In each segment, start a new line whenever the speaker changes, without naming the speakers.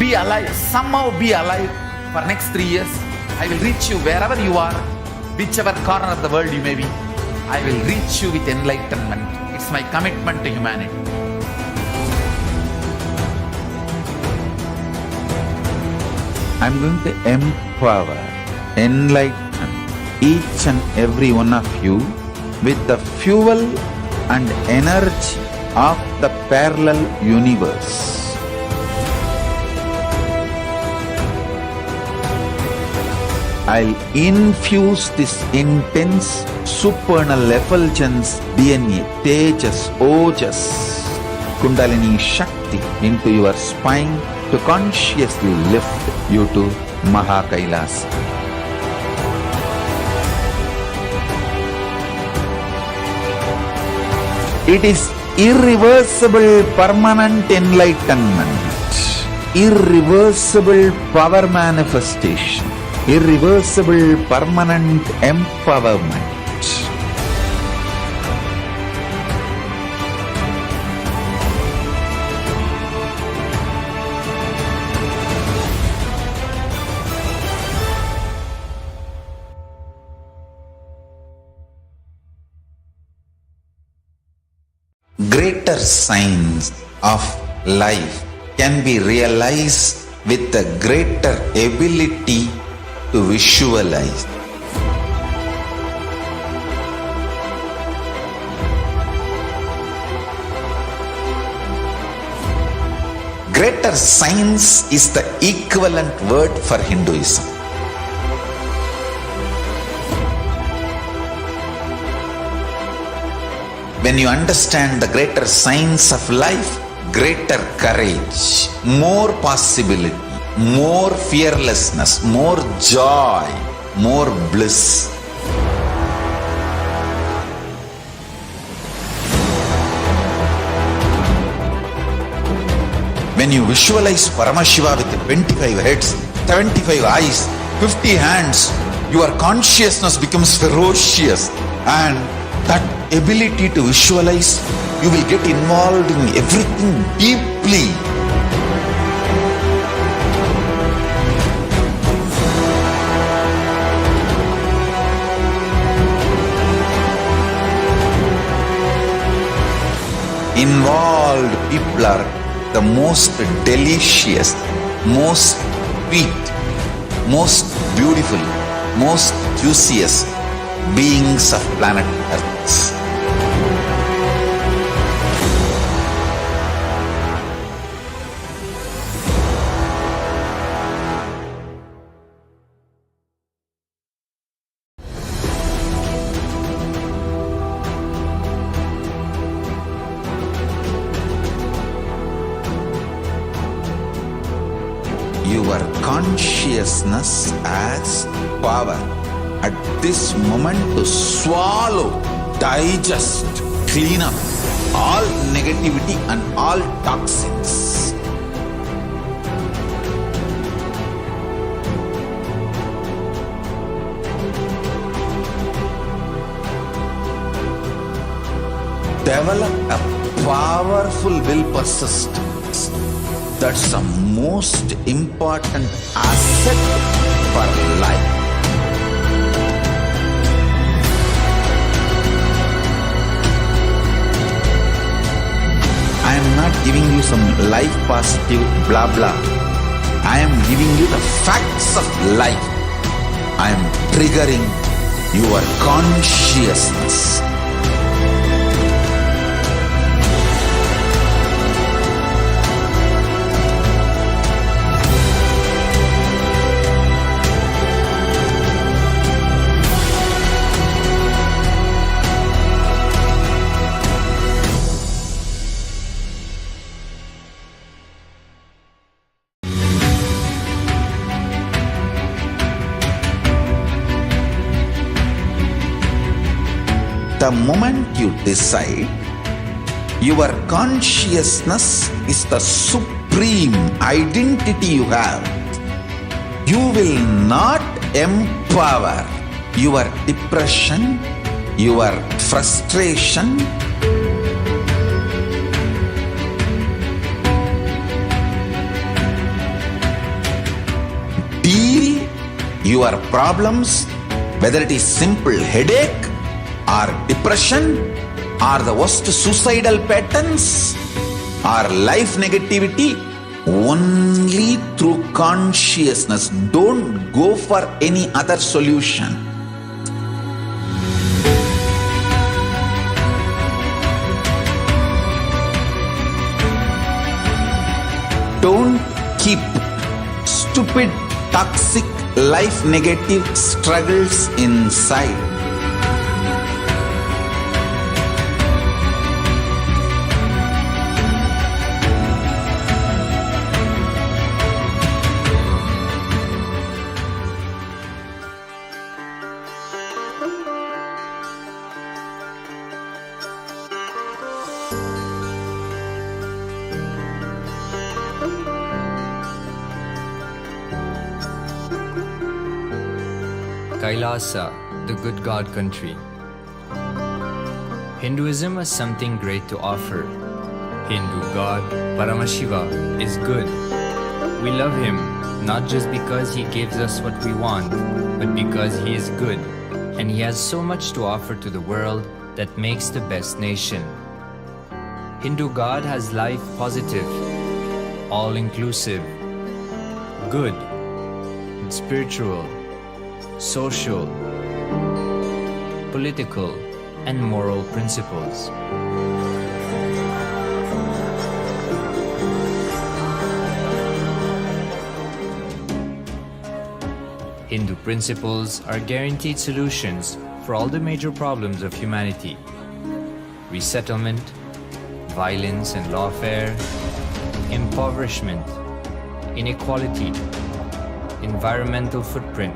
be alive, somehow be alive for next 3 years. I will reach you wherever you are, whichever corner of the world you may be. I will reach you with enlightenment. It's my commitment to humanity.
I'm going to empower, enlighten each and every one of you with the fuel and energy of the parallel universe. I'll infuse this intense supernal effulgence DNA, Tejas, Ojas, Kundalini Shakti into your spine to consciously lift you to KAILASA. It is irreversible permanent enlightenment, irreversible power manifestation, irreversible permanent empowerment. Greater signs of life can be realized with a greater ability to visualize. Greater signs is the equivalent word for Hinduism. When you understand the greater signs of life, greater courage, more possibility, more fearlessness, more joy, more bliss. When you visualize Paramashiva with 25 heads, 75 eyes, 50 hands, your consciousness becomes ferocious, and that ability to visualize, you will get involved in everything deeply. Involved people are the most delicious, most sweet, most beautiful, most juiciest beings of planet Earth. Your consciousness as power at this moment to swallow, digest, clean up all negativity and all toxins. Develop a powerful will persistence. That's the most important asset for life. I am not giving you some life positive blah blah. I am giving you the facts of life. I am triggering your consciousness. The moment you decide, your consciousness is the supreme identity you have. You will not empower your depression, your frustration, your problems, whether it is simple headache or depression or the worst suicidal patterns or life negativity, only through consciousness. Don't go for any other solution. Don't keep stupid, toxic, life negative struggles inside.
KAILASA, the good God country. Hinduism has something great to offer. Hindu God, Paramashiva, is good. We love him not just because he gives us what we want, but because he is good, and he has so much to offer to the world that makes the best nation. Hindu God has life positive, all-inclusive, good, spiritual, social, political, and moral principles. Hindu principles are guaranteed solutions for all the major problems of humanity: resettlement, violence and lawfare, impoverishment, inequality, environmental footprint,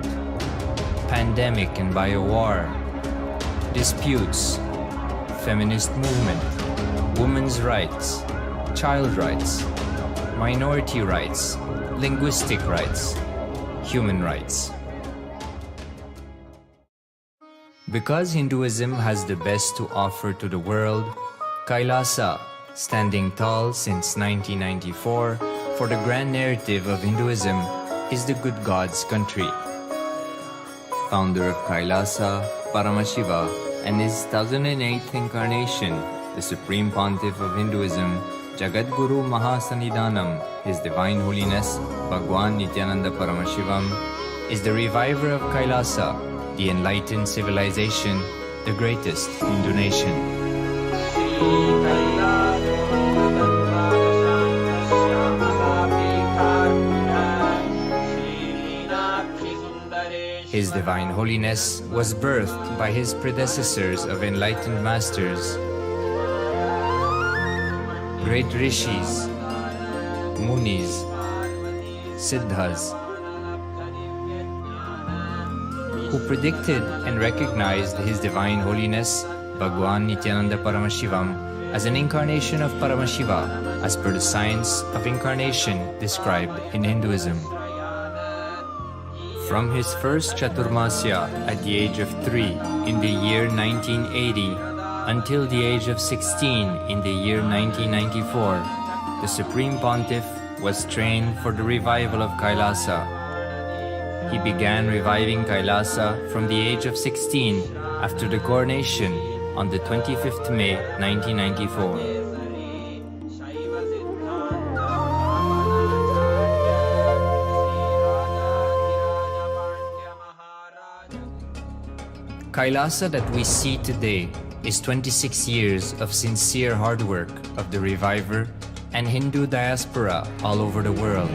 pandemic and biowar, disputes, feminist movement, women's rights, child rights, minority rights, linguistic rights, human rights. Because Hinduism has the best to offer to the world, KAILASA, standing tall since 1994 for the grand narrative of Hinduism, is the good God's country. Founder of KAILASA, Paramashiva, and his 1008th incarnation, the Supreme Pontiff of Hinduism, Jagadguru Mahasannidhanam, His Divine Holiness, Bhagwan Nithyananda Paramashivam, is the reviver of KAILASA, the enlightened civilization, the greatest Hindu nation. His Divine Holiness was birthed by his predecessors of enlightened masters, great rishis, munis, siddhas, who predicted and recognized His Divine Holiness, Bhagwan Nithyananda Paramashivam, as an incarnation of Paramashiva, as per the science of incarnation described in Hinduism. From his first Chaturmasya at the age of 3 in the year 1980 until the age of 16 in the year 1994, the Supreme Pontiff was trained for the revival of KAILASA. He began reviving KAILASA from the age of 16 after the coronation on the 25th May 1994. KAILASA that we see today is 26 years of sincere hard work of the reviver and Hindu diaspora all over the world.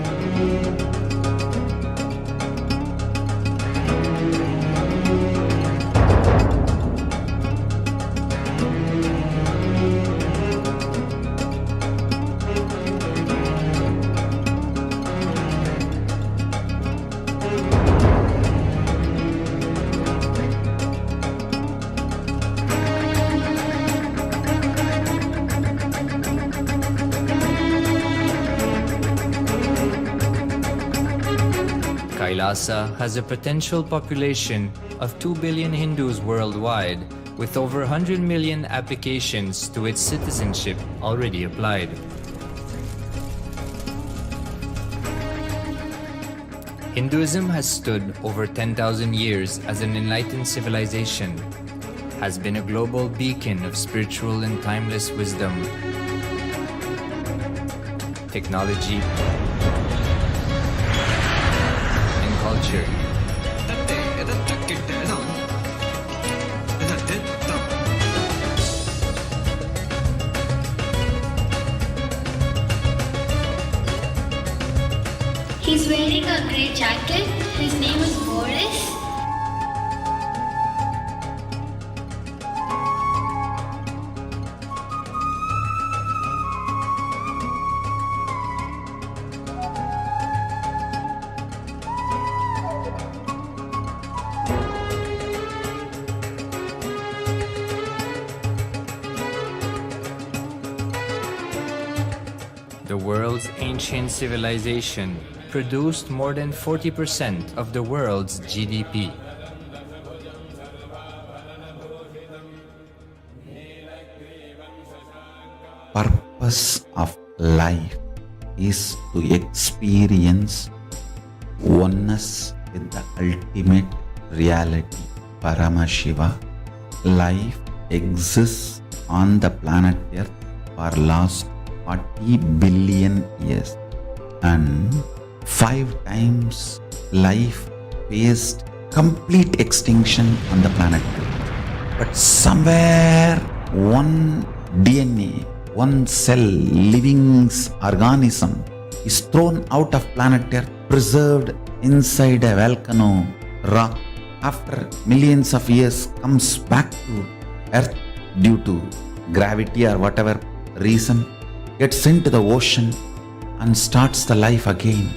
KAILASA has a potential population of 2 billion Hindus worldwide, with over 100 million applications to its citizenship already applied. Hinduism has stood over 10,000 years as an enlightened civilization, has been a global beacon of spiritual and timeless wisdom, technology, and culture.
He's wearing a grey jacket. His name is Boris.
The world's ancient civilization produced more than 40% of the world's GDP.
Purpose of life is to experience oneness with the ultimate reality, Paramashiva. Life exists on the planet Earth for last 40 billion years, and 5 times life faced complete extinction on the planet Earth. But somewhere one DNA, one cell, living organism is thrown out of planet Earth, preserved inside a volcano rock. After millions of years comes back to Earth due to gravity or whatever reason, gets into the ocean and starts the life again.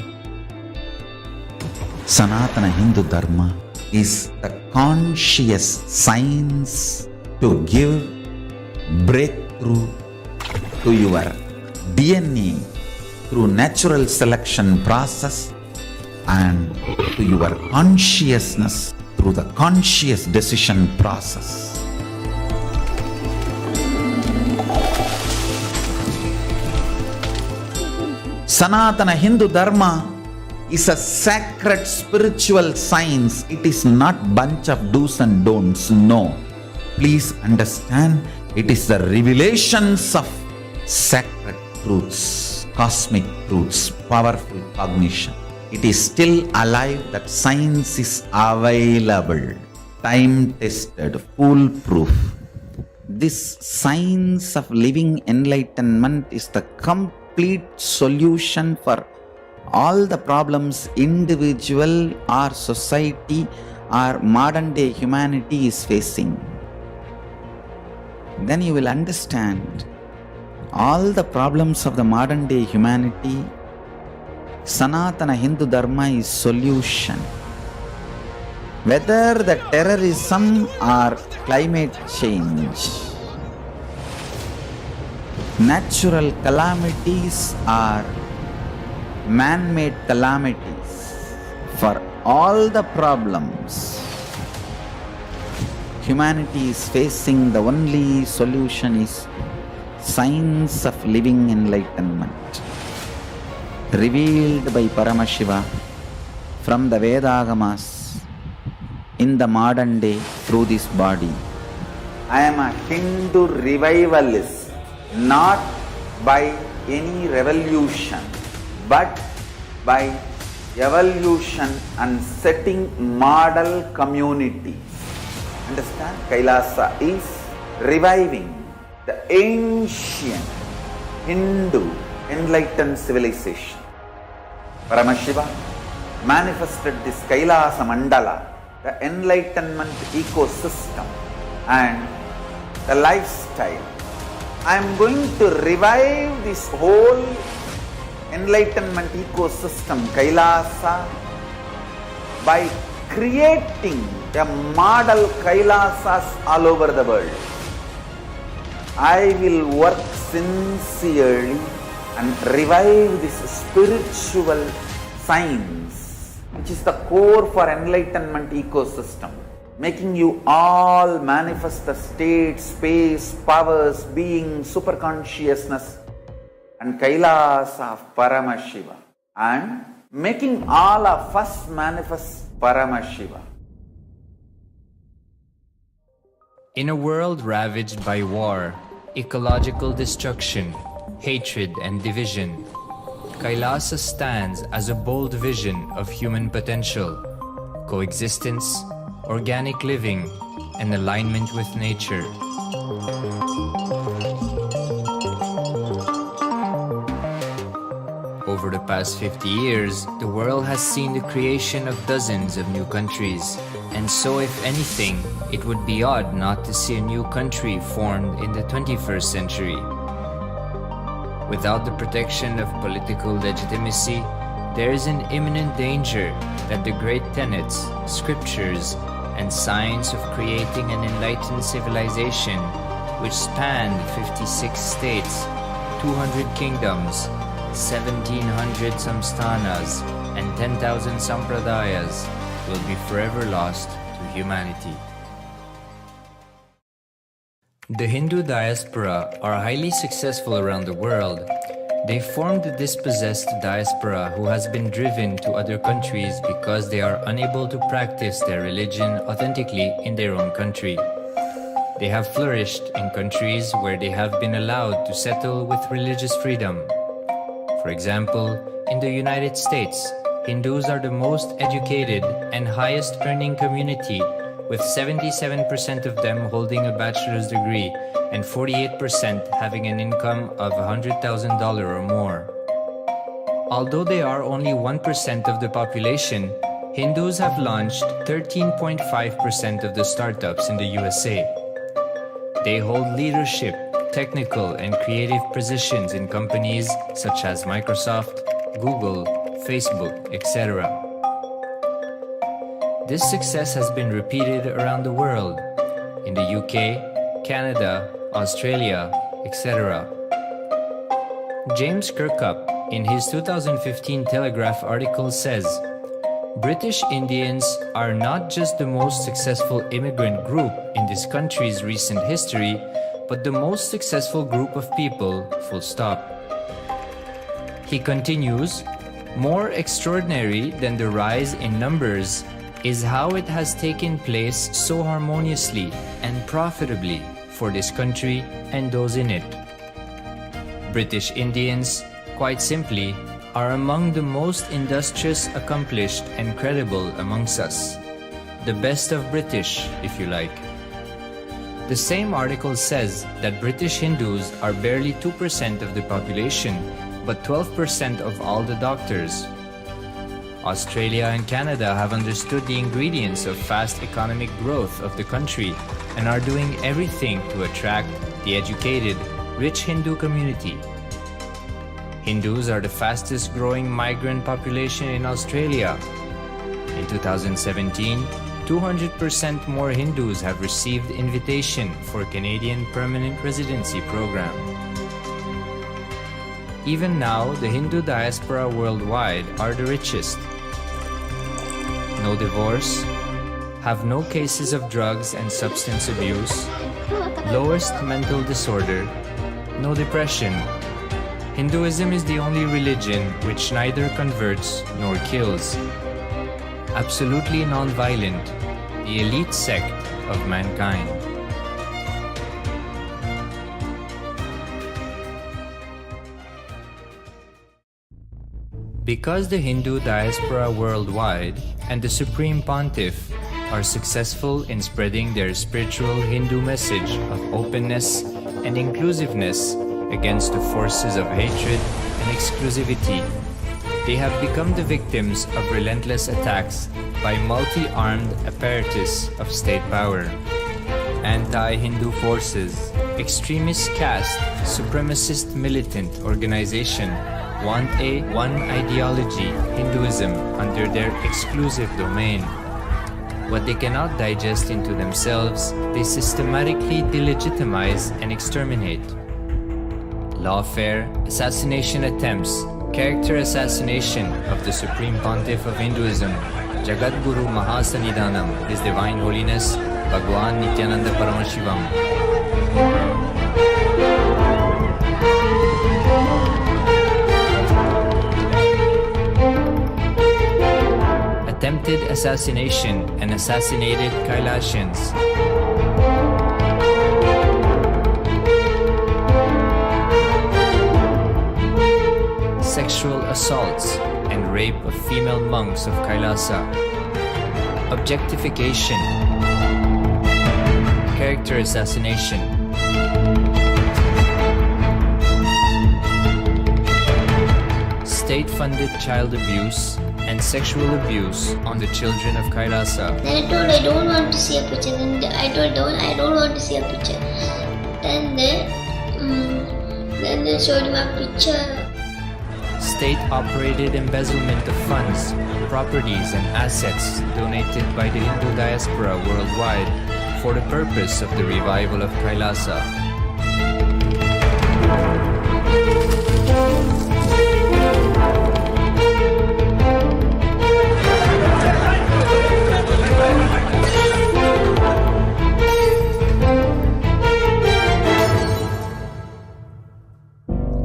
Sanatana Hindu Dharma is the conscious science to give breakthrough to your DNA through natural selection process and to your consciousness through the conscious decision process. Sanatana Hindu Dharma is a sacred spiritual science. It is not bunch of do's and don'ts. No. Please understand, it is the revelations of sacred truths, cosmic truths, powerful cognition. It is still alive. That science is available, time-tested, foolproof. This science of living enlightenment is the complete solution for all the problems individual or society or modern day humanity is facing. Then you will understand all the problems of the modern day humanity. Sanatana Hindu Dharma is solution. Whether the terrorism or climate change, natural calamities or man-made calamities, for all the problems humanity is facing, the only solution is science of living enlightenment, revealed by Paramashiva from the Vedagamas in the modern day through this body. I am a Hindu revivalist, not by any revolution, but by evolution and setting model communities. Understand? KAILASA is reviving the ancient Hindu enlightened civilization. Paramashiva manifested this KAILASA Mandala, the enlightenment ecosystem and the lifestyle. I am going to revive this whole enlightenment ecosystem, KAILASA, by creating a model KAILASAs all over the world. I will work sincerely and revive this spiritual science, which is the core for enlightenment ecosystem, making you all manifest the state, space, powers, being, superconsciousness and KAILASA of Paramashiva. And
making all of us manifest Paramashiva.
In a world ravaged by war, ecological destruction, hatred and division, KAILASA stands as a bold vision of human potential, coexistence, organic living, and alignment with nature. Over the past 50 years, the world has seen the creation of dozens of new countries, and so if anything, it would be odd not to see a new country formed in the 21st century. Without the protection of political legitimacy, there is an imminent danger that the great tenets, scriptures, and science of creating an enlightened civilization, which spanned 56 states, 200 kingdoms, 1700 samsthanas, and 10,000 sampradayas, will be forever lost to humanity. The Hindu diaspora are highly successful around the world. They formed a dispossessed diaspora who has been driven to other countries because they are unable to practice their religion authentically in their own country. They have flourished in countries where they have been allowed to settle with religious freedom. For example, in the United States, Hindus are the most educated and highest earning community, with 77% of them holding a bachelor's degree and 48% having an income of $100,000 or more. Although they are only 1% of the population, Hindus have launched 13.5% of the startups in the USA. They hold leadership, technical and creative positions in companies such as Microsoft, Google, Facebook, etc. This success has been repeated around the world, in the UK, Canada, Australia, etc. James Kirkup, in his 2015 Telegraph article says, British Indians are not just the most successful immigrant group in this country's recent history, but the most successful group of people, full stop. He continues, more extraordinary than the rise in numbers is how it has taken place so harmoniously and profitably for this country and those in it. British Indians, quite simply, are among the most industrious, accomplished, and credible amongst us. The best of British, if you like. The same article says that British Hindus are barely 2% of the population, but 12% of all the doctors. Australia and Canada have understood the ingredients of fast economic growth of the country and are doing everything to attract the educated, rich Hindu community. Hindus are the fastest growing migrant population in Australia. In 2017, 200% more Hindus have received invitation for Canadian Permanent Residency Program. Even now, the Hindu diaspora worldwide are the richest. No divorce, have no cases of drugs and substance abuse, lowest mental disorder, no depression. Hinduism is the only religion which neither converts nor kills. Absolutely non-violent, the elite sect of mankind. Because the Hindu diaspora worldwide and the Supreme Pontiff are successful in spreading their spiritual Hindu message of openness and inclusiveness against the forces of hatred and exclusivity, they have become the victims of relentless attacks by multi-armed apparatus of state power. Anti-Hindu forces, extremist caste, supremacist militant organization want a one ideology, Hinduism, under their exclusive domain. What they cannot digest into themselves, they systematically delegitimize and exterminate. Lawfare, assassination attempts, character assassination of the Supreme Pontiff of Hinduism, Jagadguru Mahasannidhanam, His Divine Holiness, Bhagwan Nithyananda Paramashivam. attempted assassination and assassinated Kailasians. Sexual assaults and rape of female monks of Kailasa. Objectification. Character assassination. State-funded child abuse and sexual abuse on the children of Kailasa.
Then I told I don't want to see a picture. Then I told I don't want to see a picture. Then they showed him a picture.
State-operated embezzlement of funds, properties and assets donated by the Hindu diaspora worldwide for the purpose of the revival of Kailasa.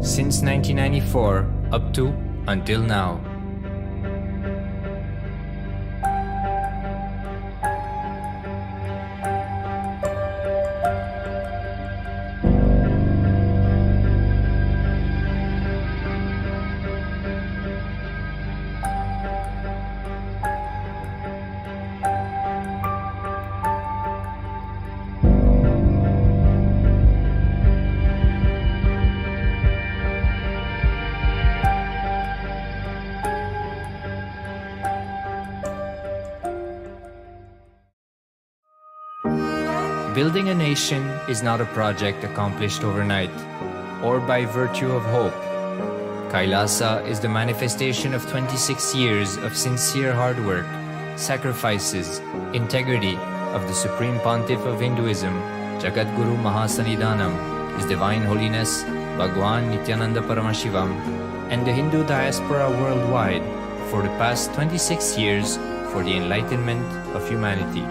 Since 1994 up to until now. Building a nation is not a project accomplished overnight or by virtue of hope. Kailasa is the manifestation of 26 years of sincere hard work, sacrifices, integrity of the Supreme Pontiff of Hinduism, Jagadguru Mahasanidhanam, His Divine Holiness Bhagwan Nithyananda Paramashivam, and the Hindu diaspora worldwide for the past 26 years for the enlightenment of humanity.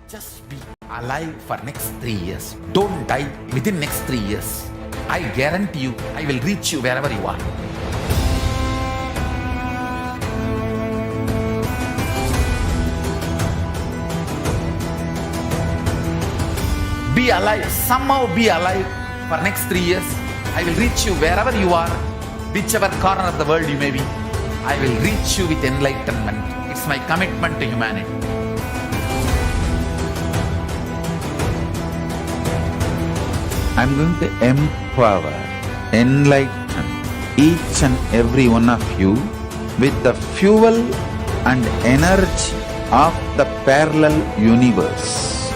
Just be alive for next 3 years. Don't die within next 3 years. I guarantee you, I will reach you wherever you are. Be alive, somehow be alive for next 3 years. I will reach you wherever you are, whichever corner of the world you may be. I will reach you with enlightenment. It's my commitment to humanity.
I'm going to empower, enlighten each and every one of you with the fuel and energy of the parallel universe.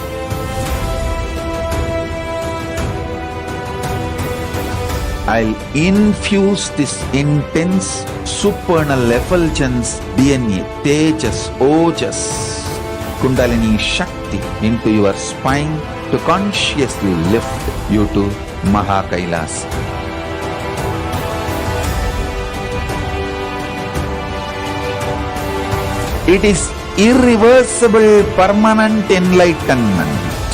I'll infuse this intense supernal effulgence DNA, Tejas, Ojas, Kundalini Shakti into your spine to consciously lift you to KAILASA. It is irreversible permanent enlightenment,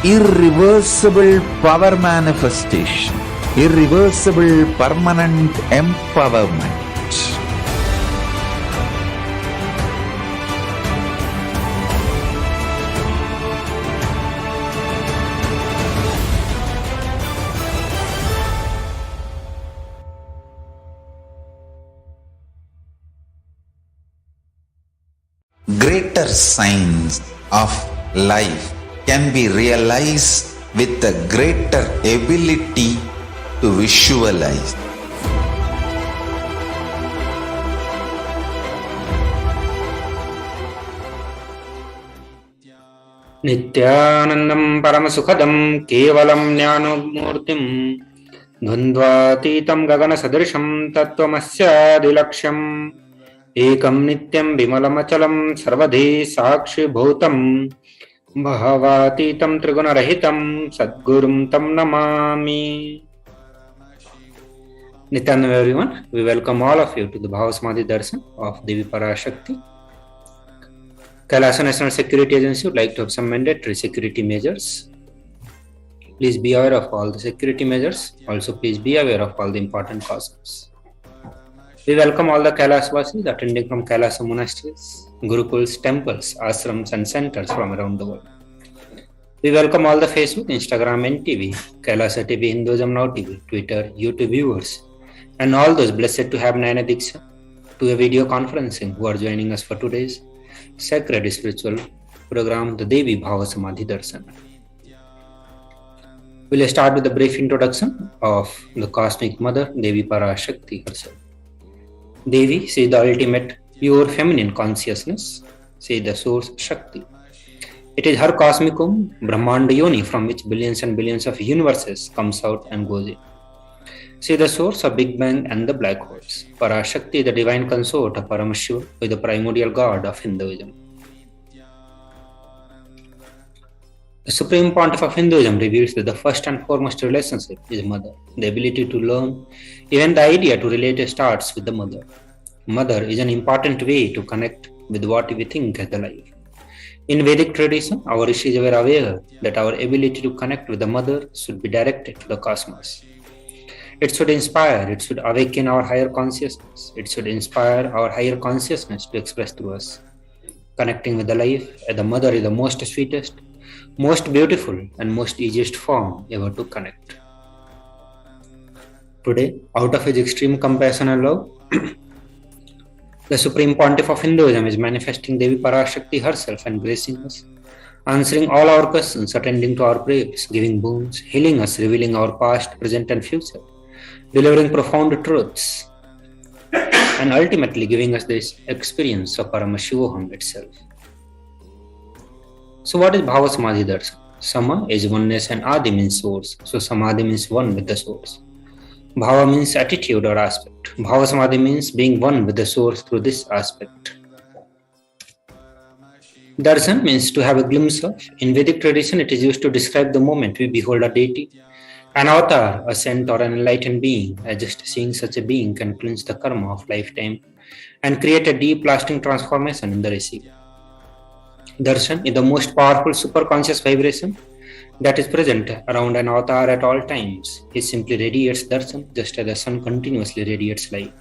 irreversible power manifestation, irreversible permanent empowerment. Greater signs of life can be realized with a greater ability to visualize.
Nithyanandam Paramasukadam Kevalam Jnanamurtim Dvandvatitam Gagana Sadirsham Tattvamasya Dilaksham Ekam Nityam Vimalamachalam Sarvadhi Sakshi Bhutam Bhavatitam Triguna Rahitam Sadgurum Tam Namami. Nithyanandam everyone, we welcome all of you to the Bhavasamadhi Darshan of Devi Parashakti. KAILASA National Security Agency would like to have some mandatory security measures. Please be aware of all the security measures. Also, please be aware of all the important concepts. We welcome all the KAILASvasis attending from KAILASA monasteries, gurukuls, temples, ashrams and centers from around the world. We welcome all the Facebook, Instagram and TV, KAILASA TV, Hinduism Now TV, Twitter, YouTube viewers, and all those blessed to have Nayana Diksha to a video conferencing who are joining us for today's sacred spiritual program, the Devi Bhavasamadhi Darshan. We'll start with a brief introduction of the Cosmic Mother, Devi Parashakti herself. Devi, she is the ultimate pure feminine consciousness, she is the source Shakti. It is her cosmic womb, Brahmanda Yoni, from which billions and billions of universes comes out and goes in. She is the source of Big Bang and the black holes. Parashakti is the divine consort of Paramashivoham, who is the primordial god of Hinduism. The Supreme Pontiff of Hinduism reveals that the first and foremost relationship is mother. The ability to learn, even the idea to relate starts with the mother. Mother is an important way to connect with what we think as the life. In Vedic tradition, our rishis were aware that our ability to connect with the mother should be directed to the cosmos. It should inspire, it should awaken our higher consciousness. It should inspire our higher consciousness to express through us. Connecting with the life as the mother is the most sweetest, most beautiful and most easiest form ever to connect. Today, out of his extreme compassion and love, the Supreme Pontiff of Hinduism is manifesting Devi Parashakti herself and gracing us, answering all our questions, attending to our prayers, giving boons, healing us, revealing our past, present and future, delivering profound truths, and ultimately giving us this experience of Paramashivoham itself. So what is Bhavasamadhi Darshan? Sama is oneness and Adi means source. So Samadhi means one with the source. Bhava means attitude or aspect. Bhavasamadhi means being one with the source through this aspect. Darshan means to have a glimpse of. In Vedic tradition, it is used to describe the moment we behold a deity, an avatar, a saint or an enlightened being, as just seeing such a being can cleanse the karma of lifetime and create a deep lasting transformation in the receiver. Darshan is the most powerful superconscious vibration that is present around an avatar at all times. It simply radiates darshan just as the sun continuously radiates light.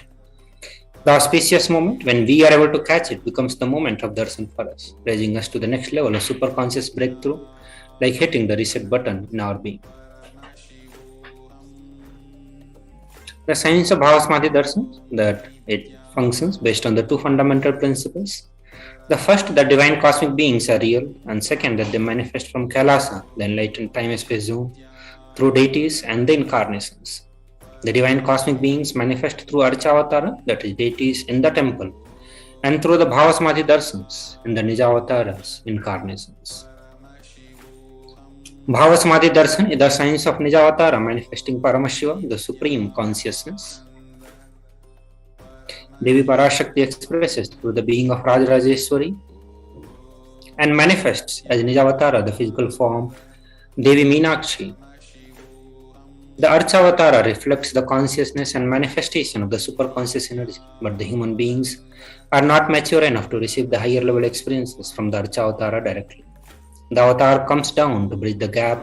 The auspicious moment when we are able to catch it becomes the moment of darshan for us, raising us to the next level of superconscious breakthrough, like hitting the reset button in our being. The science of Bhavasamadhi Darshan, that it functions based on the two fundamental principles. The first, that divine cosmic beings are real, and second, that they manifest from KAILASA, the enlightened time-space zone, through deities and the incarnations. The divine cosmic beings manifest through Archavatara, that is deities in the temple, and through the Bhavasamadhi Darshans in the Nijavataras, incarnations. Bhavasamadhi Darshan is the science of Nijavatara manifesting Paramashivoham, the supreme consciousness. Devi Parashakti expresses through the being of Rajarajeshwari and manifests as Nijavatara, the physical form, Devi Meenakshi. The Archavatara reflects the consciousness and manifestation of the superconscious energy, but the human beings are not mature enough to receive the higher level experiences from the Archavatara directly. The avatar comes down to bridge the gap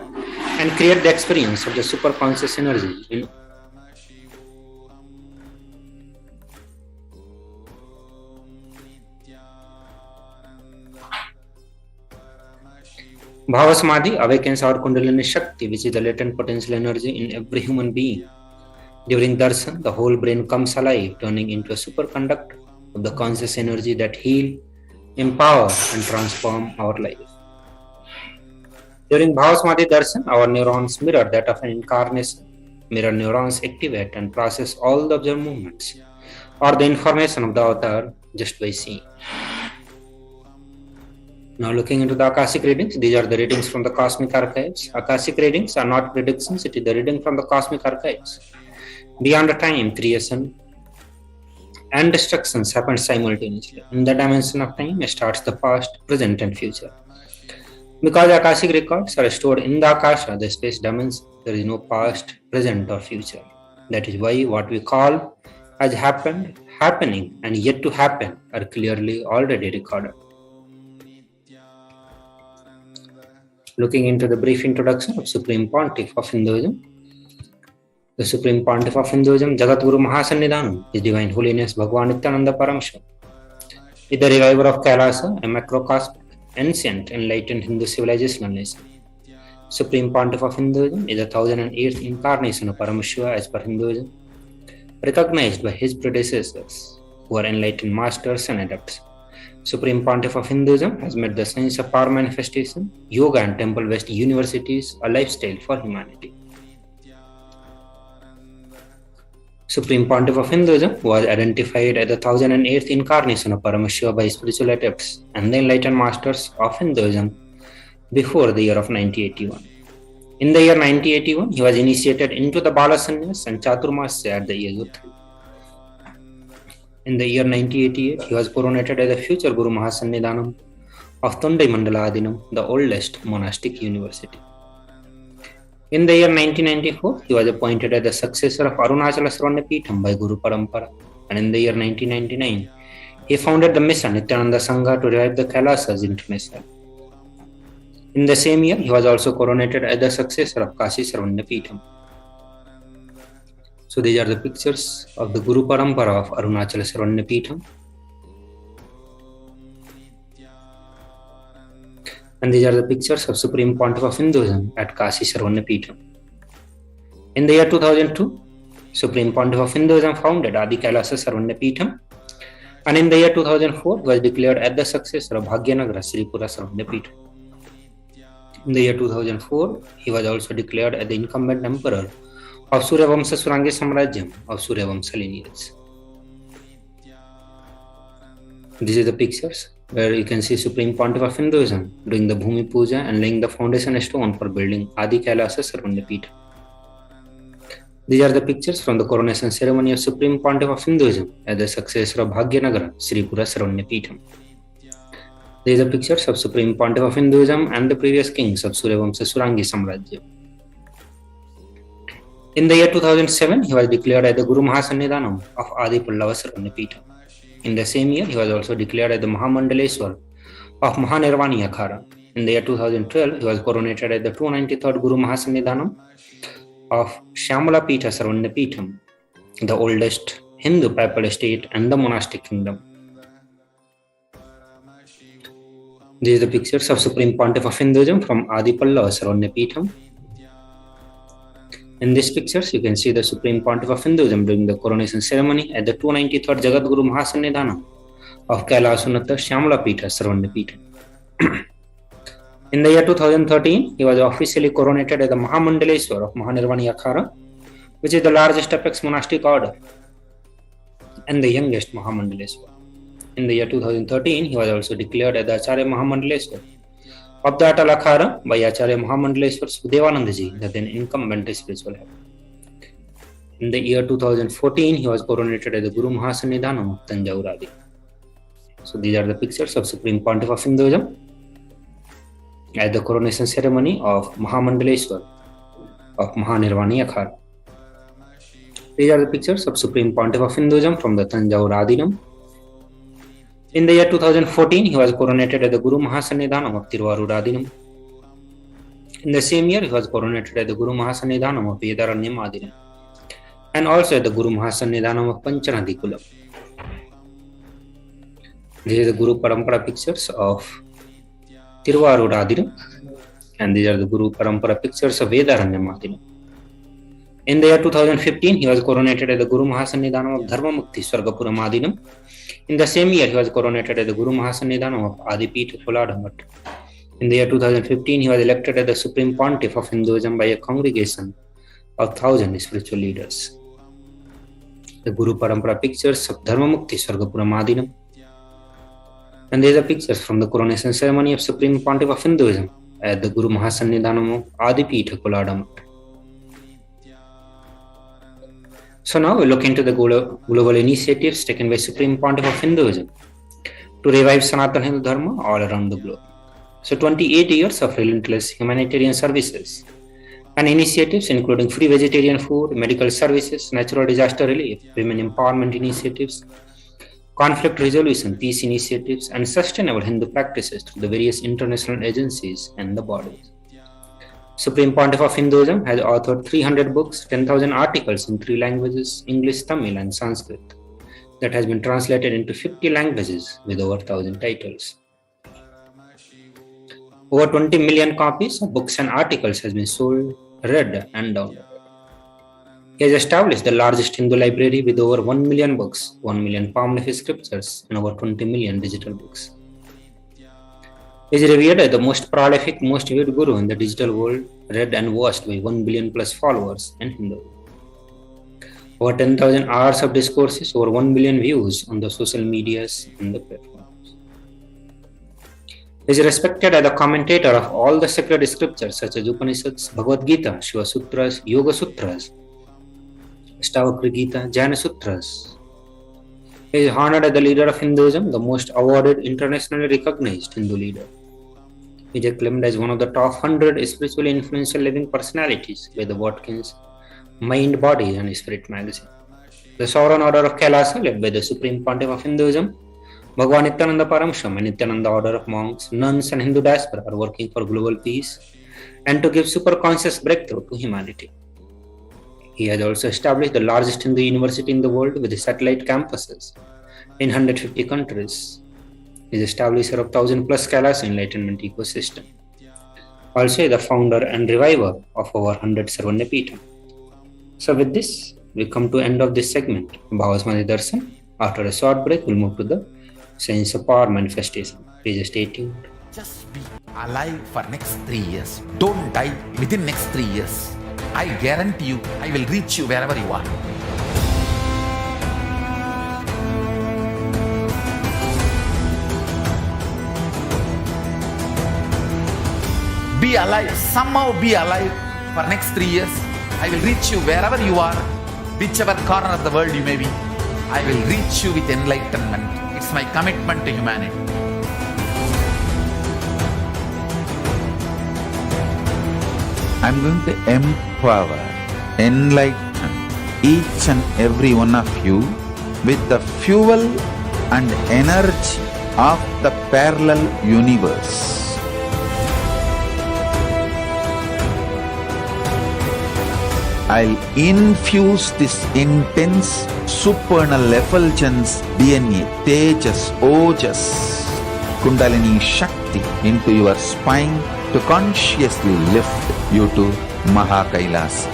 and create the experience of the superconscious energy. Bhavasamadhi awakens our Kundalini Shakti, which is the latent potential energy in every human being. During darshan, the whole brain comes alive, turning into a superconductor of the conscious energy that heal, empower, and transform our life. During Bhavasamadhi Darshan, our neurons mirror that of an incarnation. Mirror neurons activate and process all the observed movements or the information of the avatar just by seeing. Now looking into the Akashic readings, these are the readings from the cosmic archives. Akashic readings are not predictions, it is the reading from the cosmic archives. Beyond the time, creation and destructions happen simultaneously. In the dimension of time starts the past, present and future. Because Akashic records are stored in the Akasha, the space dimension, there is no past, present or future. That is why what we call as happened, happening and yet to happen are clearly already recorded. Looking into the brief introduction of Supreme Pontiff of Hinduism. The Supreme Pontiff of Hinduism, Jagat Guru Mahasannidhanam, His Divine Holiness Bhagwan Nithyananda Paramashivam, is the reviver of KAILASA, a macrocosmic, ancient, enlightened Hindu civilizational nation. Supreme Pontiff of Hinduism is the 1008th incarnation of Paramashiva as per Hinduism, recognized by his predecessors, who are enlightened masters and adepts. Supreme Pontiff of Hinduism has made the science of power manifestation, yoga and temple-based universities a lifestyle for humanity. Supreme Pontiff of Hinduism was identified as the 1008th incarnation of Paramashiva by spiritual adepts and the enlightened masters of Hinduism before the year of 1981. In the year 1981, he was initiated into the Bala Sannyas and Chaturmasya at the age of 3. In the year 1988, he was coronated as the future Guru Mahasannidhanam of Tundai Mandaladinam, the oldest monastic university. In the year 1994, he was appointed as the successor of Arunachala Sravanapeetham by Guru Parampara, and in the year 1999, he founded the mission Nithyananda Sangha to revive the KAILASAs internationally. In the same year, he was also coronated as the successor of Kashi Sravanapeetham. So these are the pictures of the Guru Parampara of Arunachala Sravanapeetham. And these are the pictures of Supreme Pontiff of Hinduism at Kashi Sravanapeetham. In the year 2002, Supreme Pontiff of Hinduism founded Adi KAILASA Sravanapeetham, and in the year 2004 was declared as the successor of Bhagyanagra Sripura Sravanapeetham. In the year 2004, he was also declared as the incumbent emperor of Suryavamsa Surangi Samrajyam of Suryavamsa lineage. These are the pictures where you can see Supreme Pontiff of Hinduism doing the Bhumi Puja and laying the foundation stone for building Adi KAILASA Sravanapeetham. These are the pictures from the coronation ceremony of Supreme Pontiff of Hinduism as the successor of Bhagyanagra Sripura Sravanapeetham. These are pictures of Supreme Pontiff of Hinduism and the previous kings of Suryavamsa Surangi Samrajya. In the year 2007, he was declared as the Guru Mahasannidhanam of Adi Pallava Sravanapeetham. In the same year, he was also declared as the Mahamandaleswar of Mahanirvani Akhara. In the year 2012, he was coronated at the 293rd Guru Mahasannidhanam of Shyamala Pitha Sarvanya Pitham, the oldest Hindu papal estate and the monastic kingdom. These are the pictures of Supreme Pontiff of Hinduism from Adi Pallava Sarvanya Pitham. In these pictures, you can see the Supreme Pontiff of Hinduism during the coronation ceremony at the 293rd Jagadguru Mahasannidhanam of KAILASA Shyamala Pitha Sarvanya Pitham. In the year 2013, he was officially coronated as the Mahamandaleshwar of Mahanirvani Akhara, which is the largest apex monastic order and the youngest Mahamandaleshwar. In the year 2013, he was also declared as the Acharya Mahamandaleshwar of the Atal Akhara by Acharya Mahamandaleshwar Sudevanandaji, the then incumbent spiritual head. In the year 2014, he was coronated as the Guru Mahasannidhanam of Tanjavur. So these are the pictures of Supreme Pontiff of Hinduism at the coronation ceremony of Mahamandaleshwar of Mahanirvani Akhara. These are the pictures of Supreme Pontiff of Hinduism from the Tanjavur Adinam. In the year 2014, he was coronated as the Guru Mahasannidhanam of Tiruvarur Adinam. In the same year, he was coronated as the Guru Mahasannidhanam of Vedaranyam Adinam, and also at the Guru Mahasannidhanam of Panchanadi Kulam. These are the Guru Parampara pictures of Tiruvarur Adinam, and these are the Guru Parampara pictures of Vedaranyam Adinam. In the year 2015, he was coronated as the Guru Mahasannidhanam of Dharmamukti Swargapuram Adinam. In the same year, he was coronated as the Guru Mahasannidhanam of Adipita Koladhamat. In the year 2015, he was elected as the Supreme Pontiff of Hinduism by a congregation of 1,000 spiritual leaders. The Guru Parampara pictures of Dharmamukti Swargapuram Adinam. And these are pictures from the coronation ceremony of Supreme Pontiff of Hinduism at the Guru Mahasannidhanam of Adipita Koladhamat. So now we look into the global initiatives taken by Supreme Pontiff of Hinduism to revive Sanatana Hindu Dharma all around the globe. So 28 years of relentless humanitarian services and initiatives including free vegetarian food, medical services, natural disaster relief, women empowerment initiatives, conflict resolution, peace initiatives, and sustainable Hindu practices through the various international agencies and the bodies. Supreme Pontiff of Hinduism has authored 300 books, 10,000 articles in 3 languages, English, Tamil, and Sanskrit, that has been translated into 50 languages with over 1,000 titles. Over 20 million copies of books and articles has been sold, read, and downloaded. He has established the largest Hindu library with over 1 million books, 1 million palm leaf scriptures, and over 20 million digital books. He is revered as the most prolific, most viewed guru in the digital world, read and watched by 1 billion plus followers in Hindu. Over 10,000 hours of discourses, over 1 billion views on the social medias and the platforms. He is respected as the commentator of all the sacred scriptures such as Upanishads, Bhagavad Gita, Shiva Sutras, Yoga Sutras, Stavakri Gita, Jnana Sutras. He is honored as the leader of Hinduism, the most awarded, internationally recognized Hindu leader. He is acclaimed as one of the top 100 spiritually influential living personalities by the Watkins Mind, Body and Spirit magazine. The Sovereign Order of KAILASA, led by the Supreme Pontiff of Hinduism, Bhagavan Nithyananda Paramashivam and Nithyananda Order of Monks, Nuns and Hindu diaspora are working for global peace and to give superconscious breakthrough to humanity. He has also established the largest Hindu university in the world with satellite campuses in 150 countries. He is establisher of 1,000 plus KAILASA Enlightenment ecosystem. Also the founder and reviver of over 100 Sarvanya Pitham. So with this, we come to end of this segment, Bhavasamadhi Darshan. After a short break, we'll move to the Science of Power Manifestation. Please stay tuned.
Just be alive for next 3 years. Don't die within next 3 years. I guarantee you, I will reach you wherever you are. Be alive, somehow be alive for next 3 years. I will reach you wherever you are, whichever corner of the world you may be. I will reach you with enlightenment. It's my commitment to humanity.
I'm going to empower, enlighten each and every one of you with the fuel and energy of the parallel universe. I'll infuse this intense supernal effulgence DNA, Tejas, Ojas, Kundalini Shakti into your spine to consciously lift you to KAILASA.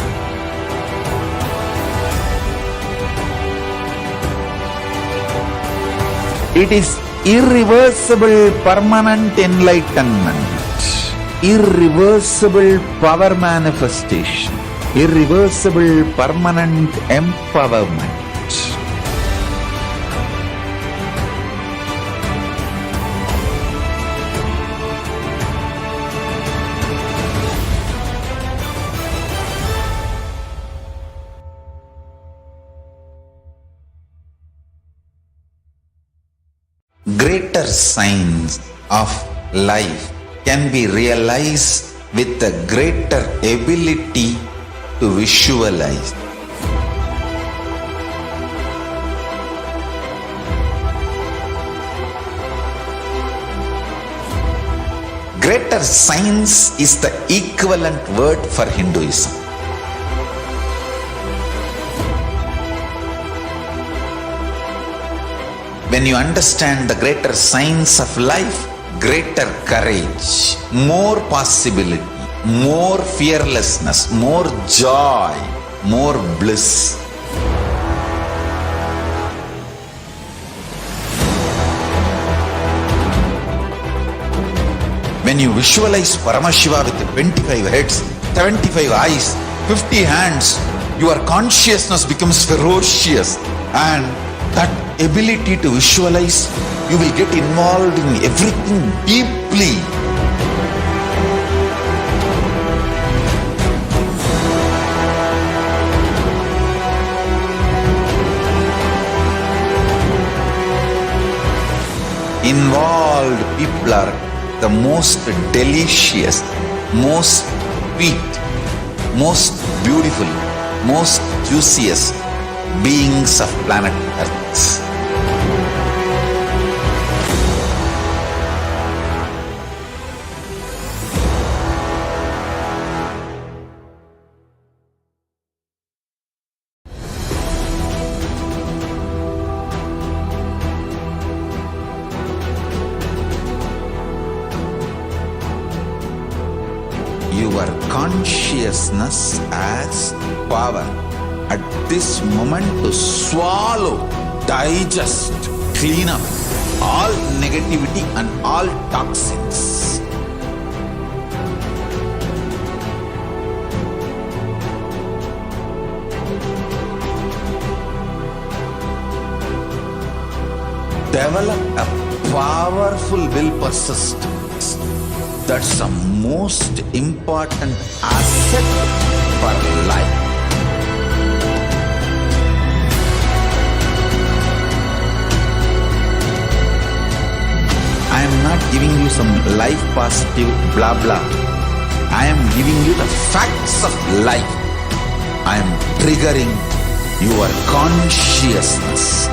It is irreversible permanent enlightenment, irreversible power manifestation, irreversible permanent empowerment. Greater signs of life can be realized with a greater ability to visualize. Greater science is the equivalent word for Hinduism. When you understand the greater science of life, greater courage, more possibility, more fearlessness, more joy, more bliss. When you visualize Paramashiva with 25 heads, 75 eyes, 50 hands, your consciousness becomes ferocious, and that ability to visualize, you will get involved in everything deeply. Involved people are the most delicious, most sweet, most beautiful, most juiciest beings of planet Earth. Your consciousness as power at this moment to swallow, digest, clean up all negativity and all toxins. Develop a powerful will persistence. That's the most important asset for life. I am not giving you some life positive blah blah. I am giving you the facts of life. I am triggering your consciousness.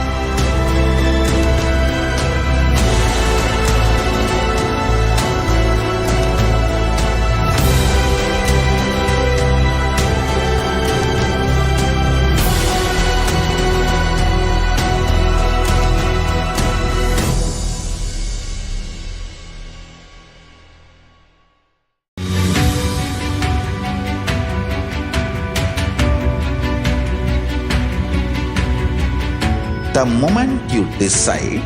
The moment you decide,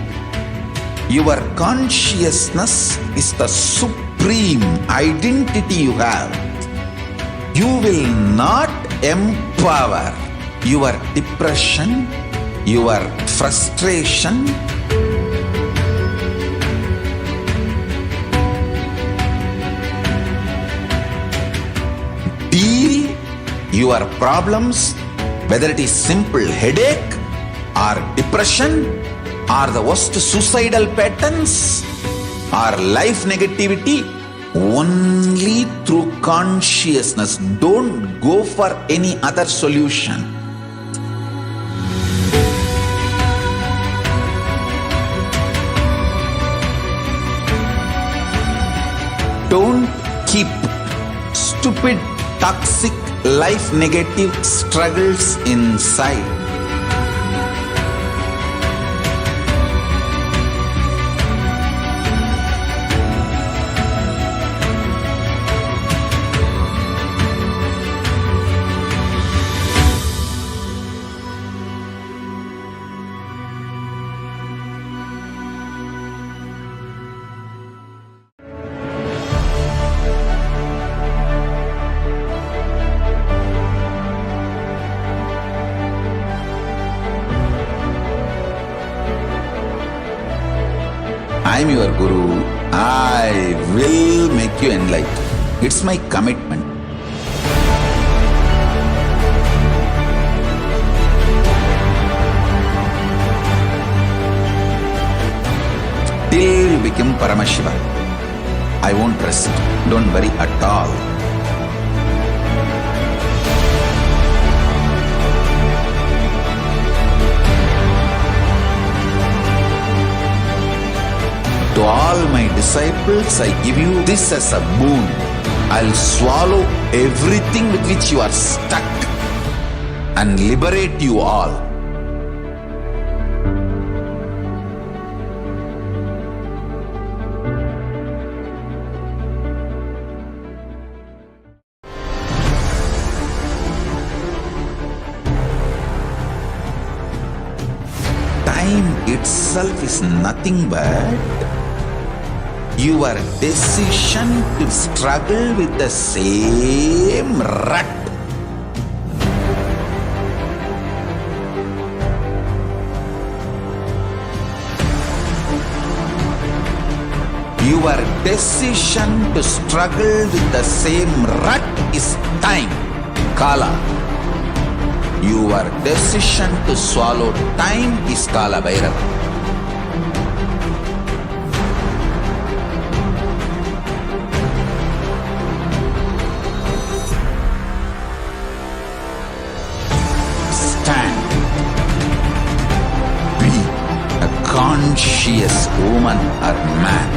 your consciousness is the supreme identity you have. You will not empower your depression, your frustration, deal your problems, whether it is simple headache or depression or the worst suicidal patterns or life negativity, only through consciousness. Don't go for any other solution. stupid, toxic, life negative struggles inside. I am your Guru. I will make you enlightened. It's my commitment. Till you become Paramashiva, I won't rest. Don't worry at all. To all my disciples, I give you this as a boon. I'll swallow everything with which you are stuck and liberate you all. Time itself is nothing but your decision to struggle with the same rut. Your decision to struggle with the same rut is time, Kala. Your decision to swallow time is Kala Bhairava. Stand. Be a conscious woman or man.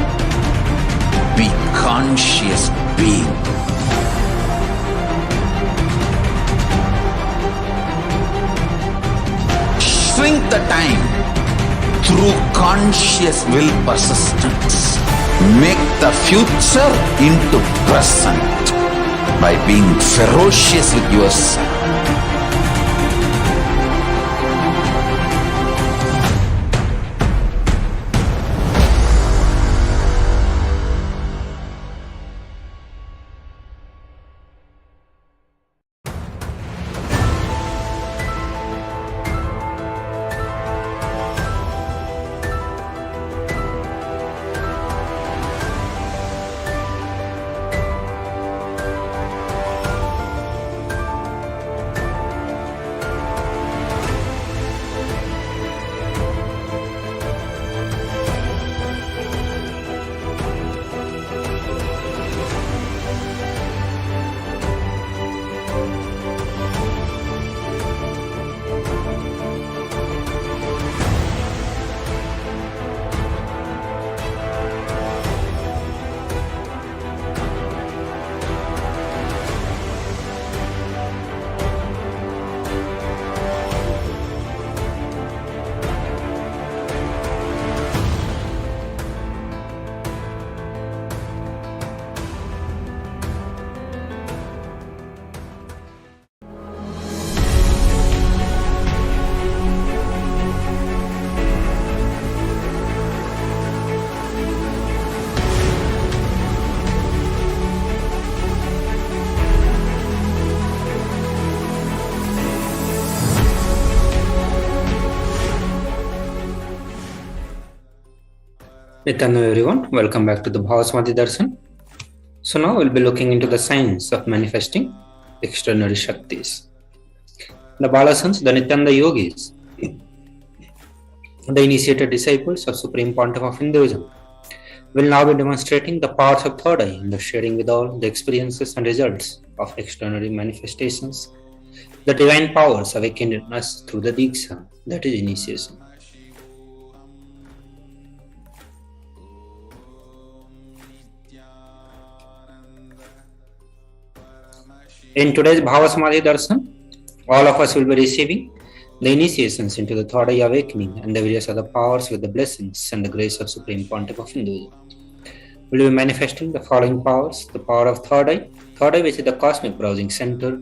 Be conscious being. Shrink the time through conscious will persistence. Make the future into present by being ferocious with yourself.
Nithyananda everyone, welcome back to the Bhavasamadhi Darshan. So now we'll be looking into the science of manifesting extraordinary Shaktis. The Balasans, the Nithyananda Yogis, the initiated disciples of Supreme Pontiff of Hinduism, will now be demonstrating the powers of third eye and sharing with all the experiences and results of extraordinary manifestations, the divine powers awakened in us through the Diksha, that is initiation. In today's Bhava Samadhi Darshan, all of us will be receiving the initiations into the third eye awakening and the various other powers with the blessings and the grace of Supreme Pontiff of Hinduism. We will be manifesting the following powers: the power of third eye, which is the cosmic browsing center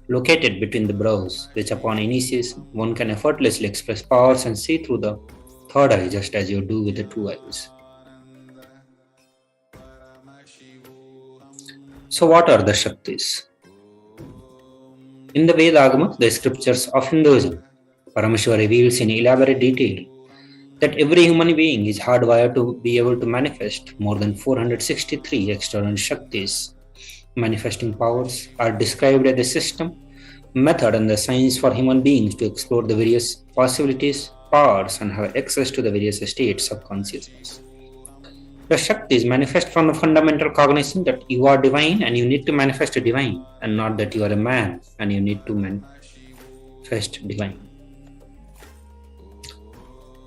located between the brows, which upon initiation one can effortlessly express powers and see through the third eye just as you do with the two eyes. So what are the Shaktis? In the Vedagama, the scriptures of Hinduism, Paramashiva reveals in elaborate detail that every human being is hardwired to be able to manifest more than 463 external Shaktis. Manifesting powers are described as the system, method, and the science for human beings to explore the various possibilities, powers, and have access to the various states of consciousness. The Shaktis manifest from the fundamental cognition that you are divine and you need to manifest a divine, and not that you are a man and you need to manifest divine.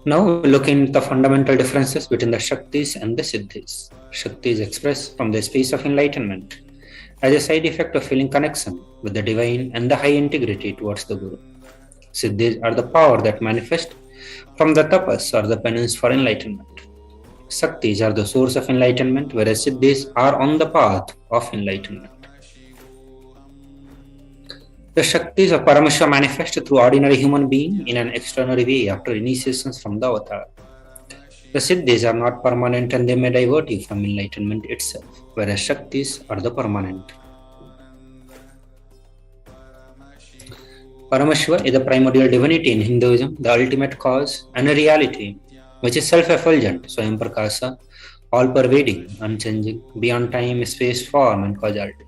Now we look into the fundamental differences between the Shaktis and the Siddhis. Shakti is expressed from the space of enlightenment as a side effect of feeling connection with the divine and the high integrity towards the Guru. Siddhis are the power that manifest from the tapas or the penance for enlightenment. Shaktis are the source of enlightenment, whereas Siddhis are on the path of enlightenment. The Shaktis of Paramashiva manifest through ordinary human being in an extraordinary way after initiations from the avatar. The Siddhis are not permanent and they may divert you from enlightenment itself, whereas Shaktis are the permanent. Paramashiva is the primordial divinity in Hinduism, the ultimate cause and a reality, which is self-effulgent, Swayam Prakasa, all-pervading, unchanging, beyond time, space, form, and causality.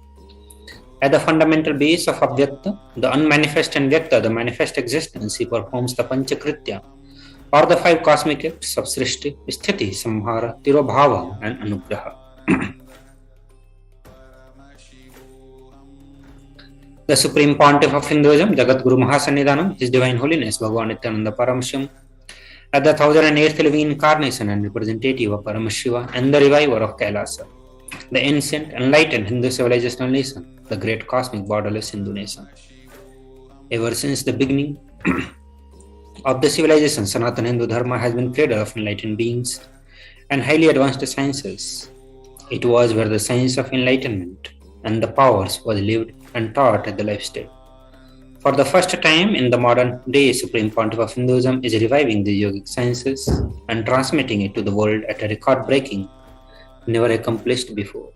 At the fundamental base of Avyakta, the unmanifest, and Vyakta, the manifest existence, he performs the Panchakritya, or the 5 cosmic acts of Srishti, Sthiti, Samhara, Tirobhava, and Anugraha. The Supreme Pontiff of Hinduism, Jagat Guru Mahasannidhanam, His Divine Holiness Bhagavan Nithyananda Paramashivam, at the 1008th living incarnation and representative of Paramashiva and the reviver of KAILASA, the ancient, enlightened Hindu civilizational nation, the great cosmic borderless Hindu nation. Ever since the beginning of the civilization, Sanatana Hindu Dharma has been cradle of enlightened beings and highly advanced sciences. It was where the science of enlightenment and the powers was lived and taught at the lifestyle. For the first time in the modern day, Supreme Pontiff of Hinduism is reviving the yogic sciences and transmitting it to the world at a record-breaking, never accomplished before.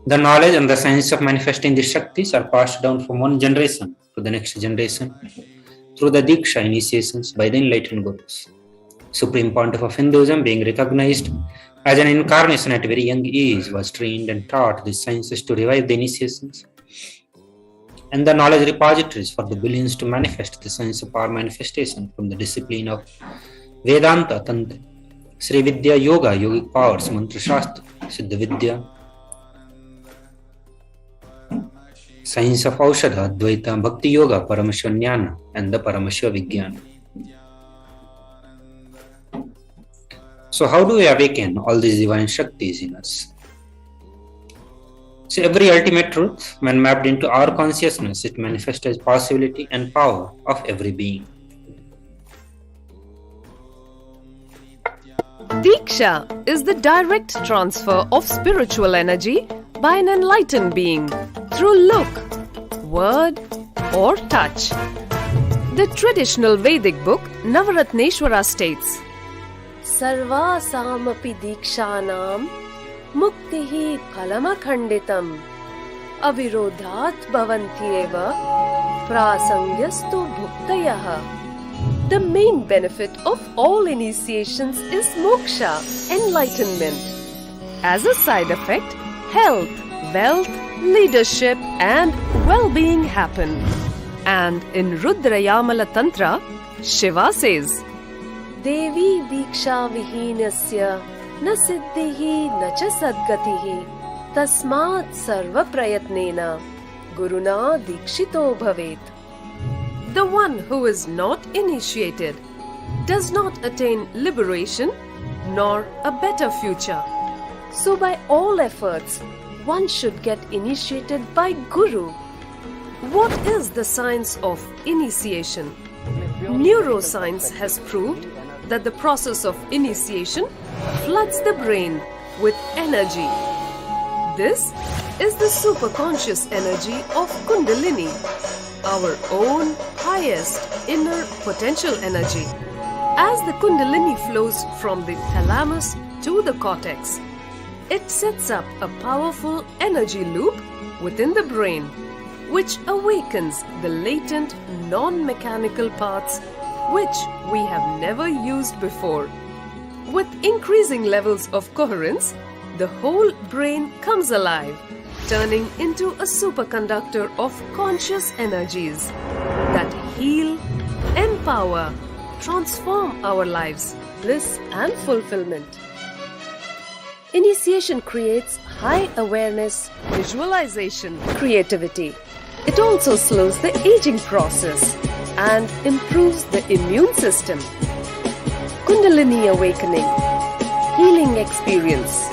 The knowledge and the science of manifesting the Shaktis are passed down from one generation to the next generation through the Diksha initiations by the enlightened Gurus. Supreme Pontiff of Hinduism, being recognized as an incarnation at very young age, was trained and taught these sciences to revive the initiations and the knowledge repositories for the billions to manifest the science of power manifestation from the discipline of Vedanta, Tantra, Sri Vidya, Yoga, Yogic powers, Mantra Shastra, Siddha Vidya, science of Aushadha, Advaita, Bhakti Yoga, Paramashiva Jnana, and the Paramashiva Vijnana. So how do we awaken all these divine Shaktis in us? So every ultimate truth, when mapped into our consciousness, it manifests as possibility and power of every being.
Diksha is the direct transfer of spiritual energy by an enlightened being through look, word, or touch. The traditional Vedic book Navaratneshwara states, Sarvasamapi dikshanam muktihi phalamakhanditam avirodhat bhavantyeva prasangyastu bhuktayah. The main benefit of all initiations is moksha, enlightenment. As a side effect, health, wealth, leadership, and well-being happen. And in Rudrayamala Tantra, Shiva says, Devi diksha vihinasya na siddhihi na cha sadgatihi tasmat sarva prayatnena guruna dikshito bhavet. The one who is not initiated does not attain liberation nor a better future. So by all efforts, one should get initiated by Guru. What is the science of initiation? Neuroscience has proved that the process of initiation floods the brain with energy. This is the superconscious energy of Kundalini, our own highest inner potential energy. As the Kundalini flows from the thalamus to the cortex, it sets up a powerful energy loop within the brain, which awakens the latent non-mechanical parts which we have never used before. With increasing levels of coherence, the whole brain comes alive, turning into a superconductor of conscious energies that heal, empower, transform our lives, bliss and fulfillment. Initiation creates high awareness, visualization, creativity. It also slows the aging process and improves the immune system. Kundalini awakening, healing experience,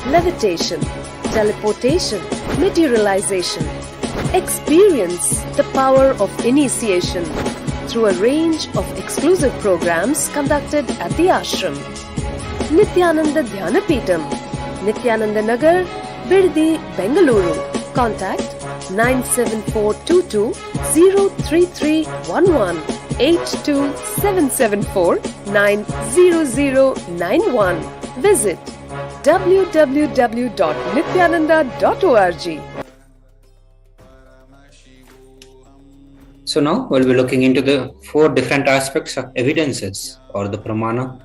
levitation, teleportation, materialization. Experience the power of initiation through a range of exclusive programs conducted at the ashram. Nithyananda Dhyanapitham, Nithyananda Nagar, Biddi, Bengaluru. Contact 97422 03311 82774 90091. Visit www.nithyananda.org.
So now we'll be looking into the 4 different aspects of evidences or the pramana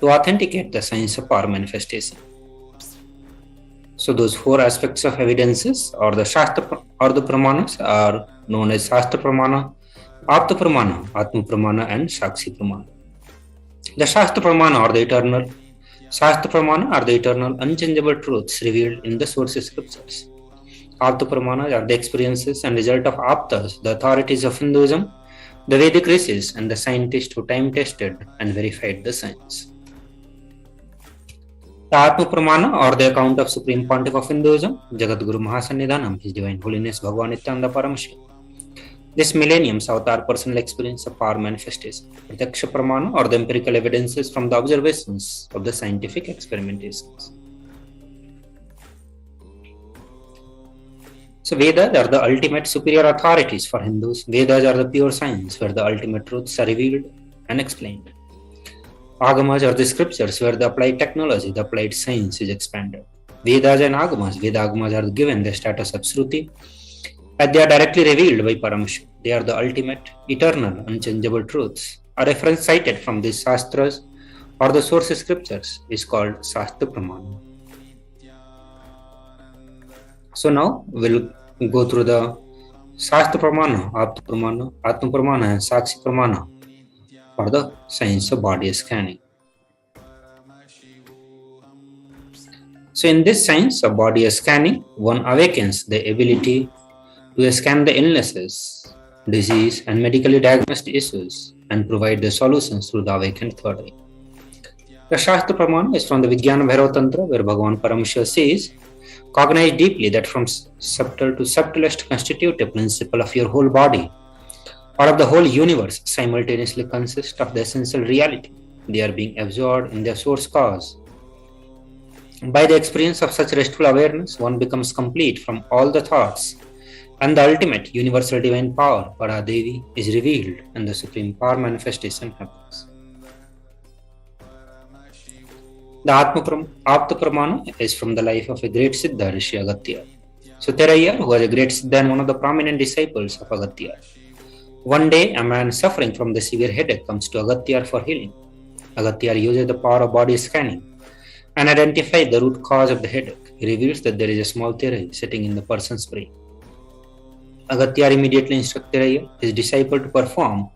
to authenticate the science of power manifestation. So those 4 aspects of evidences or the Shastra or the pramanas are known as Shastra Pramana, Apta Pramana, Atma Pramana and Sakshi Pramana. The Shastra Pramana are the eternal unchangeable truths revealed in the source scriptures. Apta Pramana are the experiences and result of Aptas, the authorities of Hinduism, the Vedic rishis and the scientists who time-tested and verified the science. The Atma Pramana or the account of Supreme Pontiff of Hinduism, Jagadguru Mahasannidhanam, His Divine Holiness Bhagavan Nithyananda Paramashivam. This millennium's avatar personal experience of power manifestation. Pratyaksha Pramana or the empirical evidences from the observations of the scientific experimentations. So Vedas are the ultimate superior authorities for Hindus. Vedas are the pure science where the ultimate truths are revealed and explained. Agamas are the scriptures where the applied technology, the applied science is expanded. Vedas and Agamas, Veda-Agamas are given the status of Shruti as they are directly revealed by Paramashiv. They are the ultimate, eternal, unchangeable truths. A reference cited from these Shastras or the source scriptures is called Shastra Pramana. So now we'll go through the Shastra Pramana, Apta Pramana, Atma Pramana and Sakshi Pramana for the science of body scanning. So in this science of body scanning, one awakens the ability to scan the illnesses, disease and medically diagnosed issues and provide the solutions through the awakened third eye. The Shastra Pramana is from the Vijnana Bhairava Tantra where Bhagavan Paramashiva says, cognize deeply that from subtle to subtlest constitutive principle of your whole body or of the whole universe simultaneously consist of the essential reality. They are being absorbed in their source cause. By the experience of such restful awareness, one becomes complete from all the thoughts and the ultimate universal divine power, Paradevi, is revealed and the supreme power manifestation happens. The Apta Pramana is from the life of a great Siddha, Rishi Agatya. So Teraya, who was a great Siddha and one of the prominent disciples of Agatya. One day, a man suffering from the severe headache comes to Agatya for healing. Agatya uses the power of body scanning and identifies the root cause of the headache. He reveals that there is a small Teraya sitting in the person's brain. Agatya immediately instructs Teraya, his disciple, to perform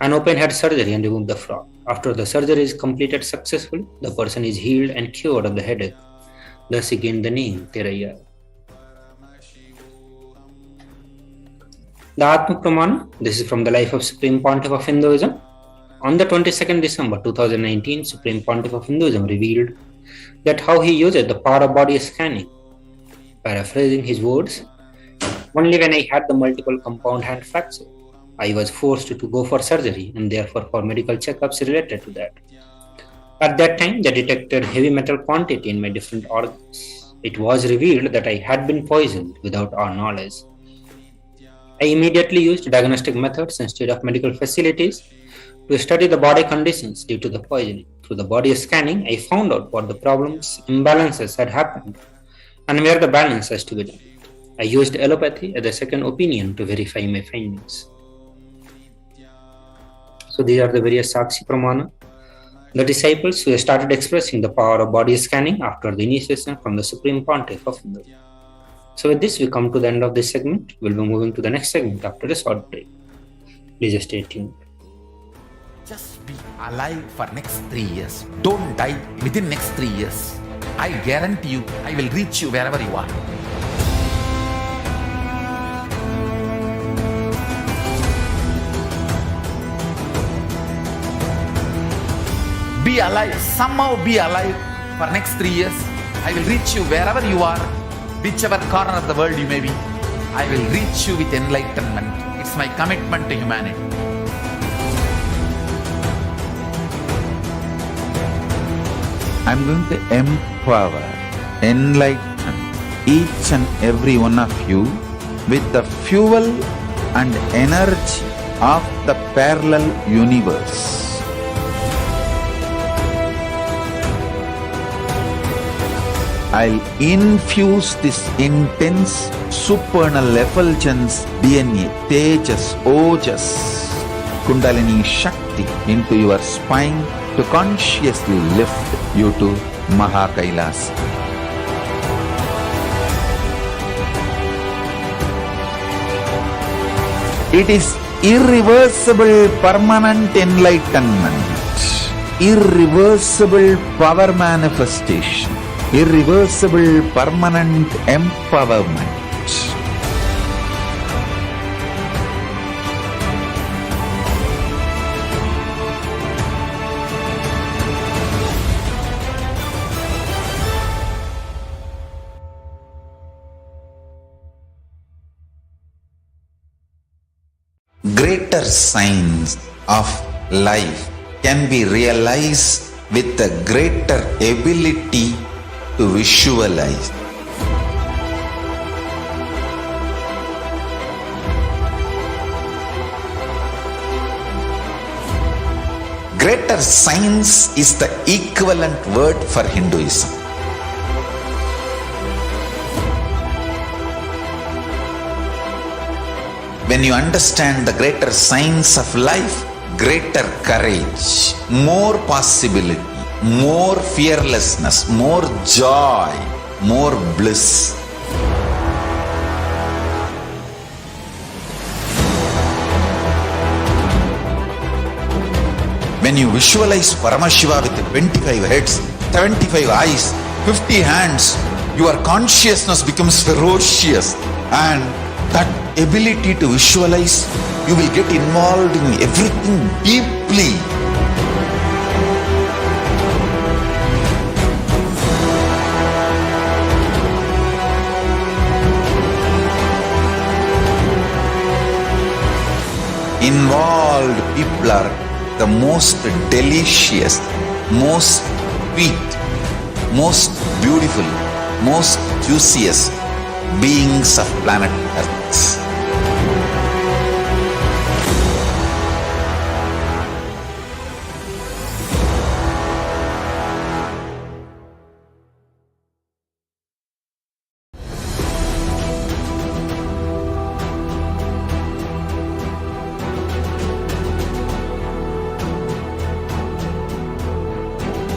an open head surgery and remove the frog. After the surgery is completed successfully, the person is healed and cured of the headache. Thus he gained the name Teraya. The Atma Pramana, this is from the life of Supreme Pontiff of Hinduism. On the 22nd December 2019, Supreme Pontiff of Hinduism revealed that how he used the power of body scanning. Paraphrasing his words, only when I had the multiple compound hand fracture, I was forced to go for surgery and therefore for medical checkups related to that. At that time, they detected heavy metal quantity in my different organs. It was revealed that I had been poisoned without our knowledge. I immediately used diagnostic methods instead of medical facilities to study the body conditions due to the poisoning. Through the body scanning, I found out what the problems, imbalances had happened and where the balance has to be done. I used allopathy as a second opinion to verify my findings. So these are the various Sakshi Pramana, the disciples who started expressing the power of body scanning after the initiation from the Supreme Pontiff of Hindu. So with this, we come to the end of this segment. We'll be moving to the next segment after a short break. Please stay tuned.
Just be alive for next 3 years. Don't die within next 3 years. I guarantee you, I will reach you wherever you are. Be alive, somehow be alive for next 3 years. I will reach you wherever you are, whichever corner of the world you may be. I will reach you with enlightenment. It's my commitment to humanity.
I'm going to empower, enlighten each and every one of you with the fuel and energy of the parallel universe. I'll infuse this intense supernal effulgence DNA, Tejas, Ojas, Kundalini Shakti into your spine to consciously lift you to KAILASA. It is irreversible permanent enlightenment, irreversible power manifestation, irreversible permanent empowerment. Greater signs of life can be realized with a greater ability to visualize. Greater science is the equivalent word for Hinduism. When you understand the greater science of life, greater courage, more possibility, more fearlessness, more joy, more bliss. When you visualize Paramashiva with 25 heads, 75 eyes, 50 hands, your consciousness becomes ferocious, and that ability to visualize, you will get involved in everything deeply. Involved people are the most delicious, most sweet, most beautiful, most juiciest beings of planet Earth.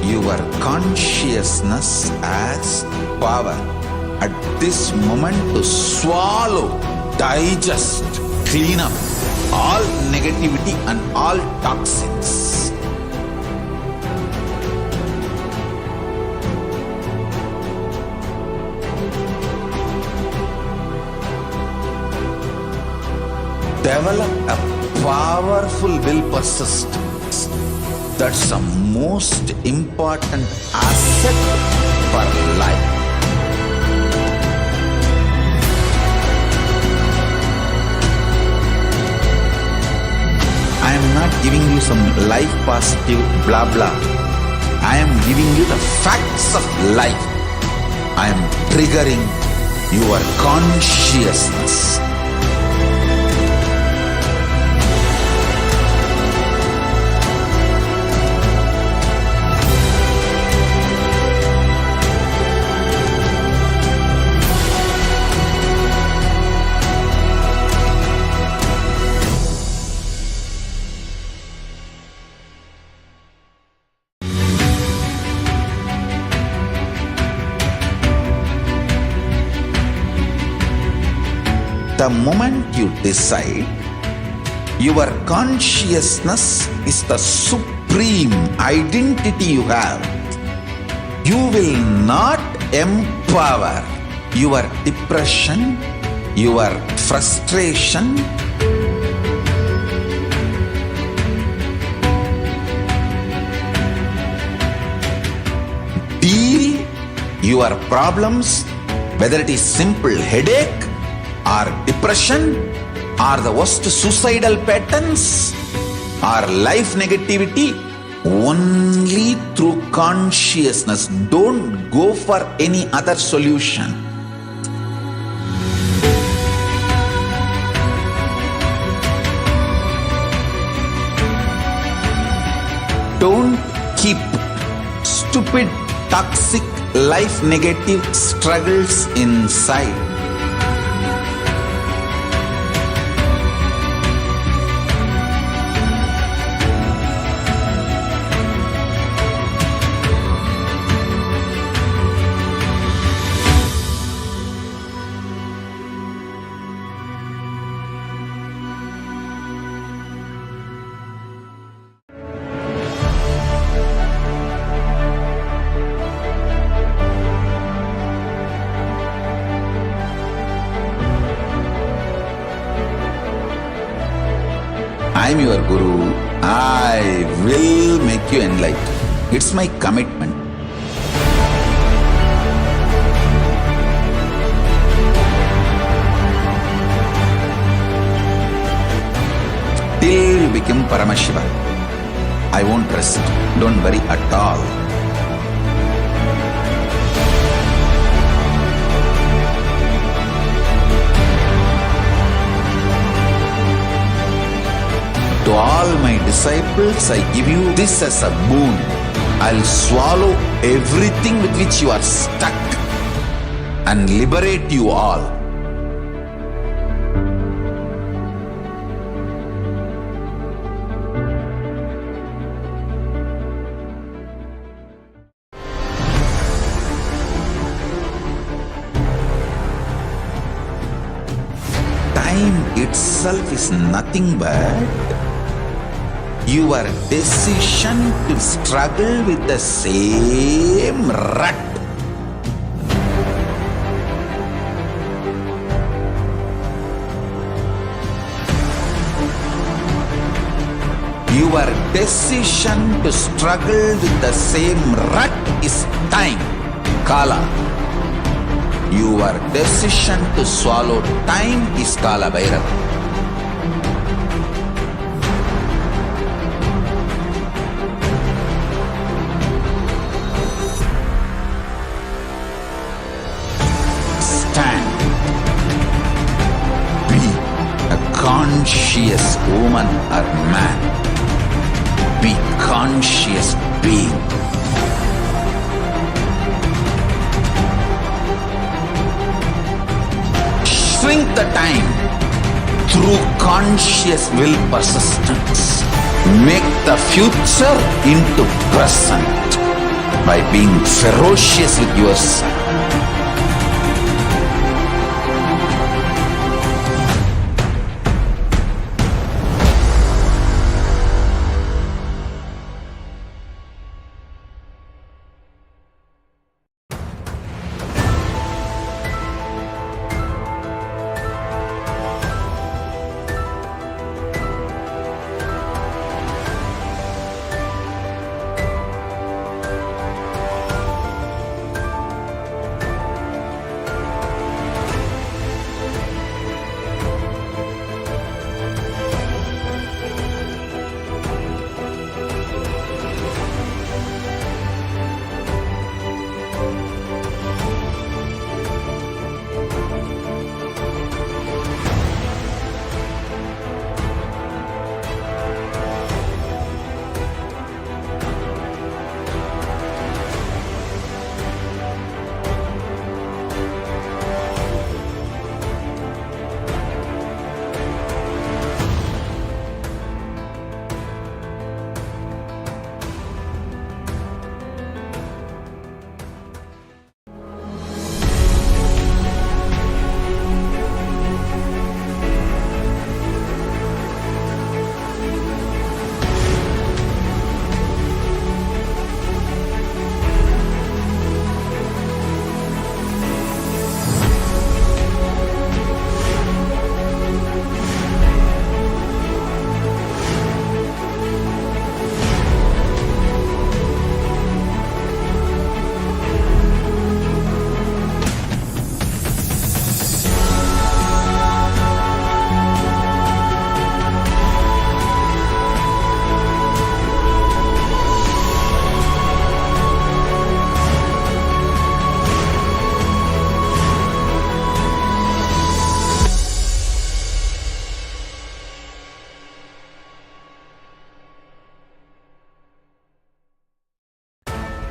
Your consciousness as power at this moment to swallow, digest, clean up all negativity and all toxins. Develop a powerful will persistence. That's the most important asset for life. I am not giving you some life positive blah blah. I am giving you the facts of life. I am triggering your consciousness. The moment you decide, your consciousness is the supreme identity you have. You will not empower your depression, your frustration, deal your problems, whether it is simple headache or depression or the worst suicidal patterns or life negativity, only through consciousness. Don't go for any other solution. Don't keep stupid, toxic, life negative struggles inside. I am your Guru. I will make you enlightened. It's my commitment. Till you become Paramashiva, I won't rest. Don't worry at all. To all my disciples, I give you this as a boon. I'll swallow everything with which you are stuck and liberate you all. Time itself is nothing but your decision to struggle with the same rut. Your decision to struggle with the same rut is time, Kala. Your decision to swallow time is Kala Bhairava. Conscious woman or man. Be conscious being. Shrink the time through conscious will persistence. Make the future into present by being ferocious with yourself.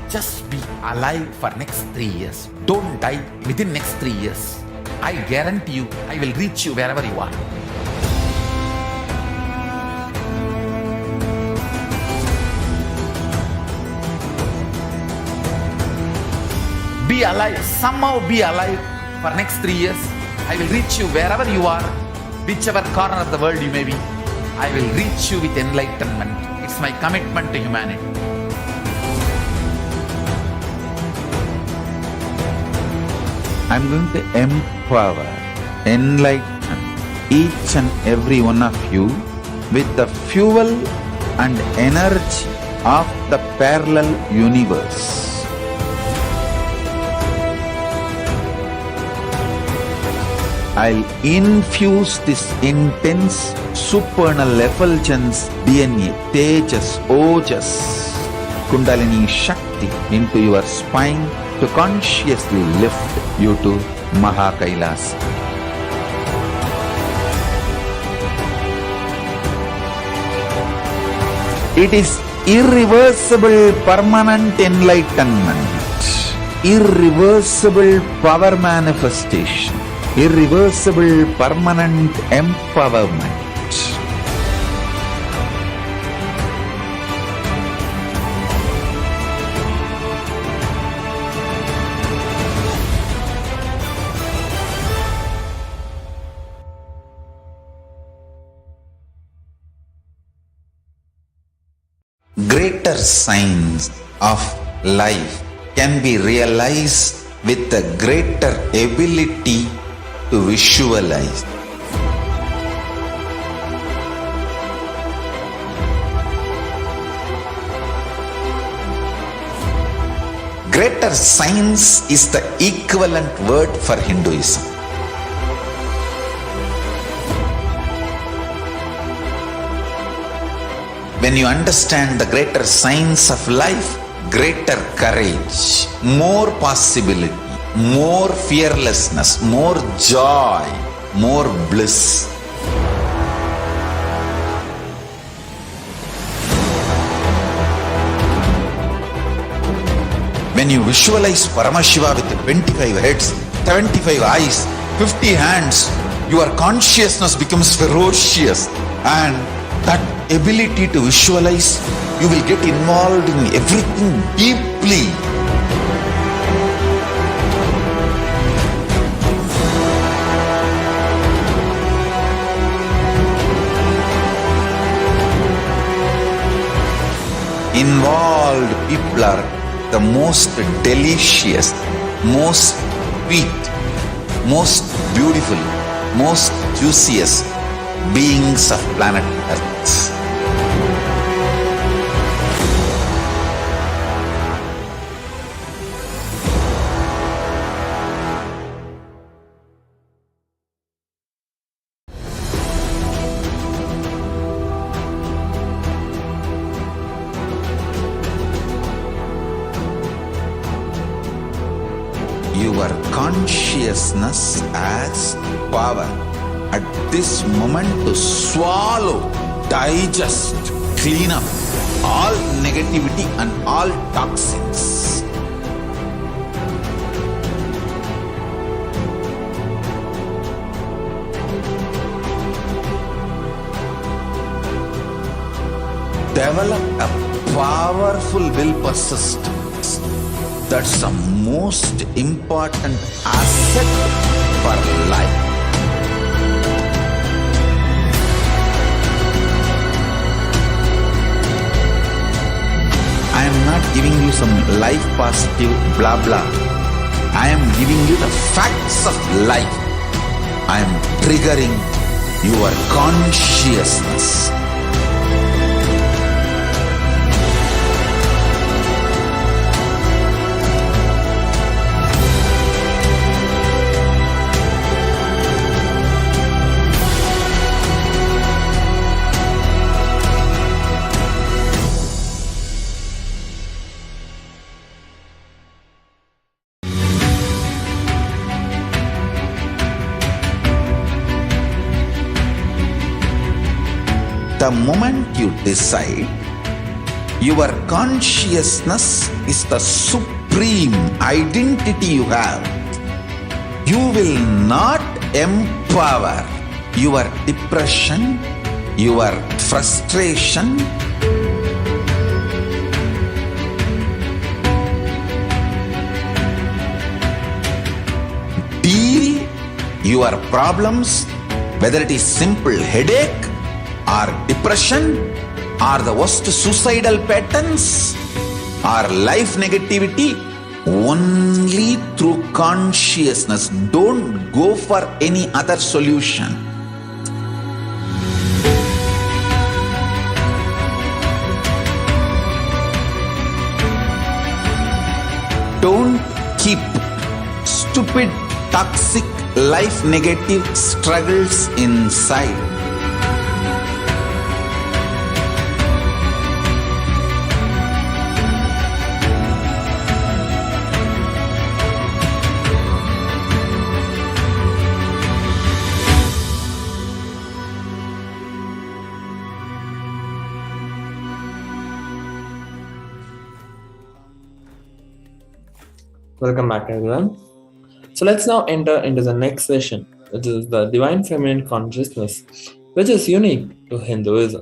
Just be alive for next 3 years. Don't die within next 3 years. I guarantee you, I will reach you wherever you are. Be alive, somehow be alive for next 3 years. I will reach you wherever you are, whichever corner of the world you may be. I will reach you with enlightenment. It's my commitment to humanity.
I'm going to empower, enlighten each and every one of you with the fuel and energy of the parallel universe. I'll infuse this intense supernal effulgence DNA, Tejas, Ojas, Kundalini Shakti into your spine to consciously lift you to KAILASA. It is irreversible permanent enlightenment, irreversible power manifestation, irreversible permanent empowerment. Greater signs of life can be realized with a greater ability to visualize. Greater science is the equivalent word for Hinduism. When you understand the greater science of life, greater courage, more possibility, more fearlessness, more joy, more bliss. When you visualize Paramashiva with 25 heads, 75 eyes, 50 hands, your consciousness becomes ferocious, and that ability to visualize, you will get involved in everything deeply. Involved people are the most delicious, most sweet, most beautiful, most juiciest beings of planet Earth. Your consciousness has power at this moment to swallow, digest, clean up all negativity and all toxins. Develop a powerful will persistence. That's the most important asset for life. I am not giving you some life positive blah blah. I am giving you the facts of life. I am triggering your consciousness. The moment you decide, Your consciousness is the supreme identity you have. You will not empower your depression, your frustration, deal your problems, whether it is simple headache or depression or the worst suicidal patterns or life negativity, only through consciousness. Don't go for any other solution. Don't keep stupid, toxic, life negative struggles inside.
Welcome back, everyone. So let's now enter into the next session, which is the Divine Feminine Consciousness, which is unique to Hinduism.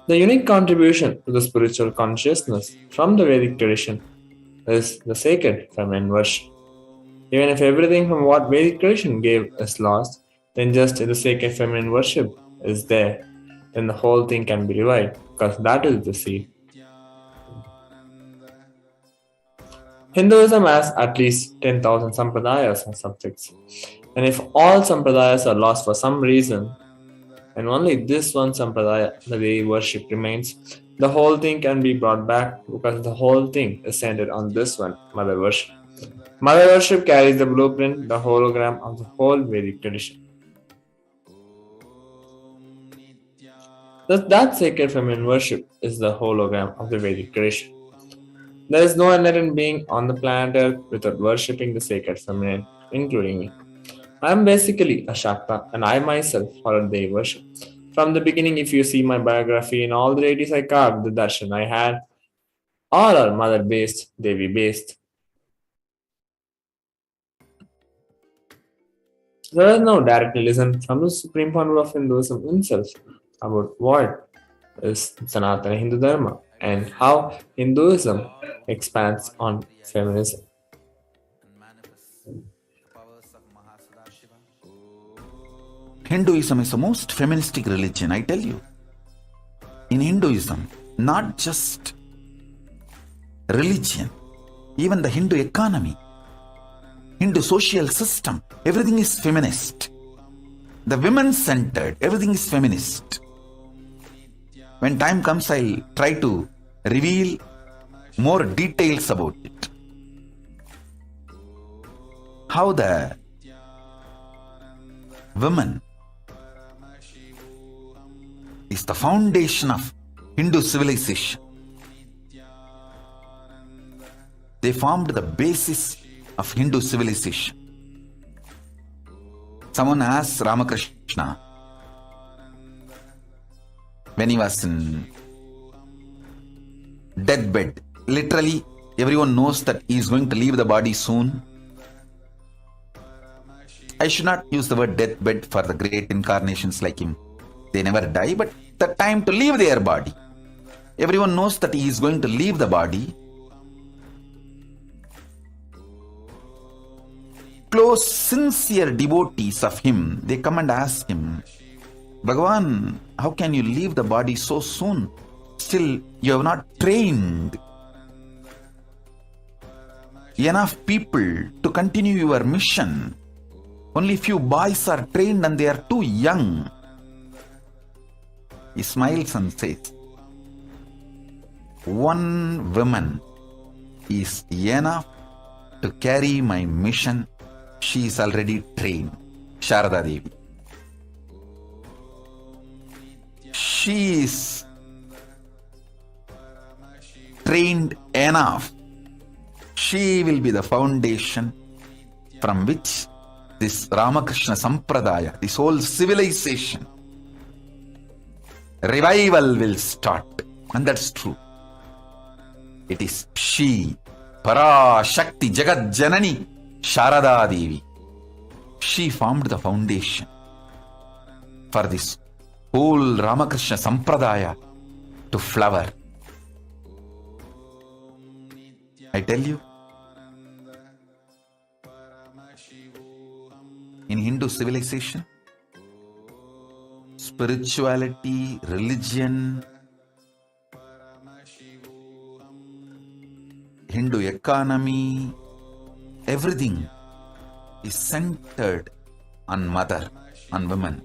The unique contribution to the spiritual consciousness from the Vedic tradition is the sacred feminine worship. Even if everything from what Vedic tradition gave is lost, then just the sacred feminine worship is there, then the whole thing can be revived, because that is the seed. Hinduism has at least 10,000 sampradayas and subjects. And if all sampradayas are lost for some reason, and only this one sampradaya, the Devi worship, remains, the whole thing can be brought back, because the whole thing is centered on this one, Mother worship. Mother worship carries the blueprint, the hologram of the whole Vedic tradition. Thus, that sacred feminine worship is the hologram of the Vedic tradition. There is no enlightened being on the planet Earth without worshipping the sacred feminine, including me. I am basically a Shakta, and I myself followed Devi worship. From the beginning, if you see my biography, in all the deities I carved, the darshan I had, all are mother-based, Devi-based. There is no direct listen from the supreme founder of Hinduism himself about what is Sanatana Hindu Dharma and how Hinduism expands on feminism.
Hinduism is the most feministic religion, I tell you. In Hinduism, not just religion, even the Hindu economy, Hindu social system, everything is feminist. The women-centered, everything is feminist. When time comes, I'll try to reveal more details about it. How the woman is the foundation of Hindu civilization. They formed the basis of Hindu civilization. Someone asked Ramakrishna when he was in deathbed. Literally, everyone knows that he is going to leave the body soon. I should not use the word deathbed for the great incarnations like him. They never die, but the time to leave their body. Everyone knows that he is going to leave the body. Close, sincere devotees of him, they come and ask him, Bhagavan, how can you leave the body so soon? Still, you have not trained enough people to continue your mission. Only few boys are trained and they are too young. He smiles and says, one woman is enough to carry my mission. She is already trained. Sharada Devi. She is trained enough. She will be the foundation from which this Ramakrishna Sampradaya, this whole civilization revival will start. And that's true. It is she, Parashakti, Jagat Janani, Sharada Devi. She formed the foundation for this whole Ramakrishna Sampradaya to flower. I tell you, in Hindu civilization, spirituality, religion, Hindu economy, everything is centered on mother, on women.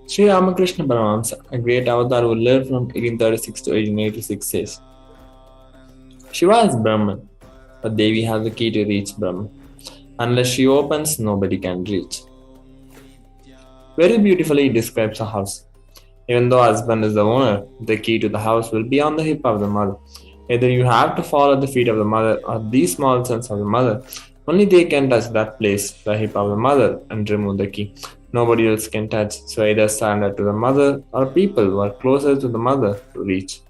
Sri Ramakrishna Paramahamsa, a great avatar who lived from 1836 to 1886, says, Shiva is Brahman, but Devi has the key to reach Brahman. Unless she opens, nobody can reach. Very beautifully he describes a house. Even though husband is the owner, the key to the house will be on the hip of the mother. Either you have to fall at the feet of the mother or these small sons of the mother. Only they can touch that place, the hip of the mother, and remove the key. Nobody else can touch, so either surrender to the mother or people who are closer to the mother to reach.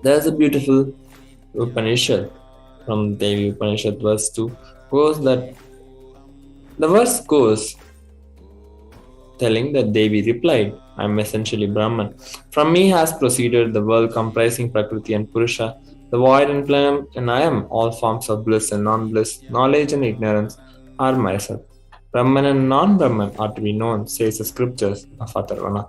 There is a beautiful Upanishad from Devi Upanishad verse 2 the verse goes telling that Devi replied, I am essentially Brahman. From me has proceeded the world comprising Prakriti and Purusha, the void and plenum, and I am all forms of bliss and non-bliss, knowledge and ignorance are myself. Brahman and non-Brahman are to be known, says the scriptures of Atharvana.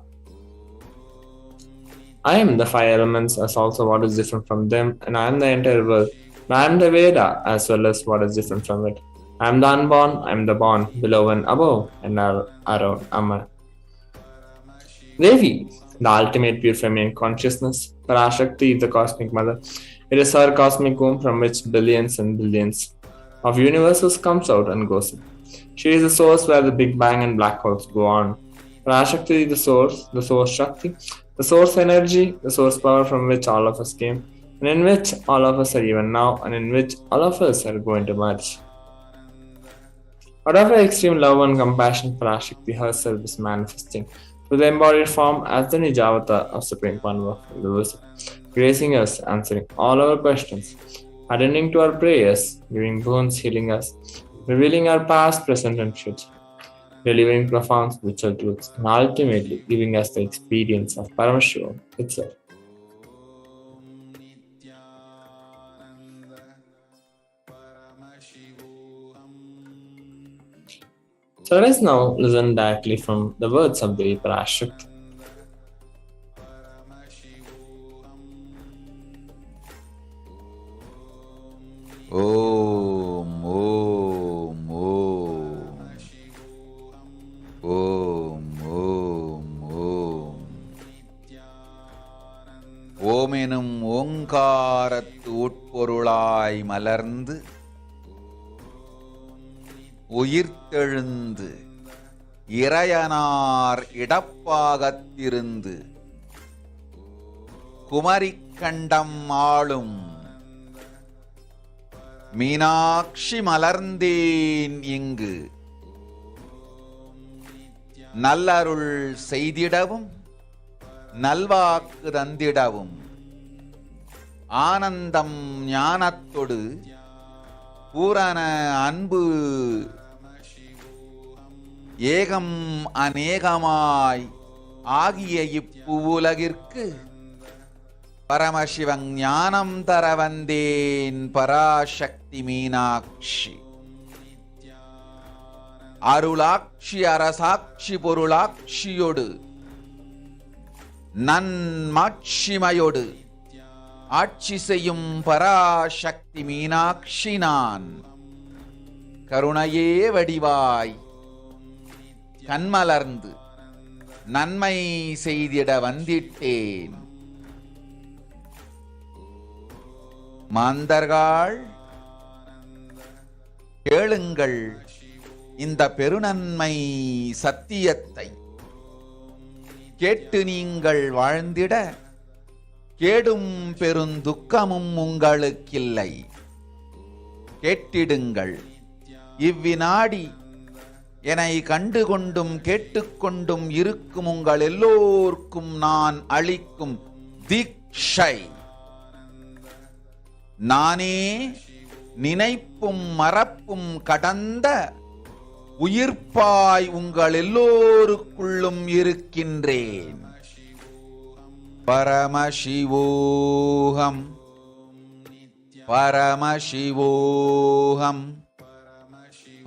I am the five elements as also what is different from them, and I am the entire world. I am the Veda as well as what is different from it. I am the unborn, I am the born, below and above, and around Amma. Devi, the ultimate pure feminine consciousness, Parashakti is the cosmic mother. It is her cosmic womb from which billions and billions of universes comes out and goes in. She is the source where the Big Bang and black holes go on. Parashakti is the source Shakti, the source energy, the source power from which all of us came, and in which all of us are even now, and in which all of us are going to merge. Out of her extreme love and compassion, Parashakti herself is manifesting to the embodied form as the Nijavata of Supreme Power of the universe, gracing us, answering all our questions, attending to our prayers, giving boons, healing us, revealing our past, present, and future, delivering profound spiritual truths, and ultimately giving us the experience of Paramashivoham itself. So let us now listen directly from the words of the Parashakti.
Om, Om, Om, Om, Om, Om. Om எனும் ஓங்காரத்து உட்பொருளாய் மலர்ந்து உயிர்த்தெழுந்து இறையனார் இடப்பாகத்திருந்து குமரிக்கண்டம் ஆளும் மீனாட்சி மலர்ந்தேன் இங்கு நல்லருள் செய்திடவும் நல்வாக்கு தந்திடவும் ஆனந்தம் ஞானத்தொடு பூரண அன்பு ஏகம் அநேகமாய் ஆகிய இப்புவுலகிற்கு பரமசிவன் ஞானம் தர வந்தேன் பராசக்தி மீனாட்சி அருளாட்சி அரசாட்சி பொருளாட்சியோடு நன்மாட்சிமையோடு ஆட்சி செய்யும் பராசக்தி மீனாட்சி நான் கருணையே வடிவாய் கண்மலர்ந்து நன்மை செய்திட வந்திட்டேன். மாந்தர்கள் கேளுங்கள் இந்த பெருநன்மை சத்தியத்தை கேட்டு நீங்கள் வாழ்ந்திட கேடும் பெருந்துக்கமும் உங்களுக்கில்லை. கேட்டிடுங்கள். இவ்வினாடி என்னை கண்டுகொண்டும் கேட்டுக்கொண்டும் இருக்கும் உங்கள் எல்லோருக்கும் நான் அளிக்கும் தீட்சை, நானே நினைப்பும் மறப்பும் கடந்த உயிர்ப்பாய் உங்கள் எல்லோருக்குள்ளும் இருக்கின்றேன். பரமசிவோகம் பரமசிவோகம்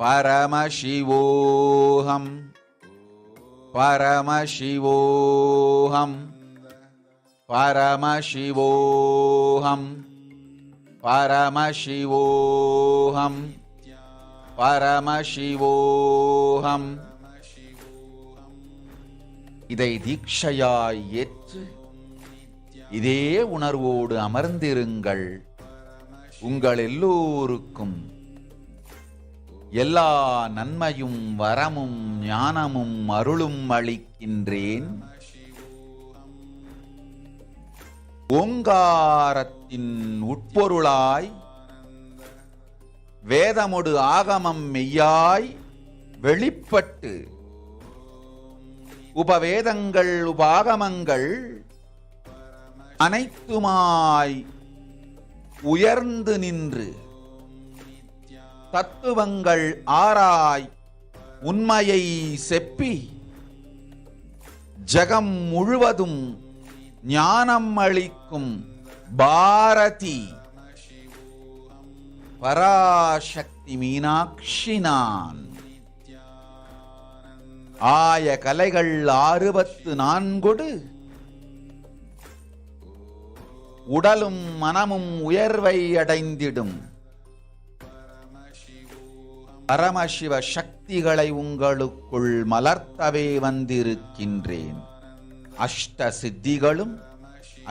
பரமசிவோகம் பரமசிவோகம் பரமசிவோகம் பரமசிவோகம் பரமசிவோகம். இதை தீட்சையாய் ஏற்று இதே உணர்வோடு அமர்ந்திருங்கள். உங்கள் எல்லோருக்கும் எல்லா நன்மையும் வரமும் ஞானமும் அருளும் அளிக்கின்றேன். ஓங்காரத்தின் உட்பொருளாய் வேதமொடு ஆகமம் மெய்யாய் வெளிப்பட்டு உபவேதங்கள் உபாகமங்கள் அனைத்துமாய் உயர்ந்து நின்று தத்துவங்கள் ஆராய் உண்மையை செப்பி ஜகம் முழுவதும் ஞானம் அளிக்கும் பாரதி பராசக்தி மீனாட்சி நான். ஆய கலைகள் 64 உடலும் மனமும் உயர்வை அடைந்திடும் பரமசிவ சக்திகளை உங்களுக்குள் மலர்த்தவே வந்திருக்கின்றேன். அஷ்ட சித்திகளும்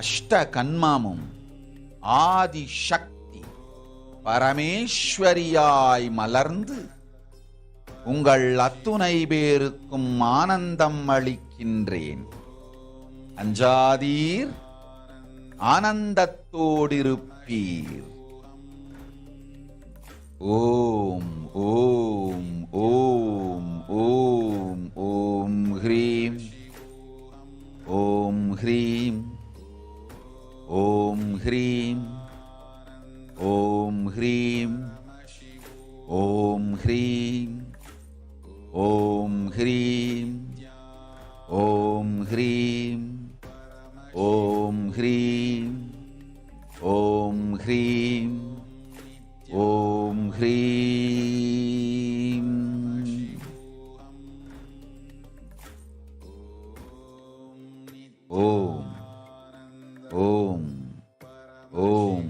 அஷ்ட கன்மமும் ஆதி சக்தி பரமேஸ்வரியாய் மலர்ந்து உங்கள் அத்துணை பேருக்கும் ஆனந்தம் அளிக்கின்றேன். அஞ்சாதீர், ஆனந்தத்தோடிருப்பீர். ஓம் ஓம் ஓம் ஓம் ஓம் ஹ்ரீம் ஓம் ஹ்ரீம் ஓம் ஹ்ரீம் ஓம் ஹ்ரீம் ஓம் ஹ்ரீம் ஓம் ஹ்ரீம் ஓம் ஹ்ரீம் ஓம் ஹ்ரீம் ஓம் ஹ்ரீம் ஓம் ஹ்ரீம். ஓம் ஓம் ஓம்.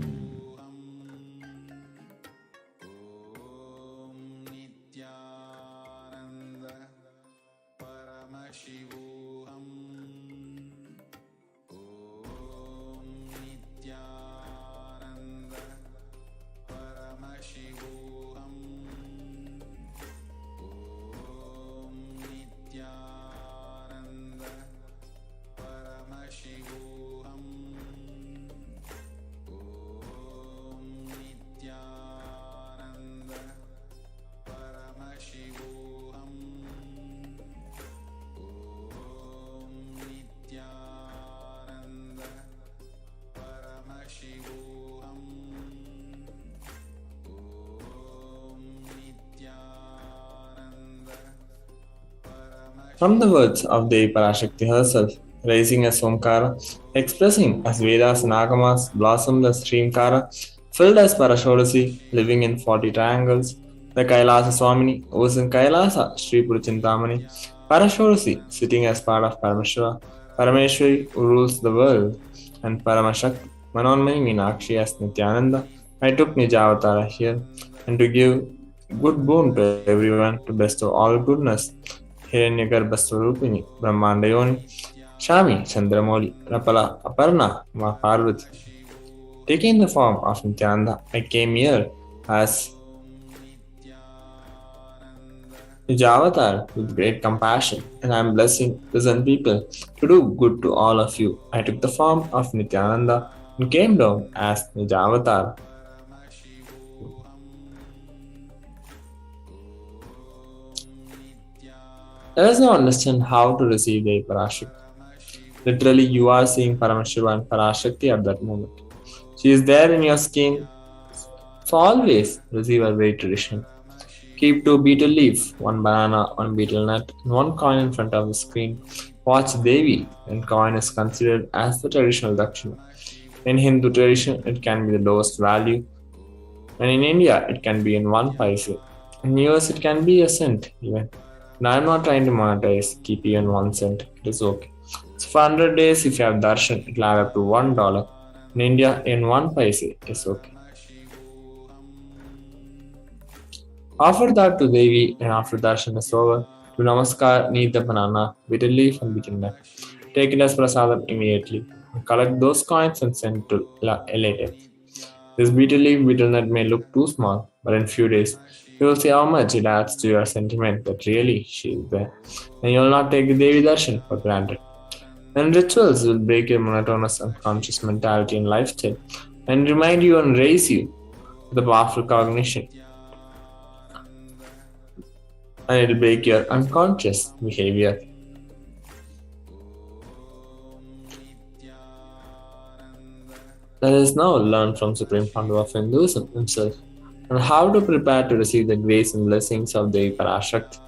From the words of Devi Parashakti herself, raising as Omkara, expressing as Vedas and Agamas, blossomed as Srimkara, filled as Parashakti, living in 40 triangles, the Kailasa Swamini was in Kailasa, Sri Purachintamani, Parashakti sitting as part of Paramashiva, Parameshwari who rules the world, and Paramashakti, Manonmani Meenakshi as Nithyananda. I took Nijavatara here, and to give good boon to everyone, to bestow all goodness. Hiranyagarbhaswarupini, Brahmandayoni, Shami, Chandramoli, Rapala, Aparna, Ma Parvati. Taking the form of Nithyananda, I came here as Nijavatar, with great compassion, and I am blessing present people to do good to all of you. I took the form of Nithyananda and came down as Nijavatar. Let us now understand how to receive the Parashakti. Literally, you are seeing Paramashiva and Parashakti at that moment. She is there in your skin. So always receive her very tradition. Keep 2 betel leaf, 1 banana, 1 betel nut, and 1 coin in front of the screen. Watch Devi, and coin is considered as the traditional dakshina. In Hindu tradition, it can be the lowest value, and in India, it can be in 1 paise. In US, it can be a cent even. And I'm not trying to monetize, keep even 1 cent, it is okay. So for 100 days, if you have darshan, it will add up to $1. In India, in 1 paise is okay. Offer that to Devi, and after darshan is over, do namaskar, knead the banana, betel leaf and betel nut. Take it as prasadam immediately. Collect those coins and send to relative. This betel leaf, betel nut may look too small, but in few days, you will see how much it adds to your sentiment that really she is there. And you will not take the Devi darshan for granted. And rituals will break your monotonous unconscious mentality and lifestyle and remind you and raise you to the powerful cognition. And it will break your unconscious behavior. Let us now learn from Supreme Founder of Hinduism himself on how to prepare to receive the grace and blessings of Devi Parashakti.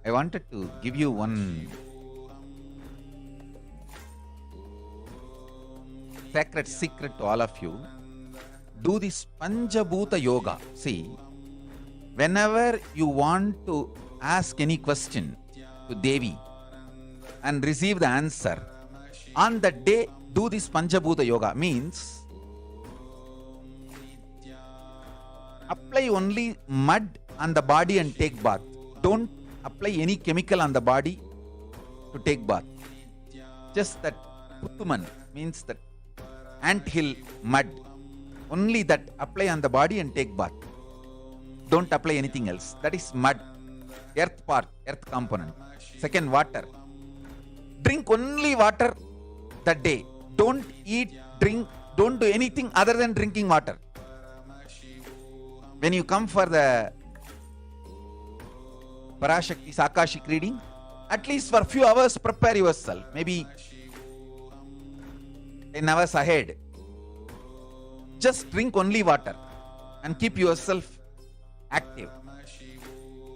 I wanted to give you one sacred secret to all of you. Do this Panchabhuta Yoga. See, whenever you want to ask any question to Devi and receive the answer, on that day do this Panchabhuta Yoga. Means apply only mud on the body and take bath. Don't apply any chemical on the body to take bath. Just that Puttuman means that anthill mud. Only that apply on the body and take bath. Don't apply anything else. That is mud, earth part, earth component. Second, water. Drink only water that day. Don't eat, drink, don't do anything other than drinking water. When you come for the Parashakti's Akashic reading, at least for a few hours prepare yourself. Maybe 10 hours ahead. Just drink only water and keep yourself active.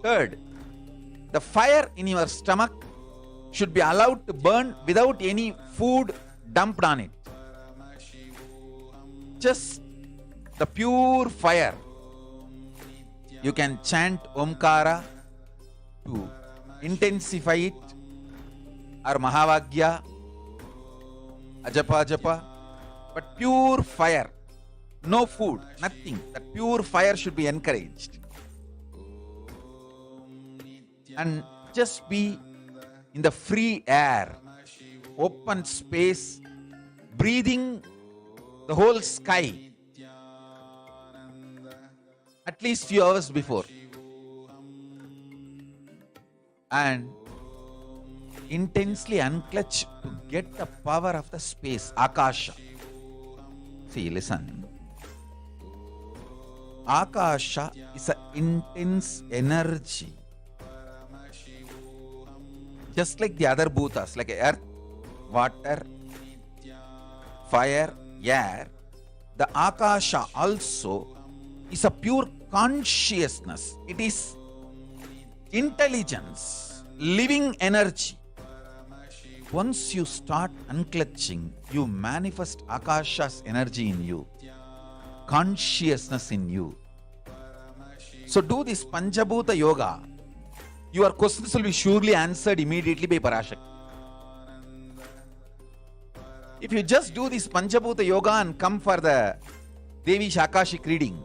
Third, the fire in your stomach should be allowed to burn without any food dumped on it. Just the pure fire. You can chant Omkara to intensify it, or Mahavagya, Ajapa, but pure fire. No food, nothing. That pure fire should be encouraged. And just be in the free air, open space, breathing the whole sky at least few hours before. And intensely unclutch to get the power of the space, Akasha. See, listen. Akasha is an intense energy. Just like the other bhutas, like earth, water, fire, air, the Akasha also is a pure consciousness. It is intelligence, living energy. Once you start unclutching, you manifest Akasha's energy in you, consciousness in you. So do this Panchabhuta Yoga. Your questions will be surely answered immediately by Parashakti. If you just do this Panchabhuta Yoga and come for the Devi's Akashic reading,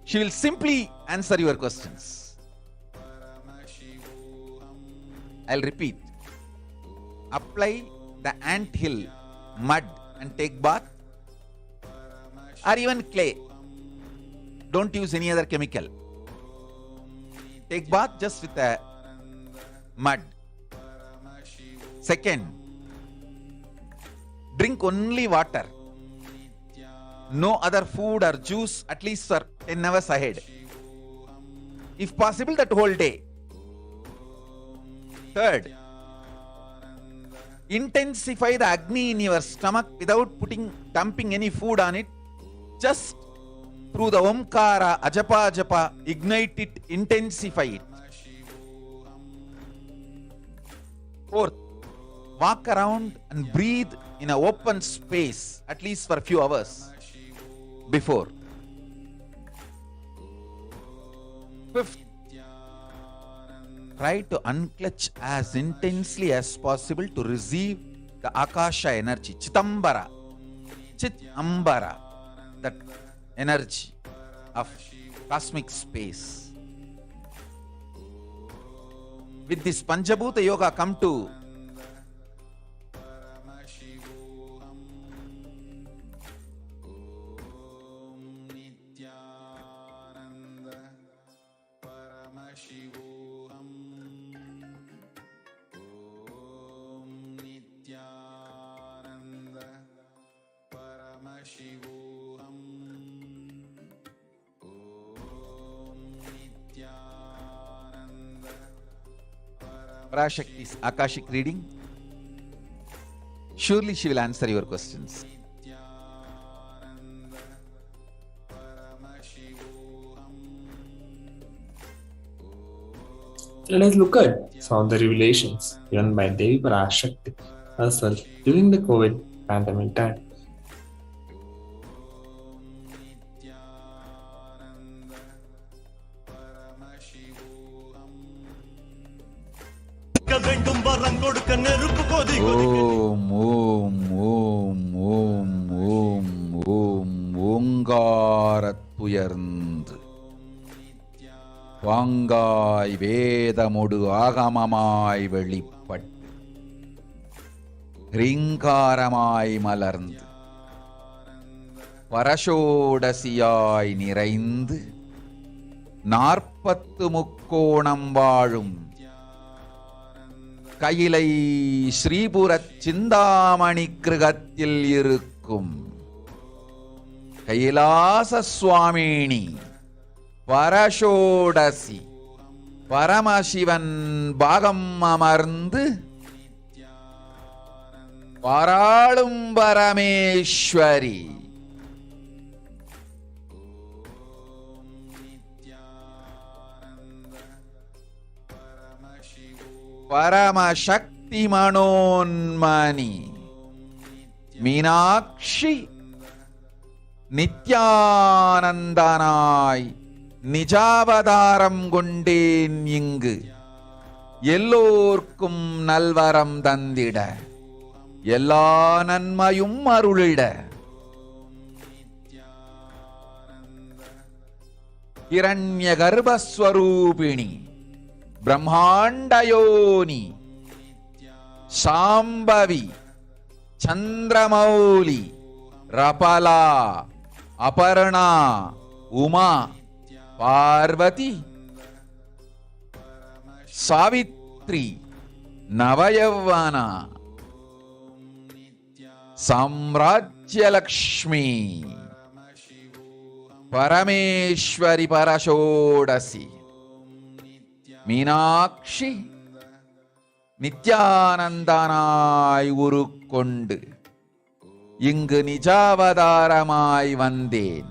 she will simply answer your questions. I'll repeat. Apply
the ant hill mud and take bath? Or even clay. Don't use any other chemical. Take bath just with the mud. Second, drink only water. No other food or juice at least for 10 hours ahead. If possible, that whole day. Third, intensify the Agni in your stomach without dumping any food on it. Just through the Omkara, Ajapa, Japa, ignite it, intensify it. Fourth, walk around and breathe in an open space at least for a few hours before. Fifth, try to unclutch as intensely as possible to receive the Akasha energy, Chitambara, that energy of cosmic space. With this Panchabhuta Yoga, come to Nithyananda Paramashivoham. Om Nithyananda Paramashivoham. Parashakti's Akashic reading. Surely she will answer your questions.
Let us look at some of the revelations given by Devi Parashakti herself during the COVID pandemic time.
ஓம் ஓம் ஓம் ஓம் ஓம் ஓம் ஓங்காரத்துயர்ந்து வாங்காய் வேதமொடு ஆகமமாய் வெளிப்பட்டு ரீங்காரமாய் மலர்ந்து பரஷோடசியாய் நிறைந்து 40 முக்கோணம் வாழும் கையிலை ஸ்ரீபுரச் சிந்தாமணி கிருகத்தில் இருக்கும் கைலாச சுவாமினி பரஷோடசி பரமசிவன் பாகம் அமர்ந்து பாராளும் Parameswari Paramasakti Manonmani Meenakshi Nithyanandanai நிஜாவதாரம் கொண்டேன் இங்கு எல்லோர்க்கும் நல்வரம் தந்திட எல்லா நன்மையும் அருளிட ஹிரண்ய கர்ப்பஸ்வரூபிணி பிரம்மாண்டயோனி சாம்பவி சந்திரமௌலி ரபலா அபர்ணா உமா பார்வதி சாவித்ரி நவயவனா சாம்ராஜ்யலக்ஷ்மி பரமேஸ்வரி பரஷோடசி மீனாட்சி நித்யானந்தனாய் உருக்கொண்டு இங்கு நிஜாவதாரமாய் வந்தேன்.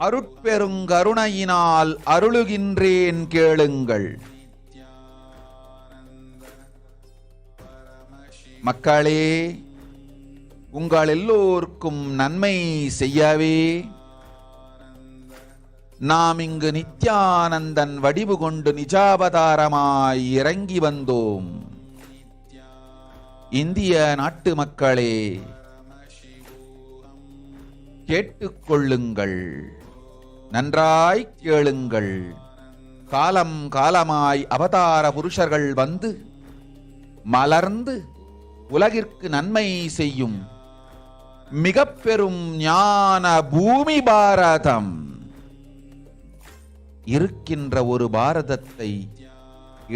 அருட்பெருங்கருணையினால் அருளுகின்றேன் கேளுங்கள். மக்களே, உங்கள் எல்லோருக்கும் நன்மை செய்யவே நாம் இங்கு நித்யானந்தன் வடிவு கொண்டு நிஜாவதாரமாய் இறங்கி வந்தோம். இந்திய நாட்டு மக்களே, கேட்டுக்கொள்ளுங்கள், நன்றாய் கேளுங்கள். காலம் காலமாய் அவதார புருஷர்கள் வந்து மலர்ந்து உலகிற்கு நன்மை செய்யும் மிக பெரும் ஞான பூமி பாரதம். இருக்கின்ற ஒரு பாரதத்தை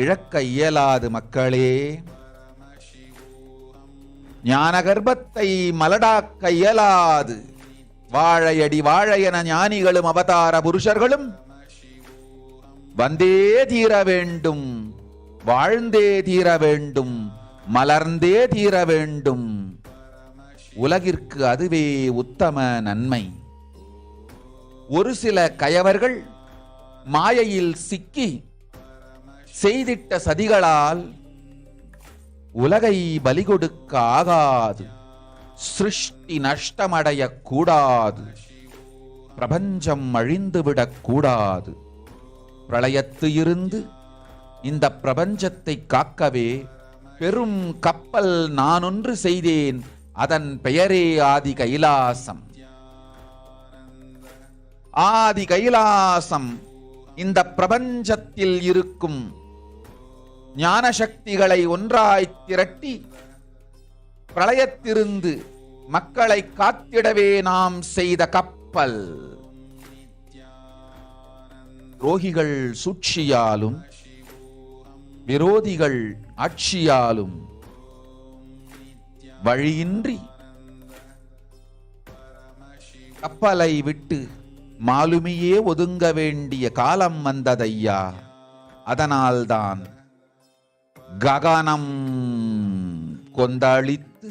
இழக்க இயலாது மக்களே. ஞான கர்ப்பத்தை மலடாக்க இயலாது. வாழையடி வாழையென ஞானிகளும் அவதார புருஷர்களும் வந்தே தீர வேண்டும், வாழ்ந்தே தீர வேண்டும், மலர்ந்தே தீர வேண்டும். உலகிற்கு அதுவே உத்தம நன்மை. ஒரு சில கயவர்கள் மாயையில் சிக்கி செய்திட்ட சதிகளால் உலகை பலி கொடுக்க ஆகாது. சிருஷ்டி நஷ்டமடைய கூடாது. பிரபஞ்சம் அழிந்துவிடக் கூடாது. பிரளயத்து இருந்து இந்த பிரபஞ்சத்தை காக்கவே பெரும் கப்பல் நானொன்று செய்தேன். அதன் பெயரே ஆதி கைலாசம். ஆதி கைலாசம் இந்த பிரபஞ்சத்தில் இருக்கும் ஞான சக்திகளை ஒன்றாய் திரட்டி பிரளயத்திலிருந்து மக்களை காத்திடவே நாம் செய்த கப்பல். துரோகிகள் சூழ்ச்சியாலும் விரோதிகள் ஆட்சியாலும் வழியின்றி கப்பலை விட்டு மாலுமியே ஒதுங்க வேண்டிய காலம் வந்ததையா. அதனால்தான் ககனம் கொந்தளித்து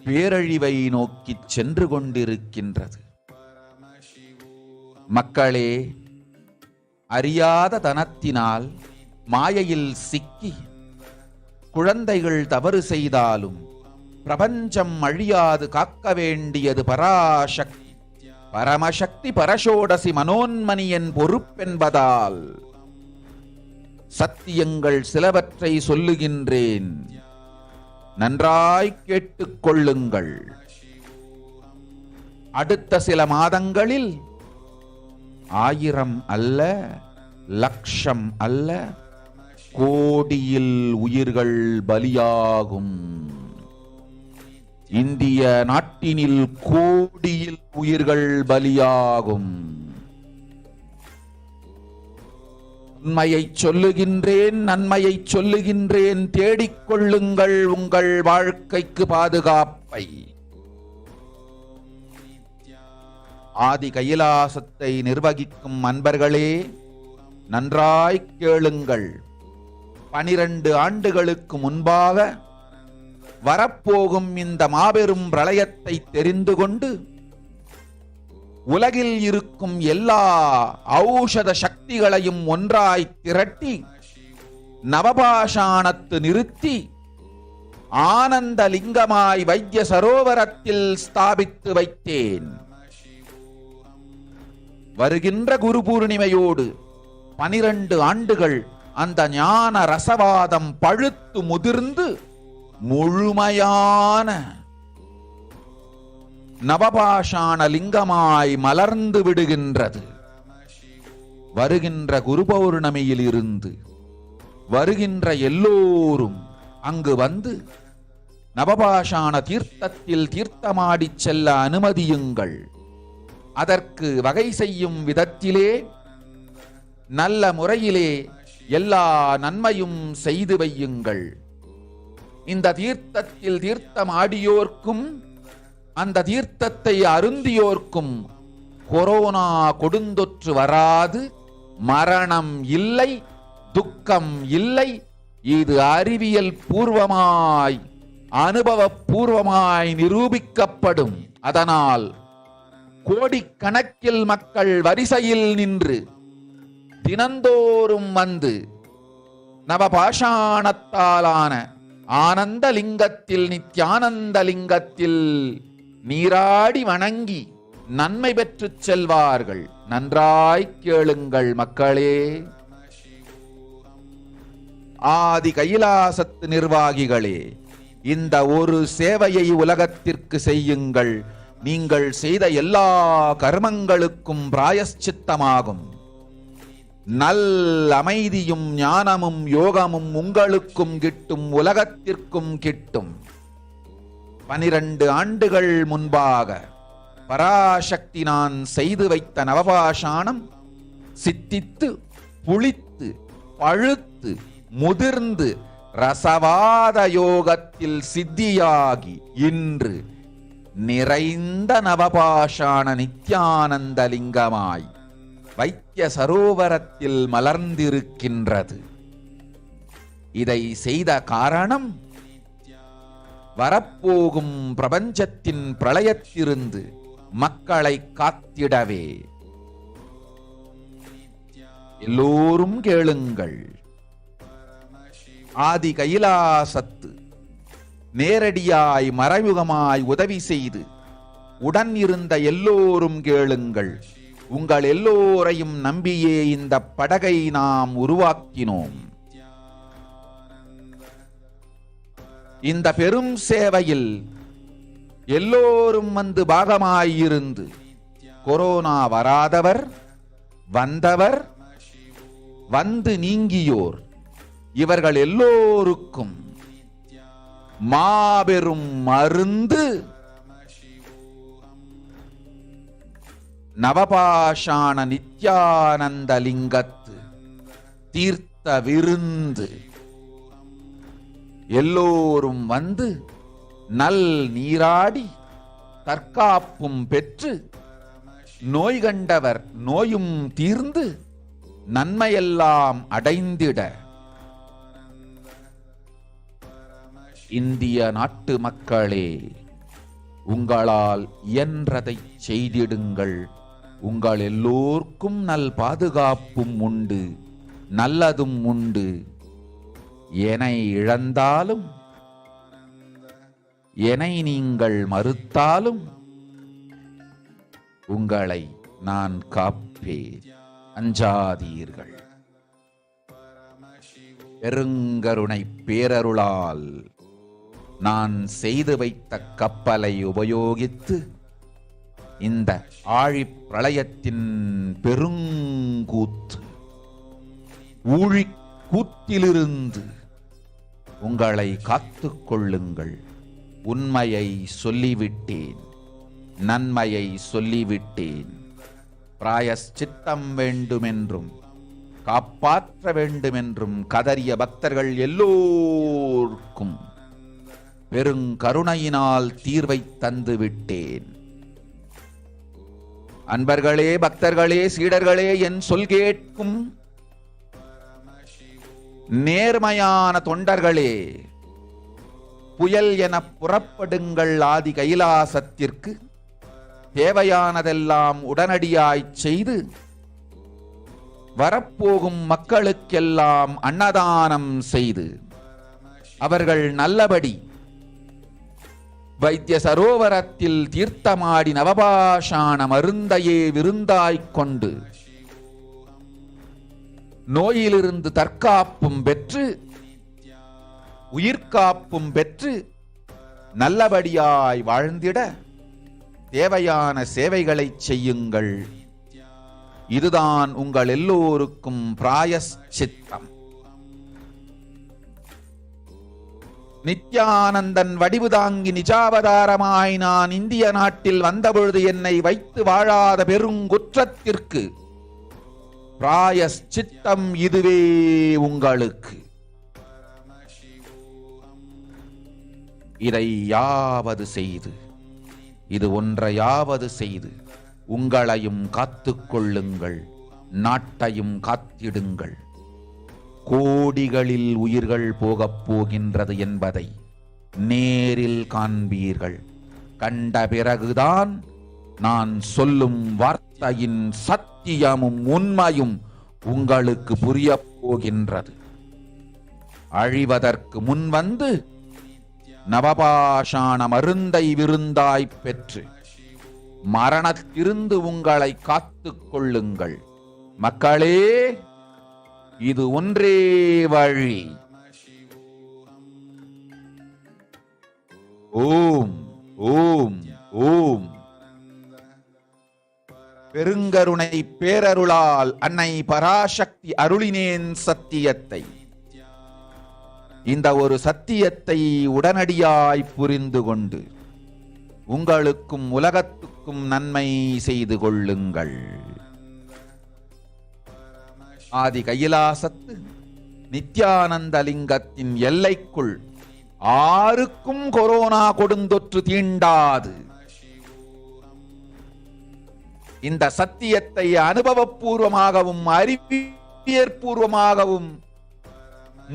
பேரழிவை நோக்கி சென்று கொண்டிருக்கின்றது. மக்களே, அறியாத தனத்தினால் மாயையில் சிக்கி குழந்தைகள் தவறு செய்தாலும் பிரபஞ்சம் அழியாது காக்க வேண்டியது பராசக்தி. பரமசக்தி பரஷோடசி மனோன்மணியன் பொறுப்பென்பதால் சத்தியங்கள் சிலவற்றை சொல்லுகின்றேன், நன்றாய் கேட்டுக் கொள்ளுங்கள். அடுத்த சில மாதங்களில் 1000 அல்ல, லட்சம் அல்ல, கோடியில் உயிர்கள் பலியாகும். இந்திய நாட்டினில் கோடியில் உயிர்கள் பலியாகும். உண்மையை சொல்லுகின்றேன், நன்மையை சொல்லுகின்றேன். தேடிக்கொள்ளுங்கள் உங்கள் வாழ்க்கைக்கு பாதுகாப்பை. ஆதி கைலாசத்தை நிர்வகிக்கும் அன்பர்களே, நன்றாய் கேளுங்கள். 12 ஆண்டுகளுக்கு முன்பாக வரப்போகும் இந்த மாபெரும் பிரளயத்தை தெரிந்து கொண்டு உலகில் இருக்கும் எல்லா ஔஷத சக்திகளையும் ஒன்றாய் திரட்டி நவபாஷாணத்து நிறுத்தி ஆனந்த லிங்கமாய் வைத்திய சரோவரத்தில் ஸ்தாபித்து வைத்தேன். வருகின்ற குரு பூர்ணிமையோடு 12 ஆண்டுகள் அந்த ஞான ரசவாதம் பழுத்து முதிர்ந்து முழுமையான நவபாஷாண லிங்கமாய் மலர்ந்து விடுகின்றது. வருகின்ற குரு பௌர்ணமியில் இருந்து வருகின்ற எல்லோரும் அங்கு வந்து நவபாஷாண தீர்த்தத்தில் தீர்த்தமாடி செல்ல அனுமதியுங்கள். அதற்கு வகை செய்யும் விதத்திலே நல்ல முறையிலே எல்லா நன்மையும் செய்து வையுங்கள். இந்த தீர்த்தத்தில் தீர்த்தமாடியோர்க்கும் அந்த தீர்த்தத்தை அருந்தியோர்க்கும் கொரோனா கொடுந்தொற்று வராது, மரணம் இல்லை, துக்கம் இல்லை. இது அறிவியல் பூர்வமாய் அனுபவபூர்வமாய் நிரூபிக்கப்படும். அதனால் கோடிக்கணக்கில் மக்கள் வரிசையில் நின்று தினந்தோறும் வந்து நவபாஷாணத்தாலான ஆனந்த லிங்கத்தில் நித்யானந்த லிங்கத்தில் நீராடி வணங்கி நன்மை பெற்று செல்வார்கள். நன்றாய் கேளுங்கள் மக்களே. ஆதி கைலாசத்து நிர்வாகிகளே, இந்த ஒரு சேவையை உலகத்திற்கு செய்யுங்கள். நீங்கள் செய்த எல்லா கர்மங்களுக்கும் பிராயஷ்சித்தமாகும். நல் அமைதியும் ஞானமும் யோகமும் உங்களுக்கும் கிட்டும், உலகத்திற்கும் கிட்டும். 12 ஆண்டுகள் முன்பாக பராசக்தி நான் செய்து வைத்த நவபாஷாணம் சித்தித்து புளித்து பழுத்து முதிர்ந்து ரசவாத யோகத்தில் சித்தியாகி இன்று நிறைந்த நவபாஷாண நித்யானந்த லிங்கமாய் வைத்திய சரோவரத்தில் மலர்ந்திருக்கின்றது. இதை செய்த காரணம் வரப்போகும் பிரபஞ்சத்தின் பிரளயத்திலிருந்து மக்களை காத்திடவே. எல்லோரும் கேளுங்கள். ஆதி கைலாசத்து நேரடியாய் மறைமுகமாய் உதவி செய்து உடன் இருந்த எல்லோரும் கேளுங்கள். உங்கள் எல்லோரையும் நம்பியே இந்த படகை நாம் உருவாக்கினோம். இந்த பெரும் சேவையில் எல்லோரும் வந்து பாகமாயிருந்து கொரோனா வராதவர், வந்தவர், வந்து நீங்கியோர் இவர்கள் எல்லோருக்கும் மாபெரும் மருந்து நவபாஷாண நித்யானந்த லிங்கத்து தீர்த்த விருந்து. எல்லோரும் வந்து நல் நீராடி தற்காப்பும் பெற்று நோய் கண்டவர் நோயும் தீர்ந்து நன்மையெல்லாம் அடைந்திட இந்திய நாட்டு மக்களே, உங்களால் இயன்றதை செய்திடுங்கள். உங்கள் எல்லோர்க்கும் நல் பாதுகாப்பும் உண்டு, நல்லதும் உண்டு. என்னை இழந்தாலும் என்னை நீங்கள் மறுத்தாலும் உங்களை நான் காப்பேன். அஞ்சாதீர்கள். பெருங்கருணை பேரருளால் நான் செய்து வைத்த கப்பலை உபயோகித்து இந்த ஆழிப் பிரளயத்தின் பெருங்கூத்து ஊழிக் கூத்திலிருந்து உங்களை காத்துக் கொள்ளுங்கள். உண்மையை சொல்லிவிட்டேன், நன்மையை சொல்லிவிட்டேன். பிராயஷ்சித்தம் வேண்டுமென்றும் காப்பாற்ற வேண்டுமென்றும் கதறிய பக்தர்கள் எல்லோருக்கும் பெருங்கருணையினால் தீர்வை தந்து விட்டேன். அன்பர்களே, பக்தர்களே, சீடர்களே, என் சொல் கேட்கும் நேர்மையான தொண்டர்களே, புயல் என புறப்படுங்கள். ஆதி கைலாசத்திற்கு தேவையானதெல்லாம் உடனடியாய் செய்து வரப்போகும் மக்களுக்கெல்லாம் அன்னதானம் செய்து அவர்கள் நல்லபடி வைத்திய சரோவரத்தில் தீர்த்தமாடி நவபாஷாண மருந்தையே விருந்தாய்க் கொண்டு நோயிலிருந்து தற்காப்பும் பெற்று உயிர்காப்பும் பெற்று நல்லபடியாய் வாழ்ந்திட தேவையான சேவைகளை செய்யுங்கள். இதுதான் உங்கள் எல்லோருக்கும் பிராயஷ்சித்தம். நித்யானந்தன் வடிவு தாங்கி நிஜாவதாரமாய் நான் இந்திய நாட்டில் வந்தபொழுது என்னை வைத்து வாழாத பெருங்குற்றத்திற்கு பிராயஷ்சித்தம் இதுவே உங்களுக்கு. இதை யாவது செய்து, இது ஒன்றையாவது செய்து உங்களையும் காத்துக் கொள்ளுங்கள், நாட்டையும் காத்திடுங்கள். கோடிகளில் உயிர்கள் போகப் போகின்றது என்பதை நேரில் காண்பீர்கள். கண்ட பிறகுதான் நான் சொல்லும் வார்த்தையின் சத்தியமும் உண்மையும் உங்களுக்கு புரியப் போகின்றது. அழிவதற்கு முன் வந்து நவபாஷாண மருந்தை விருந்தாய் பெற்று மரணத்திலிருந்து உங்களை காத்துக் கொள்ளுங்கள். மக்களே, இது ஒன்றே வழி. ஓம் ஓம் ஓம். பெருங்கருணை பேரருளால் அன்னை பராசக்தி அருளினேன் சத்தியத்தை. இந்த ஒரு சத்தியத்தை உடனடியாய் புரிந்து கொண்டு உங்களுக்கும் உலகத்துக்கும் நன்மை செய்து கொள்ளுங்கள். ஆதி கைலாசத்து நித்யானந்த லிங்கத்தின் எல்லைக்குள் ஆருக்கும் கொரோனா கொடுந்தொற்று தீண்டாது. இந்த சத்தியத்தை அனுபவபூர்வமாகவும் அறிவியற்பூர்வமாகவும்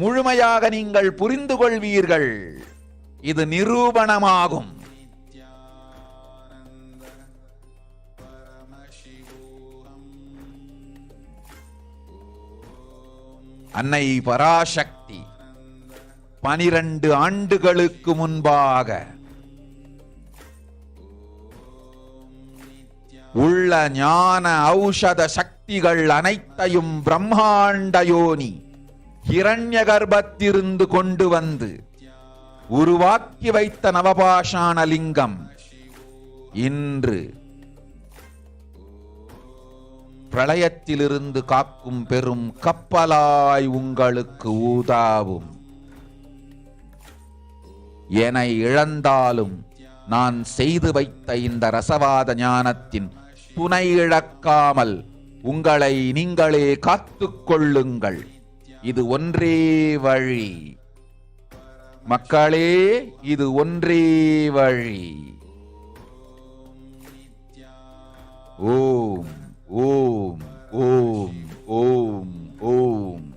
முழுமையாக நீங்கள் புரிந்து கொள்வீர்கள். இது நிரூபணமாகும். அன்னை பராசக்தி 12 ஆண்டுகளுக்கு முன்பாக உள்ள ஞான ஔஷத சக்திகள் அனைத்தையும் பிரம்மாண்ட யோனி ஹிரண்ய கர்ப்பத்திலிருந்து கொண்டு வந்து உருவாக்கி வைத்த நவபாஷாண லிங்கம் இன்று பிரளயத்திலிருந்து காக்கும் பெரும் கப்பலாய் உங்களுக்கு ஊதாவும். என இழந்தாலும் நான் செய்து வைத்த இந்த ரசவாத ஞானத்தின் துணை இழக்காமல் உங்களை நீங்களே காத்துக் கொள்ளுங்கள். இது ஒன்றே வழி மக்களே, இது ஒன்றே வழி. ஓம் ஓம் ஓம் ஓம் ஓம்.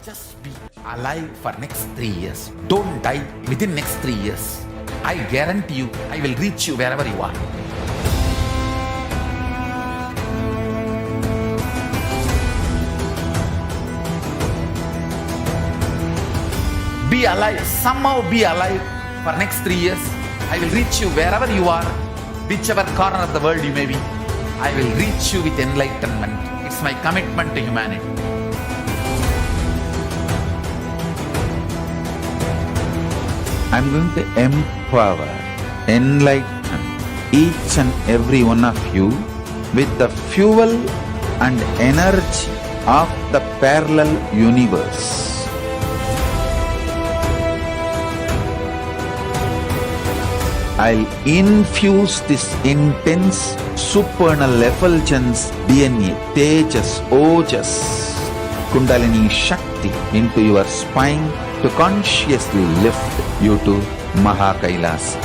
Just be alive for next 3 years. Don't die within next 3 years. I guarantee you, I will reach you wherever you are. Be alive, somehow be alive for next 3 years. I will reach you wherever you are, whichever corner of the world you may be. I will reach you with enlightenment. It's my commitment to humanity.
I'm going to empower, enlighten each and every one of you with the fuel and energy of the parallel universe. I'll infuse this intense supernal effulgence DNA, Tejas, Ojas, Kundalini Shakti into your spine to consciously lift you to KAILASA.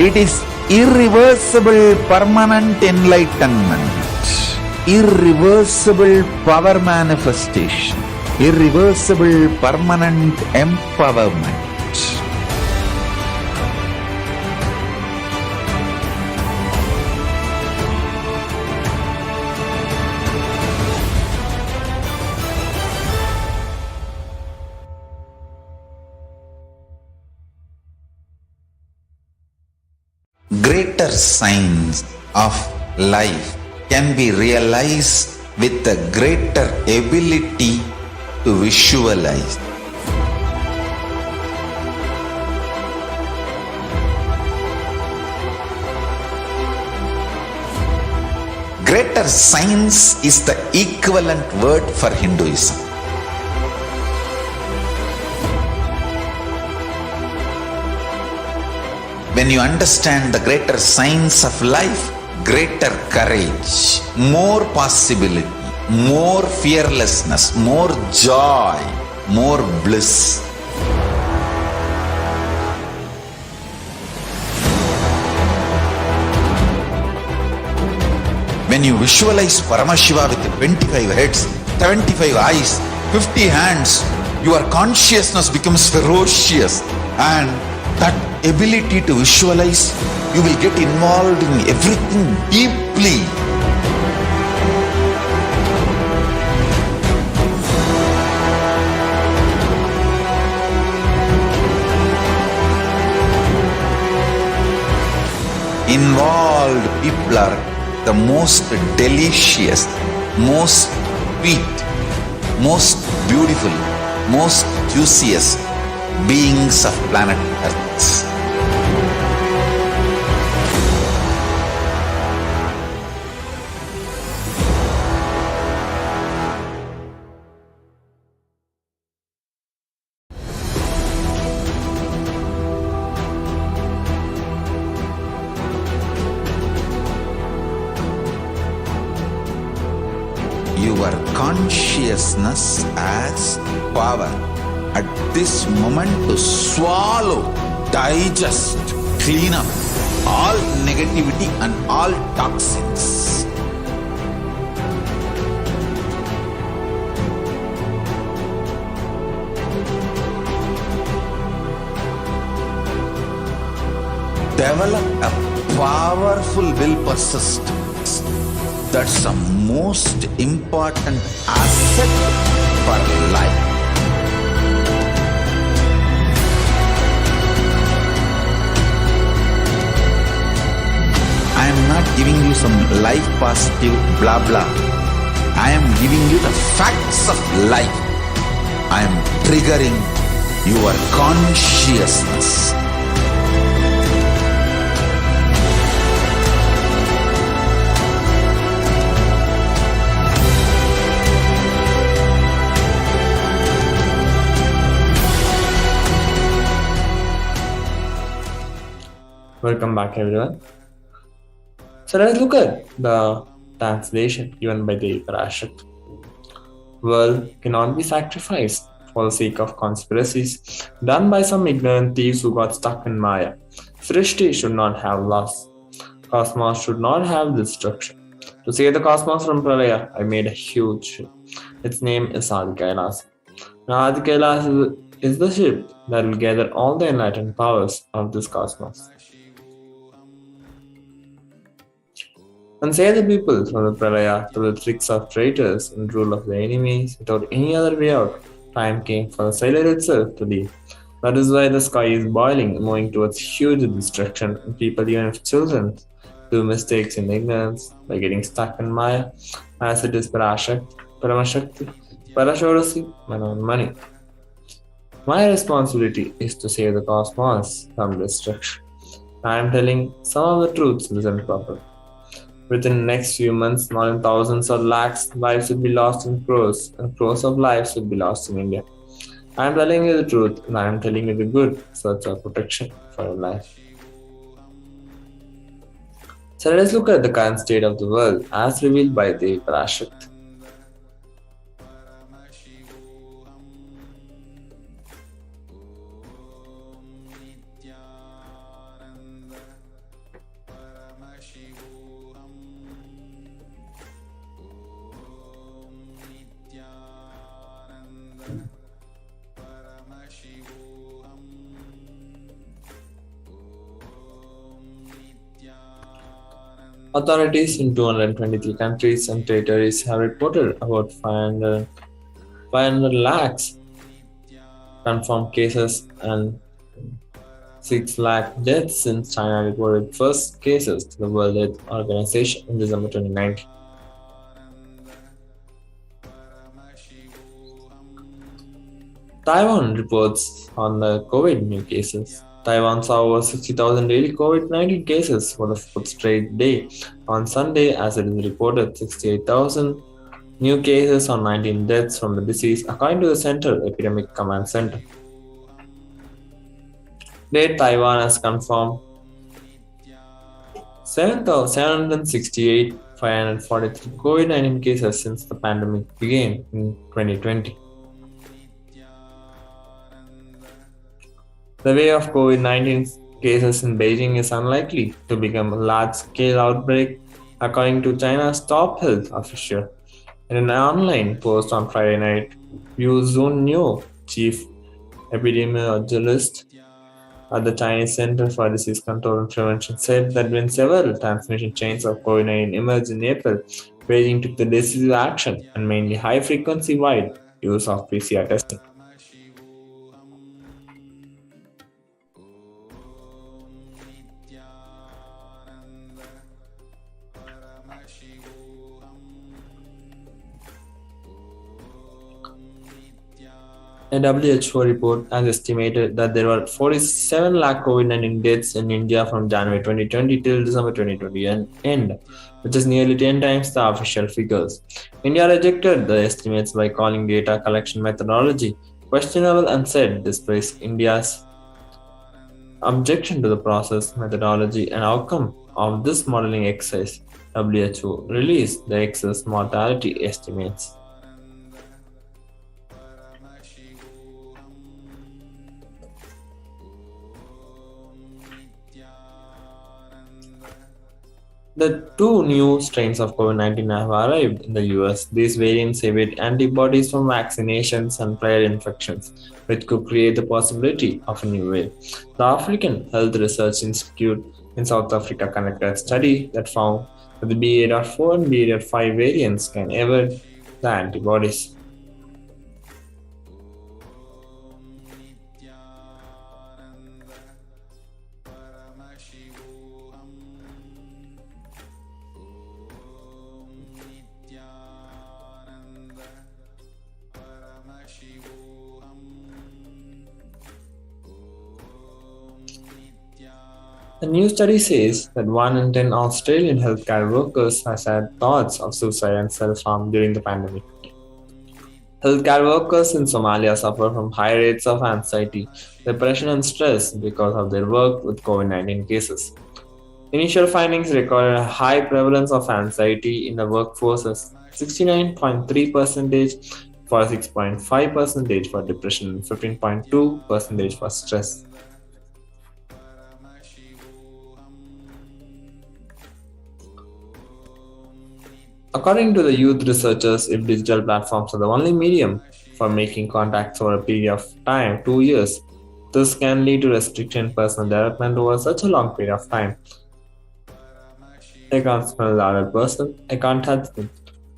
It is irreversible permanent enlightenment, irreversible power manifestation, irreversible permanent empowerment. Greater signs of life can be realized with a greater ability to visualize. Greater science is the equivalent word for Hinduism. When you understand the greater science of life, greater courage, more possibility, more fearlessness, more joy, more bliss. When you visualize Paramashiva with 25 heads, 75 eyes, 50 hands, your consciousness becomes ferocious, and that ability to visualize, you will get involved in everything deeply. people are the most delicious, most sweet, most beautiful, most juiciest beings of planet Earth. Your consciousness as power at this moment to swallow, digest, clean up all negativity and all toxins. Develop a powerful will persistence. That's the most important asset for life. I am not giving you some life positive blah blah. I am giving you the facts of life. I am triggering your consciousness.
Welcome back, everyone. So let's look at the translation given by the Parashakti. World cannot be sacrificed for the sake of conspiracies done by some ignorant thieves who got stuck in Maya. Srishti should not have loss. Cosmos should not have destruction. To save the cosmos from Pralaya, I made a huge ship. Its name is Adi KAILASA. Now Adi KAILASA is the ship that will gather all the enlightened powers of this cosmos and save the people from the Pralaya through the tricks of traitors and rule of the enemies without any other way out. Time came for the sailor itself to leave. That is why the sky is boiling, moving towards huge destruction, and people, even if children, do mistakes in ignorance by getting stuck in Maya, as it is Parashakti, Paramashakti, Parashorasi, and money. My responsibility is to save the cosmos from destruction. I am telling some of the truths, listen properly. Within the next few months, not in thousands or lakhs, lives will be lost in crores, and crores of lives will be lost in India. I am telling you the truth, and I am telling you the good, such a protection for your life. So let us look at the current state of the world as revealed by the Parashakti. Authorities in 223 countries and territories have reported about 500 lakhs confirmed cases and 6 lakh deaths since China reported first cases to the World Health Organization in December 2019. Taiwan reports on the COVID new cases. Taiwan saw over 60,000 daily COVID-19 cases for the fourth straight day on Sunday, as it is reported 68,000 new cases on 19 deaths from the disease, according to the Central Epidemic Command Center. Today, Taiwan has confirmed 768,543 COVID-19 cases since the pandemic began in 2020. The wave of COVID-19 cases in Beijing is unlikely to become a large-scale outbreak, according to China's top health official. In an online post on Friday night, Yu Zhonyo, chief epidemiologist at the Chinese Center for Disease Control and Prevention, said that when several transmission chains of COVID-19 emerged in April, Beijing took the decisive action and mainly high-frequency wide use of PCR testing. A WHO report has estimated that there were 47 lakh COVID-19 deaths in India from January 2020 till December 2020 end, which is nearly 10 times the official figures. India rejected the estimates by calling data collection methodology questionable and said displays India's objection to the process, methodology, and outcome of this modeling exercise. WHO released the excess mortality estimates. The two new strains of COVID-19 have arrived in the US. These variants emit antibodies from vaccinations and prior infections, which could create the possibility of a new wave. The African Health Research Institute in South Africa conducted a study that found that the BA.4 and BA.5 variants can evade the antibodies. A new study says that 1 in 10 Australian healthcare workers has had thoughts of suicide and self-harm during the pandemic. Healthcare workers in Somalia suffer from high rates of anxiety, depression, and stress because of their work with COVID-19 cases. Initial findings recorded a high prevalence of anxiety in the workforce as 69.3% for 6.5% for depression and 15.2% for stress. According to the youth researchers, if digital platforms are the only medium for making contacts over a period of time, 2 years, this can lead to restriction in personal development over such a long period of time. I can't smell the other person, I can't touch them,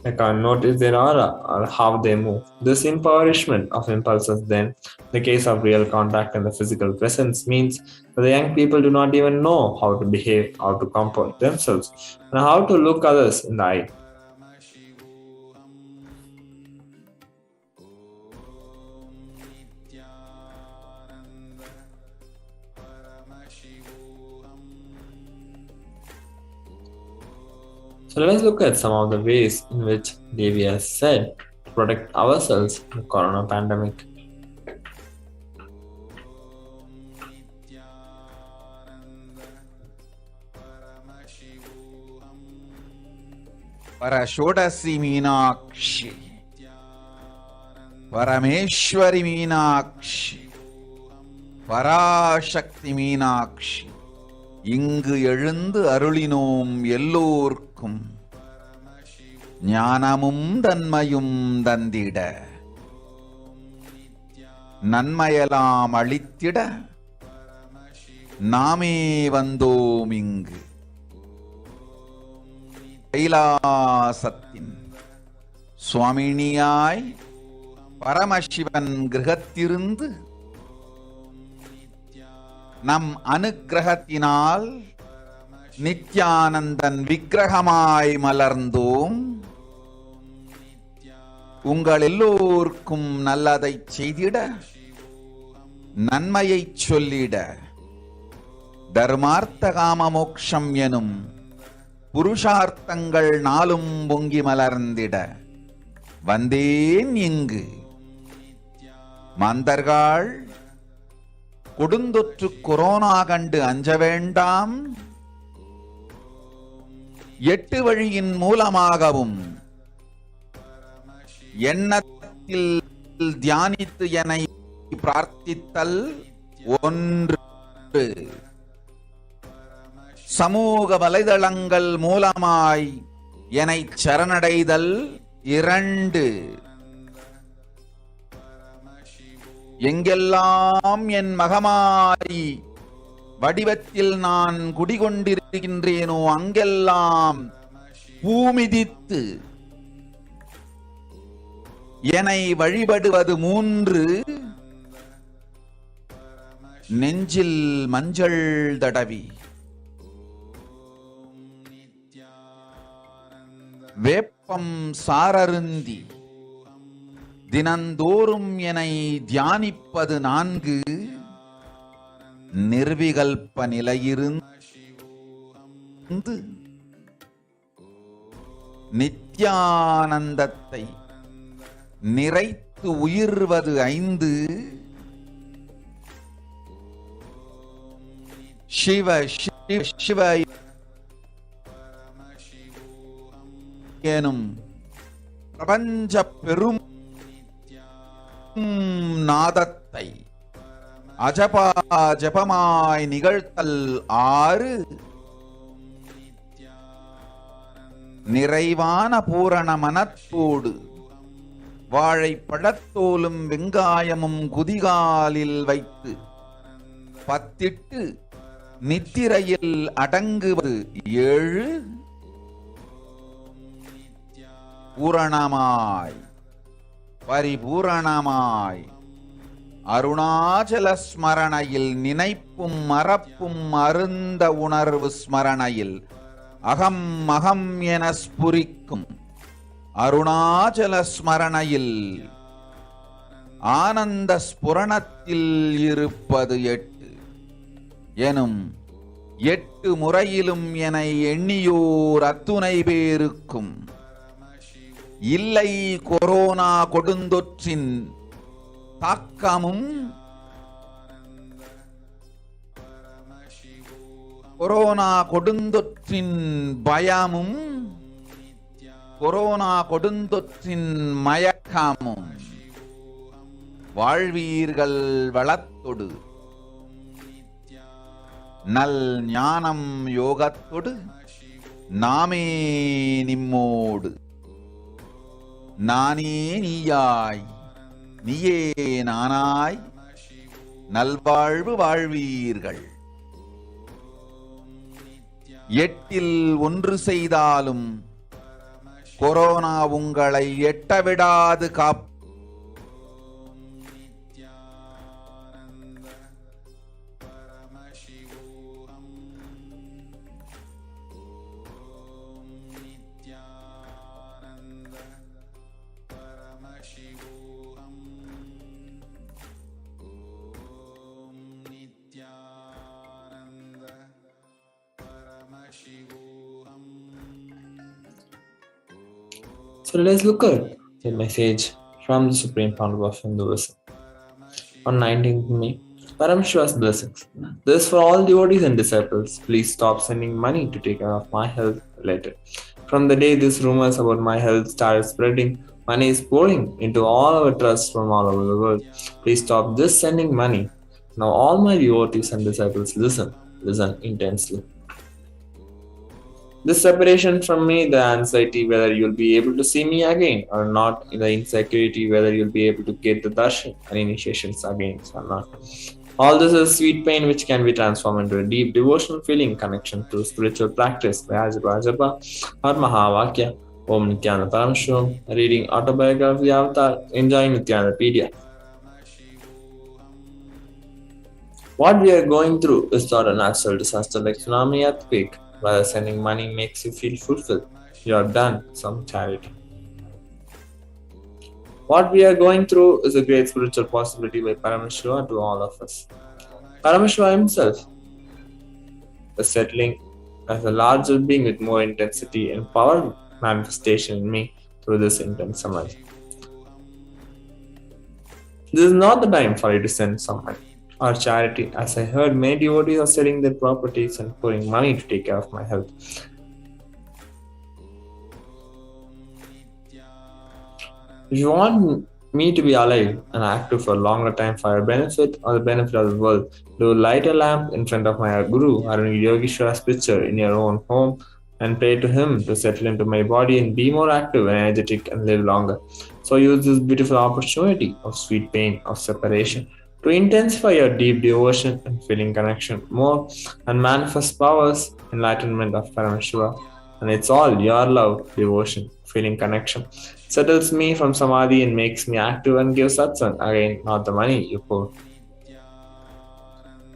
I can't notice their aura or how they move. This impoverishment of impulses then, in the case of real contact and the physical presence, means that the young people do not even know how to behave, how to comport themselves, and how to look others in the eye. So let's look at some of the ways in which Devi has said to protect ourselves in the corona pandemic.
Parashodasi Meenakshi, Parameshwari Meenakshi, Parashakti Meenakshi. இங்கு எழுந்து அருளினோம் எல்லோர்க்கும் ஞானமும் தன்மையும் தந்திட நன்மையெல்லாம் அளித்திட நாமே வந்தோம் இங்கு கைலாசத்தின் சுவாமினியாய் பரமசிவன் கிரகத்திருந்து நம் அனுக்கிரகத்தினால் நித்யானந்தன் விக்கிரகமாய் மலர்ந்தோம். உங்கள் எல்லோருக்கும் நல்லதை செய்திட நன்மையை சொல்லிட தர்மார்த்த காம மோக்ஷம் எனும் புருஷார்த்தங்கள் நாளும் பொங்கி மலர்ந்திட வந்தேன் இங்கு. மாந்தர்கள் கொடுந்தொற்று கொரோனா கண்டு அஞ்ச வேண்டாம். 8 வழியின் மூலமாகவும் எண்ணத்தில் தியானித்து என்னை பிரார்த்தித்தல் 1, சமூக வலைதளங்கள் மூலமாய் என்னை சரணடைதல் 2, எங்கெல்லாம் என் மகமாரி வடிவத்தில் நான் குடிகொண்டிருக்கின்றேனோ அங்கெல்லாம் பூமிதித்து என்னை வழிபடுவது 3, நெஞ்சில் மஞ்சள் தடவி வேப்பம் சாரருந்தி தினந்தோறும் என்னை தியானிப்பது 4 நிர்விகல்ப நிலையிருந்து நித்யானந்தத்தை நிறைத்து உயிர்வது 5 சிவ சிவ சிவ எனும் பிரபஞ்ச பெரும் நாதத்தை அஜபா ஜபமாய் நிகழ்த்தல் 6 நிறைவான பூரண மனத்தோடு வாழைப்பழத்தோலும் வெங்காயமும் குதிகாலில் வைத்து பத்திட்டு நித்திரையில் அடங்குவது 7 பூரணமாய் பரிபூரணமாய் அருணாச்சல ஸ்மரணையில் நினைப்பும் மறப்பும் அருந்த உணர்வு ஸ்மரணையில் அகம் அகம் என ஸ்புரிக்கும் அருணாச்சல ஸ்மரணையில் ஆனந்த ஸ்புரணத்தில் இருப்பது 8 எனும் 8 முறையிலும் என எண்ணியோர் அத்துணை பேருக்கும் இல்லை கொரோனா கொடுந்தொற்றின் தாக்கமும் கொரோனா கொடுந்தொற்றின் பயமும் கொரோனா கொடுந்தொற்றின் மயக்கமும் வாழ்வீர்கள் வளத்தொடு நல் ஞானம் யோகத்தொடு நாமே நிம்மோடு நானே நீயாய் நீயே நானாய் நல்வாழ்வு வாழ்வீர்கள் 8 1 செய்தாலும் கொரோனா உங்களை எட்டவிடாது காப்பு.
So let's look at the message from the Supreme Founder of Hinduism. On 19th May, Paramashiva's blessings. This for all devotees and disciples. Please stop sending money to take care of my health later. From the day these rumors about my health started spreading, money is pouring into all our trusts from all over the world. Please stop just sending money. Now all my devotees and disciples listen intensely. This separation from me, the anxiety whether you'll be able to see me again or not, the insecurity whether you'll be able to get the darshan and initiations again or not. All this is sweet pain which can be transformed into a deep devotional feeling connection to spiritual practice by Ajapa or Mahavakya. Om Nithyananda Paramashivam, reading autobiography Avatar, enjoying Nithyananda. What we are going through is not a natural disaster like tsunami earthquake. Rather, sending money makes you feel fulfilled. You have done some charity. What we are going through is a great spiritual possibility by Paramashiva to all of us. Paramashiva himself is settling as a larger being with more intensity and power manifestation in me through this intense samadhi. This is not the time for you to send some money or charity, as I heard many devotees are selling their properties and pouring money to take care of my health. If you want me to be alive and active for a longer time for your benefit or the benefit of the world, do light a lamp in front of my Guru or Yogeshwara's picture in your own home and pray to him to settle into my body and be more active and energetic and live longer. So use this beautiful opportunity of sweet pain of separation to intensify your deep devotion and feeling connection more and manifest powers, enlightenment of Paramashiva. And it's all your love, devotion, feeling connection settles me from samadhi and makes me active and gives satsang. Again, not the money you pour.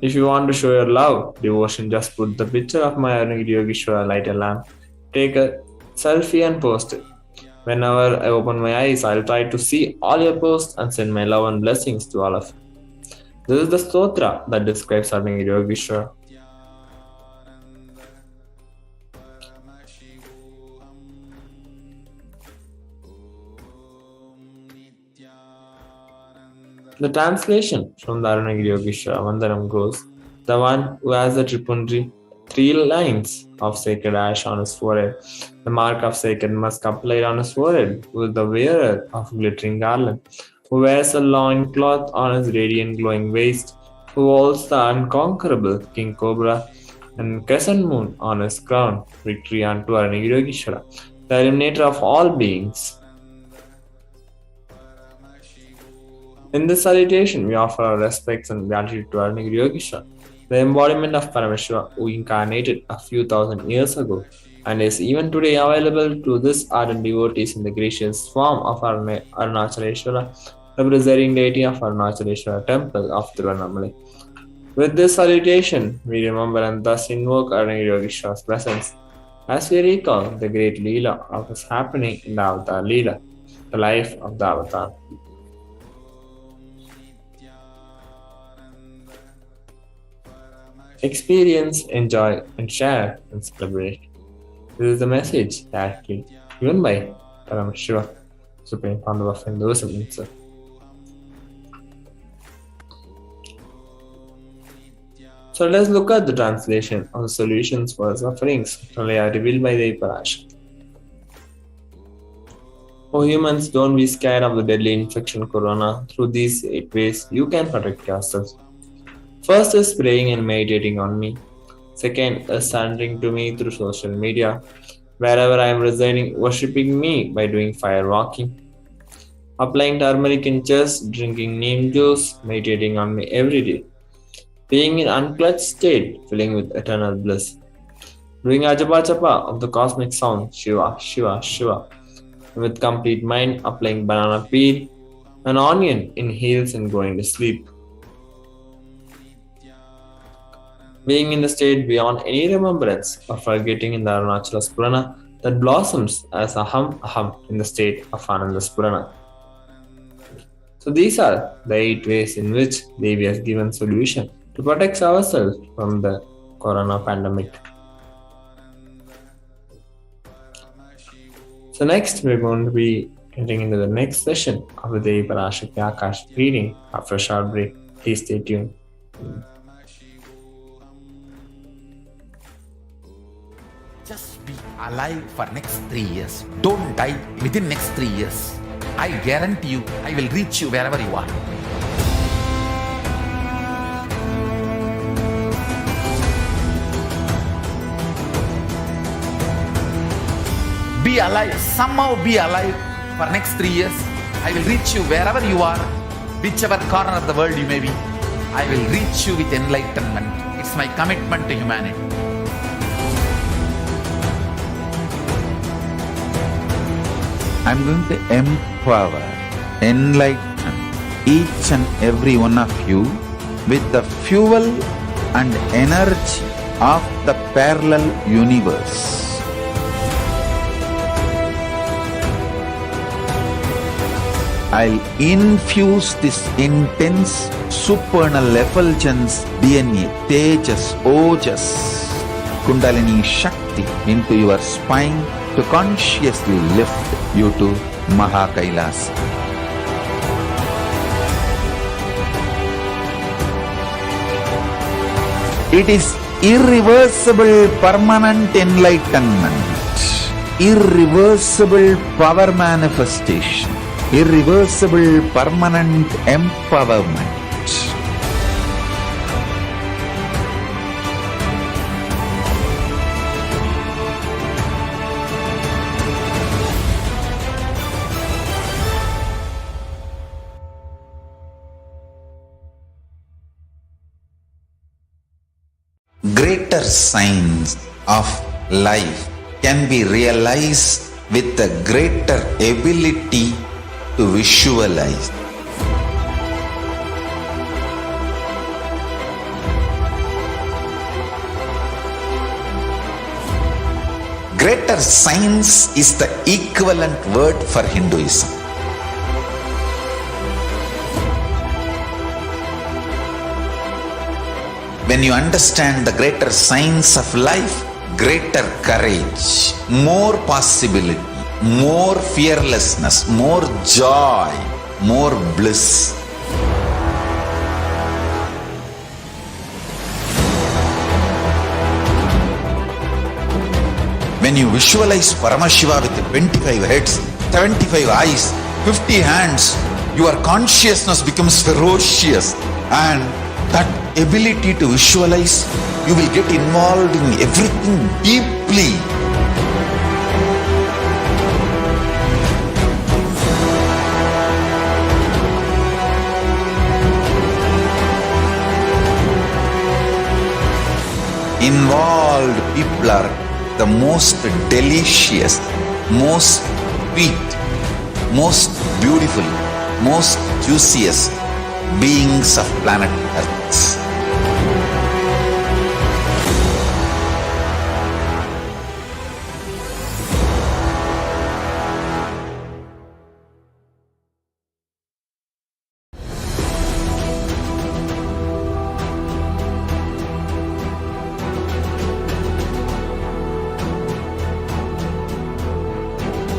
If you want to show your love, devotion, just put the picture of my Yogeshwara, light a lamp, take a selfie and post it. Whenever I open my eyes, I'll try to see all your posts and send my love and blessings to all of you. This is the stotra that describes Arnagiri Yogeshwara. The translation from the Arunagiri Yogeshwara Vandanam goes, the one who has the Tripundri, 3 lines of sacred ash on his forehead, the mark of sacred musk applied on his forehead, who is the wearer of glittering garland, who wears a loin cloth on his radiant glowing waist, who holds the unconquerable king cobra and crescent moon on his crown, victory unto Arunagiri Yogeshwara, the eliminator of all beings. In this salutation, we offer our respects and gratitude to Arunagiri Yogeshwara, the embodiment of Paramashiva who incarnated a few thousand years ago and is even today available to this ardent devotees in the gracious form of Arunachaleshwara, the presiding deity of Arunachaleshwara temple of Tiruvannamalai. With this salutation, we remember and thus invoke Arunagiri Yogeshwara's presence as we recall the great Leela of his happening in the Avatar Leela, the life of the Avatar. Experience, enjoy, and share and celebrate. This is the message directly given by Paramashiva, Supreme Founder of Hinduism itself. So let's look at the translation of the solutions for sufferings revealed by the Parashakti. Oh humans, don't be scared of the deadly infection corona. Through these 8 ways, you can protect yourselves. First is praying and meditating on me. Second is surrendering to me through social media. Wherever I am residing, worshipping me by doing fire walking. Applying turmeric in chest, drinking neem juice, meditating on me every day. Being in unclutched state, filling with eternal bliss. Doing ajapa chapa of the cosmic sound, Shiva, Shiva, Shiva. With complete mind, applying banana peel, an onion in heels and going to sleep. Being in the state beyond any remembrance or forgetting in the Arunachala Spurana that blossoms as aham aham in the state of Ananda Spurana. So these are the 8 ways in which Devi has given solution to protect ourselves from the corona pandemic. So next we're going to be getting into the next session of the Devi Parashakti Akashic reading after a short break. Please stay tuned.
Just be alive for next 3 years. Don't die within next 3 years. I guarantee you, I will reach you wherever you are. Be alive, somehow be alive for next 3 years. I will reach you wherever you are, whichever corner of the world you may be. I will reach you with enlightenment. It's my commitment to humanity.
I'm going to empower, enlighten each and every one of you with the fuel and energy of the parallel universe. I'll infuse this intense supernal effulgence DNA, Tejas, Ojas, Kundalini Shakti into your spine to consciously lift you to KAILASA. It is irreversible permanent enlightenment, irreversible power manifestation, irreversible permanent empowerment. Greater signs of life can be realized with a greater ability to visualize. Greater science is the equivalent word for Hinduism. When you understand the greater science of life, greater courage, more possibility, more fearlessness, more joy, more bliss. When you visualize Paramashiva with 25 heads, 75 eyes, 50 hands, your consciousness becomes ferocious, and that ability to visualize, you will get involved in everything deeply. Involved people are the most delicious, most sweet, most beautiful, most juiciest beings of planet Earth.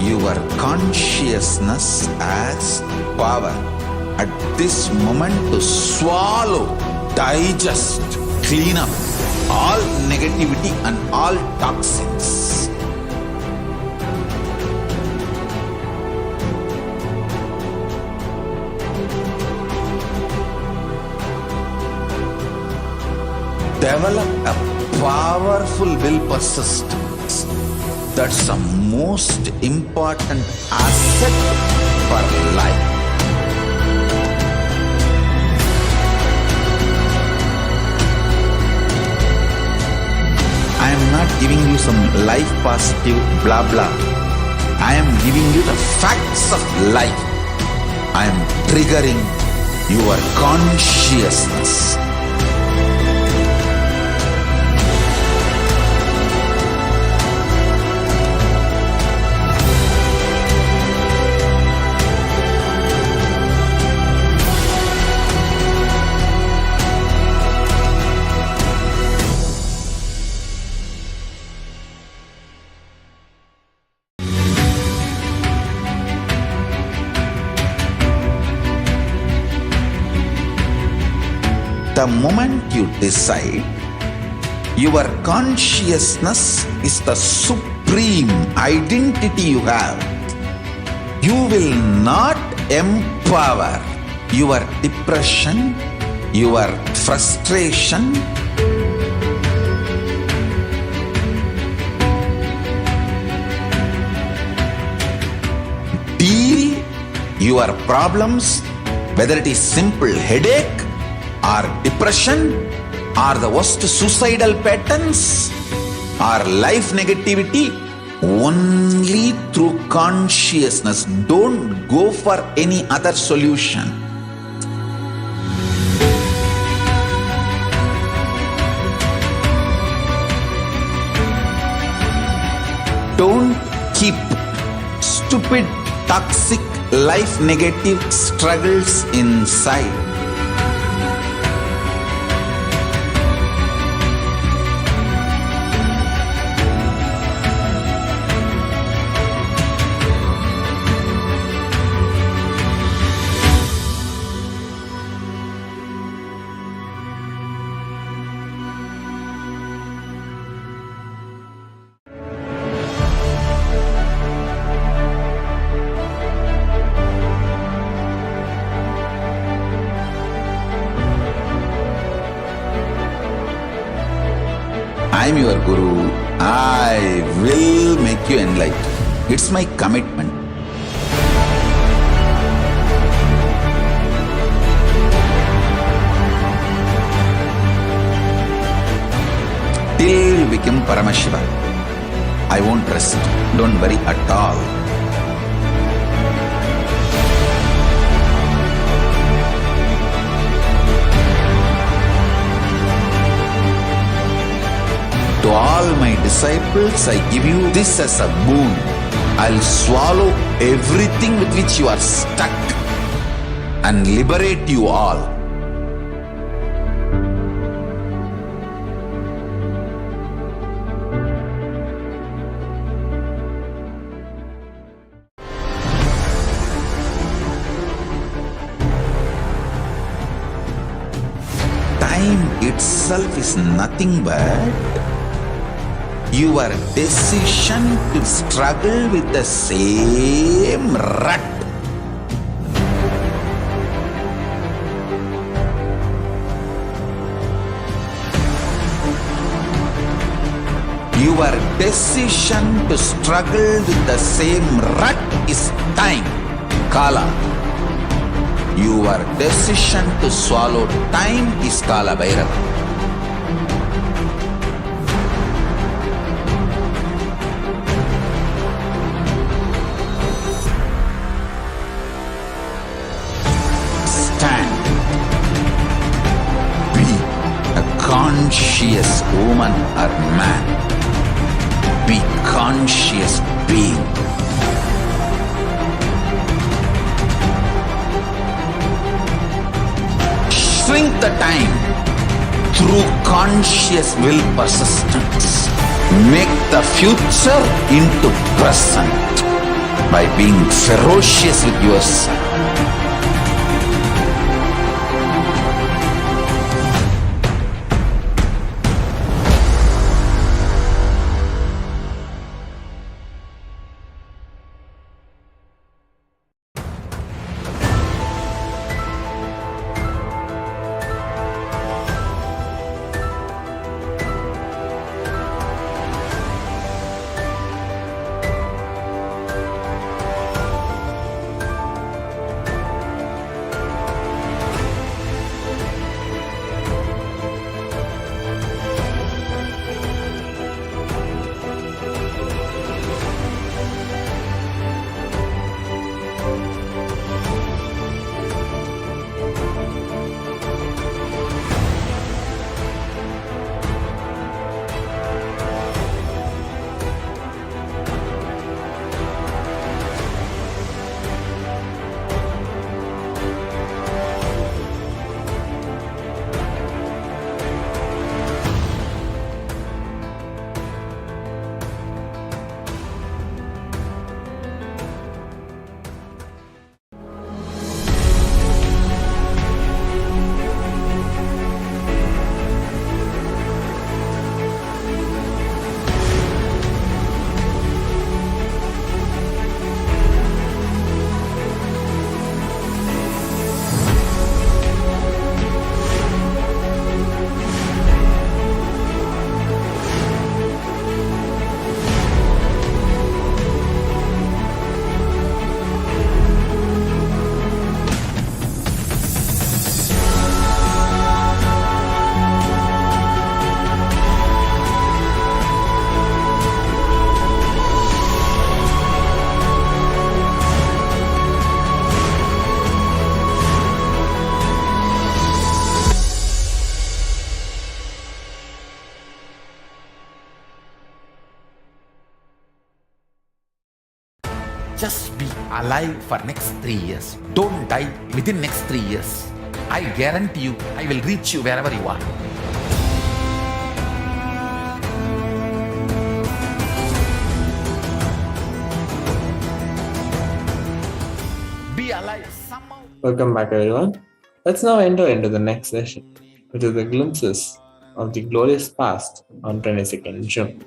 Your consciousness as power at this moment to swallow, digest, clean up all negativity and all toxins. Develop a powerful will persistence. That's the most important asset for life. I am not giving you some life positive blah blah. I am giving you the facts of life. I am triggering your consciousness. The moment you decide, your consciousness is the supreme identity you have. You will not empower your depression, your frustration, deal your problems, whether it is simple headache or depression or the worst suicidal patterns or life negativity, only through consciousness. Don't go for any other solution. Don't keep stupid, toxic, life negative struggles inside. I am your Guru. I will make you enlightened. It's my commitment. Till you become Paramashiva, I won't rest. Don't worry at all. To all my disciples, I give you this as a boon. I'll swallow everything with which you are stuck and liberate you all. Time itself is nothing but your decision to struggle with the same rut. Your decision to struggle with the same rut is time, Kala. Your decision to swallow time is Kala Bhairava. Stand. Be a conscious woman or man. Be conscious being. Shrink the time through conscious will persistence. Make the future into present by being ferocious with yourself.
Just be alive for next 3 years. Don't die within next 3 years. I guarantee you, I will reach you wherever you are. Be alive somehow.
Welcome back, everyone. Let's now enter into the next session, which is the glimpses of the glorious past on 22nd June.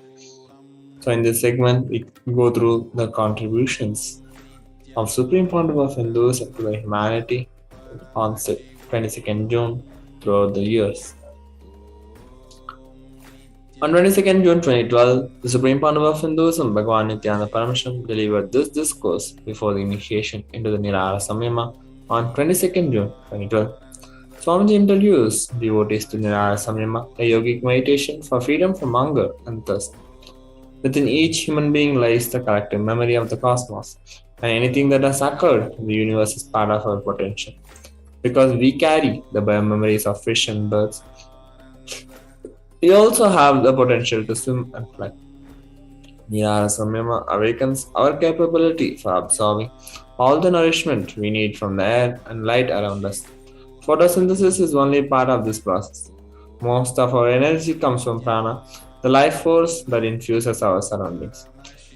So in this segment, we go through the contributions of Supreme Pontiff of Hinduism to the humanity on 22nd June throughout the years. On 22nd June 2012, the Supreme Pontiff of Hinduism, Bhagavan Nithyananda Paramashivam, delivered this discourse before the initiation into the Nirara Samyama on 22nd June 2012. Swamiji introduced devotees to Nirara Samyama, a yogic meditation for freedom from hunger and thirst. Within each human being lies the collective memory of the cosmos, and anything that has occurred in the universe is part of our potential. Because we carry the bio-memories of fish and birds, we also have the potential to swim and fly. Vihara Samyama awakens our capability for absorbing all the nourishment we need from the air and light around us. Photosynthesis is only part of this process. Most of our energy comes from prana, the life force that infuses our surroundings.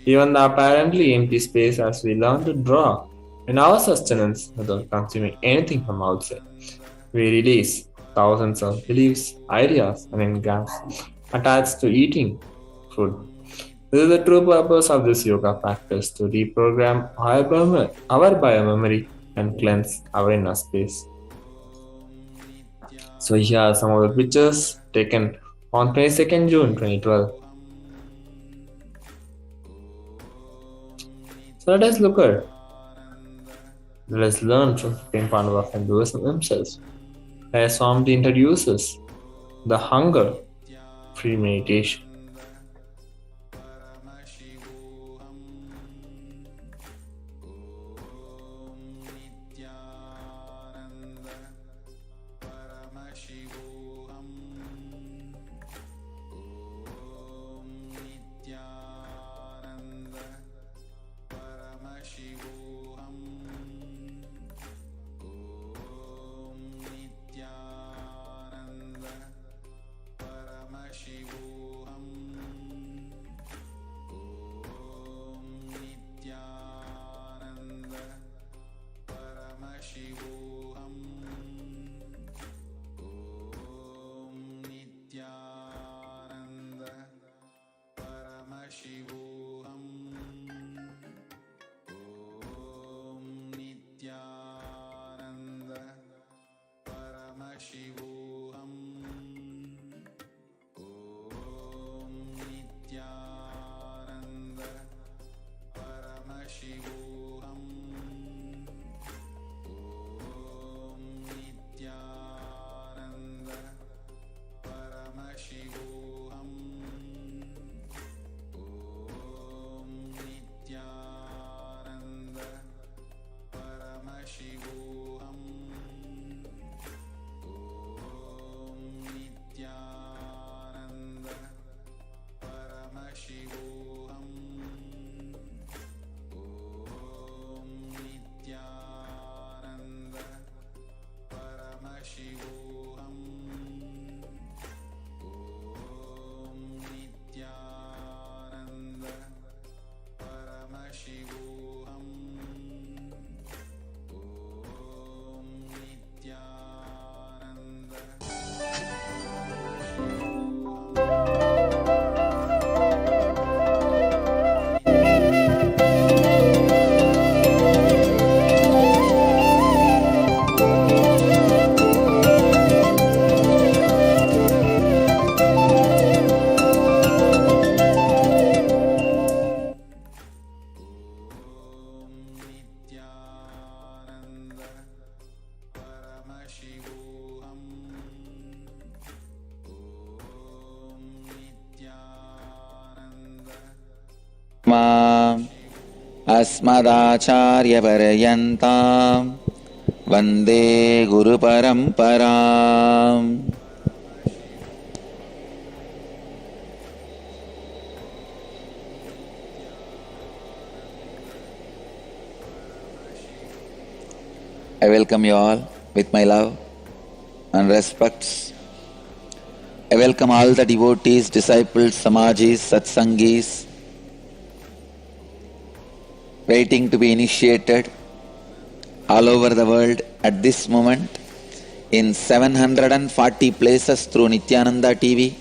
Even the apparently empty space as we learn to draw in our sustenance without consuming anything from outside. We release thousands of beliefs, ideas, and engrams attached to eating food. This is the true purpose of this yoga practice to reprogram our biomemory and cleanse our inner space. So here are some of the pictures taken on 22nd June 2012. So let us look at, let us learn from Supreme Pandava of Hinduism themselves. As Swami introduces the hunger-free meditation.
अस्मदाचार्यपर्यन्तां वन्दे गुरुपरम्पराम्. I welcome you all with my love and respects. I welcome all the devotees, disciples, samajis, satsangis, waiting to be initiated all over the world at this moment in 740 places through Nithyananda TV,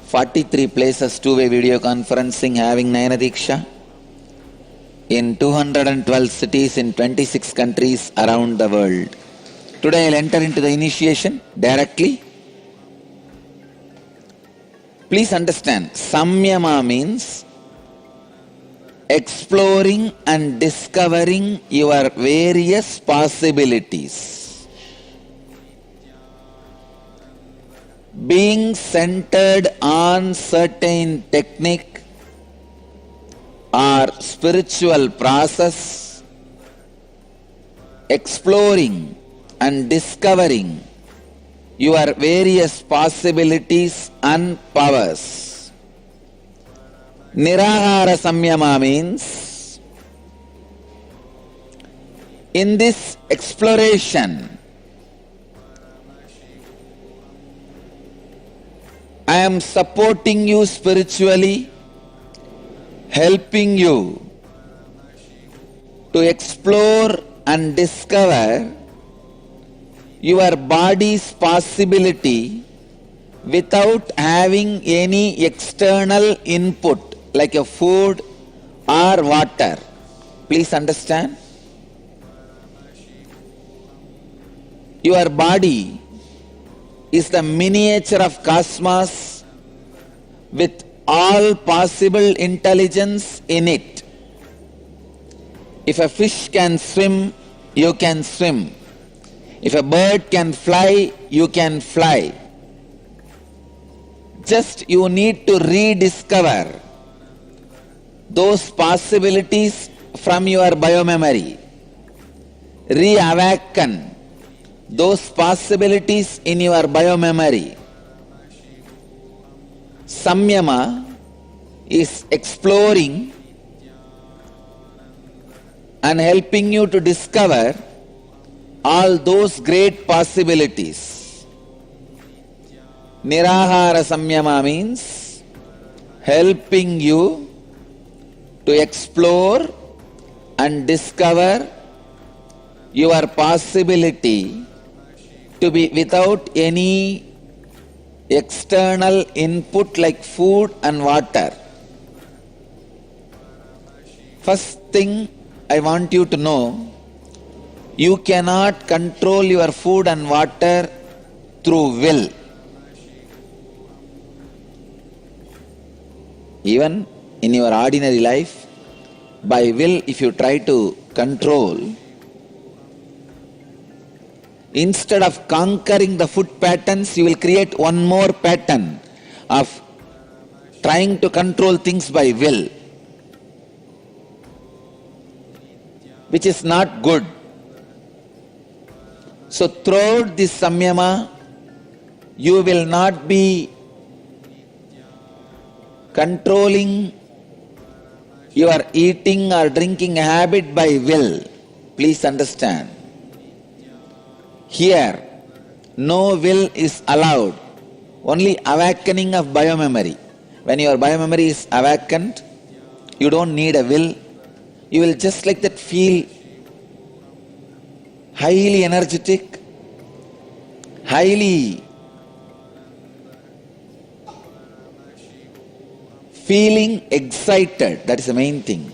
43 places two-way video conferencing having Nayana Diksha, in 212 cities in 26 countries around the world. Today I'll enter into the initiation directly. Please understand, Samyama means exploring and discovering your various possibilities. Being centered on certain technique or spiritual process, exploring and discovering your various possibilities and powers.
Nirahara Samyama means in this exploration I am supporting you spiritually, helping you to explore and discover your body's possibility without having any external input like a food or water. Please understand. Your body is the miniature of cosmos with all possible intelligence in it. If a fish can swim, you can swim. If a bird can fly, you can fly. Just you need to rediscover those possibilities from your biomemory. Reawaken those possibilities in your biomemory. Samyama is exploring and helping you to discover all those great possibilities. Nirahara Samyama means helping you to explore and discover your possibility to be without any external input like food and water. First thing I want you to know, you cannot control your food and water through will. Even in your ordinary life, by will, if you try to control, instead of conquering the food patterns, you will create one more pattern of trying to control things by will, which is not good. So throughout this samyama, you will not be controlling your eating or drinking habit by will. Please understand. Here, no will is allowed. Only awakening of biomemory. When your biomemory is awakened, you don't need a will. You will just like that feel highly energetic, highly feeling excited. That is the main thing.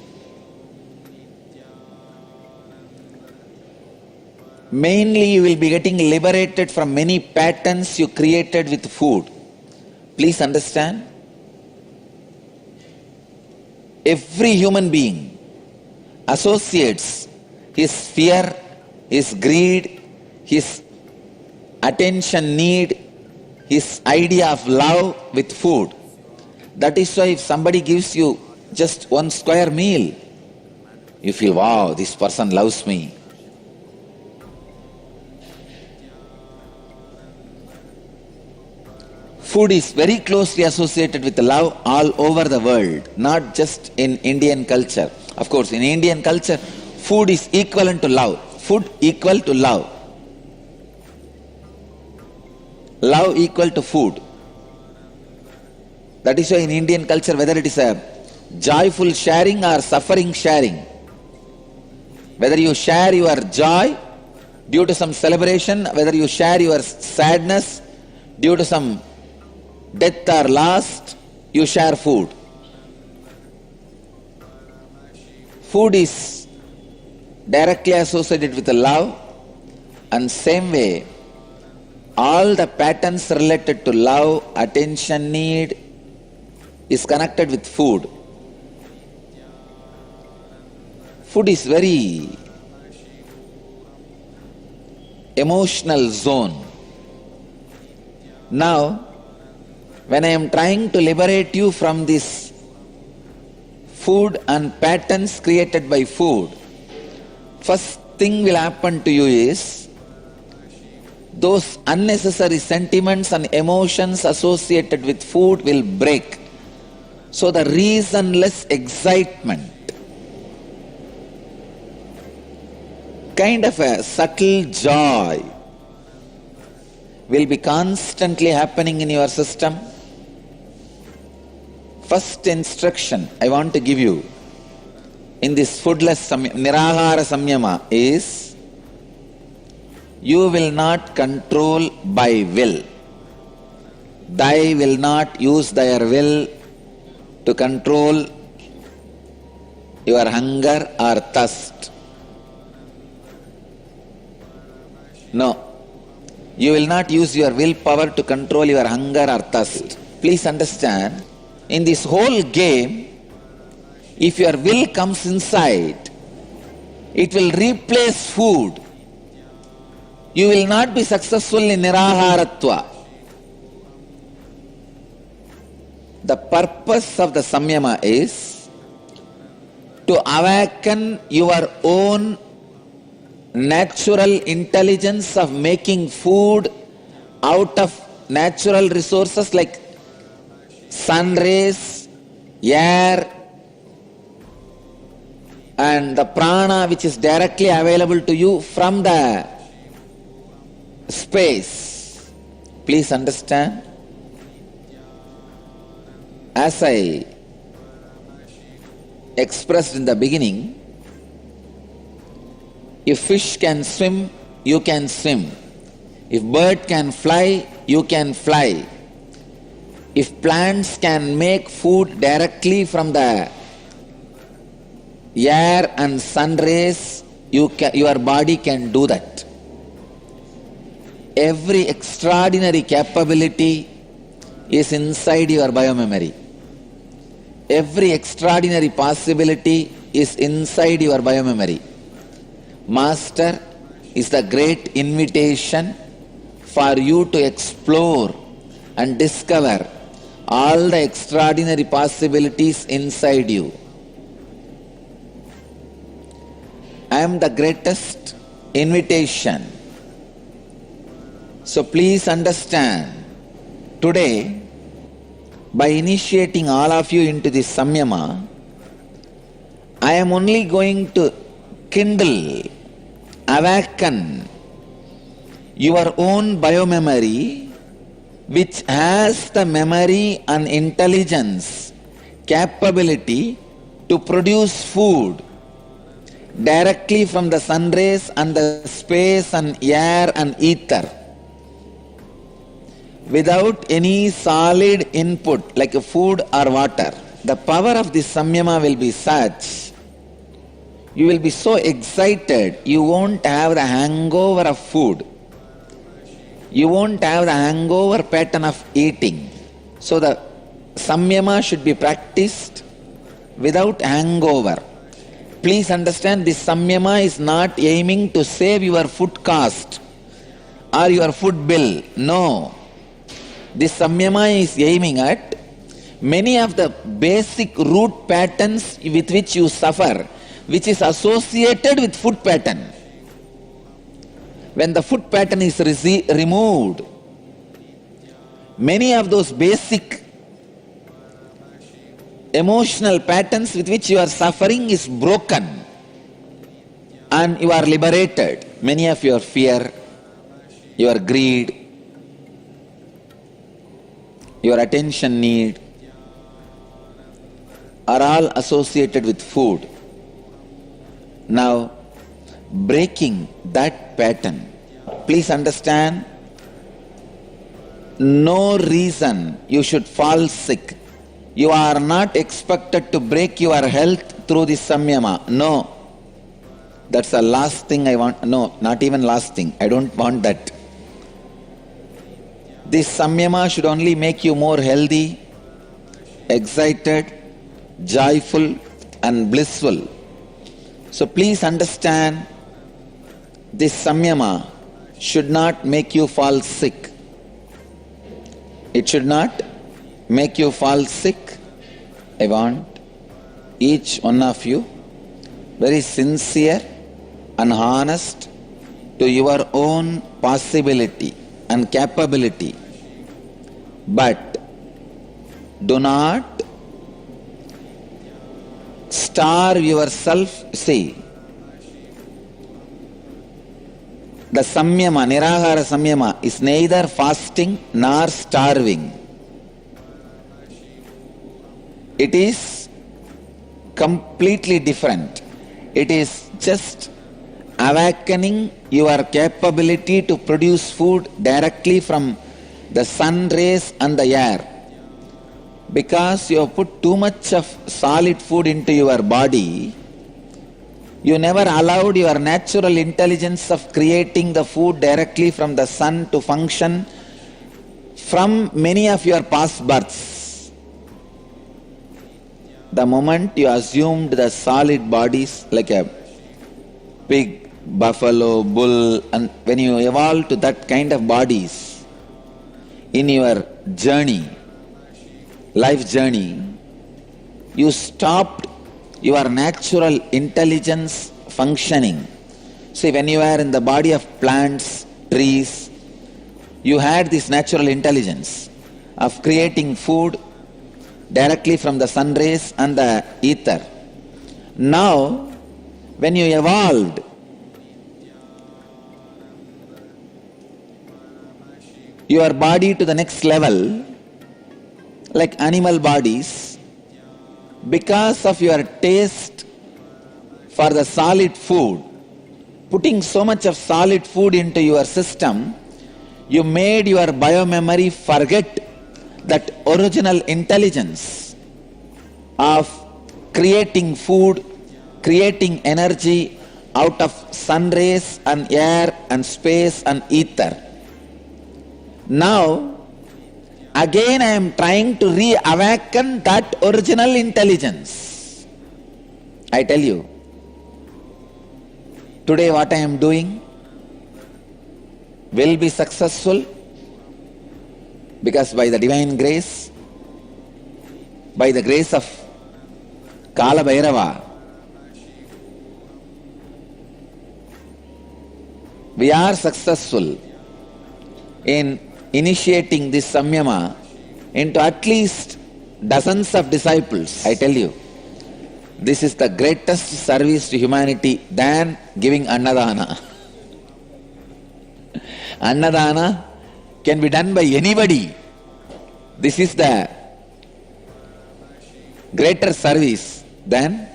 Mainly you will be getting liberated from many patterns you created with food. Please understand. Every human being associates his fear, his greed, his attention need, his idea of love with food. That is why if somebody gives you just one square meal, you feel, wow, this person loves me. Food is very closely associated with love all over the world, not just in Indian culture. Of course, in Indian culture, food is equivalent to love. Food equal to love. Love equal to food. That is why in Indian culture, whether it is a joyful sharing or suffering sharing, whether you share your joy due to some celebration, whether you share your sadness due to some death or loss, you share food. Food is directly associated with love, and same way, all the patterns related to love, attention need is connected with food. Food is very emotional zone. Now, when I am trying to liberate you from this food and patterns created by food, first thing will happen to you is those unnecessary sentiments and emotions associated with food will break. So the reasonless excitement, kind of a subtle joy, will be constantly happening in your system. First instruction I want to give you in this foodless nirahara samyama is, you will not control by will. Thy will not use their will to control your hunger or thirst. No. You will not use your willpower to control your hunger or thirst. Please understand, in this whole game, if your will comes inside, it will replace food. You will not be successful in niraharatva. The purpose of the samyama is to awaken your own natural intelligence of making food out of natural resources like sun rays, air, and the prana which is directly available to you from the space. Please understand, as I expressed in the beginning, if fish can swim, you can swim. If bird can fly, you can fly. If plants can make food directly from the air and sun rays, your body can do that. Every extraordinary capability is inside your biomemory. Every extraordinary possibility is inside your biomemory. Master is the great invitation for you to explore and discover all the extraordinary possibilities inside you. I am the greatest invitation. So please understand, today, by initiating all of you into this samyama, I am only going to kindle, awaken your own biomemory, which has the memory and intelligence, capability to produce food directly from the sun rays and the space and air and ether, without any solid input like food or water. The power of this samyama will be such, you will be so excited, you won't have the hangover of food. You won't have the hangover pattern of eating. So the samyama should be practiced without hangover. Please understand, this samyama is not aiming to save your food cost or your food bill. No. This samyama is aiming at many of the basic root patterns with which you suffer, which is associated with food pattern. When the food pattern is removed, many of those basic emotional patterns with which you are suffering is broken and you are liberated. Many of your fear, your greed, your attention need are all associated with food. Now, breaking that pattern, please understand, no reason you should fall sick. You are not expected to break your health through this samyama. No. That's the last thing I want. No, not even last thing. I don't want that. This samyama should only make you more healthy, excited, joyful and blissful. So please understand, this samyama should not make you fall sick. It should not make you fall sick. I want each one of you very sincere and honest to your own possibility and capability. But do not starve yourself, see, the samyama, nirahara samyama is neither fasting nor starving. It is completely different. It is just awakening your capability to produce food directly from the sun rays and the air. Because you have put too much of solid food into your body, you never allowed your natural intelligence of creating the food directly from the sun to function from many of your past births. The moment you assumed the solid bodies like a pig, buffalo, bull, and when you evolved to that kind of bodies in your journey, life journey, you stopped your natural intelligence functioning. See, when you were in the body of plants, trees, you had this natural intelligence of creating food directly from the sun rays and the ether. Now, when you evolved, your body to the next level, like animal bodies, because of your taste for the solid food, putting so much of solid food into your system, you made your biomemory forget that original intelligence of creating food, creating energy out of sun rays and air and space and ether. Now, again I am trying to reawaken that original intelligence. I tell you, today what I am doing will be successful because by the divine grace, by the grace of Kala Bhairava, we are successful in initiating this samyama into at least dozens of disciples. I tell you, this is the greatest service to humanity than giving Annadana. Annadana can be done by anybody. This is the greater service than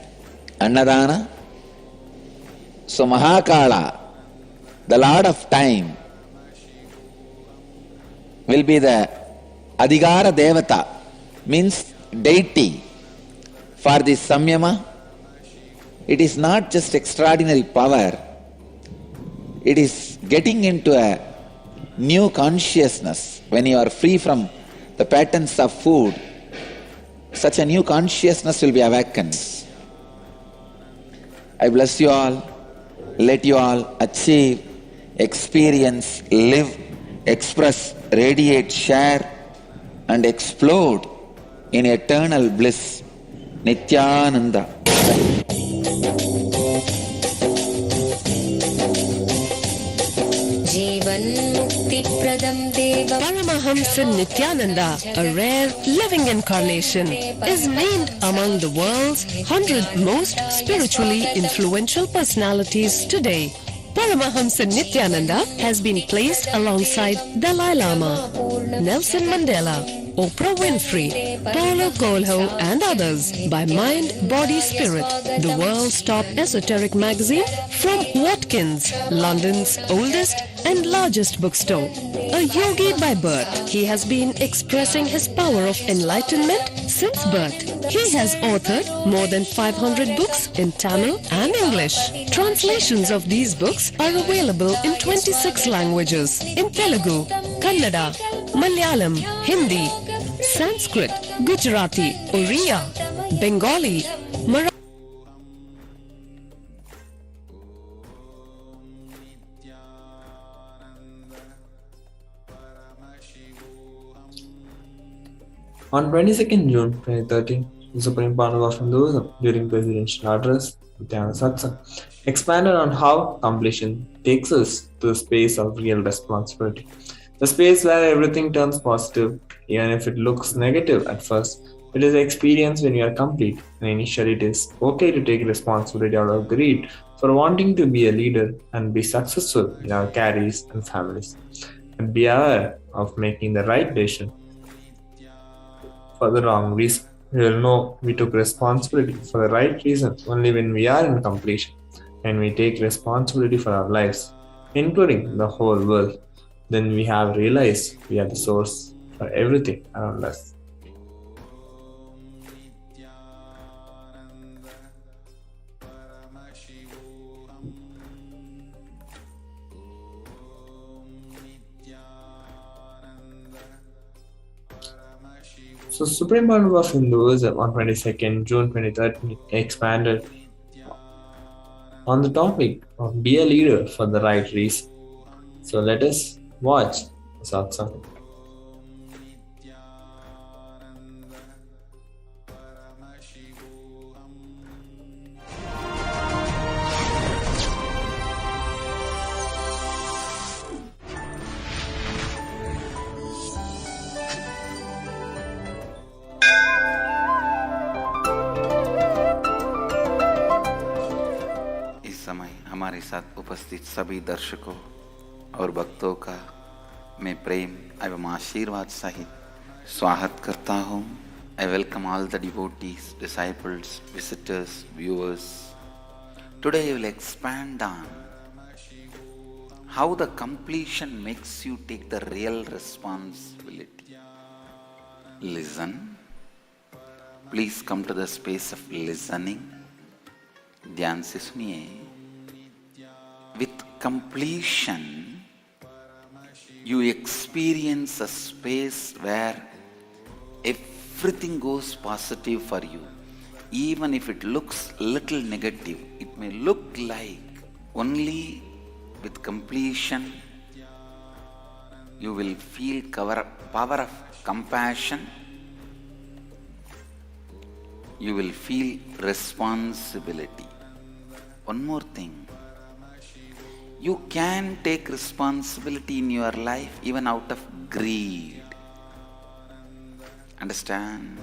Annadana. So Mahakala, the Lord of Time, will be the Adhigara Devata, means deity for this samyama. It is not just extraordinary power, it is getting into a new consciousness. When you are free from the patterns of food, such a new consciousness will be awakened. I bless you all. Let you all achieve, experience, live, express, radiate, share and explode in eternal bliss. Nithyananda.
Paramahamsa Nithyananda, a rare living incarnation, is named among the world's 100 most spiritually influential personalities today. Paramahamsa Nithyananda has been placed alongside Dalai Lama, Nelson Mandela, Oprah Winfrey, Paulo Coelho and others by Mind, Body, Spirit, the world's top esoteric magazine from Watkins, London's oldest and largest bookstore. A yogi by birth, he has been expressing his power of enlightenment since birth. He has authored more than 500 books in Tamil and English. Translations of these books are available in 26 languages in Telugu, Kannada, Malayalam, Hindi, Sanskrit, Gujarati, Oriya, Bengali, Marathi.
On 22nd June 2013, the Supreme Panel of Hinduism, during Presidential Address, Nithyananda Satsang, expanded on how completion takes us to the space of real responsibility. The space where everything turns positive, even if it looks negative at first, It is experience when you are complete, and initially it is okay to take responsibility out of greed for wanting to be a leader and be successful in our careers and families. And be aware of making the right decision for the wrong reason. We will know we took responsibility for the right reason only when we are in completion and we take responsibility for our lives, including the whole world. Then we have realized we are the source for everything around us. So, Supreme Council of Hinduism on 22nd June 2013 expanded on the topic of be a leader for the right reason. So, let us watch the satsang.
हमारे साथ उपस्थित सभी दर्शकों और भक्तों का मैं प्रेम एवं आशीर्वाद सहित स्वागत करता हूँ. I welcome all the devotees, disciples, visitors, viewers. Today I will expand on how the completion makes you take the real responsibility. Listen. Please come to the space of listening. ध्यान से सुनिए. With completion, you experience a space where everything goes positive for you. Even if it looks little negative, it may look like only with completion you will feel power of compassion. You will feel responsibility. One more thing. You can take responsibility in your life even out of greed. Understand?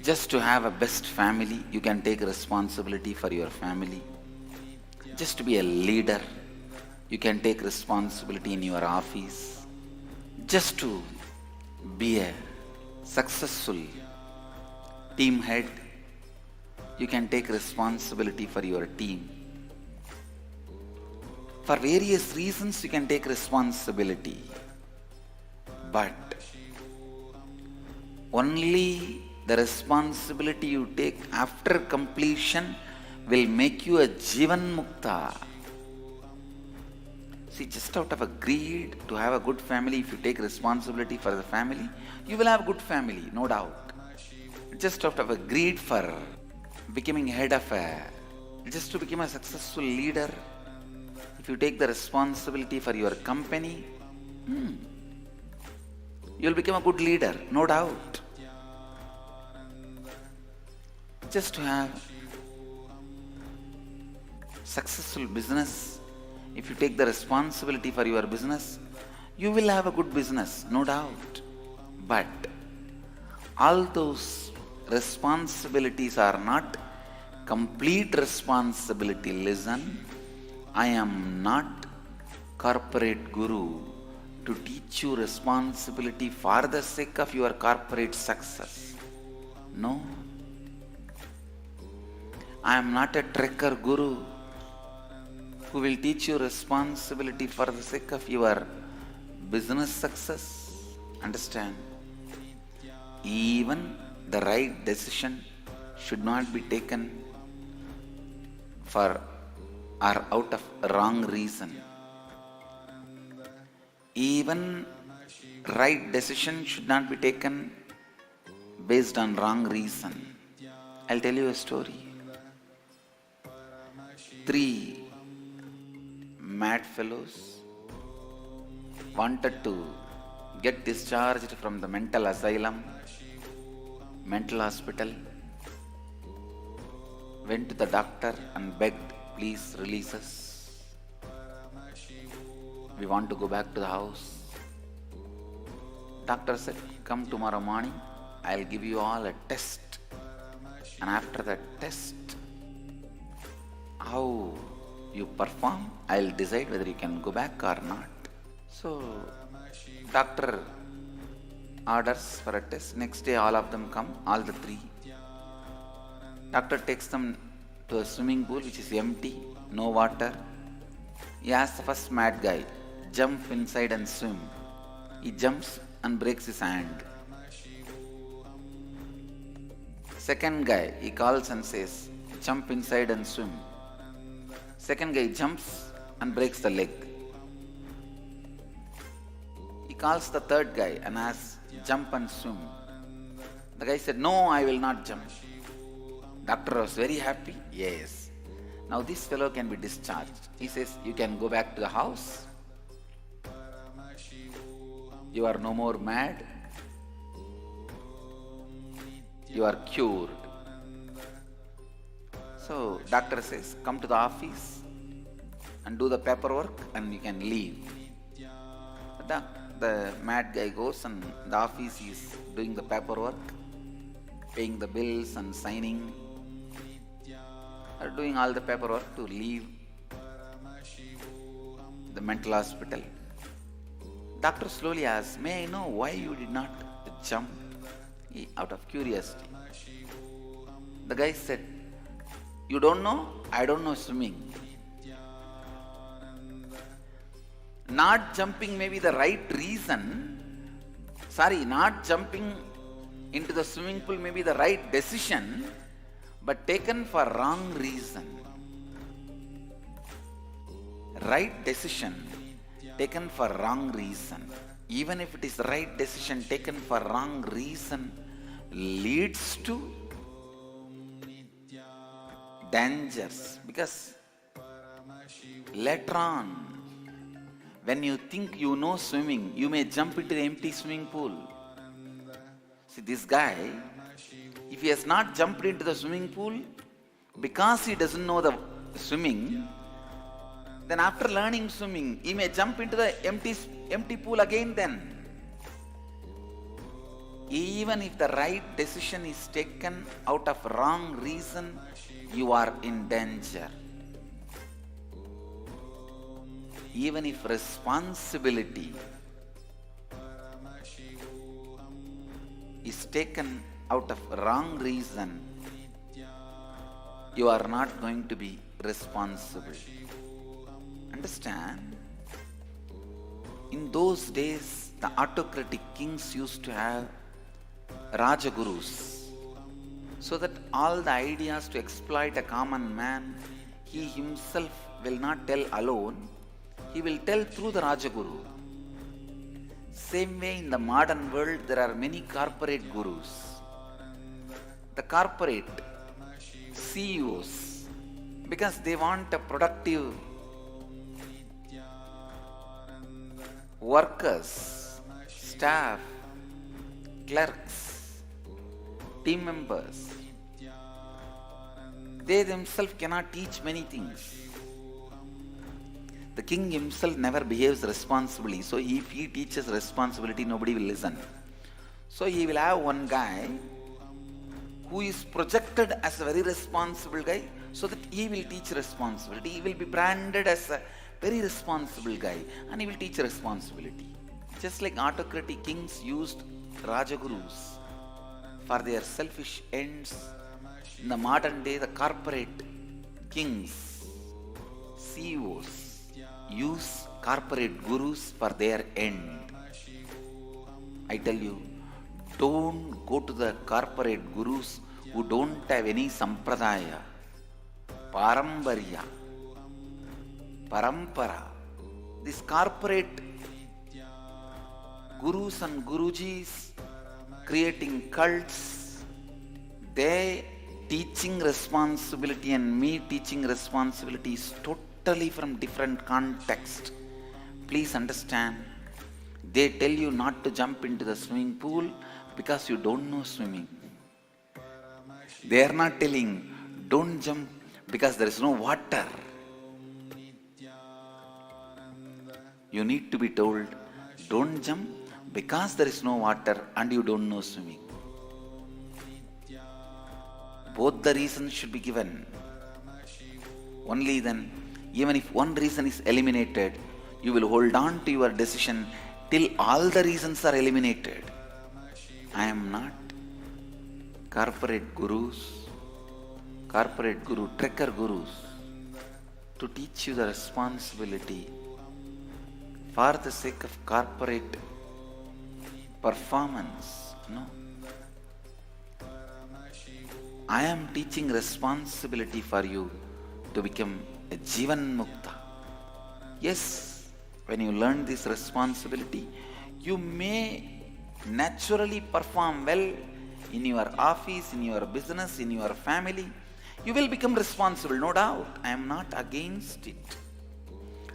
Just to have a best family, you can take responsibility for your family. Just to be a leader, you can take responsibility in your office. Just to be a successful team head, you can take responsibility for your team. For various reasons you can take responsibility, but only the responsibility you take after completion will make you a Jivan Mukta. See, just out of a greed to have a good family, if you take responsibility for the family, you will have a good family, no doubt. Just out of a greed for becoming head of just to become a successful leader, if you take the responsibility for your company, you'll become a good leader, no doubt. Just to have successful business, if you take the responsibility for your business, you will have a good business, no doubt. But all those responsibilities are not complete responsibility. Listen, I am not corporate guru to teach you responsibility for the sake of your corporate success. No. I am not a trekker guru who will teach you responsibility for the sake of your business success. Understand? Even the right decision should not be taken for or out of wrong reason. Even right decision should not be taken based on wrong reason. I'll tell you a story. 3 mad fellows wanted to get discharged from the mental asylum, mental hospital, went to the doctor and begged, please release us. We want to go back to the house. Doctor said, come tomorrow morning, I'll give you all a test. And after that test, how you perform, I'll decide whether you can go back or not. So, doctor orders for a test. Next day all of them come, all the three. Doctor takes them to a swimming pool which is empty, no water. He asks the first mad guy, jump inside and swim. He jumps and breaks his hand. Second guy, he calls and says, jump inside and swim. Second guy jumps and breaks the leg. He calls the third guy and asks, jump and swim. The guy said, no, I will not jump. Doctor was very happy. Yes. Now this fellow can be discharged. He says, you can go back to the house. You are no more mad. You are cured. So doctor says, come to the office and do the paperwork and you can leave. The mad guy goes and the office is doing the paperwork, paying the bills and signing, or doing all the paperwork to leave the mental hospital. Doctor slowly asks, may I know why you did not jump? Out of curiosity. The guy said, you don't know? I don't know swimming. Not jumping may be the right reason. Not jumping into the swimming pool may be the right decision, but taken for wrong reason. Right decision taken for wrong reason. Even if it is the right decision taken for wrong reason, leads to dangers, because later on, when you think you know swimming, you may jump into the empty swimming pool. See, this guy, if he has not jumped into the swimming pool because he doesn't know the swimming, then after learning swimming, he may jump into the empty pool again then. Even if the right decision is taken out of wrong reason, you are in danger. Even if responsibility is taken out of wrong reason, you are not going to be responsible. Understand? In those days, the autocratic kings used to have Rajagurus, so that all the ideas to exploit a common man, he himself will not tell alone, he will tell through the Rajaguru. Same way in the modern world, there are many corporate gurus. The corporate CEOs, because they want a productive workers, staff, clerks, team members. They themselves cannot teach many things. The king himself never behaves responsibly, so if he teaches responsibility, nobody will listen. So he will have one guy who is projected as a very responsible guy, so that he will teach responsibility. He will be branded as a very responsible guy and he will teach responsibility. Just like autocratic kings used Rajagurus for their selfish ends, in the modern day the corporate kings, CEOs, use corporate gurus for their end. I tell you, don't go to the corporate gurus who don't have any sampradaya, paramparya, parampara. These corporate gurus and gurujis creating cults, they teaching responsibility and me teaching responsibility is totally from different context. Please understand, they tell you not to jump into the swimming pool because you don't know swimming. They are not telling don't jump because there is no water. You need to be told don't jump because there is no water and you don't know swimming. both the reasons should be given. Only then, even if one reason is eliminated, you will hold on to your decision till all the reasons are eliminated. I am not corporate guru, trekker gurus, to teach you the responsibility for the sake of corporate performance. No. I am teaching responsibility for you to become a Jivan Mukta. Yes, when you learn this responsibility, you may naturally perform well in your office, in your business, in your family. You will become responsible, no doubt. I am not against it.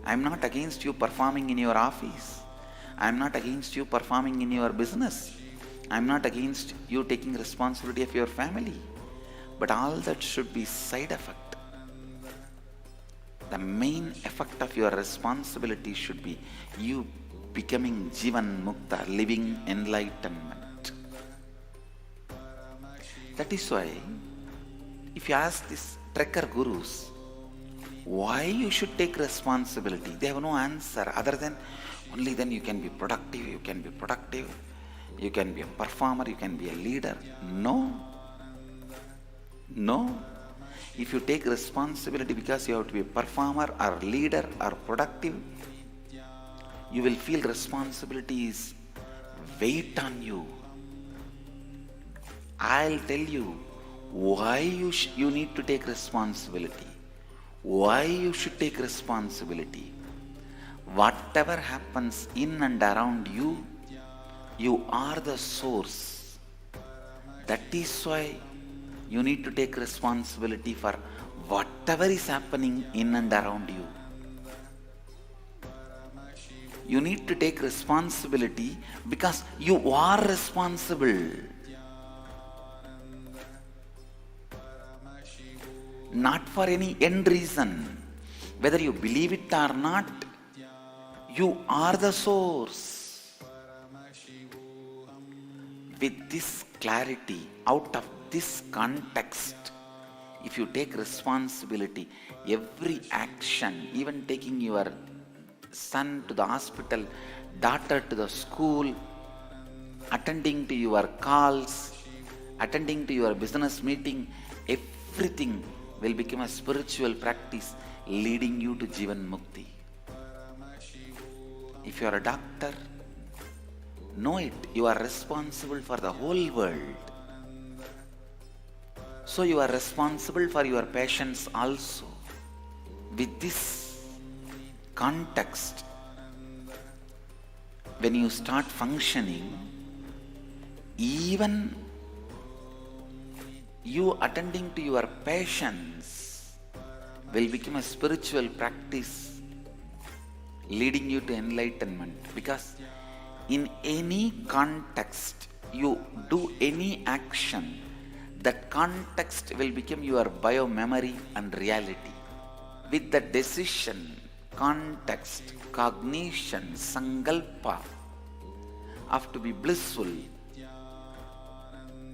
I am not against you performing in your office. I am not against you performing in your business. I am not against you taking responsibility of your family. But all that should be side effect. The main effect of your responsibility should be you becoming Jivan Mukta, living enlightenment. That is why, if you ask these trekker gurus, why you should take responsibility, they have no answer other than only then you can be productive, you can be a performer, you can be a leader. No. If you take responsibility because you have to be a performer or leader or productive, you will feel responsibility is weight on you. I'll tell you why you need to take responsibility. Why you should take responsibility. Whatever happens in and around you, you are the source. That is why you need to take responsibility for whatever is happening in and around you. You need to take responsibility because you are responsible. Not for any end reason. Whether you believe it or not, you are the source. With this clarity, out of this context, if you take responsibility, every action, even taking your son to the hospital, daughter to the school, attending to your calls, attending to your business meeting, everything will become a spiritual practice leading you to Jivan Mukti. If you are a doctor, know it, you are responsible for the whole world. So you are responsible for your patients also. With this context, when you start functioning, even you attending to your patients will become a spiritual practice leading you to enlightenment. Because in any context, you do any action, that context will become your bio-memory and reality. With the decision, context, cognition, sankalpa of to be blissful,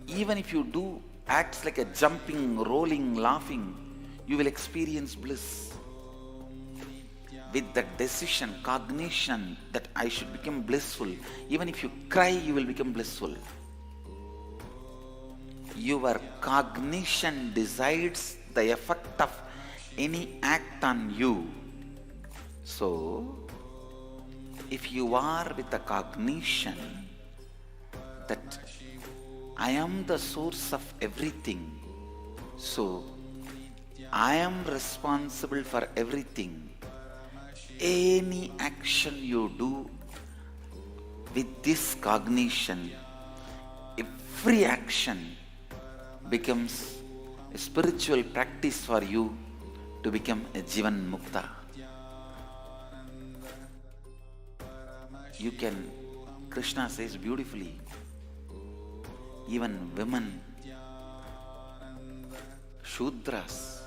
even if you do acts like a jumping, rolling, laughing, you will experience bliss. With the decision, cognition that I should become blissful, even if you cry, you will become blissful. Your cognition decides the effect of any act on you. So, if you are with the cognition that I am the source of everything, so I am responsible for everything, any action you do with this cognition, every action becomes a spiritual practice for you to become a Jivan Mukta. You can, Krishna says beautifully, even women, Shudras,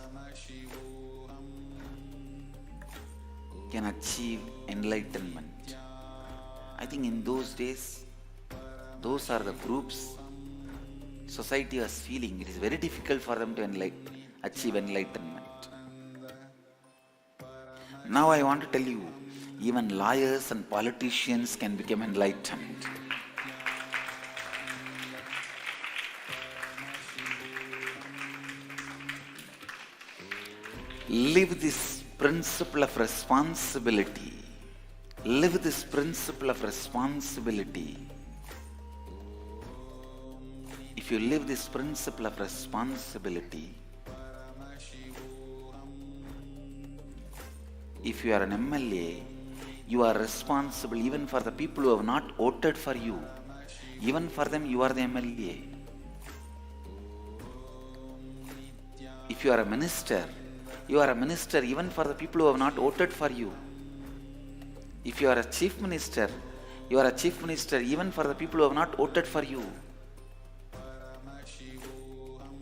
can achieve enlightenment. I think in those days, those are the groups society was feeling it is very difficult for them to achieve enlightenment. Now I want to tell you, even lawyers and politicians can become enlightened. Live this principle of responsibility. Live this principle of responsibility. If you live this principle of responsibility, if you are an MLA, you are responsible even for the people who have not voted for you. Even for them, you are the MLA. If you are a minister, you are a minister even for the people who have not voted for you. If you are a chief minister, you are a chief minister even for the people who have not voted for you.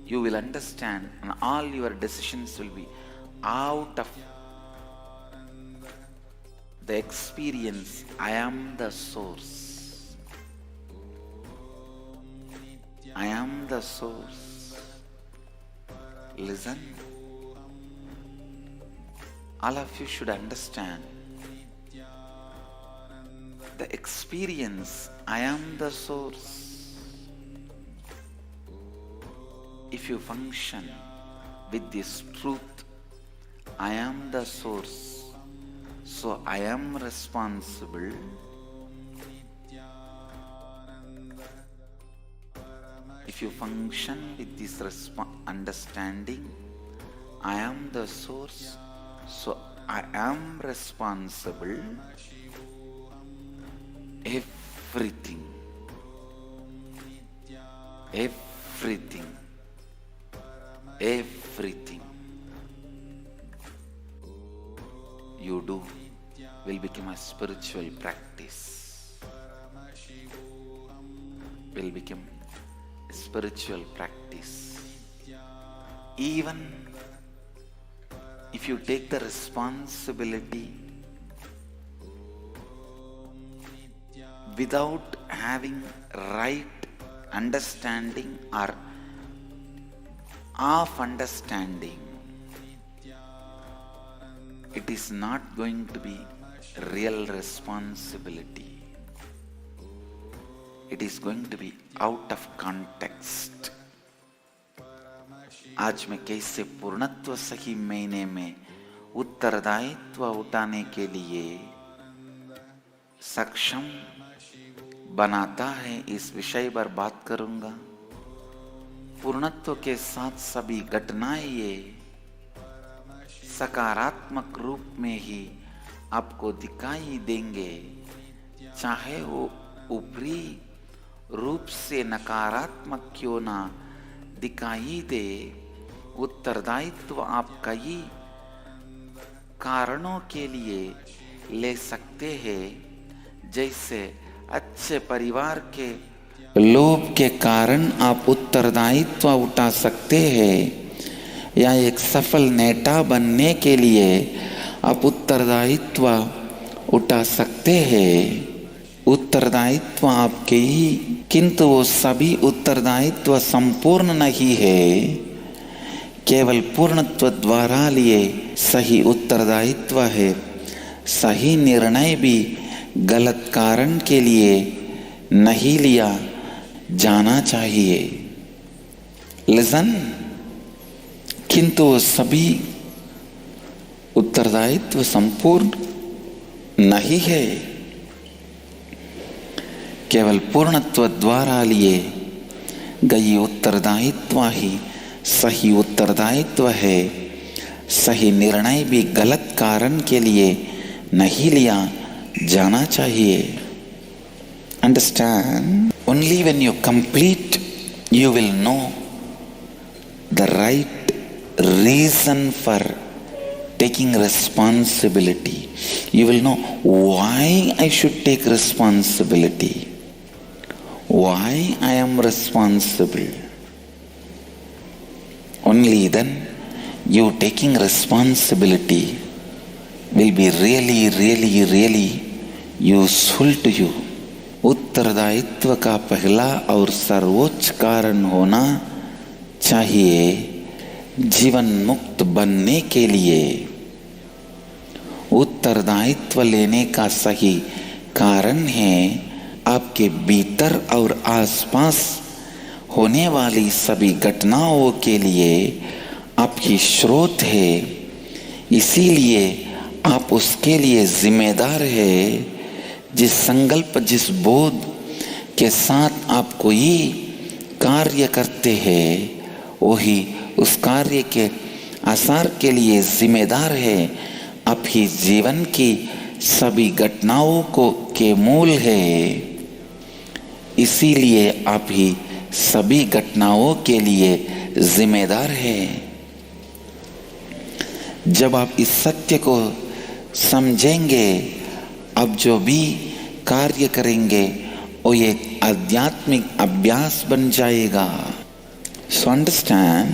You will understand, and all your decisions will be out of the experience. I am the source. I am the source. Listen. All of you should understand the experience. I am the source. If you function with this truth, I am the source, so I am responsible. If you function with this understanding, I am the source, so I am responsible. Everything you do will become a spiritual practice. Will become a spiritual practice. Even if you take the responsibility without having right understanding or half understanding, it is not going to be real responsibility. It is going to be out of context. आज मैं कैसे पूर्णत्व सही महीने में उत्तरदायित्व उठाने के लिए सक्षम बनाता है, इस विषय पर बात करूंगा। पूर्णत्व के साथ सभी घटनाएं ये सकारात्मक रूप में ही आपको दिखाई देंगे, चाहे वो ऊपरी रूप से नकारात्मक क्यों ना दिखाई दे। उत्तरदायित्व आप कई कारणों के लिए ले सकते हैं, जैसे अच्छे परिवार के लोभ के कारण आप उत्तरदायित्व उठा सकते हैं, या एक सफल नेता बनने के लिए आप उत्तरदायित्व उठा सकते हैं। उत्तरदायित्व आपके ही, किंतु वो सभी उत्तरदायित्व संपूर्ण नहीं है। केवल पूर्णत्व द्वारा लिए सही उत्तरदायित्व है। सही निर्णय भी गलत कारण के लिए नहीं लिया जाना चाहिए। लिसन, किंतु सभी उत्तरदायित्व संपूर्ण नहीं है। केवल पूर्णत्व द्वारा लिए गई उत्तरदायित्व ही सही उत्तरदायित्व है। सही निर्णय भी गलत कारण के लिए नहीं लिया जाना चाहिए। Understand? Only when you complete, you will know the right reason for taking responsibility. You will know why I should take responsibility. Why I am responsible. Only then you taking responsibility will be really useful to you.
उत्तरदायित्व का पहला और सर्वोच्च कारण होना चाहिए जीवन मुक्त बनने के लिए। उत्तरदायित्व लेने का सही कारण है आपके भीतर और आसपास होने वाली सभी घटनाओं के लिए आपकी स्रोत है, इसीलिए आप उसके लिए जिम्मेदार है। जिस संकल्प, जिस बोध के साथ आप कोई कार्य करते हैं, वही उस कार्य के आसार के लिए जिम्मेदार है। आप ही जीवन की सभी घटनाओं को के मूल है, इसीलिए आप ही सभी घटनाओं के लिए जिम्मेदार है। जब आप इस सत्य को समझेंगे, अब जो भी कार्य करेंगे वो एक आध्यात्मिक अभ्यास बन जाएगा। So understand,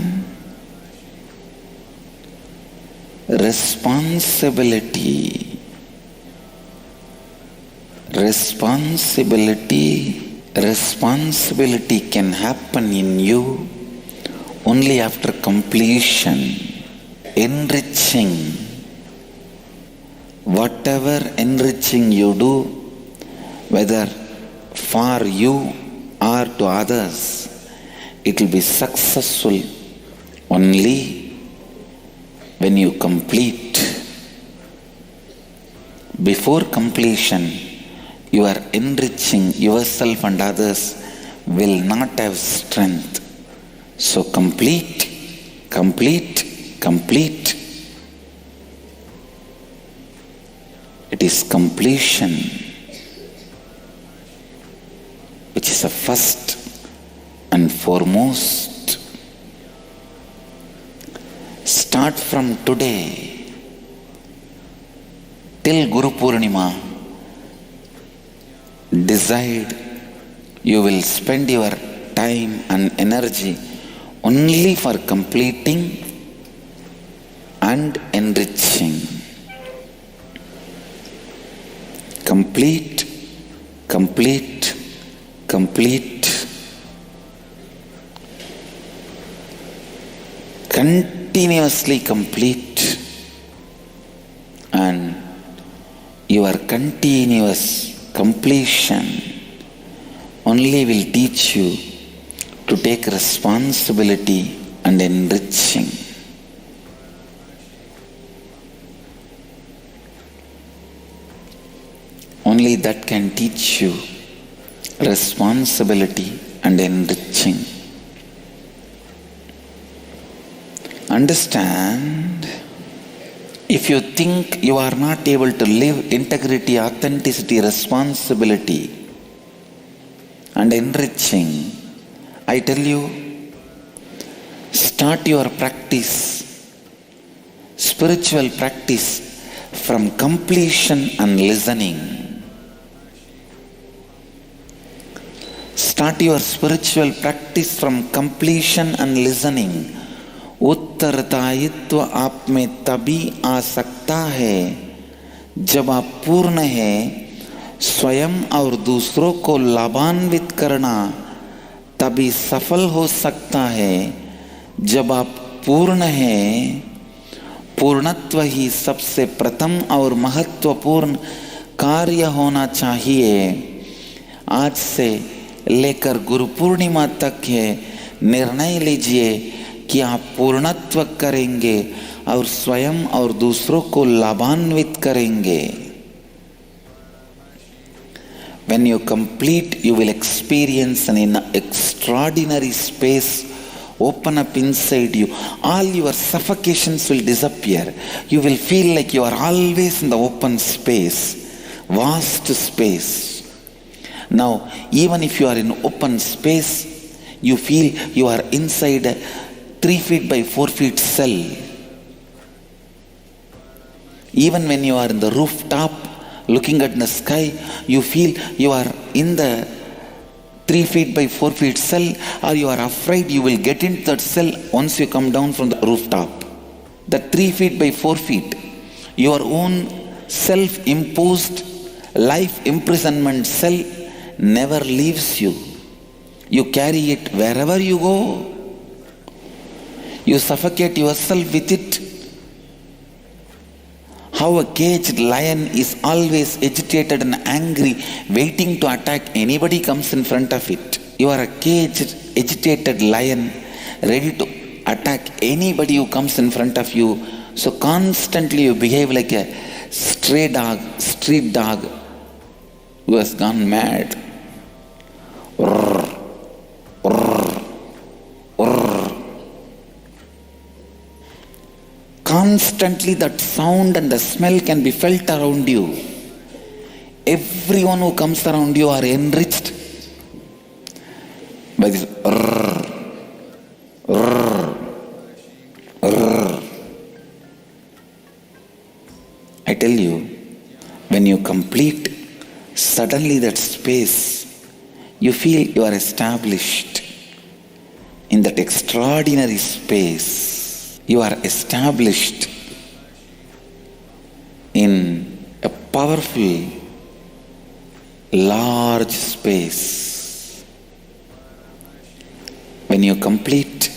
responsibility can happen in you only after completion. Enriching, whatever enriching you do, whether for you or to others, it will be successful only when you complete. Before completion, you are enriching yourself and others will not have strength. So complete. It is completion which is the first and foremost. Start from today till Guru Purnima. Decide you will spend your time and energy only for completing and enriching. Complete. Continuously complete, and your continuous completion only will teach you to take responsibility and enriching. Only that can teach you responsibility and enriching. Understand, if you think you are not able to live integrity, authenticity, responsibility and enriching, I tell you, start your practice, spiritual practice from completion and listening. Start your spiritual practice from completion and listening. उत्तरदायित्व आप में तभी आ सकता है जब आप पूर्ण है। स्वयं और दूसरों को लाभान्वित करना तभी सफल हो सकता है जब आप पूर्ण है। पूर्णत्व ही सबसे प्रथम और महत्वपूर्ण कार्य होना चाहिए। आज से लेकर गुरु पूर्णिमा तक है निर्णय लीजिए कि आप पूर्णत्व करेंगे और स्वयं और दूसरों को लाभान्वित करेंगे। When you complete, you will experience an extraordinary space open up inside you. All your suffocations will disappear. You will feel like you are always in the open space, vast space. Now, even if you are in open space, you feel you are inside a 3 feet by 4 feet cell. Even when you are in the rooftop looking at the sky, you feel you are in the 3 feet by 4 feet cell, or you are afraid you will get into that cell once you come down from the rooftop. The 3 feet by 4 feet, your own self-imposed life imprisonment cell never leaves you. You carry it wherever you go. You suffocate yourself with it. How a caged lion is always agitated and angry, waiting to attack anybody comes in front of it. You are a caged, agitated lion, ready to attack anybody who comes in front of you. So constantly you behave like a stray dog, street dog who has gone mad. Constantly that sound and the smell can be felt around you. Everyone who comes around you are enriched by this. I tell you, when you complete suddenly that space, you feel you are established in that extraordinary space. You are established in a powerful, large space. When you complete,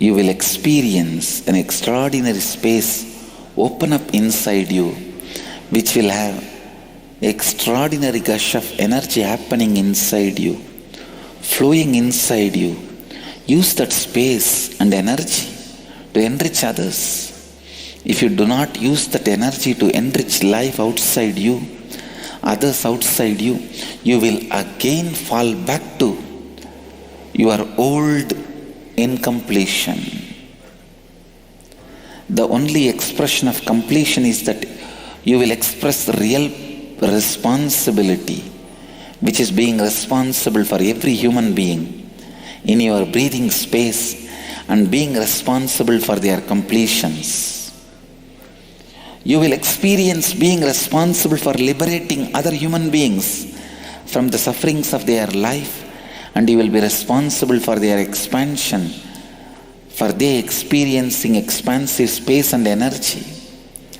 you will experience an extraordinary space open up inside you, which will have extraordinary gush of energy happening inside you, flowing inside you. Use that space and energy to enrich others. If you do not use that energy to enrich life outside you, others outside you, you will again fall back to your old incompletion. The only expression of completion is that you will express real responsibility, which is being responsible for every human being in your breathing space and being responsible for their completions. You will experience being responsible for liberating other human beings from the sufferings of their life, and you will be responsible for their expansion, for they experiencing expansive space and energy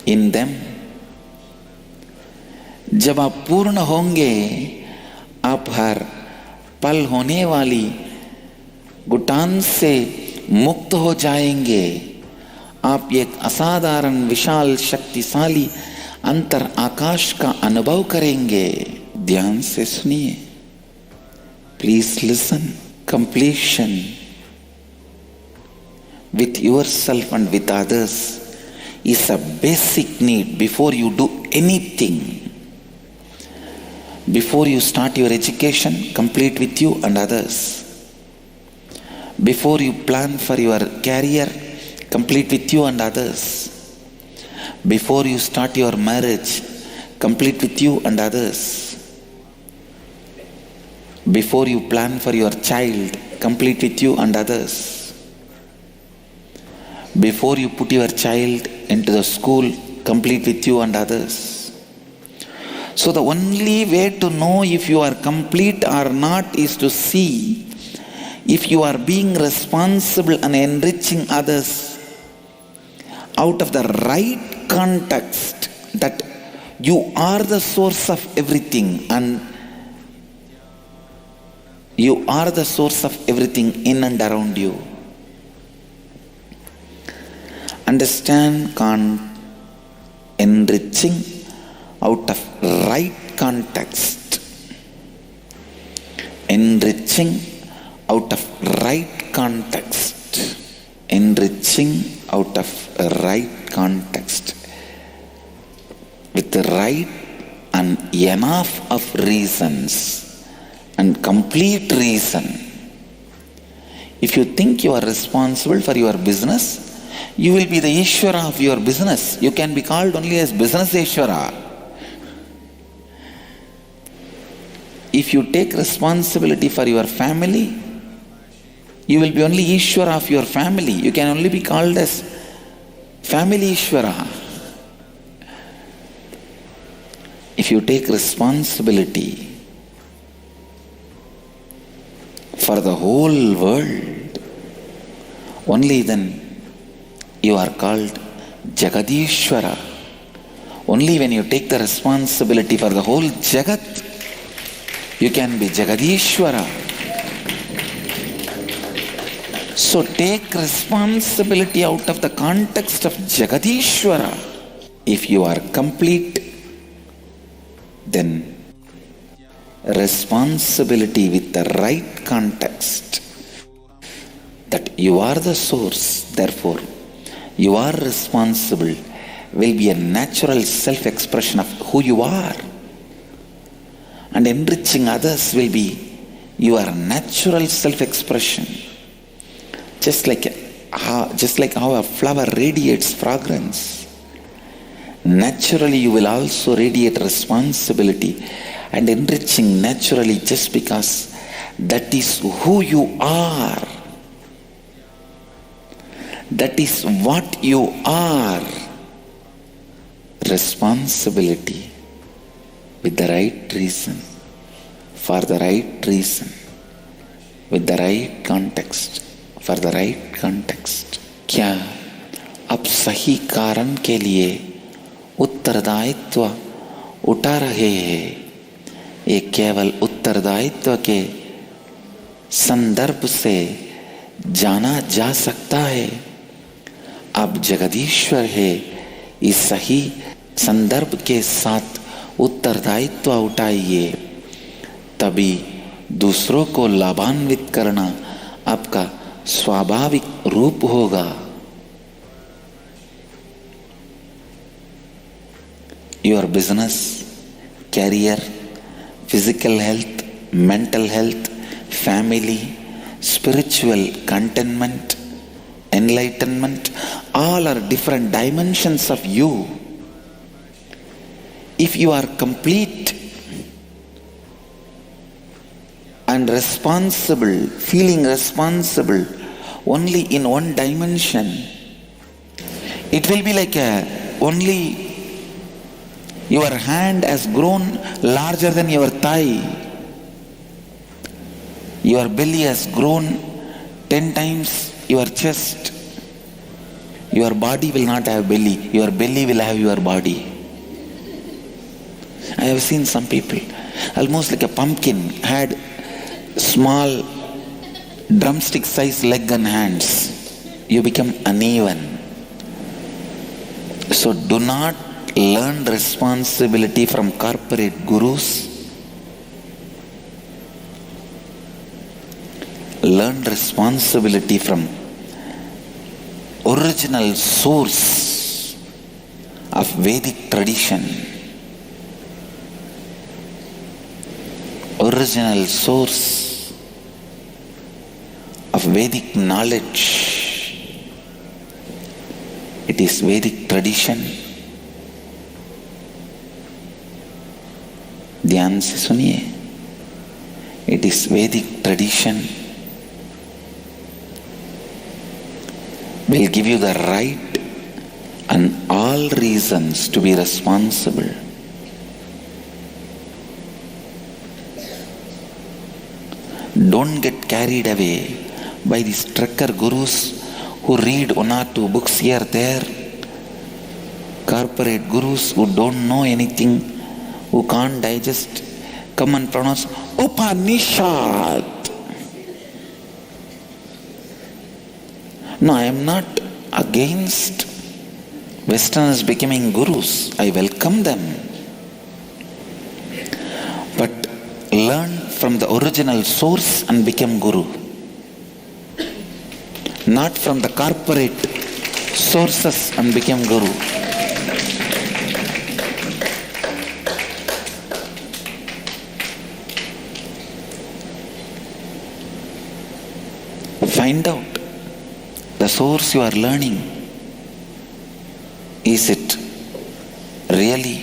in them. जब आप पूर्ण होंगे, आप हर पल होने वाली घुटान से मुक्त हो जाएंगे. आप एक असाधारण विशाल शक्तिशाली अंतर आकाश का अनुभव करेंगे. ध्यान से सुनिए. Please listen. Completion with yourself and with others is a basic need before you do anything. Before you start your education, complete with you and others. Before you plan for your career, complete with you and others. Before you start your marriage, complete with you and others. Before you plan for your child, complete with you and others. Before you put your child into the school, complete with you and others. So the only way to know if you are complete or not is to see if you are being responsible and enriching others out of the right context, that you are the source of everything and you are the source of everything in and around you. Understand enriching out of right context. Enriching out of right context. Enriching out of right context. With the right and enough of reasons and complete reason. If you think you are responsible for your business, you will be the Ishvara of your business. You can be called only as business Ishvara. If you take responsibility for your family, you will be only Ishvara of your family. You can only be called as family Ishvara. If you take responsibility for the whole world, only then you are called Jagadishvara. Only when you take the responsibility for the whole Jagat, You can be Jagadishwara. So take responsibility out of the context of Jagadishwara. If you are complete, then responsibility with the right context, that you are the source, therefore you are responsible, will be a natural self-expression of who you are. And enriching others will be your natural self-expression. Just like how a flower radiates fragrance, naturally you will also radiate responsibility and enriching naturally, just because that is who you are. That is what you are. Responsibility with the right reason, for the right reason, with the right context, for the right context. क्या अब सही कारण के लिए उत्तरदायित्व उठा रहे हैं? ये केवल उत्तरदायित्व के संदर्भ से जाना जा सकता है. अब जगदीश्वर है, इस सही संदर्भ के साथ उत्तरदायित्व उठाइए, तभी दूसरों को लाभान्वित करना आपका स्वाभाविक रूप होगा. Your business, career, physical health, mental health, family, spiritual contentment, enlightenment, all are different dimensions of you. If you are complete and responsible, feeling responsible only in one dimension, it will be like only your hand has grown larger than your thigh. Your belly has grown 10 times your chest. Your body will not have belly. Your belly will have your body. I have seen some people, almost like a pumpkin, had small drumstick size leg and hands. You become uneven. So do not learn responsibility from corporate gurus. Learn responsibility from original source of Vedic tradition. Original source of Vedic knowledge. It is Vedic tradition. ध्यान से सुनिए. It is Vedic tradition. Will give you the right and all reasons to be responsible. Don't get carried away by these trekker gurus who read one or two books here there. Corporate gurus who don't know anything, who can't digest, come and pronounce Upanishad. No, I am not against Westerners becoming gurus. I welcome them. But learn from the original source and become guru. Not from the corporate sources and become guru. Find out the source you are learning. Is it really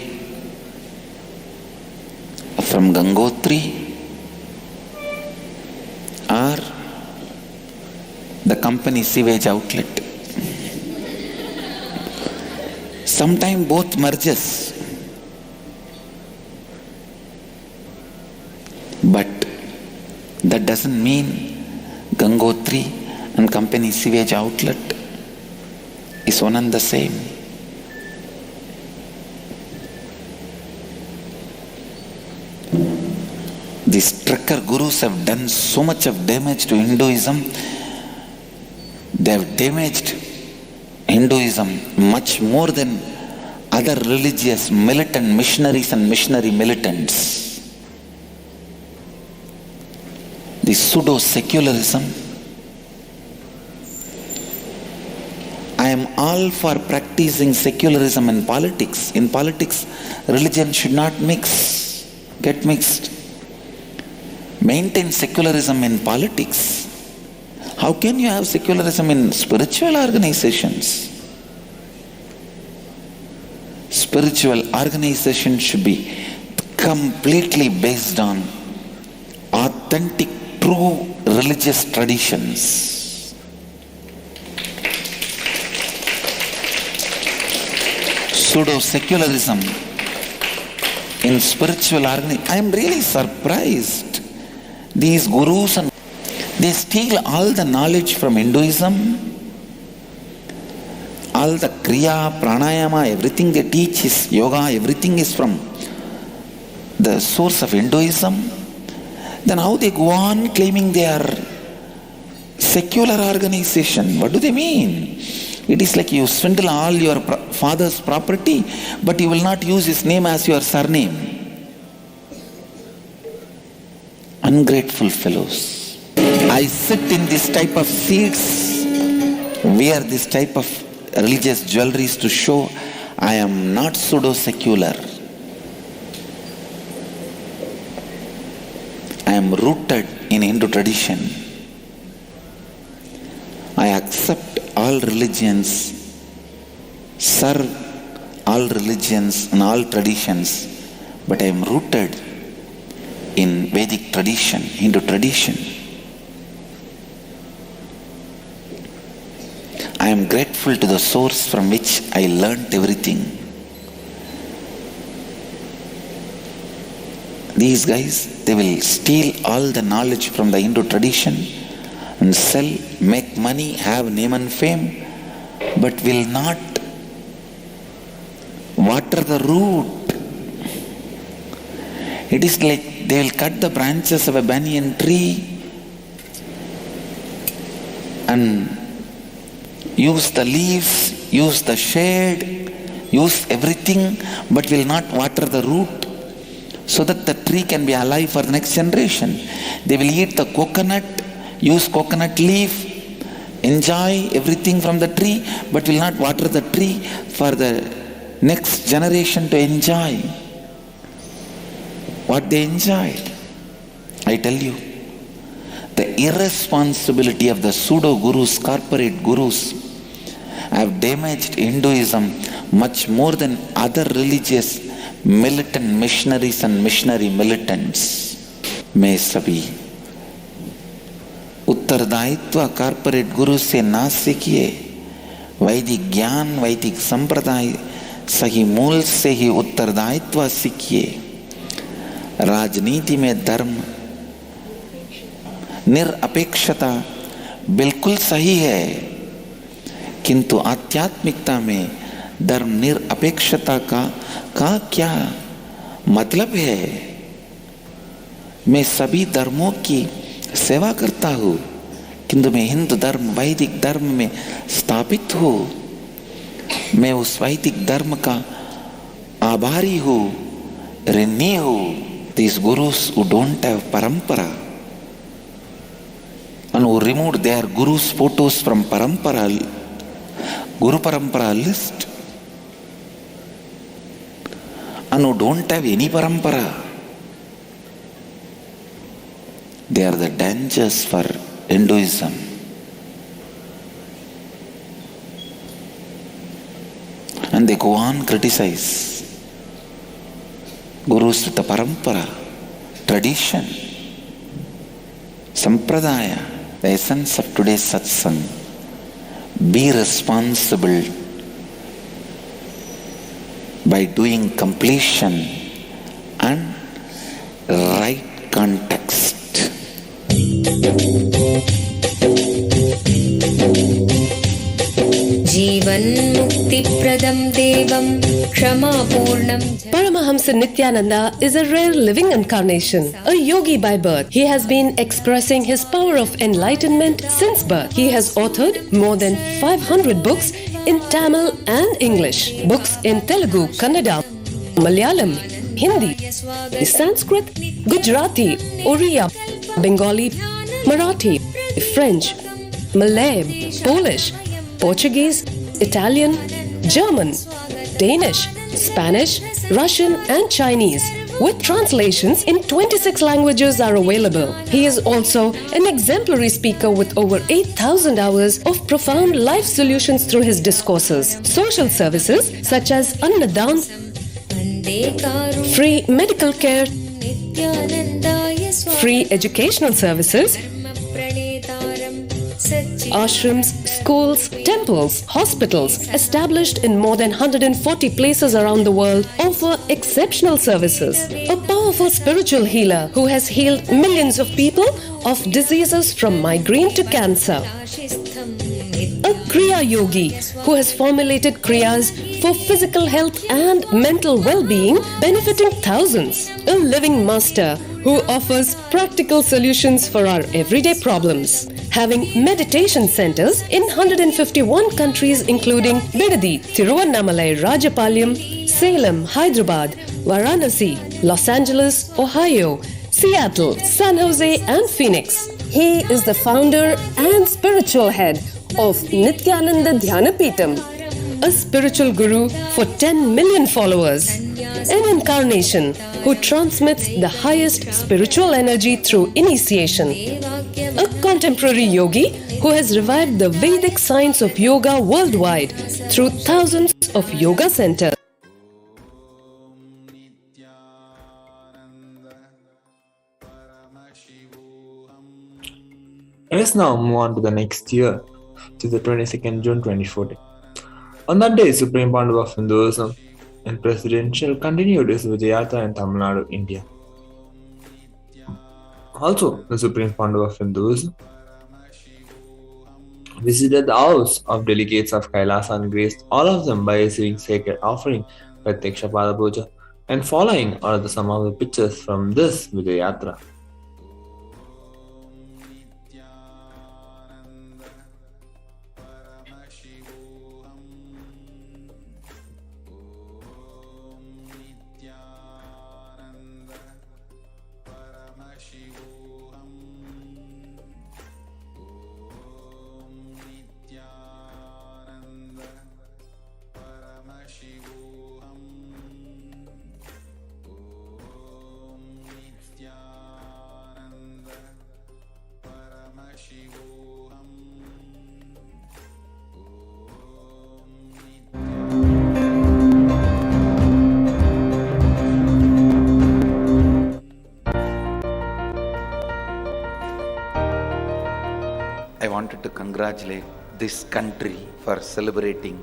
from Gangotri or the company sewage outlet? Sometimes both merges. But that doesn't mean Gangotri and company sewage outlet is one and the same. These trucker gurus have done so much of damage to Hinduism. They have damaged Hinduism much more than other religious militant missionaries and missionary militants. The pseudo-secularism. I am all for practicing secularism in politics. In politics, religion should not get mixed. Maintain secularism in politics. How can you have secularism in spiritual organizations? Spiritual organizations should be completely based on authentic, true religious traditions. Pseudo-secularism in spiritual organizations. I am really surprised. These gurus, and they steal all the knowledge from Hinduism. All the Kriya, Pranayama, everything they teach is yoga, everything is from the source of Hinduism. Then how they go on claiming they are secular organization? What do they mean? It is like you swindle all your father's property, but you will not use his name as your surname. Ungrateful fellows. I sit in this type of seats, wear this type of religious jewelries to show I am not pseudo-secular. I am rooted in Hindu tradition. I accept all religions, serve all religions and all traditions, but I am rooted in Vedic tradition, Hindu tradition. I am grateful to the source from which I learnt everything. These guys, they will steal all the knowledge from the Hindu tradition and sell, make money, have name and fame, but will not water the root. It is like they will cut the branches of a banyan tree and use the leaves, use the shade, use everything, but will not water the root so that the tree can be alive for the next generation. They will eat the coconut, use coconut leaf, enjoy everything from the tree, but will not water the tree for the next generation to enjoy what they enjoyed. I tell you, the irresponsibility of the pseudo-gurus, corporate gurus, have damaged Hinduism much more than other religious militant missionaries and missionary militants. मैं सभी उत्तरदायित्व corporate गुरु से ना सीखिए, वैदिक ज्ञान, वैदिक संप्रदाय, सही मूल से ही उत्तरदायित्व सीखिए. राजनीति में धर्म निरपेक्षता बिल्कुल सही है, किंतु आध्यात्मिकता में धर्म निरपेक्षता का क्या मतलब है? मैं सभी धर्मों की सेवा करता हूँ, किंतु मैं हिंदू धर्म, वैदिक धर्म में स्थापित हूँ. मैं उस वैदिक धर्म का आभारी हूँ, ऋणी हूँ. These gurus who don't have parampara and who removed their gurus' photos from parampara, Guru Parampara list, and who don't have any parampara, they are the dangers for Hinduism. And they go on criticize gurus with the parampara, tradition, sampradaya, the essence of today's satsang. Be responsible by doing completion and right context.
जीवन मुक्तिप्रदं देवं
Paramahamsa Nithyananda is a rare living incarnation, a yogi by birth. He has been expressing his power of enlightenment since birth. He has authored more than 500 books in Tamil and English, books in Telugu, Kannada, Malayalam, Hindi, Sanskrit, Gujarati, Oriya, Bengali, Marathi, French, Malay, Polish, Portuguese, Italian, German, Danish, Spanish, Russian and Chinese, with translations in 26 languages are available. He is also an exemplary speaker with over 8,000 hours of profound life solutions through his discourses. Social services such as Annadan, free medical care, free educational services, ashrams, schools, temples, hospitals established in more than 140 places around the world offer exceptional services. A powerful spiritual healer who has healed millions of people of diseases from migraine to cancer. A Kriya Yogi who has formulated Kriyas for physical health and mental well-being, benefiting thousands. A living master who offers practical solutions for our everyday problems. Having meditation centers in 151 countries including Bidadi, Tiruvannamalai, Rajapalyam, Salem, Hyderabad, Varanasi, Los Angeles, Ohio, Seattle, San Jose and Phoenix. He is the founder and spiritual head of Nithyananda Dhyanapitham, a spiritual guru for 10 million followers, an incarnation who transmits the highest spiritual energy through initiation, a contemporary yogi who has revived the Vedic science of yoga worldwide through thousands of yoga centers.
Let us now move on to the next year, to the 22nd June 2014. On that day, Supreme Pandava of Hinduism and Presidential continued his Vijayatra in Tamil Nadu, India. Also, the Supreme Pandava of Hinduism visited the house of delegates of KAILASA and graced all of them by receiving sacred offering, Pratyaksha Pada Puja, and following are some of the pictures from this Vijayatra.
I wanted to congratulate this country for celebrating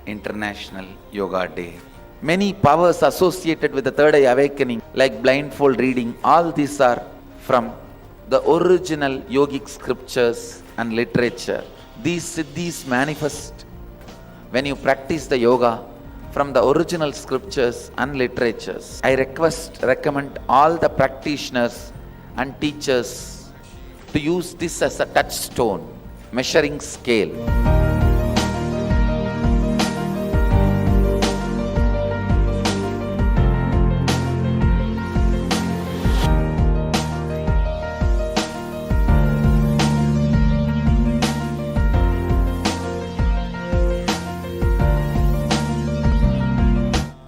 International Yoga Day. Many powers associated with the Third Eye Awakening, like blindfold reading, all these are from the original yogic scriptures and literature. These siddhis manifest when you practice the yoga from the original scriptures and literatures. I recommend all the practitioners and teachers to use this as a touchstone, measuring scale.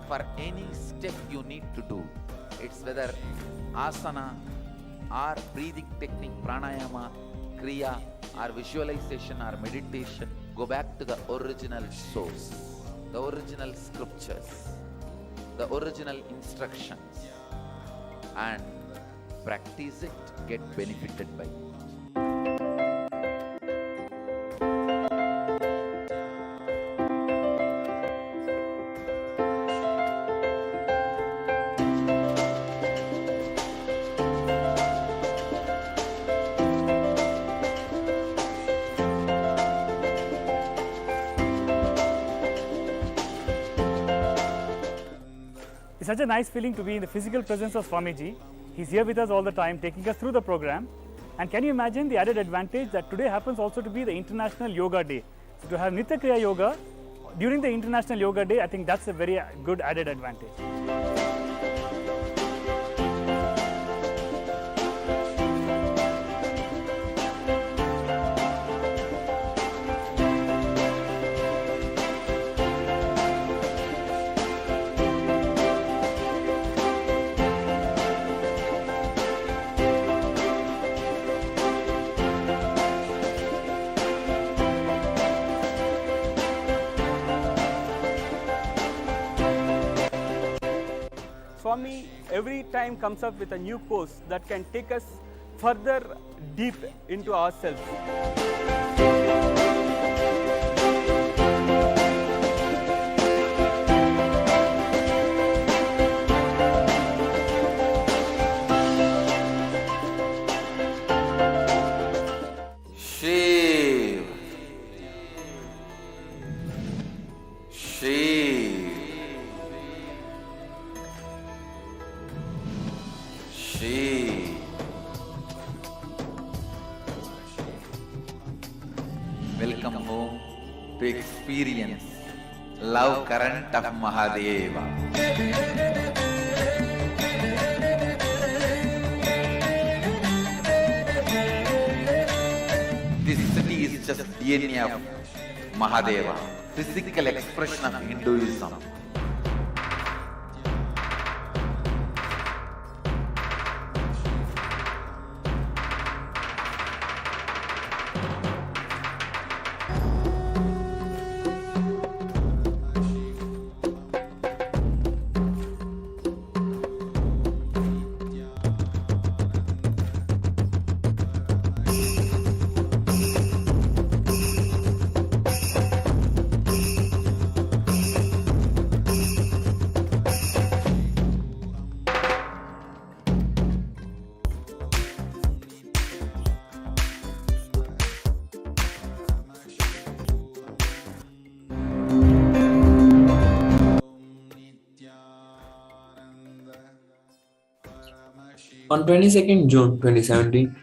For any step you need to do, it's whether asana or breathing technique, pranayama, kriya, or visualization or meditation, go back to the original source, the original scriptures, the original instructions, and practice it, get benefited by it.
It's such a nice feeling to be in the physical presence of Swamiji. He's here with us all the time, taking us through the program. And can you imagine the added advantage that today happens also to be the International Yoga Day? So to have Nitya Kriya Yoga during the International Yoga Day, I think that's a very good added advantage.
Swami every time comes up with a new course that can take us further deep into ourselves.
Shiv. Shiv. Shiv. Welcome home to experience love current of Mahadeva. This city is just DNA of Mahadeva, physical expression of Hinduism.
On 22nd June 2017,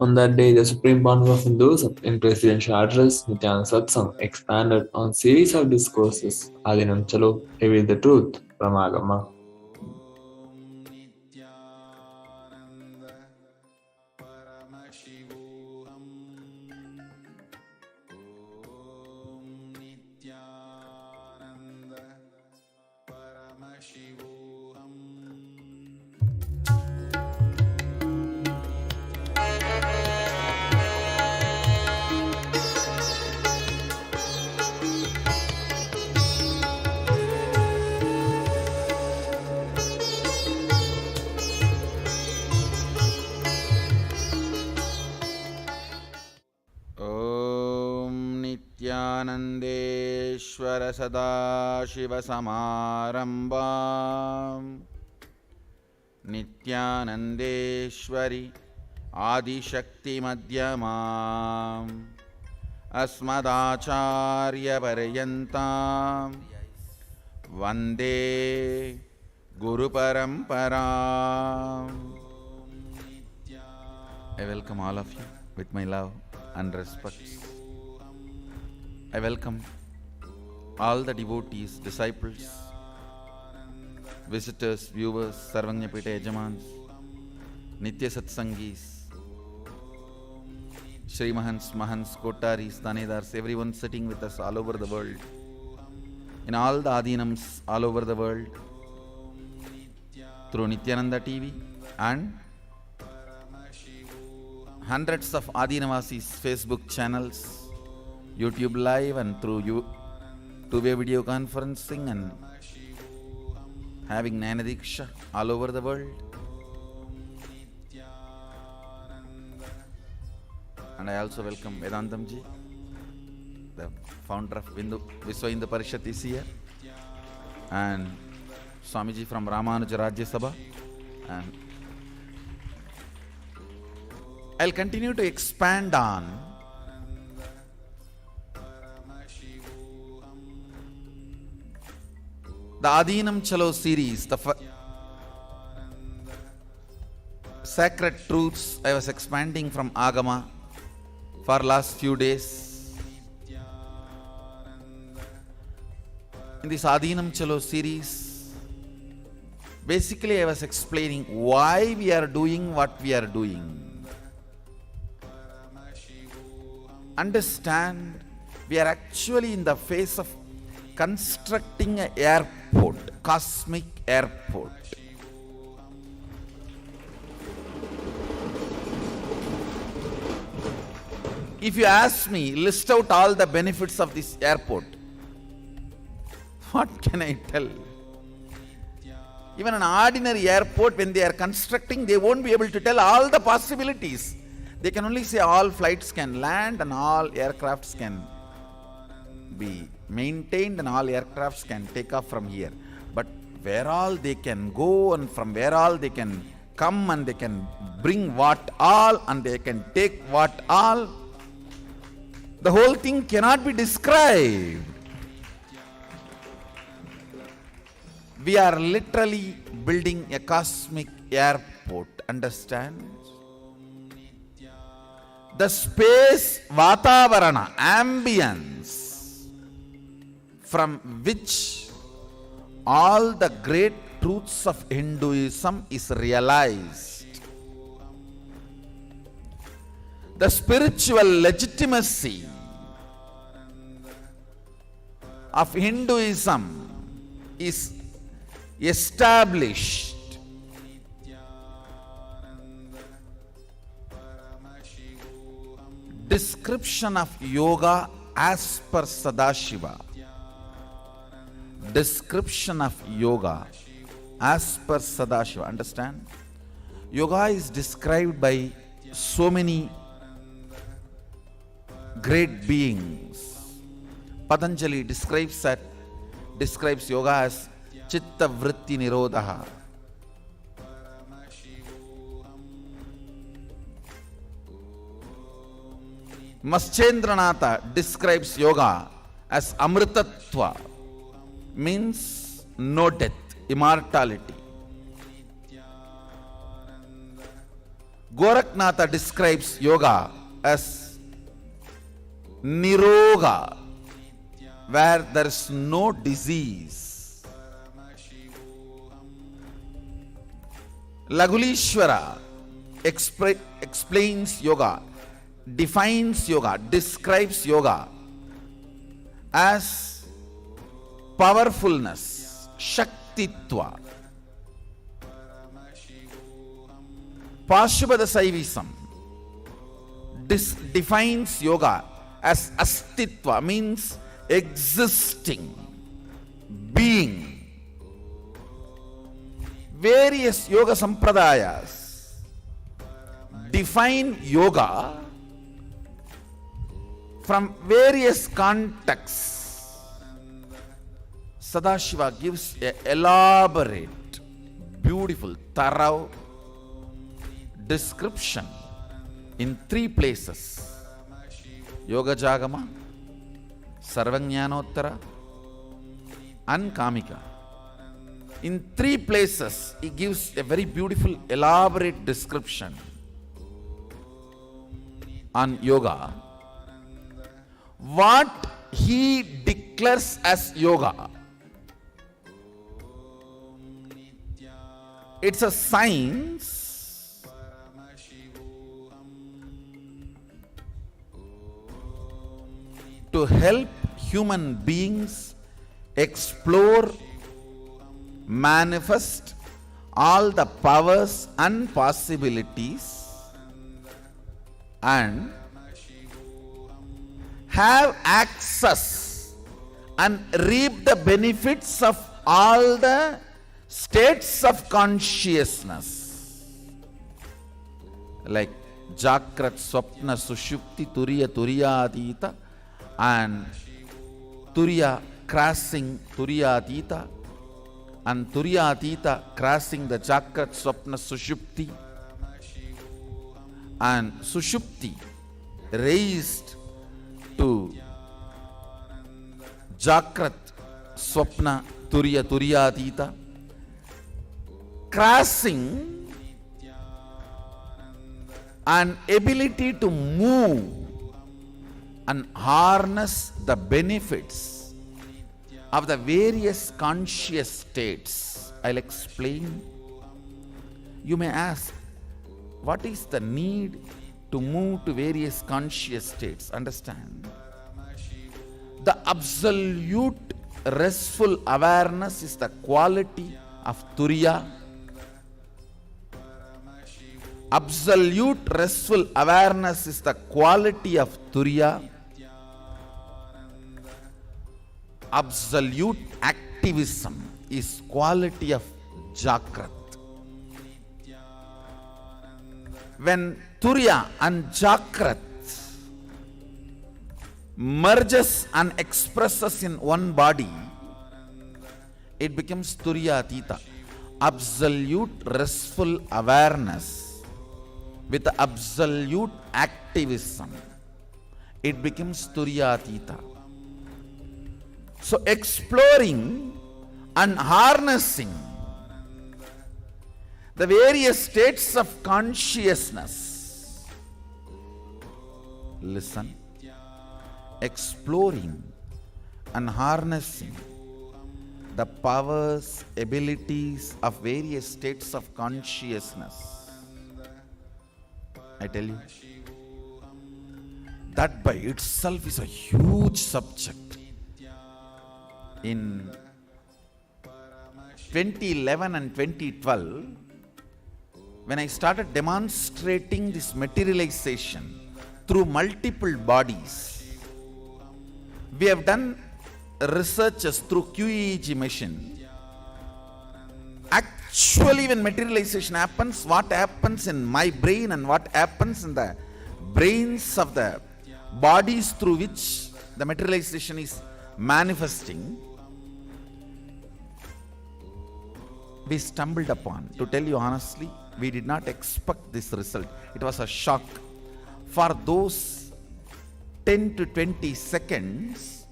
on that day, the Supreme Council of Hinduism, in Presidential Address, Nithyananda Satsang, expanded on series of discourses, Adinam Chalo, Reveal the Truth, from Agama.
नित्यानन्देश्वर सदाशिवसमारम्भाम् नित्यानन्देश्वरि आदिशक्तिमध्यमाम् अस्मदाचार्यपर्यन्ताम् वन्दे गुरुपरम्पराम्. I welcome all of you with my love and respect. I welcome all the devotees, disciples, visitors, viewers, Sarvanyapita Yajamans, Nitya Satsangis, Shri Mahants, Mahants, Kotaris, Tanedars, everyone sitting with us all over the world, in all the Adinams all over the world, through Nityananda TV and hundreds of Adinavasis Facebook channels, YouTube Live, and through two-way video conferencing, and having Jnana-Diksha all over the world. And I also welcome Vedantam ji, the founder of Vishwa Hindu Parishad is here, and Swamiji from Ramanuja Rajya Sabha. And I'll continue to expand on the Adinam Chalo series, the sacred truths I was expanding from Agama for last few days. In this Adinam Chalo series, basically I was explaining why we are doing what we are doing. Understand, we are actually in the phase of constructing an airport, cosmic airport. If you ask me, list out all the benefits of this airport, what can I tell? Even an ordinary airport, when they are constructing, they won't be able to tell all the possibilities. They can only say all flights can land and all aircrafts can be maintained and all aircrafts can take off from here. But where all they can go and from where all they can come and they can bring what all and they can take what all, the whole thing cannot be described. We are literally building a cosmic airport, understand? The space, Vatavarana, ambience, from which all the great truths of Hinduism is realized. The spiritual legitimacy of Hinduism is established. Description of yoga as per Sadashiva. Description of yoga as per Sadashiva. Understand? Yoga is described by so many great beings. Patanjali describes yoga as Chitta Vritti Nirodha. Maschendranatha describes yoga as Amritatva, means no death, immortality. Goraknatha describes yoga as Niroga, where there is no disease. Lagulishwara explains yoga, defines yoga, describes yoga as powerfulness, Shaktitva. Pashubhada Saivisam defines yoga as Astitva, means existing, being. Various yoga sampradayas define yoga from various contexts. Sadashiva gives an elaborate, beautiful, thorough description in 3 places. Yoga Jagama, Sarvajnanottara and Kamika. In 3 places, he gives a very beautiful, elaborate description on yoga. What he declares as yoga, it's a science to help human beings explore, manifest all the powers and possibilities and have access and reap the benefits of all the states of consciousness, like Jakrat, Swapna, Sushupti, Turiya, Turiyadita, and Turiya crossing Turiyadita, and Turiyadita crossing the Jakrat, Swapna, Sushupti, and Sushupti raised to Jakrat, Swapna, Turiyadita, crossing an ability to move and harness the benefits of the various conscious states. I'll explain. You may ask, what is the need to move to various conscious states? Understand, the absolute restful awareness is the quality of Turiya. Absolute restful awareness is the quality of Turiya. Absolute activism is quality of Jakrat. When Turiya and Jakrat merges and expresses in one body, it becomes Turiya Atita. Absolute restful awareness with absolute activism, it becomes Turiya Atita. So exploring and harnessing the various states of consciousness. Listen. Exploring and harnessing the powers, abilities of various states of consciousness. I tell you, that by itself is a huge subject. In 2011 and 2012, when I started demonstrating this materialization through multiple bodies, we have done researches through QEEG machine. Actually, when materialization happens, what happens in my brain and what happens in the brains of the bodies through which the materialization is manifesting, we stumbled upon. To tell you honestly, we did not expect this result. It was a shock. For those 10 to 20 seconds,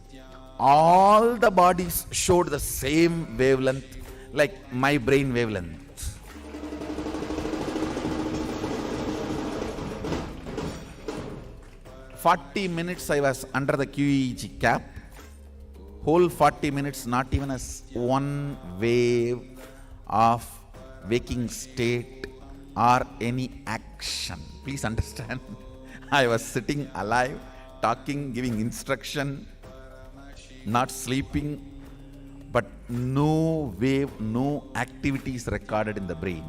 all the bodies showed the same wavelength, like my brain wavelength. For 40 minutes I was under the QEEG cap. Whole 40 minutes, not even as one wave of waking state or any action. Please understand, I was sitting alive, talking, giving instruction, not sleeping, but no wave, no activities recorded in the brain.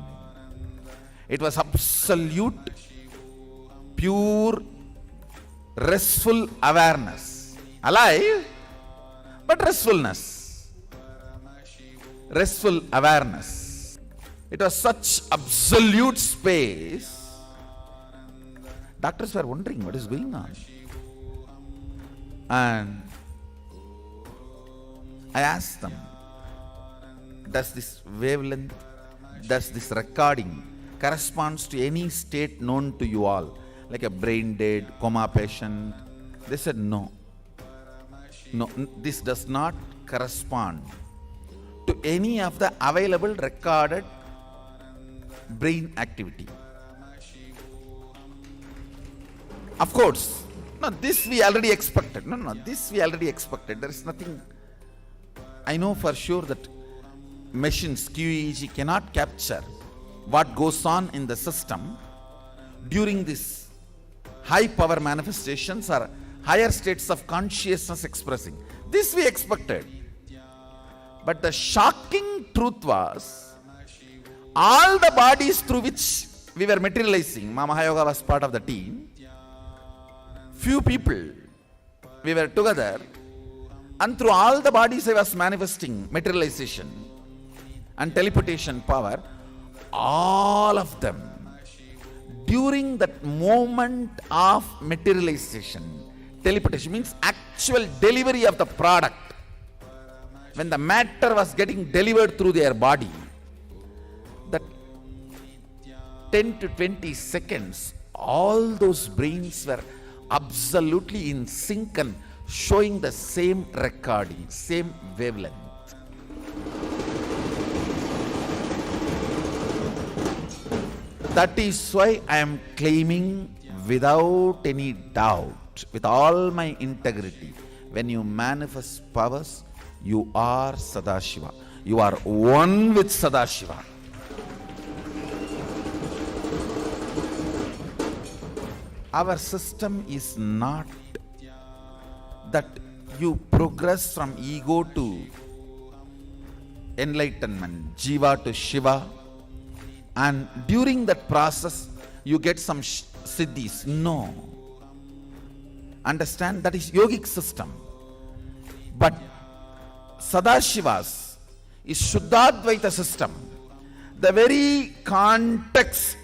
It was absolute, pure, restful awareness. Alive, but restfulness. Restful awareness. It was such absolute space. Doctors were wondering what is going on. And I asked them, does this wavelength, does this recording corresponds to any state known to you all, like a brain dead, coma patient? They said no. No, this does not correspond to any of the available recorded brain activity. Of course, no, this we already expected. This we already expected. There is nothing. I know for sure that machines, QEEG, cannot capture what goes on in the system during this high power manifestations or higher states of consciousness expressing. This we expected. But the shocking truth was, all the bodies through which we were materializing, Mama Yoga was part of the team, few people, we were together, and through all the bodies I was manifesting materialization and teleportation power, all of them, during that moment of materialization, teleportation means actual delivery of the product, when the matter was getting delivered through their body, that 10 to 20 seconds, all those brains were absolutely in sync and showing the same recording, same wavelength. That is why I am claiming without any doubt, with all my integrity, when you manifest powers, you are Sadashiva. You are one with Sadashiva. Our system is not that you progress from ego to enlightenment, Jiva to Shiva, and during that process you get some siddhis. No. Understand, that is yogic system. But Sadashivas is Shuddhadvaita system. The very context,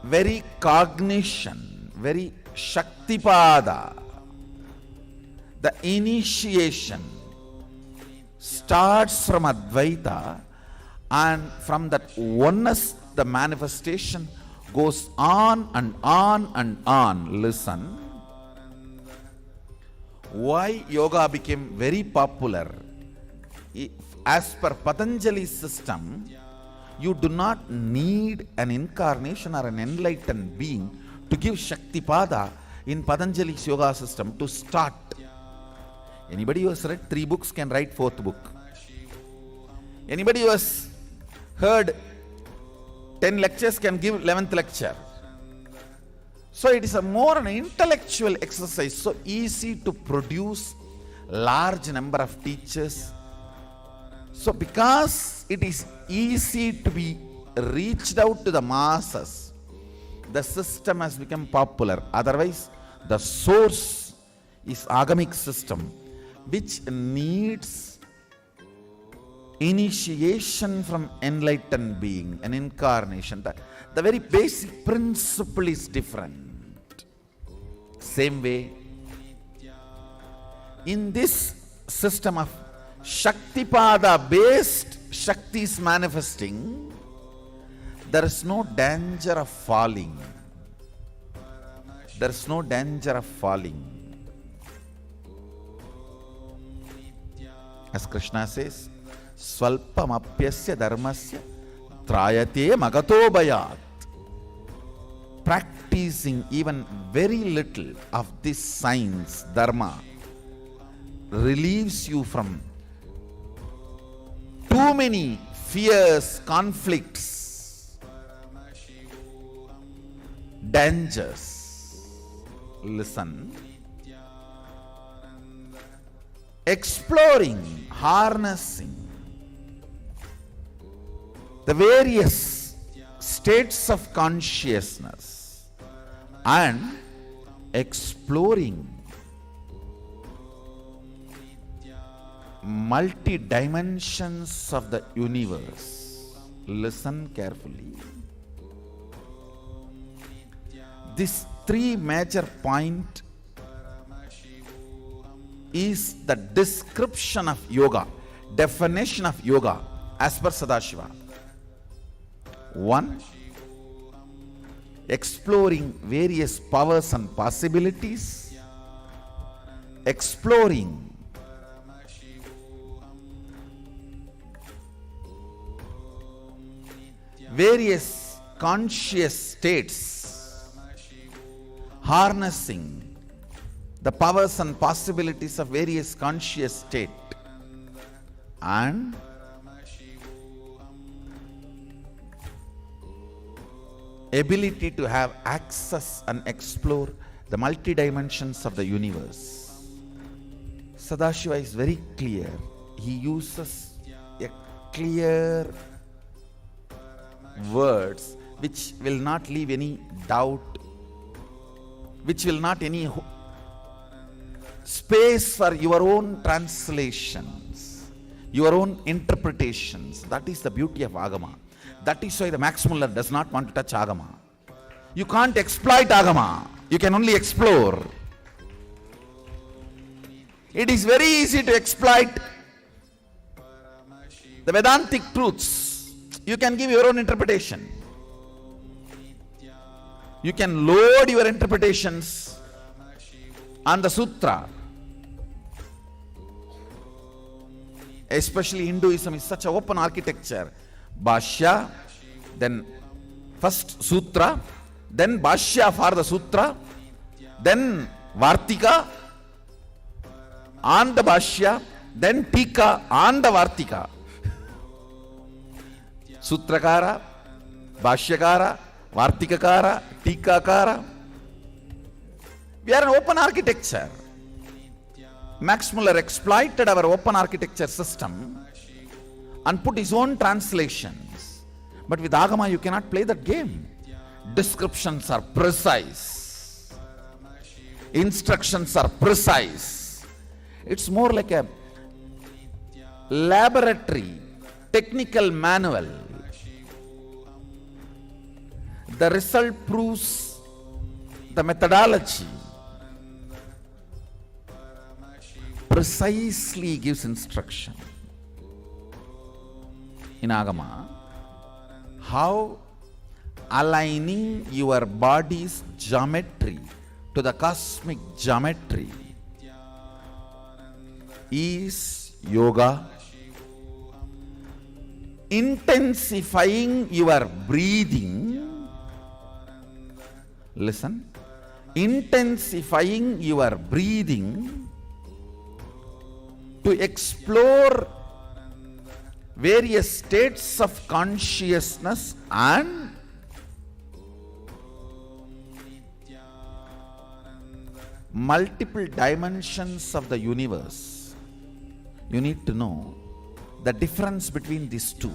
very cognition, very Shaktipada, the initiation starts from Advaita, and from that oneness the manifestation goes on and on and on. Listen, why yoga became very popular. As per Patanjali's system, you do not need an incarnation or an enlightened being to give Shaktipada in Patanjali's yoga system to start. Anybody who has read 3 books can write 4th book. Anybody who has heard 10 lectures can give 11th lecture. So it is a more an intellectual exercise, so easy to produce large number of teachers. So because it is easy to be reached out to the masses, the system has become popular. Otherwise, the source is agamic system, which needs initiation from enlightened being, an incarnation. The very basic principle is different. Same way, in this system of Shaktipada based Shaktis manifesting, there is no danger of falling. There is no danger of falling. As Krishna says, Swalpamapyasya dharmasya trayate magato bayat. Practicing even very little of this science, dharma, relieves you from too many fears, conflicts, dangers. Listen. Exploring, harnessing the various states of consciousness and exploring multi-dimensions of the universe. Listen carefully. This 3 major point is the description of yoga, definition of yoga as per Sadashiva. 1. Exploring various powers and possibilities. Exploring various conscious states, harnessing the powers and possibilities of various conscious state, and ability to have access and explore the multi-dimensions of the universe. Sadashiva is very clear. He uses a clear words which will not leave any doubt, which will not any space for your own translations, your own interpretations. That is the beauty of Agama. That is why the Max Muller does not want to touch Agama. You can't exploit Agama. You can only explore. It is very easy to exploit the Vedantic truths. You can give your own interpretation. You can load your interpretations on the sutra. Especially Hinduism is such an open architecture. Bhashya, then first Sutra, then Bhashya for the Sutra, then Vartika on the Bhashya, then Tika on the Vartika. Sutrakara, Bhashyakara, Vartikakara, Tikakara. We are an open architecture. Max Muller exploited our open architecture system and put his own translations. But with Agama you cannot play that game. Descriptions are precise. Instructions are precise. It's more like a laboratory, technical manual. The result proves the methodology. Precisely gives instruction. In Agama, how aligning your body's geometry to the cosmic geometry is yoga. Intensifying your breathing, listen, intensifying your breathing to explore various states of consciousness and multiple dimensions of the universe. You need to know the difference between these two.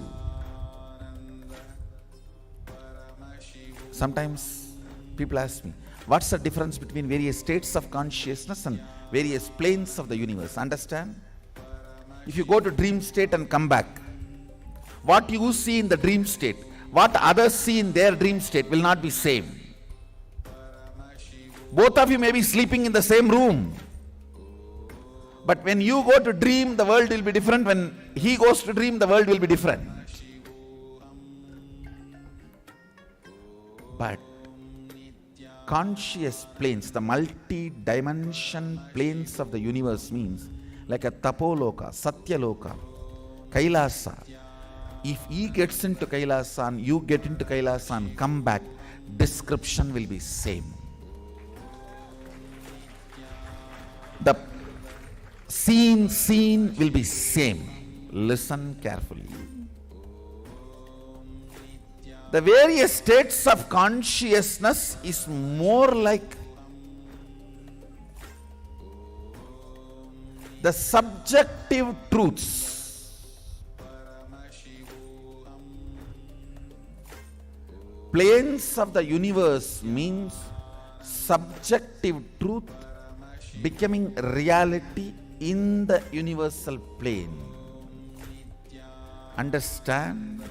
Sometimes people ask me, what's the difference between various states of consciousness and various planes of the universe? Understand? If you go to dream state and come back, what you see in the dream state, what others see in their dream state will not be same. Both of you may be sleeping in the same room, but when you go to dream, the world will be different. When he goes to dream, the world will be different. But conscious planes, the multi-dimension planes of the universe means like a Tapoloka, Satyaloka, Kailasa. If he gets into Kailasa and you get into Kailasa and come back, description will be same. The scene will be same. Listen carefully. The various states of consciousness is more like the subjective truths. Planes of the universe means subjective truth becoming reality in the universal plane. Understand?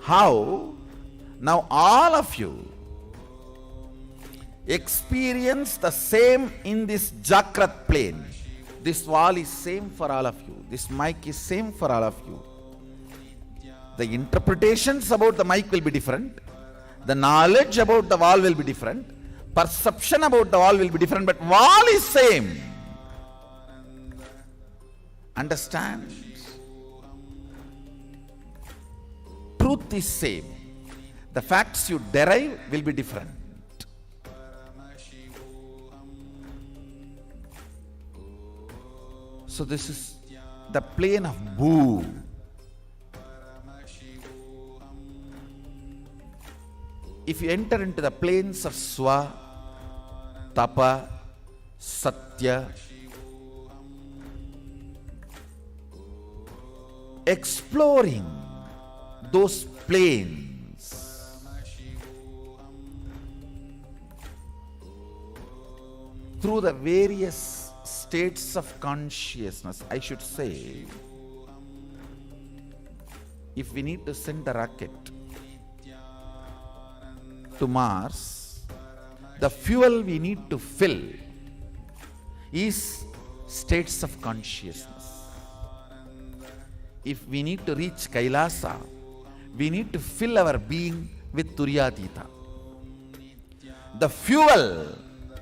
How now all of you experience the same in this Jakrat plane. This wall is same for all of you. This mic is same for all of you. The interpretations about the mic will be different. The knowledge about the wall will be different. Perception about the wall will be different, but wall is same. Understand? Truth is same. The facts you derive will be different. So this is the plane of Bhu. If you enter into the planes of Swa, Tapa, Satya, exploring those planes, through the various states of consciousness, I should say, if we need to send the rocket to Mars, the fuel we need to fill is states of consciousness. If we need to reach Kailasa, we need to fill our being with Turyatita. The fuel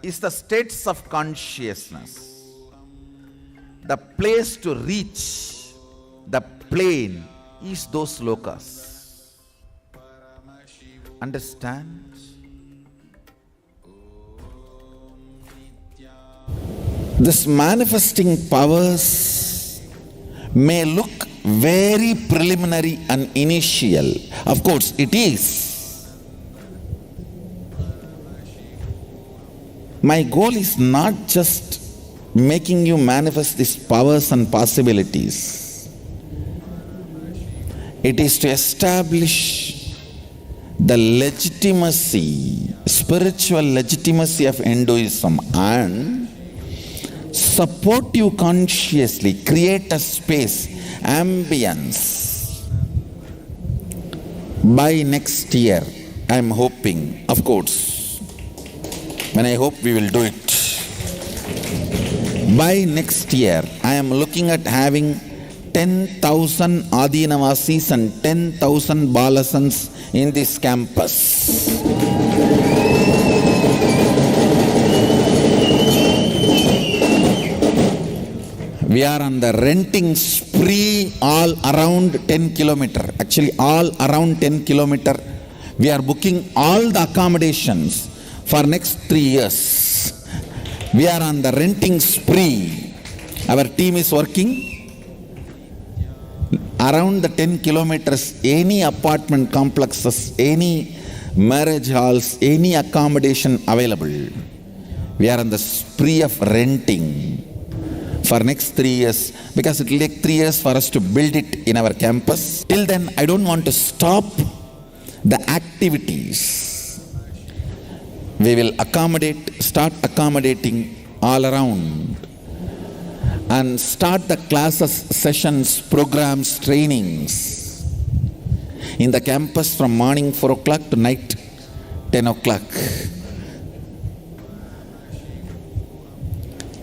is the states of consciousness. The place to reach the plane is those lokas. Understand? This manifesting powers may look very preliminary and initial. Of course, it is. My goal is not just making you manifest these powers and possibilities. It is to establish the legitimacy, spiritual legitimacy of Hinduism, and support you consciously, create a space, ambience. By next year, I am hoping, of course, when I hope we will do it. By next year, I am looking at having 10,000 Adinavasis and 10,000 Balasans in this campus. We are on the renting spree all around 10 kilometer. Actually, all around 10 kilometer. We are booking all the accommodations for next 3 years. We are on the renting spree. Our team is working around the 10 kilometers, any apartment complexes, any marriage halls, any accommodation available. We are on the spree of renting for next 3 years, because it will take 3 years for us to build it in our campus. Till then, I don't want to stop the activities. We will start accommodating all around, and start the classes, sessions, programs, trainings in the campus from morning 4 o'clock to night 10 o'clock.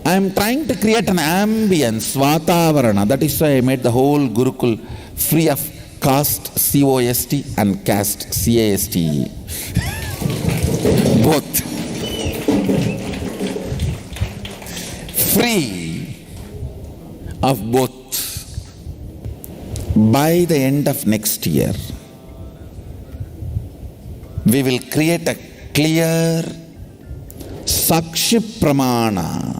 I am trying to create an ambience, Vatavarana. That is why I made the whole Gurukul free of caste, C-O-S-T, and caste, C-A-S-T-E. Both. Free of both. By the end of next year, we will create a clear Sakshi Pramana.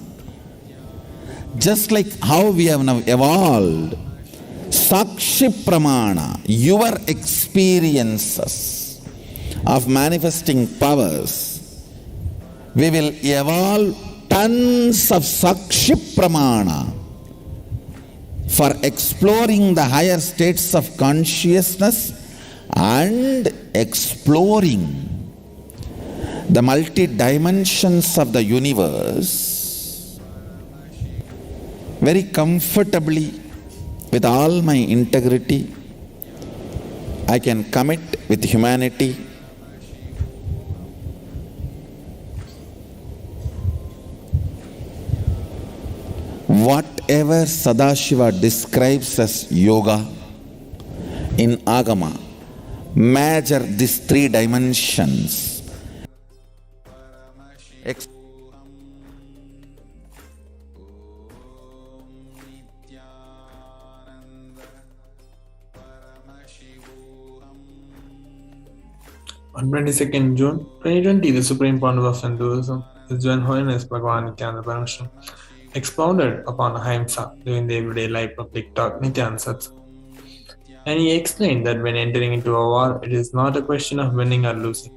Just like how we have now evolved, Sakshi Pramana, your experiences of manifesting powers, we will evolve tons of Sakshi Pramana for exploring the higher states of consciousness and exploring the multi-dimensions of the universe very comfortably with all my integrity. I can commit with humanity. Whatever Sadashiva describes as yoga in Agama, measure these 3 dimensions.
On 22nd June 2020, the Supreme Founder of Hinduism, His Divine Holiness Bhagavan Nithyananda Paramashivam, expounded upon ahimsa during the everyday life public talk Nithyananda Satsang. And he explained that when entering into a war, it is not a question of winning or losing.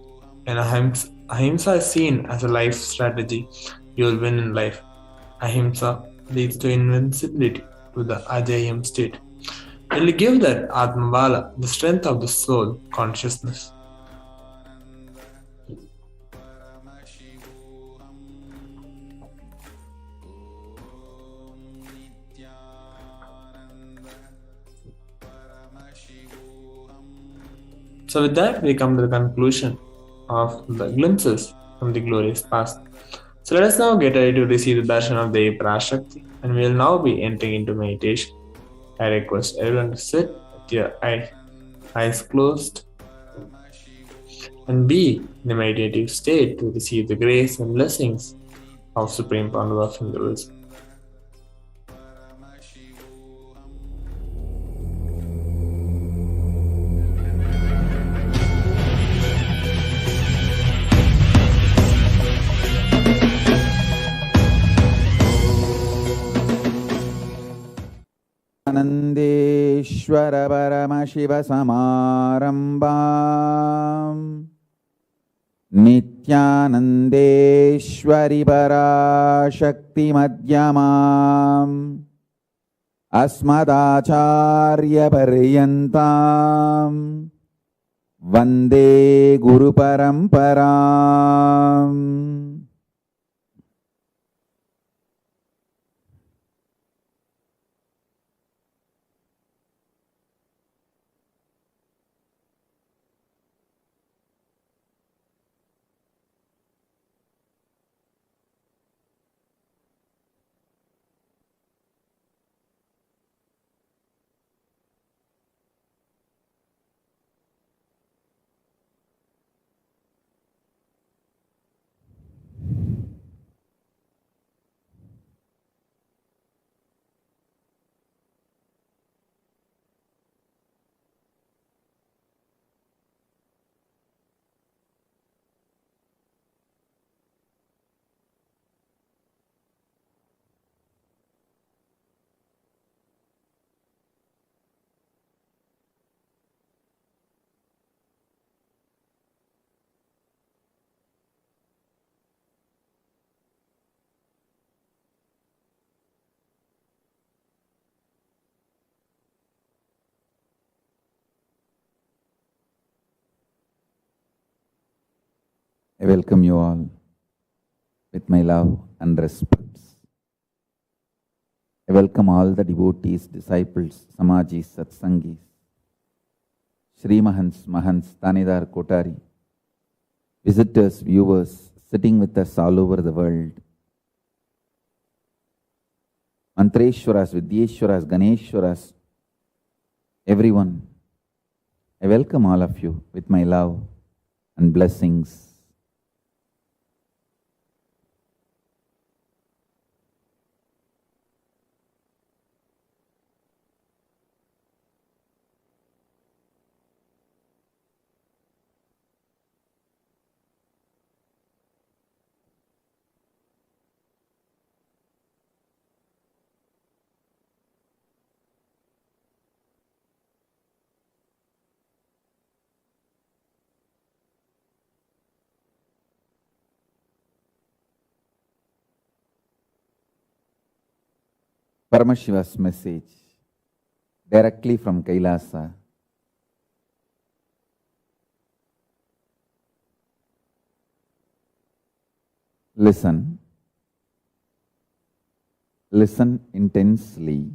When ahimsa is seen as a life strategy, you will win in life. Ahimsa leads to invincibility, to the Ajayam state. It will give that Atmabala, the strength of the soul, consciousness. So with that, we come to the conclusion of the glimpses from the glorious past. So let us now get ready to receive the darshan of the Parashakti, and we will now be entering into meditation. I request everyone to sit with your eyes closed and be in a meditative state to receive the grace and blessings of Supreme Founder of Hinduism.
Paramashivasamārambām Nithyanandeshwari Parashakti Madhyamām Asmadacharya Paryantam Vande Guru Paramparam. I welcome you all with my love and respects. I welcome all the devotees, disciples, Samajis, Satsangis, Shri Mahants, Mahants, Tanidar, Kotari, visitors, viewers sitting with us all over the world, Mantreshwaras, Vidyeshwaras, Ganeshwaras, everyone. I welcome all of you with my love and blessings. Paramashiva's message directly from KAILASA. Listen. Listen intensely.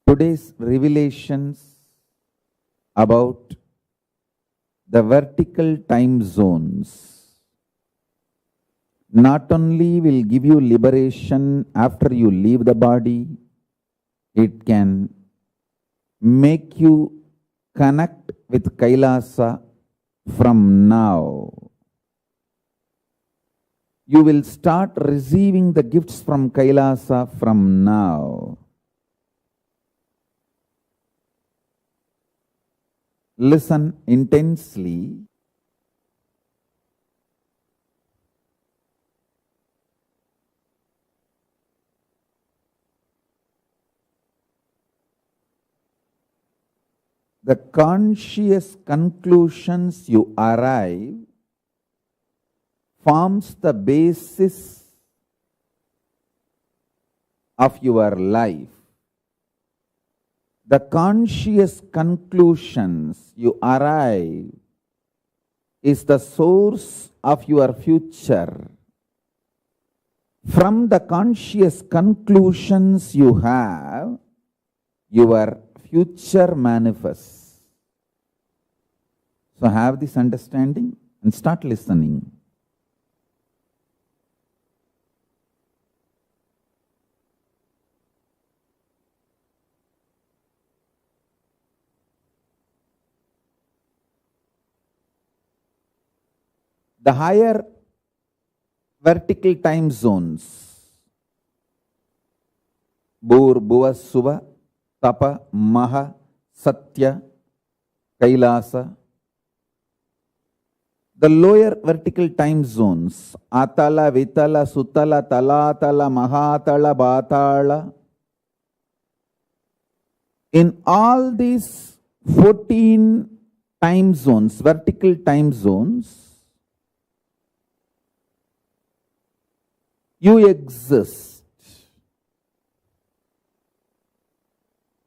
Today's revelations about the vertical time zones not only will give you liberation after you leave the body, it can make you connect with KAILASA from now. You will start receiving the gifts from KAILASA from now. Listen intensely. The conscious conclusions you arrive forms the basis of your life. The conscious conclusions you arrive is the source of your future. From the conscious conclusions you have, your future manifests. So have this understanding and start listening. The higher vertical time zones, Bhur, Bhuva, Suva, Tapa, Maha, Satya, KAILASA, The lower vertical time zones, Atala, Vitala, Sutala, Talatala, Mahatala, Batala. In all these 14 time zones, vertical time zones, you exist.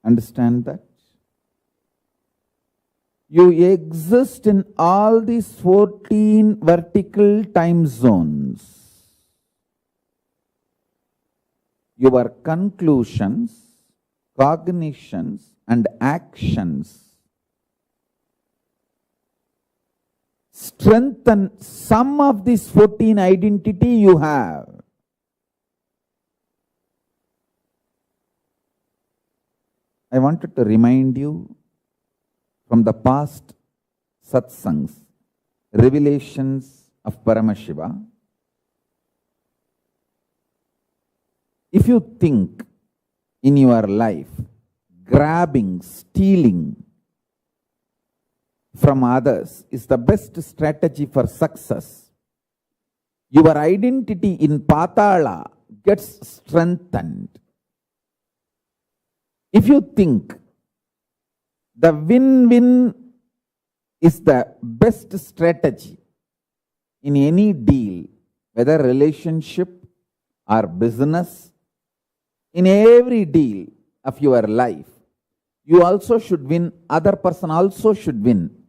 Understand that? You exist in all these 14 vertical time zones. Your conclusions, cognitions, and actions strengthen some of these 14 identity you have. I wanted to remind you from the past satsangs, revelations of Paramashiva. If you think in your life, grabbing, stealing from others is the best strategy for success, your identity in Patala gets strengthened. If you think the win-win is the best strategy in any deal, whether relationship or business, in every deal of your life, you also should win, other person also should win.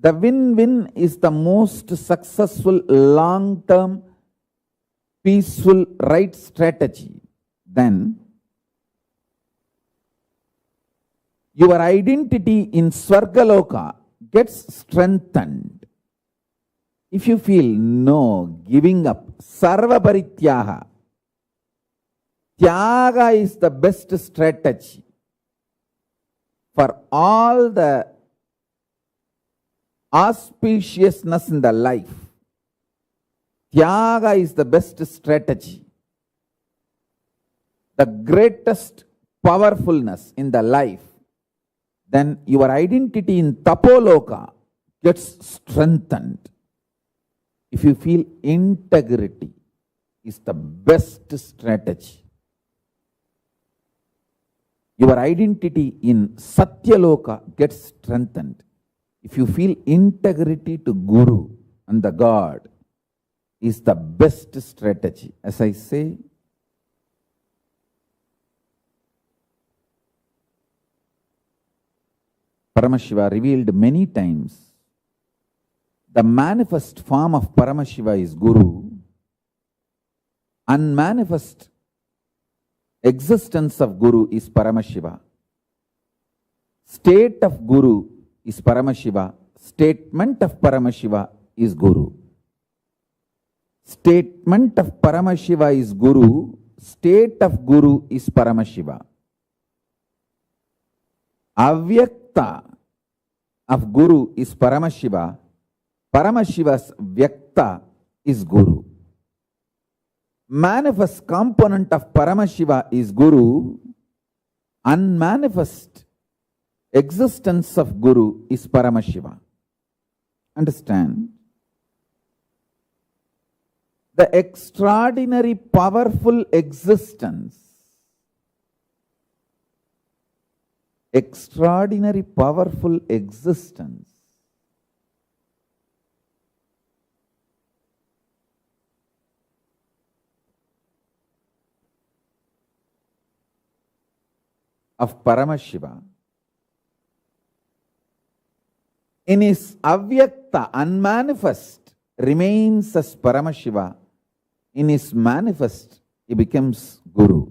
The win-win is the most successful, long-term, peaceful, right strategy. Then, your identity in Swargaloka gets strengthened. If you feel no, giving up, Sarva Parityaga, Tyaga is the best strategy for all the auspiciousness in the life. Tyaga is the best strategy. The greatest powerfulness in the life. Then your identity in Tapoloka gets strengthened. If you feel integrity is the best strategy. Your identity in Satyaloka gets strengthened. If you feel integrity to Guru and the God is the best strategy. As I say, Paramashiva revealed many times, the manifest form of Paramashiva is Guru. Unmanifest existence of Guru is Paramashiva. State of Guru is Paramashiva. Statement of Paramashiva is Guru. Statement of Paramashiva is Guru. State of Guru is Paramashiva. Avyakta of Guru is Paramashiva. Paramashiva's Vyakta is Guru. Manifest component of Paramashiva is Guru. Unmanifest existence of Guru is Paramashiva. Understand? The extraordinary powerful existence, of Paramashiva in his avyakta, unmanifest, remains as Paramashiva. In his manifest, he becomes Guru.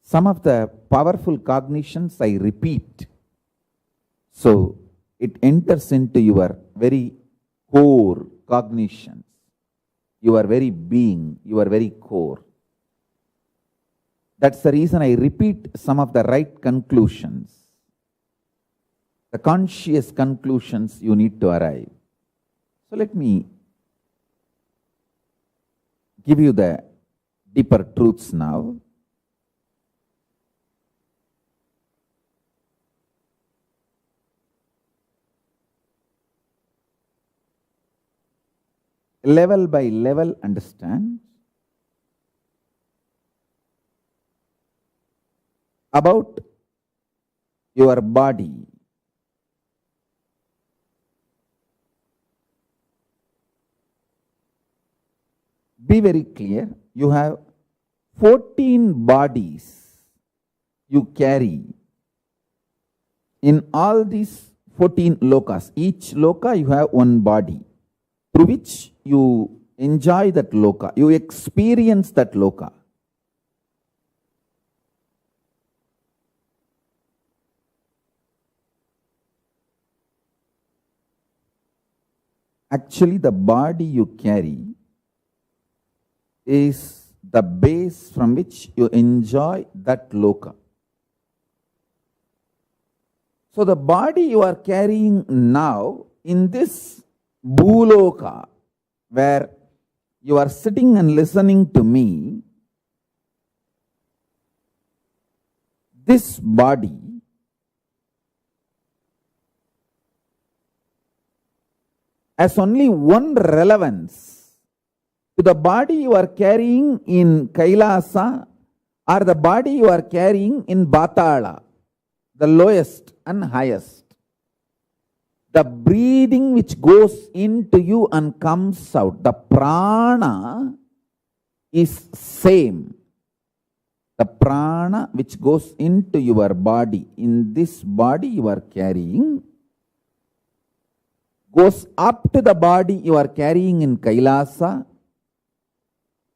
Some of the powerful cognitions I repeat, so it enters into your very core cognitions, your very being, your very core. That's the reason I repeat some of the right conclusions. The conscious conclusions you need to arrive. So let me give you the deeper truths now. level by level understand about your body. Be very clear, you have 14 bodies you carry in all these 14 lokas. Each loka you have one body through which you enjoy that loka, you experience that loka. Actually, the body you carry is the base from which you enjoy that loka. So the body you are carrying now in this bhuloka, where you are sitting and listening to me, this body has only one relevance to the body you are carrying in Kailasa or the body you are carrying in Batala, the lowest and highest. The breathing which goes into you and comes out, the prana is same. The prana which goes into your body, in this body you are carrying, goes up to the body you are carrying in Kailasa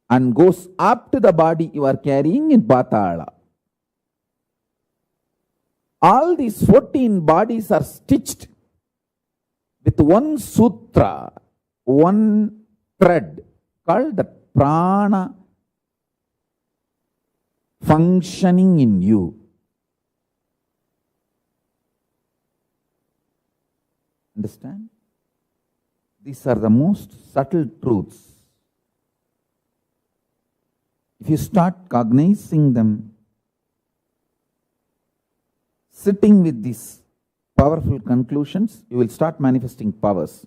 and goes up to the body you are carrying in Patala. All these 14 bodies are stitched with one sutra, one thread called the prana functioning in you. Understand? These are the most subtle truths. If you start cognizing them, sitting with these powerful conclusions, you will start manifesting powers.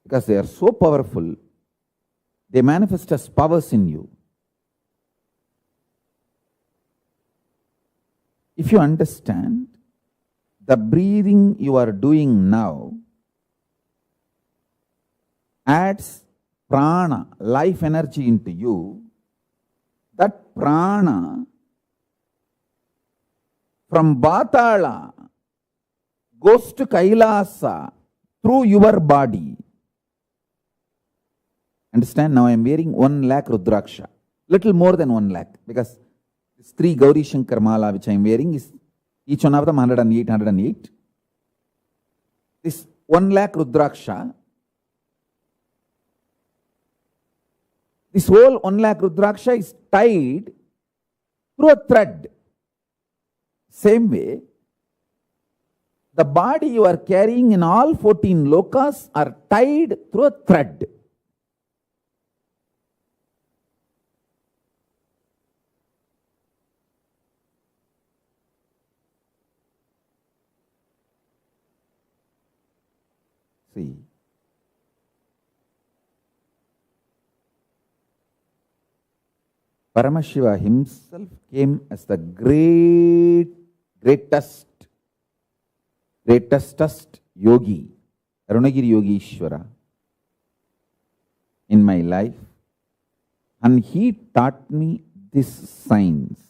Because they are so powerful, they manifest as powers in you. If you understand the breathing you are doing now adds prana, life energy into you, that prana from Batala goes to Kailasa through your body. Understand? Now I am wearing 1 lakh Rudraksha. Little more than 1 lakh, because this 3 Gauri Shankar Mala which I am wearing is each one of them 108, 108. This 1 lakh Rudraksha, this whole 1 lakh Rudraksha is tied through a thread. Same way, the body you are carrying in all 14 lokas are tied through a thread. See, Paramashiva himself came as the greatest yogi, Arunagiri Yogishwara, in my life, and he taught me this science.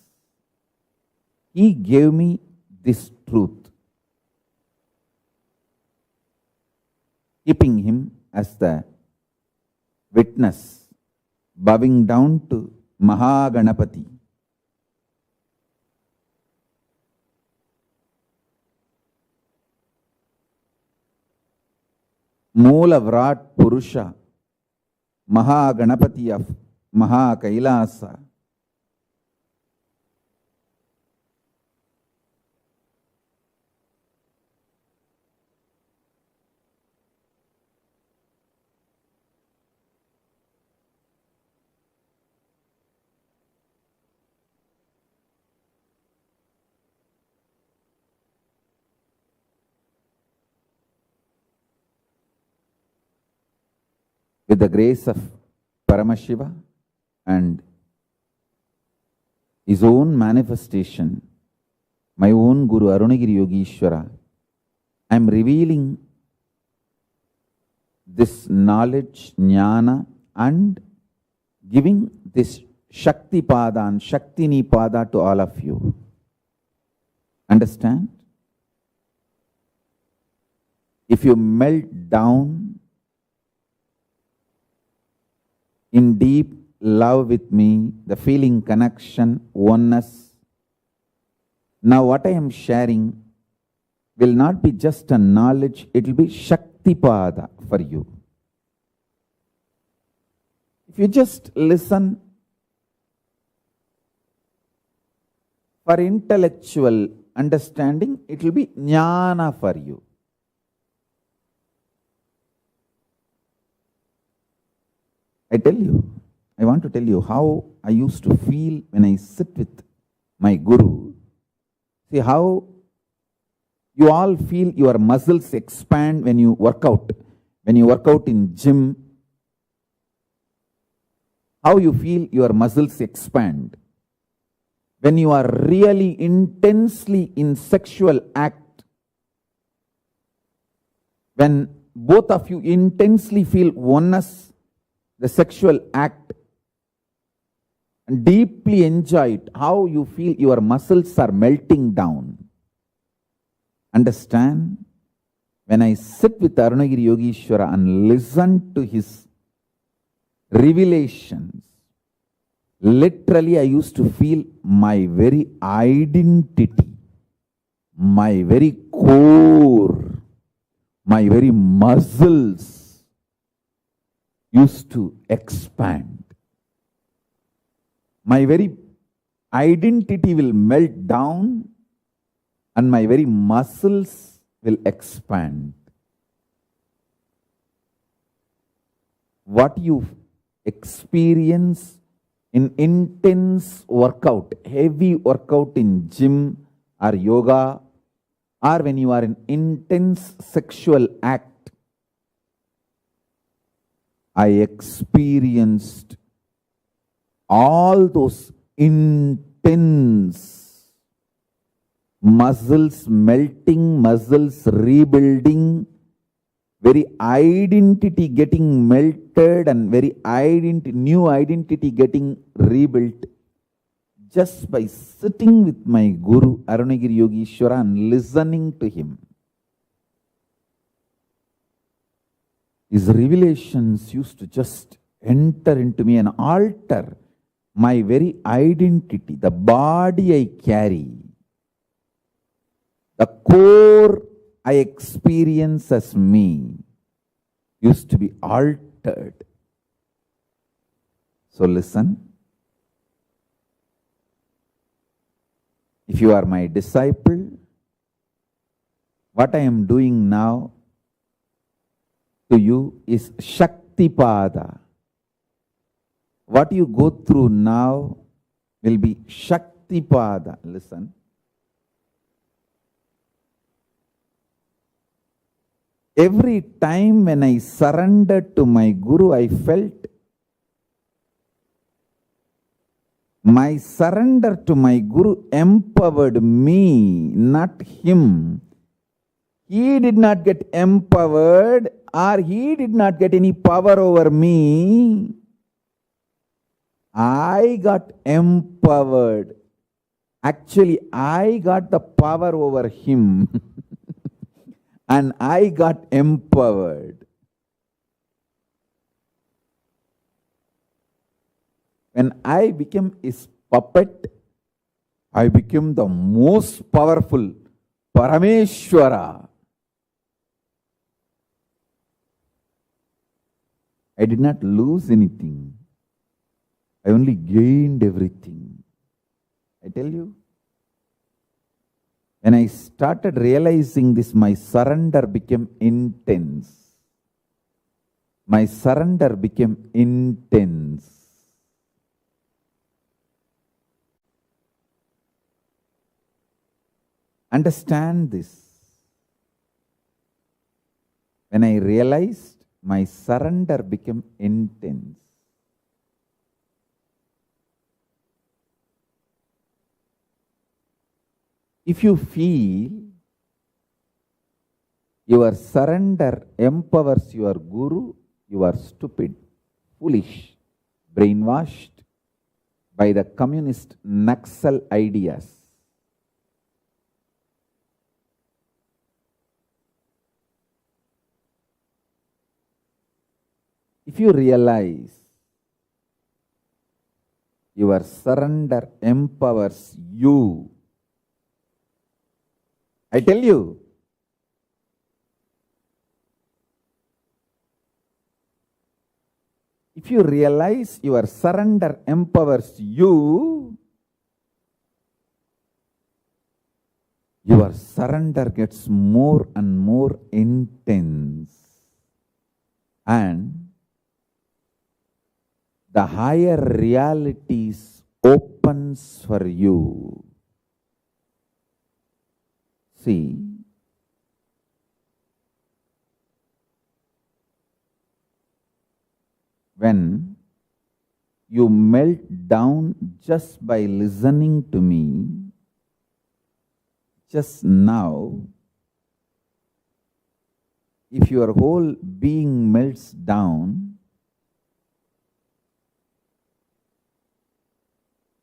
He gave me this truth, keeping him as the witness, bowing down to Mahaganapati. Moola Vrat Purusha, Mahaganapati of Mahakailasa. with the grace of Paramashiva and his own manifestation, my own Guru Arunagiri Yogeshwara, I am revealing this knowledge, jnana, and giving this Shakti Pada and Shaktini Pada to all of you. Understand? If you melt down in deep love with me, the feeling connection, oneness, now what I am sharing will not be just a knowledge, it will be Shakti Pada for you. If you just listen for intellectual understanding, it will be jnana for you. I want to tell you how I used to feel when I sit with my Guru. See how you all feel your muscles expand when you work out. When you work out in gym, how you feel your muscles expand. When you are really intensely in sexual act, when both of you intensely feel oneness, the sexual act, and deeply enjoy it, how you feel your muscles are melting down. Understand? When I sit with Arunagiri Yogeshwara and listen to his revelations, literally I used to feel my very identity, my very core, my very muscles used to expand. My very identity will melt down and my very muscles will expand. What you experience in intense workout, heavy workout in gym or yoga, or when you are in intense sexual act, I experienced all those intense muscles melting, muscles rebuilding, very identity getting melted and very new identity getting rebuilt just by sitting with my Guru Arunagiri Yogeshwara and listening to him. His revelations used to just enter into me and alter my very identity, the body I carry, the core I experience as me used to be altered. So listen. If you are my disciple, what I am doing now to you is Shakti Pada. What you go through now will be Shakti Pada. Listen. Every time when I surrendered to my Guru, I felt my surrender to my Guru empowered me, not him. He did not get empowered or he did not get any power over me. I got empowered. Actually, I got the power over him. And I got empowered. When I became his puppet, I became the most powerful Parameshwara. I did not lose anything. I only gained everything. I tell you. When I started realizing this, my surrender became intense. My surrender became intense. Understand this. When I realized my surrender became intense. If you feel your surrender empowers your guru, you are stupid, foolish, brainwashed by the communist Naxal ideas. If you realize your surrender empowers you, I tell you, if you realize your surrender empowers you, your surrender gets more and more intense, and the higher realities opens for you. See, when you melt down just by listening to me, just now, if your whole being melts down,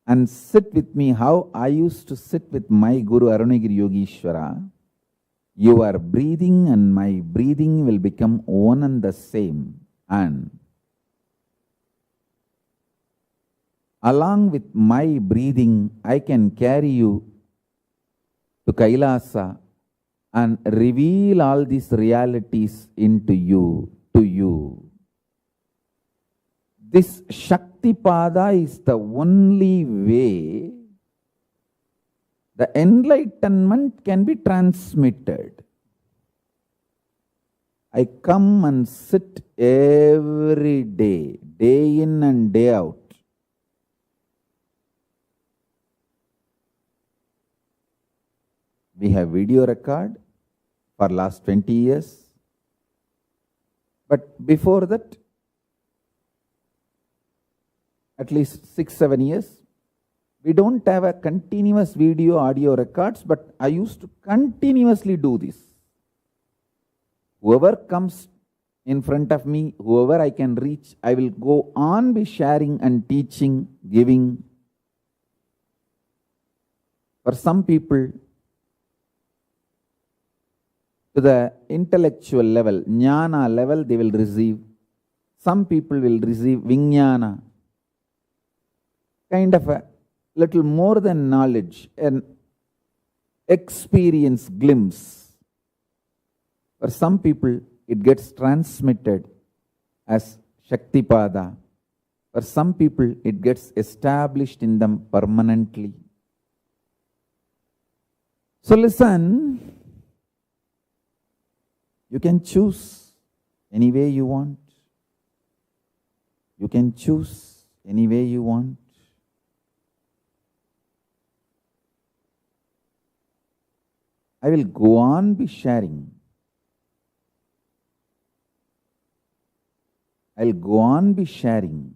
and sit with me how I used to sit with my Guru Arunagiri Yogeshwara, your breathing and my breathing will become one and the same. And along with my breathing, I can carry you to KAILASA and reveal all these realities into you, to you. This Shaktipada is the only way the enlightenment can be transmitted. I come and sit every day, day in and day out. We have video record for last 20 years. But before that, at least 6-7 years, we don't have a continuous video audio records, but I used to continuously do this. Whoever comes in front of me, whoever I can reach, I will go on be sharing and teaching, giving. For some people, to the intellectual level, jnana level, they will receive. Some people will receive vijnana, kind of a little more than knowledge, an experience glimpse. For some people, it gets transmitted as Shaktipada. For some people, it gets established in them permanently. So listen, you can choose any way you want. You can choose any way you want. I will go on be sharing. I'll go on be sharing.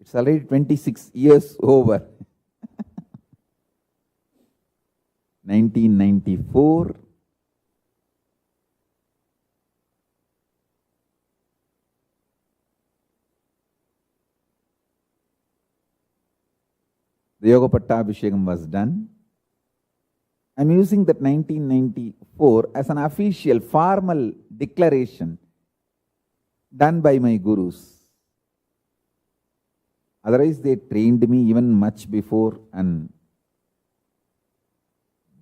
It's already 26 years over. 1994. The Yoga Pattabhishekam was done. I'm using that 1994 as an official, formal declaration done by my gurus. Otherwise, they trained me even much before, and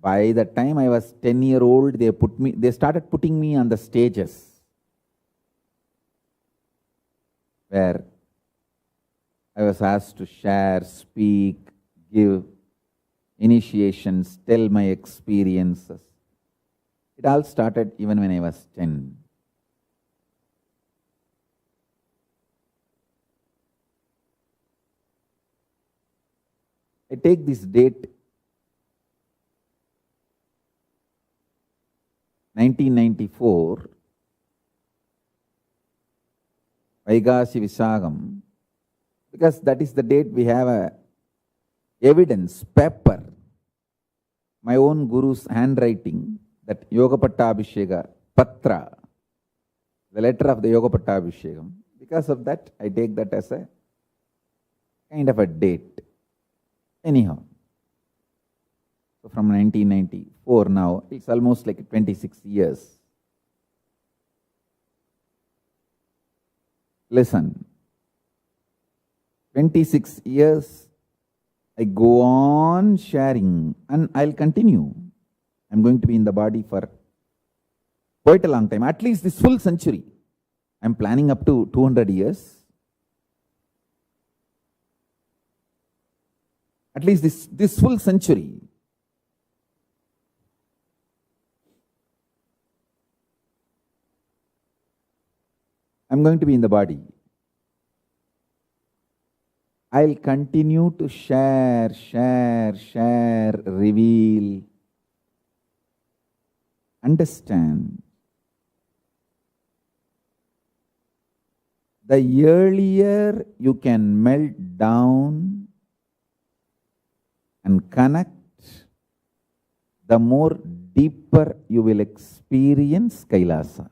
by the time I was 10-year-old, they started putting me on the stages where I was asked to share, speak, give initiations, tell my experiences. It all started even when I was 10. I take this date, 1994, Vaigasi Visagam, because that is the date we have a evidence, paper, my own guru's handwriting, that Yoga Pattabhisheka Patra, the letter of the Yoga Pattabhishekam. Because of that, I take that as a kind of a date. Anyhow, so from 1994 now, it's almost like 26 years. Listen, 26 years I go on sharing, and I'll continue. I'm going to be in the body for quite a long time, at least this full century. I'm planning up to 200 years. At least this full century. I'm going to be in the body. I'll continue to share, reveal, understand. The earlier you can melt down and connect, the more deeper you will experience Kailasa.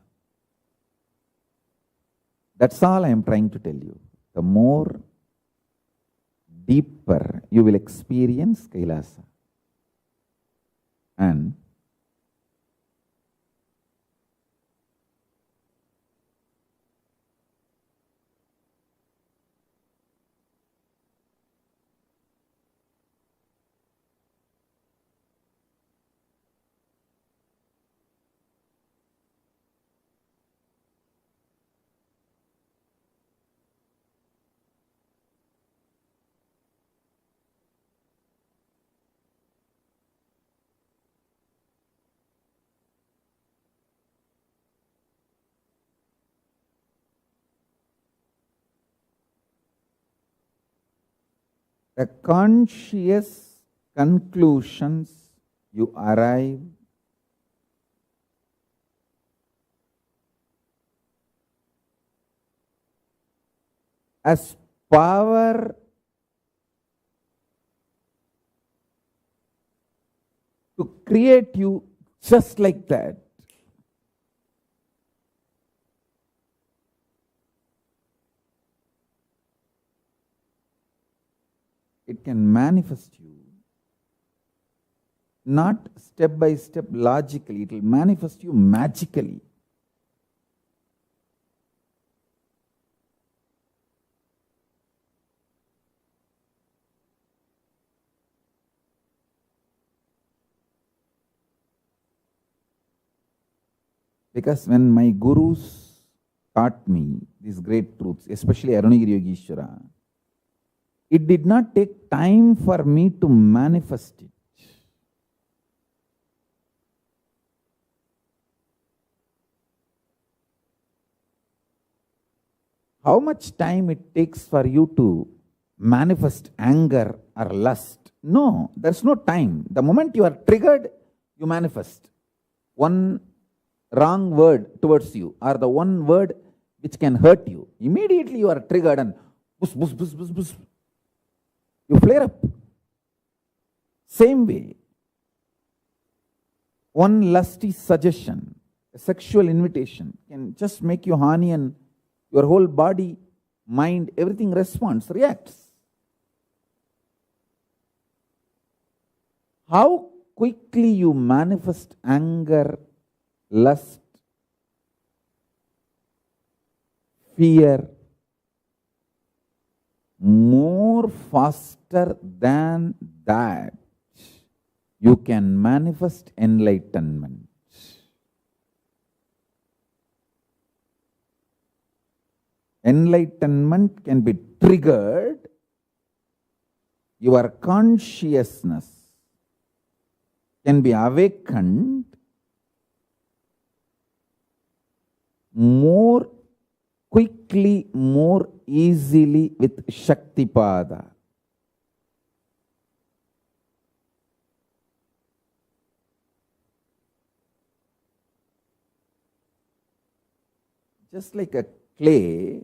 That's all I am trying to tell you. The more deeper you will experience Kailasa. And the conscious conclusions you arrive as power to create you just like that. It can manifest you, not step by step logically, it will manifest you magically. Because when my gurus taught me these great truths, especially Arunagiri Yogeshwara, it did not take time for me to manifest it. How much time it takes for you to manifest anger or lust? No, there's no time. The moment you are triggered, you manifest. One wrong word towards you, or the one word which can hurt you, immediately you are triggered and bus, bus, bus, bus, bus. You flare up. Same way, one lusty suggestion, a sexual invitation can just make you horny, and your whole body, mind, everything responds, reacts. How quickly you manifest anger, lust, fear, more faster than that, you can manifest enlightenment. Enlightenment can be triggered. Your consciousness can be awakened more quickly, more easily with Shaktipada. Just like a clay,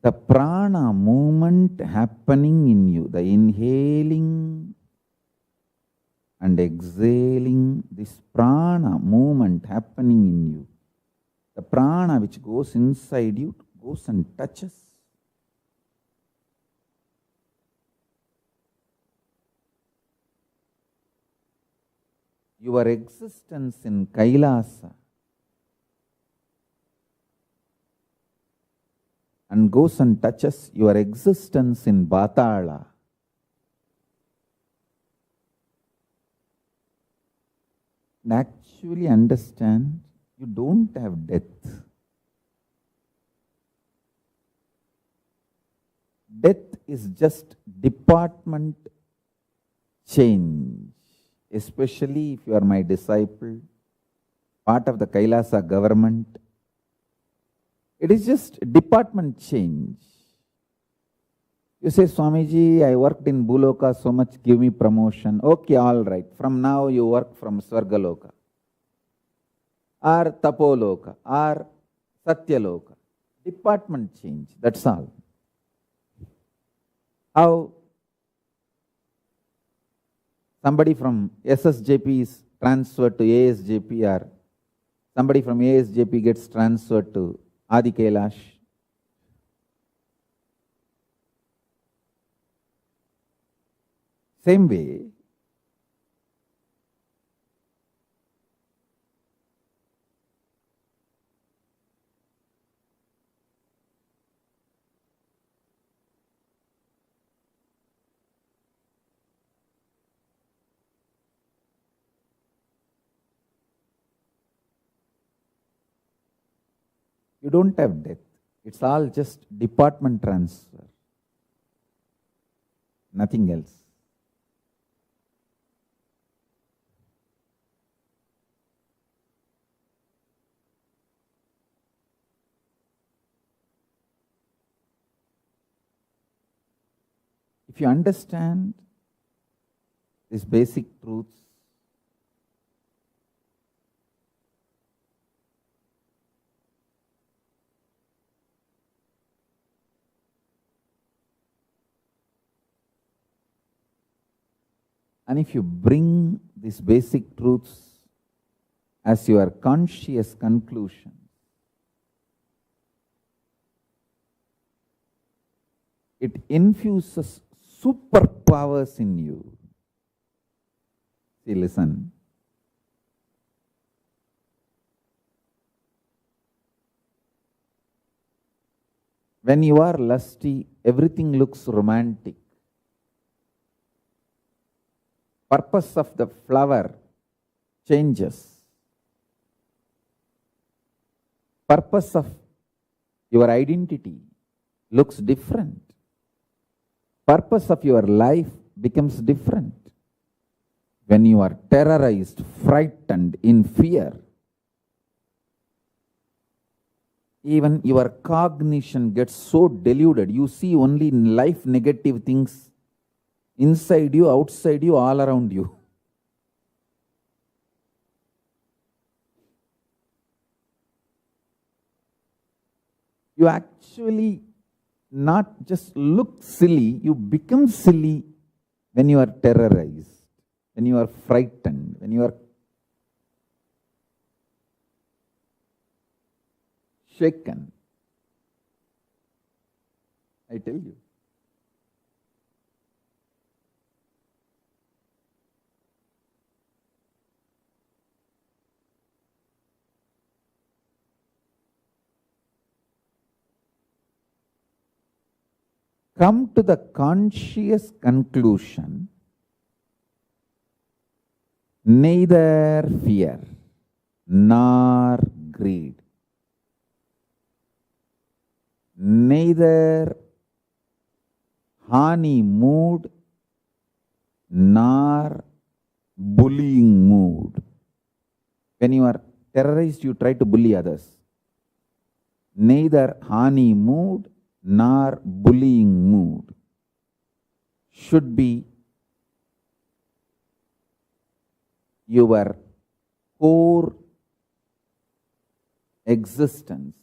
The prana movement happening in you, the inhaling and exhaling, this prana movement happening in you, the prana which goes inside you goes and touches. Your existence in Kailasa and goes and touches your existence in Batala. And actually understand, you don't have death. Death is just department change. Especially if you are my disciple, part of the Kailasa government, it is just department change. You say, Swamiji, I worked in Bhuloka so much, give me promotion. Okay, all right. From now you work from Swargaloka, or Tapoloka, or Satyaloka. Department change, that's all. How somebody from SSJP is transferred to ASJP, or somebody from ASJP gets transferred to Adi Kailash. Same way, you don't have death. It's all just department transfer. Nothing else. If you understand these basic truths, and if you bring these basic truths as your conscious conclusion, it infuses superpowers in you. See, listen. When you are lusty, everything looks romantic. Purpose of the flower changes. Purpose of your identity looks different. Purpose of your life becomes different. When you are terrorized, frightened, in fear, even your cognition gets so deluded, you see only in life negative things inside you, outside you, all around you. You actually not just look silly, you become silly when you are terrorized, when you are frightened, when you are shaken. I tell you. Come to the conscious conclusion, neither fear nor greed, neither honey mood nor bullying mood. When you are terrorized, you try to bully others. Neither honey mood nor bullying mood should be your core existence.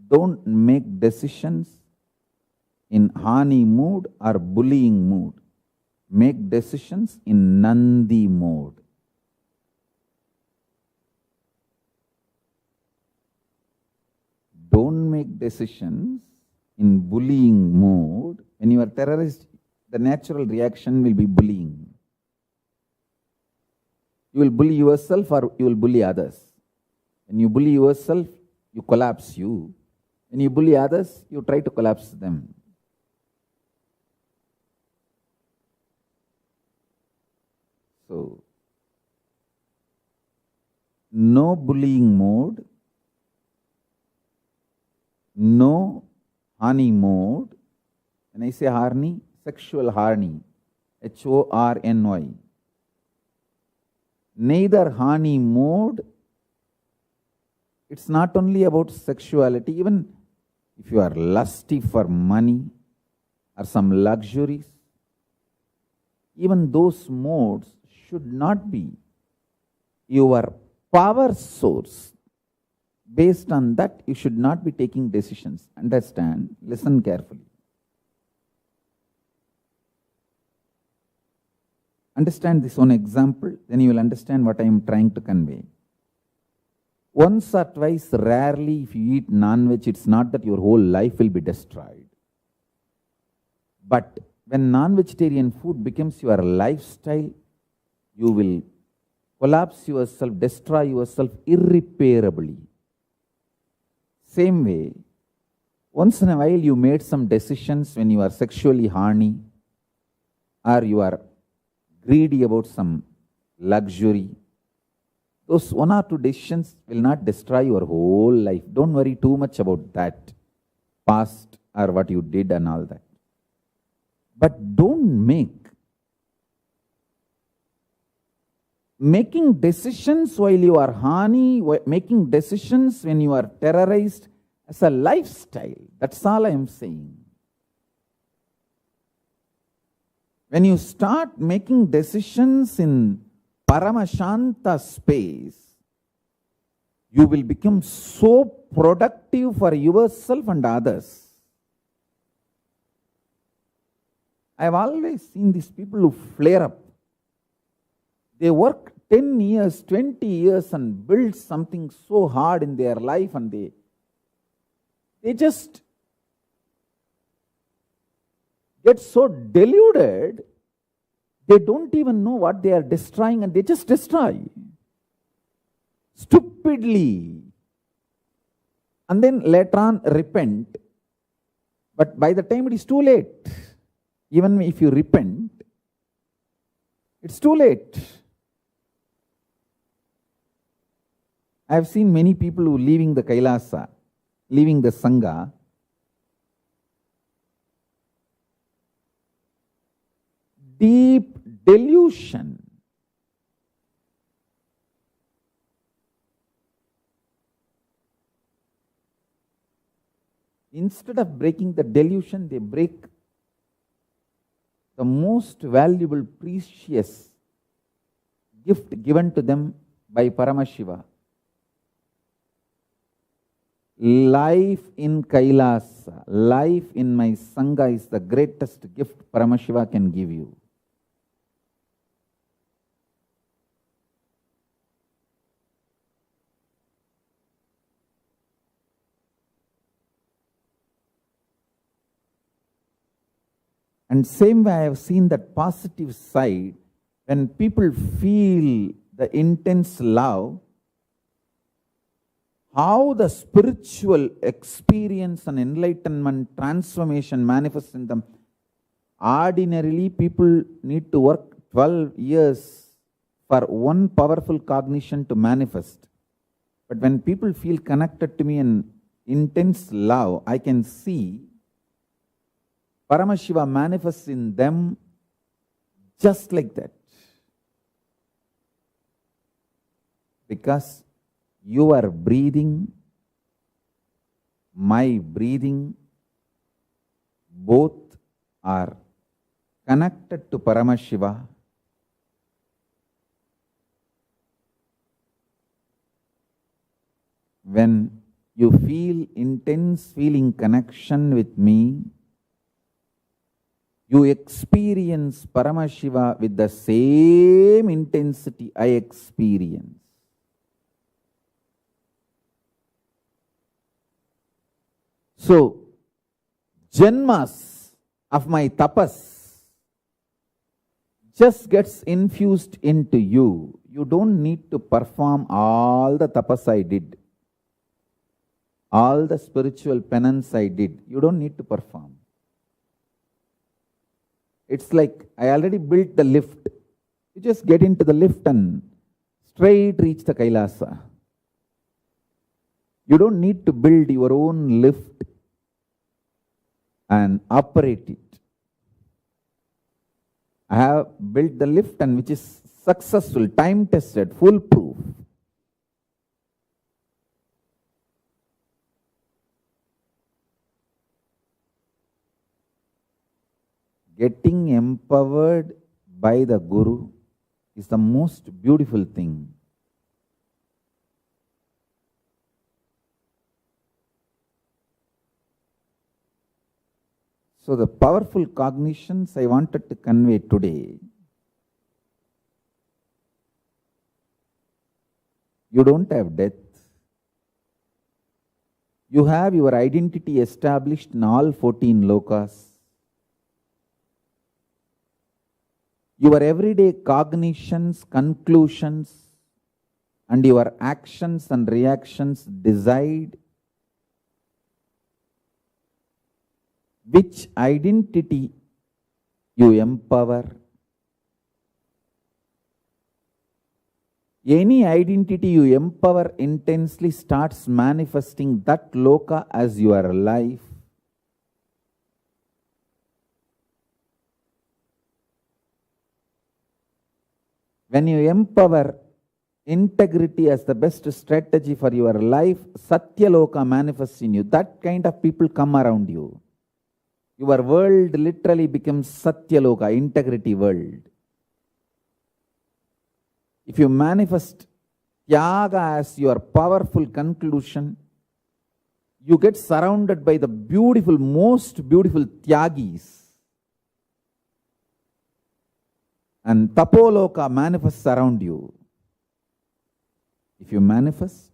Don't make decisions in Hani mood or bullying mood. Make decisions in Nandi mode. Don't make decisions in bullying mode. When you are terrorized, the natural reaction will be bullying. You will bully yourself or you will bully others. When you bully yourself, you collapse you. When you bully others, you try to collapse them. So, no bullying mode, no Hani mode. When I say Harni, sexual Harni, Horny. Neither Hani mode. It's not only about sexuality, even if you are lusty for money or some luxuries, even those modes should not be your power source. Based on that, you should not be taking decisions. Understand? Listen carefully. Understand this one example, then you will understand what I am trying to convey. Once or twice, rarely, if you eat non-veg, it's not that your whole life will be destroyed. But when non-vegetarian food becomes your lifestyle, you will collapse yourself, destroy yourself irreparably. Same way, once in a while you made some decisions when you are sexually horny or you are greedy about some luxury. Those one or two decisions will not destroy your whole life. Don't worry too much about that, past or what you did and all that. But don't making decisions while you are horny, making decisions when you are terrorized as a lifestyle. That's all I am saying. When you start making decisions in Paramashanta space, you will become so productive for yourself and others. I have always seen these people who flare up. They work 10 years, 20 years and build something so hard in their life, and they just get so deluded, they don't even know what they are destroying and they just destroy. Stupidly. And then later on repent. But by the time it is too late, even if you repent, it's too late. I have seen many people who leaving the KAILASA, leaving the Sangha, deep delusion. Instead of breaking the delusion, they break the most valuable, precious gift given to them by Paramashiva. Life in KAILASA, life in my Sangha is the greatest gift Paramashiva can give you. And same way I have seen that positive side, when people feel the intense love, how the spiritual experience and enlightenment transformation manifests in them. Ordinarily, people need to work 12 years for one powerful cognition to manifest. But when people feel connected to me in intense love, I can see Paramashiva manifests in them just like that. Because your breathing, my breathing, both are connected to Paramashiva. When you feel intense feeling connection with me, You experience Paramashiva with the same intensity I experience. So, janmas of my tapas just gets infused into you. You don't need to perform all the tapas I did, all the spiritual penance I did. You don't need to perform. It's like I already built the lift. You just get into the lift and straight reach the Kailasa. You don't need to build your own lift and operate it. I have built the lift and which is successful, time tested, foolproof. Getting empowered by the Guru is the most beautiful thing. So the powerful cognitions I wanted to convey today, you don't have death. You have your identity established in all 14 lokas. Your everyday cognitions, conclusions, and your actions and reactions decide which identity you empower. Any identity you empower intensely starts manifesting that loka as your life. When you empower integrity as the best strategy for your life, Satyaloka manifests in you. That kind of people come around you. Your world literally becomes Satyaloka, integrity world. If you manifest Tyaga as your powerful conclusion, you get surrounded by the beautiful, most beautiful Tyagis. And Tapoloka manifests around you. If you manifest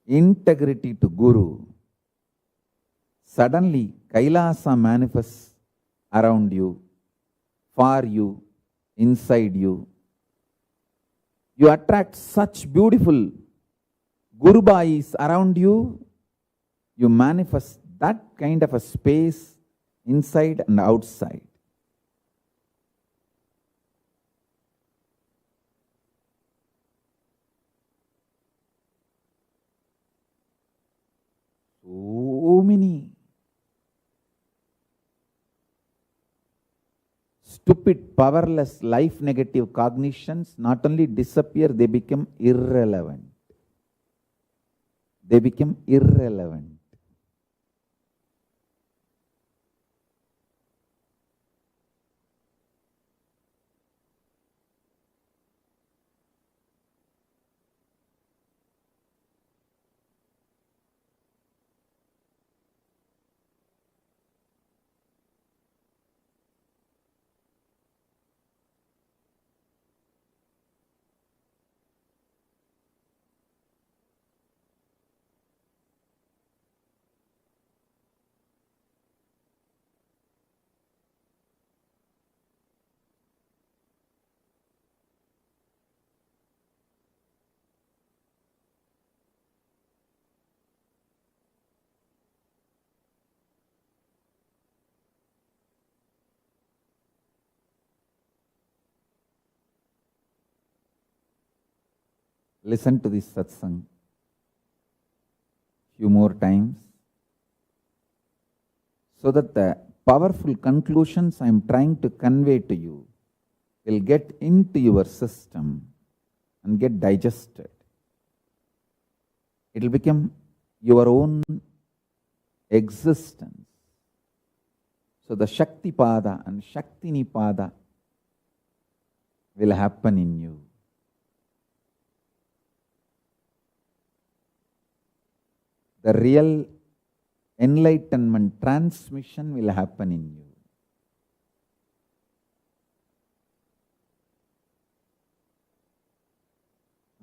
integrity to Guru, suddenly Kailasa manifests around you, for you, inside you. You attract such beautiful Gurubais around you. You manifest that kind of a space inside and outside. So many stupid, powerless, life negative cognitions not only disappear, they become irrelevant. They become irrelevant. Listen to this satsang few more times so that the powerful conclusions I am trying to convey to you will get into your system and get digested. It will become your own existence. So the Shakti Pada and Shakti Nipada will happen in you. The real enlightenment transmission will happen in you.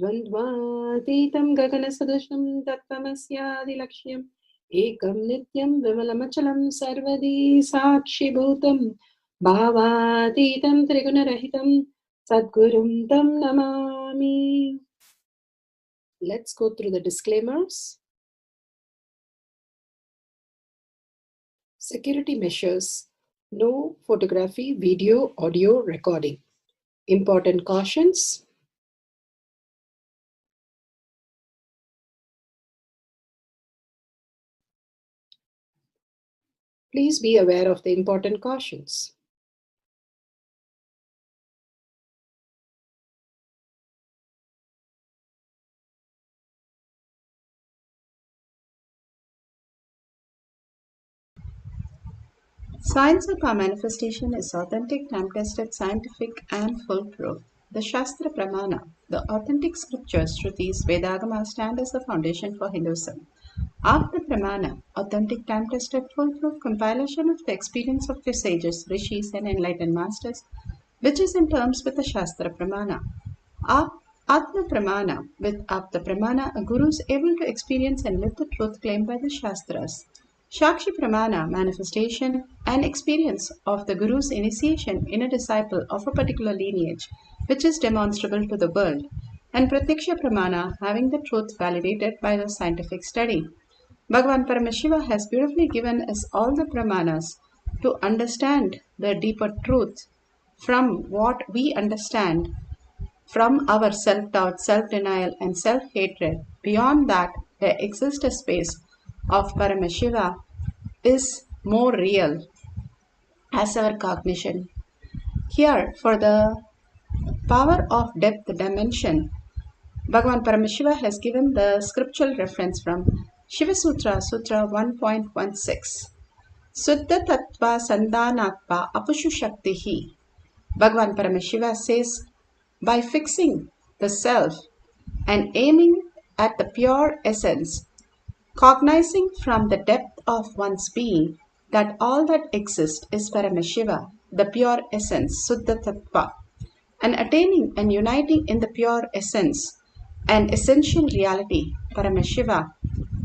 द्वन्द्वातीतं गगनसदृशं तत्त्वमस्यादिलक्ष्यम् एकं नित्यं विमलमचलं सर्वदी साक्षिभूतं भावातीतं त्रिगुणरहितं सद्गुरुं तं Namami. Let's go through the disclaimers. Security measures. No photography, video, audio recording. Important cautions. Please be aware of the important cautions.
Science of our manifestation is authentic, time-tested, scientific, and foolproof. The Shastra Pramana, the authentic scriptures, Shrutis, Vedagama stand as the foundation for Hinduism. After Pramana, authentic, time-tested, foolproof compilation of the experience of the sages, rishis, and enlightened masters, which is in terms with the Shastra Pramana. Atma Pramana, with Apta Pramana, a guru is able to experience and live the truth claimed by the Shastras. Shakshi Pramana, manifestation and experience of the Guru's initiation in a disciple of a particular lineage, which is demonstrable to the world. And Pratyaksha Pramana, having the truth validated by the scientific study. Bhagavan Paramashiva has beautifully given us all the Pramanas to understand the deeper truth from what we understand from our self-doubt, self-denial, and self-hatred. Beyond that, there exists a space of Paramashiva is more real as our cognition. Here, for the power of depth dimension, Bhagavan Paramashiva has given the scriptural reference from Shiva Sutra, Sutra 1.16. Suddha Tattva Sandhanatva Apushu Shaktihi. Bhagavan Paramashiva says, by fixing the self and aiming at the pure essence, cognizing from the depth of one's being that all that exists is Paramashiva, the pure essence, Suddha Tattva, and attaining and uniting in the pure essence and essential reality, Paramashiva,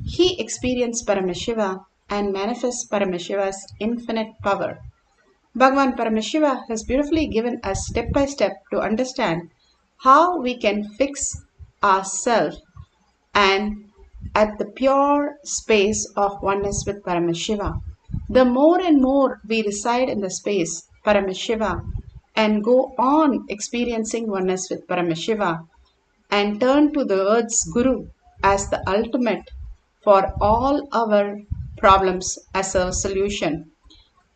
he experienced Paramashiva and manifests Paramashiva's infinite power. Bhagavan Paramashiva has beautifully given us step by step to understand how we can fix ourselves and at the pure space of oneness with Paramashiva. The more and more we reside in the space Paramashiva and go on experiencing oneness with Paramashiva and turn to the earth's Guru as the ultimate for all our problems as a solution.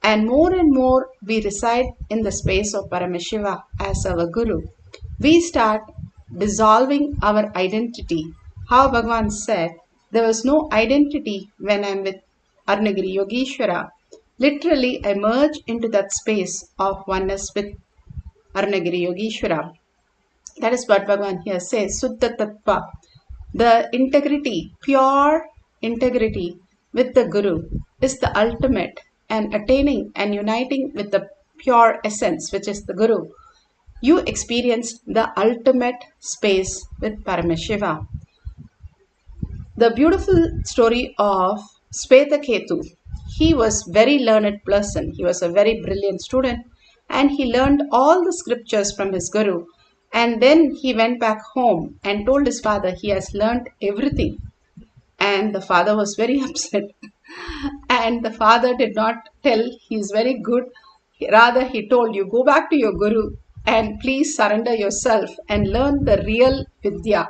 And more we reside in the space of Paramashiva as our Guru, we start dissolving our identity. How Bhagavan said, there was no identity when I'm with Arnagiri Yogeshwara. Literally, I merge into that space of oneness with Arnagiri Yogeshwara. That is what Bhagavan here says, Suddha Tattva. The integrity, pure integrity with the Guru is the ultimate, and attaining and uniting with the pure essence, which is the Guru, you experience the ultimate space with Paramashiva. The beautiful story of Svetaketu. He was very learned person. He was a very brilliant student, and he learned all the scriptures from his Guru. And then he went back home and told his father he has learned everything. And the father was very upset. And the father did not tell he is very good. Rather, he told, you go back to your Guru and please surrender yourself and learn the real Vidya.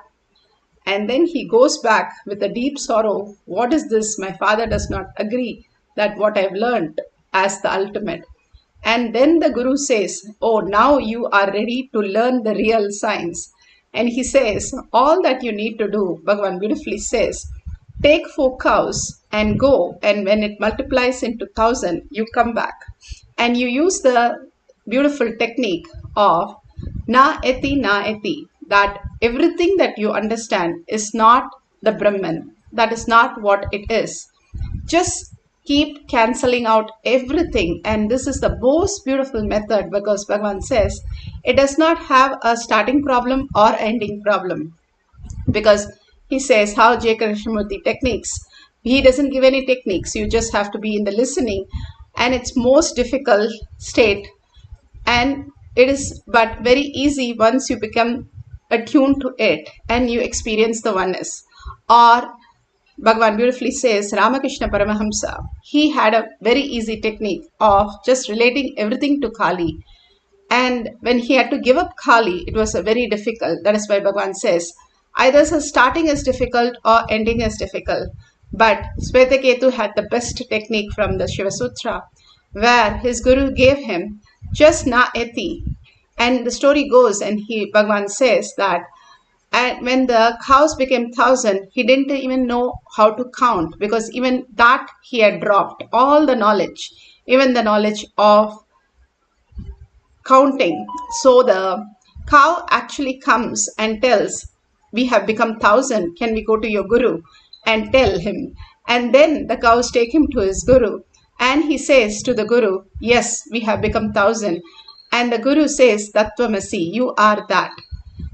And then he goes back with a deep sorrow. What is this? My father does not agree that what I've learned as the ultimate. And then the Guru says, oh, now you are ready to learn the real science. And he says, all that you need to do, Bhagavan beautifully says, take 4 cows and go, and when it multiplies into 1,000, you come back. And you use the beautiful technique of na eti, that everything that you understand is not the Brahman. That is not what it is. Just keep cancelling out everything. And this is the most beautiful method, because Bhagavan says it does not have a starting problem or ending problem. because he says how J. Krishnamurti techniques, he doesn't give any techniques. You just have to be in the listening, and it's most difficult state, and it is but very easy once you become attuned to it and you experience the oneness. Or Bhagavan beautifully says, Ramakrishna Paramahamsa, he had a very easy technique of just relating everything to Kali. And when he had to give up Kali, it was a very difficult. That is why Bhagavan says, either starting is difficult or ending is difficult. But Svetaketu had the best technique from the Shiva Sutra, where his guru gave him just na eti. And the story goes, and Bhagavan says that, and when the cows became 1,000, he didn't even know how to count, because even that he had dropped all the knowledge, even the knowledge of counting. So the cow actually comes and tells, we have become 1,000, can we go to your guru and tell him? And then the cows take him to his guru, and he says to the guru, yes, we have become 1,000. And the guru says, Tattvamasi, you are that.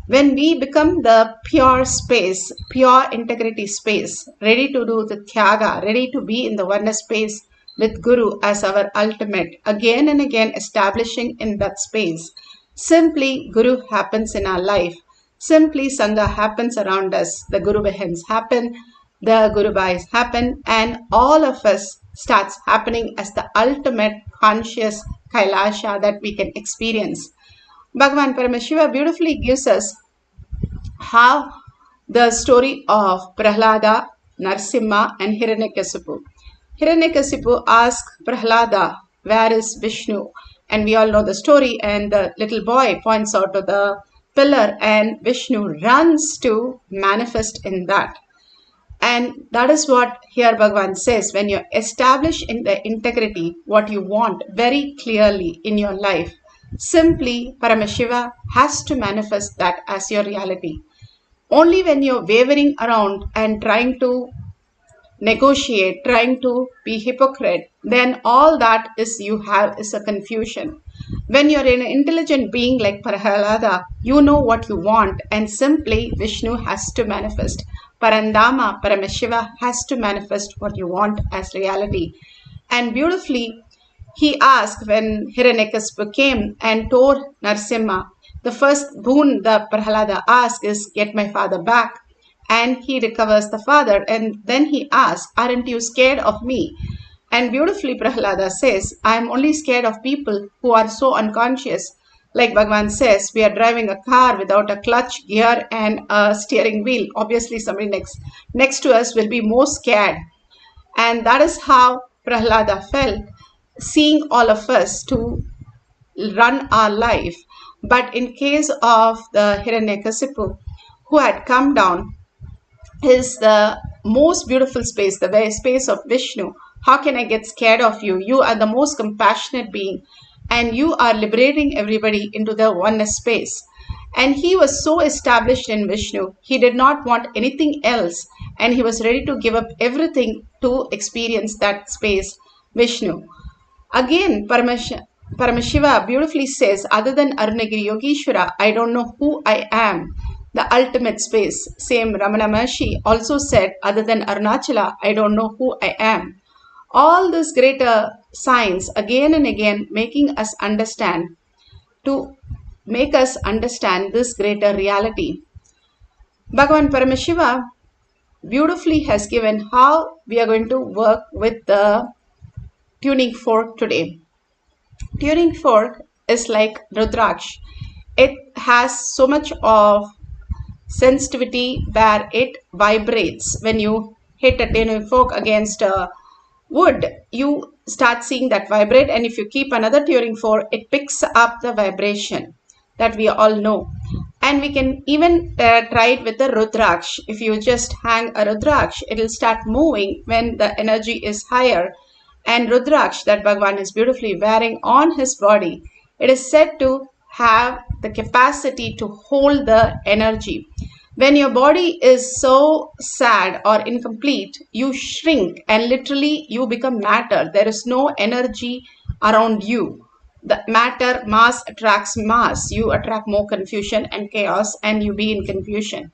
When we become the pure space, pure integrity space, ready to do the tyaga, ready to be in the oneness space with Guru as our ultimate, again and again establishing in that space, simply Guru happens in our life. Simply Sangha happens around us. The Guru Bahans happen, the Guru Bhais happen, and all of us starts happening as the ultimate conscious Kailasha that we can experience. Bhagavan Paramashiva beautifully gives us how the story of Prahlada, Narsimha and Hiranyakasipu. Hiranyakasipu asked Prahlada, where is Vishnu? And we all know the story, and the little boy points out to the pillar and Vishnu runs to manifest in that. And that is what here Bhagavan says, when you establish in the integrity what you want very clearly in your life, simply Paramashiva has to manifest that as your reality. Only when you're wavering around and trying to negotiate, trying to be hypocrite, then all that is you have is a confusion. When you're an intelligent being like Prahlada, you know what you want, and simply Vishnu has to manifest. Parandama, Paramashiva has to manifest what you want as reality. And beautifully, he asked when Hiranyakasipu came and told Narsimha, the first boon that Prahlada asked is, get my father back. And he recovers the father, and then he asks, aren't you scared of me? And beautifully Prahlada says, I am only scared of people who are so unconscious. Like Bhagavan says, we are driving a car without a clutch, gear and a steering wheel. Obviously somebody next to us will be more scared. And that is how Prahlada felt, seeing all of us to run our life. But in case of the Hiranyakasipu, who had come down, is the most beautiful space, the very space of Vishnu. How can I get scared of you? You are the most compassionate being, and you are liberating everybody into the oneness space. And he was so established in Vishnu, he did not want anything else, and he was ready to give up everything to experience that space, Vishnu. Again, Paramashiva beautifully says, other than Arunagiri Yogeshwara, I don't know who I am, the ultimate space. Same Ramana Maharshi also said, other than Arunachala, I don't know who I am. All these greater signs again and again making us understand, to make us understand this greater reality. Bhagavan Paramashiva beautifully has given how we are going to work with the tuning fork today. Tuning fork is like Rudraksh. It has so much of sensitivity where it vibrates. When you hit a tuning fork against a wood, you start seeing that vibrate, and if you keep another tuning fork, it picks up the vibration that we all know. And we can even try it with the Rudraksh. If you just hang a Rudraksh, it will start moving when the energy is higher. And Rudraksh that Bhagavan is beautifully wearing on his body, it is said to have the capacity to hold the energy. When your body is so sad or incomplete, you shrink and literally you become matter. There is no energy around you. The matter, mass attracts mass. You attract more confusion and chaos, and you be in confusion.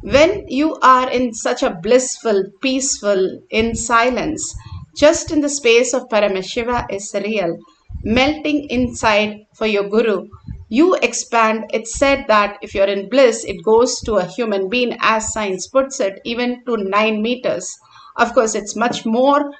When you are in such a blissful, peaceful, in silence, just in the space of Paramashiva is real, melting inside for your Guru, you expand. It's said that if you're in bliss, it goes to a human being, as science puts it, even to 9 meters. Of course, it's much more,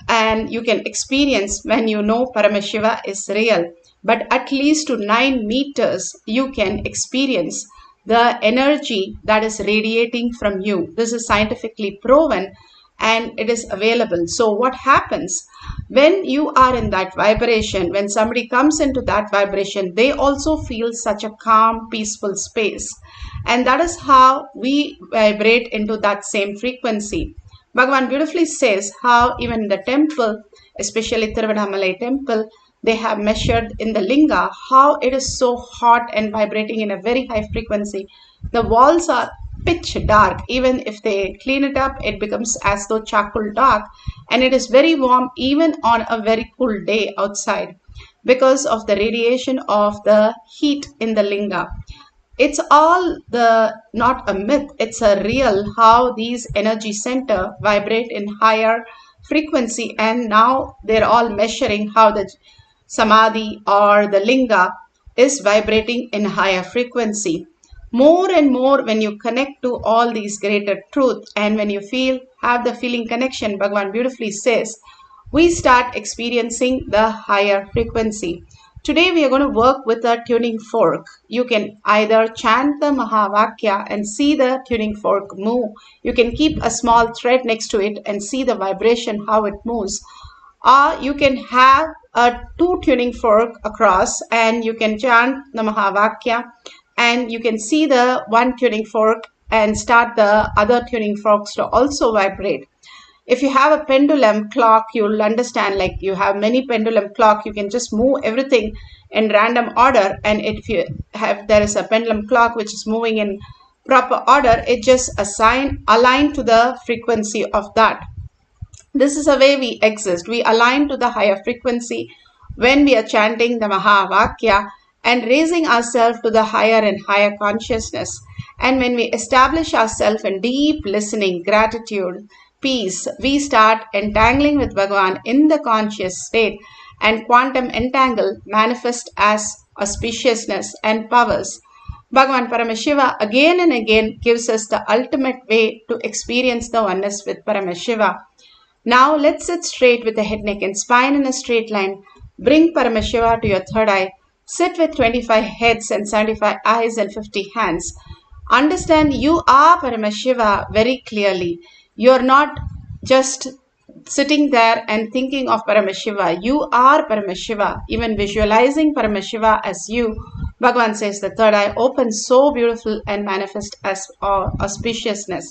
and you can experience when you know Paramashiva is real. But at least to 9 meters, you can experience the energy that is radiating from you. This is scientifically proven and it is available. So what happens when you are in that vibration, when somebody comes into that vibration, they also feel such a calm, peaceful space. And that is how we vibrate into that same frequency. Bhagavan beautifully says how even in the temple, especially Tiruvannamalai temple, they have measured in the linga how it is so hot and vibrating in a very high frequency. The walls are pitch dark. Even if they clean it up, it becomes as though charcoal dark, and it is very warm even on a very cool day outside because of the radiation of the heat in the linga. It's all not a myth, it's a real how these energy center vibrate in higher frequency, and now they're all measuring how the samadhi or the linga is vibrating in higher frequency. More and more when you connect to all these greater truth, and when you have the feeling connection, Bhagavan beautifully says, we start experiencing the higher frequency. Today we are going to work with a tuning fork. You can either chant the Mahavakya and see the tuning fork move. You can keep a small thread next to it and see the vibration, how it moves. Or you can have a 2 tuning fork across and you can chant the Mahavakya and you can see the 1 tuning fork and start the other tuning forks to also vibrate. If you have a pendulum clock, you'll understand, like you have many pendulum clock, you can just move everything in random order. And if there is a pendulum clock which is moving in proper order, it just align to the frequency of that. This is a way we exist. We align to the higher frequency when we are chanting the Mahavakya and raising ourselves to the higher and higher consciousness. And when we establish ourselves in deep listening, gratitude, peace, we start entangling with Bhagavan in the conscious state, and quantum entangle manifest as auspiciousness and powers. Bhagavan Paramashiva again and again gives us the ultimate way to experience the oneness with Paramashiva. Now let's sit straight with the head, neck and spine in a straight line. Bring Paramashiva to your third eye. Sit with 25 heads and 75 eyes and 50 hands. Understand you are Paramashiva very clearly. You are not just sitting there and thinking of Paramashiva. You are Paramashiva. Even visualizing Paramashiva as you, Bhagavan says the third eye opens so beautiful and manifest as auspiciousness.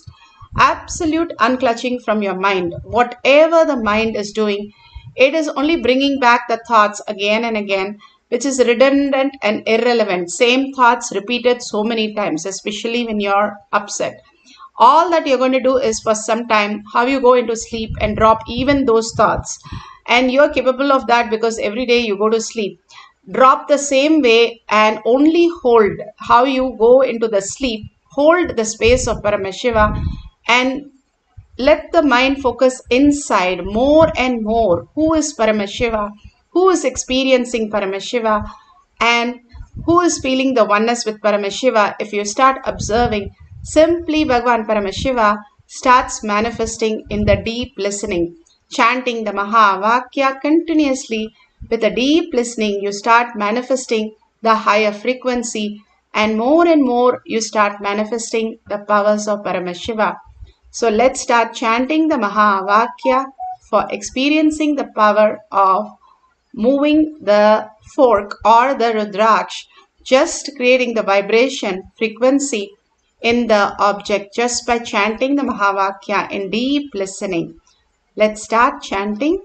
Absolute unclutching from your mind. Whatever the mind is doing, it is only bringing back the thoughts again and again, which is redundant and irrelevant. Same thoughts repeated so many times, especially when you're upset. All that you're going to do is for some time, how you go into sleep and drop even those thoughts. And you're capable of that because every day you go to sleep. Drop the same way and only hold how you go into the sleep. Hold the space of Paramashiva and let the mind focus inside more and more. Who is Paramashiva? Who is experiencing Paramashiva? And who is feeling the oneness with Paramashiva? If you start observing, simply Bhagavan Paramashiva starts manifesting in the deep listening. Chanting the Mahavakya continuously with a deep listening, you start manifesting the higher frequency, and more you start manifesting the powers of Paramashiva. So let's start chanting the Mahavakya for experiencing the power of moving the fork or the Rudraksh, just creating the vibration frequency in the object just by chanting the Mahavakya in deep listening. Let's start chanting.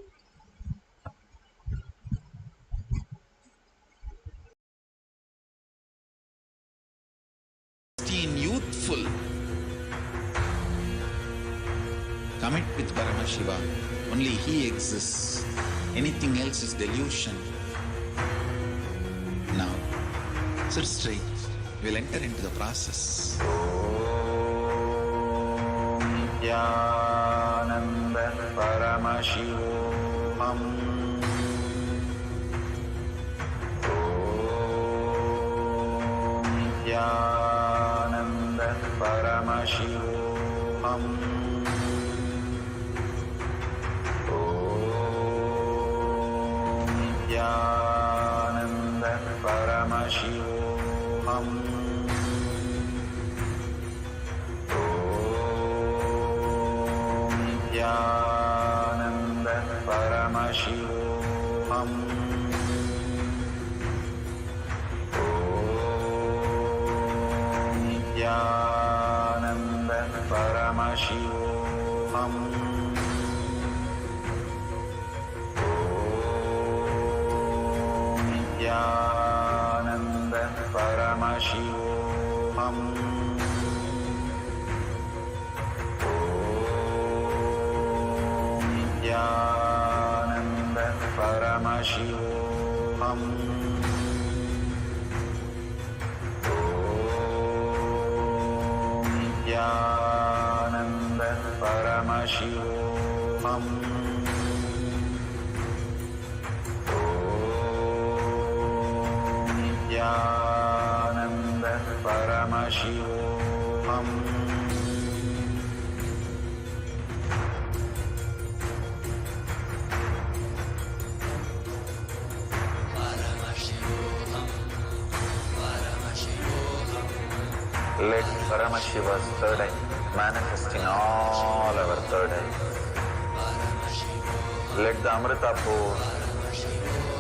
Youthful. Commit with Paramashiva. Only He exists. Anything else is delusion. Now, sit straight. We'll enter into the process. Nithyananda Paramashivoham. Om Nithyananda Paramashivoham. Om Nithyananda Paramashivoham. Nithyananda Paramashivoham. Om Nithyananda Paramashivoham. Om Nithyananda Paramashivoham. Nithyananda Paramashivoham. Om Nithyananda Paramashivoham. Om Nithyananda Paramashivoham. Let Paramashiva's third eye manifest in all our third eyes. Let the Amrita pour,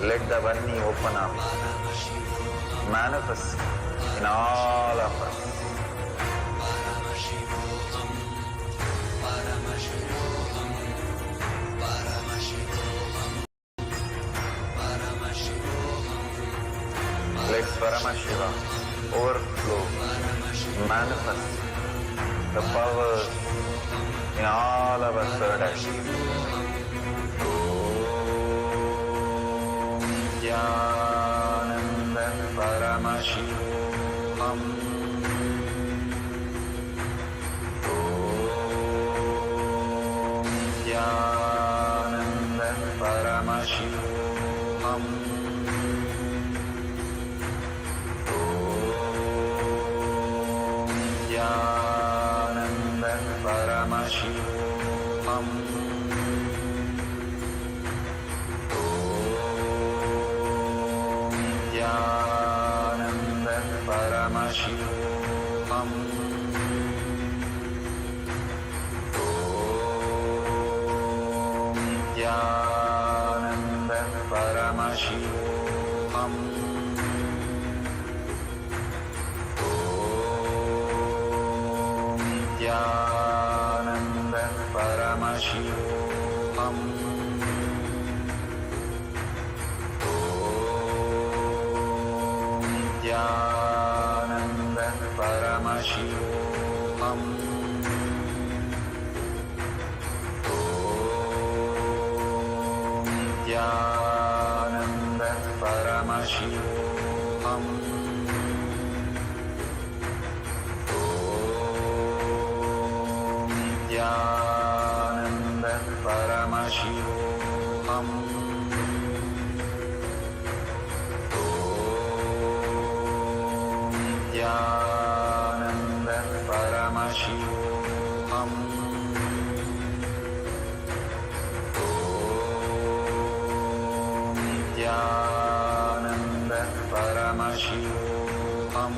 let the Vanni open up, manifest in all of us. Let Paramashiva overflow, manifest the powers in all our third eyes. Om Nithyananda Paramashivoham. Om Nithyananda Paramashivoham. Nithyananda Paramashivoham. Om Nithyananda Paramashivoham. Om Nithyananda Paramashivoham. Nithyananda Paramashivoham. Om Nithyananda Paramashivoham. Om Nithyananda Paramashivoham. Nithyananda Paramashivoham. Om Nithyananda Paramashivoham. Om Nithyananda Paramashivoham.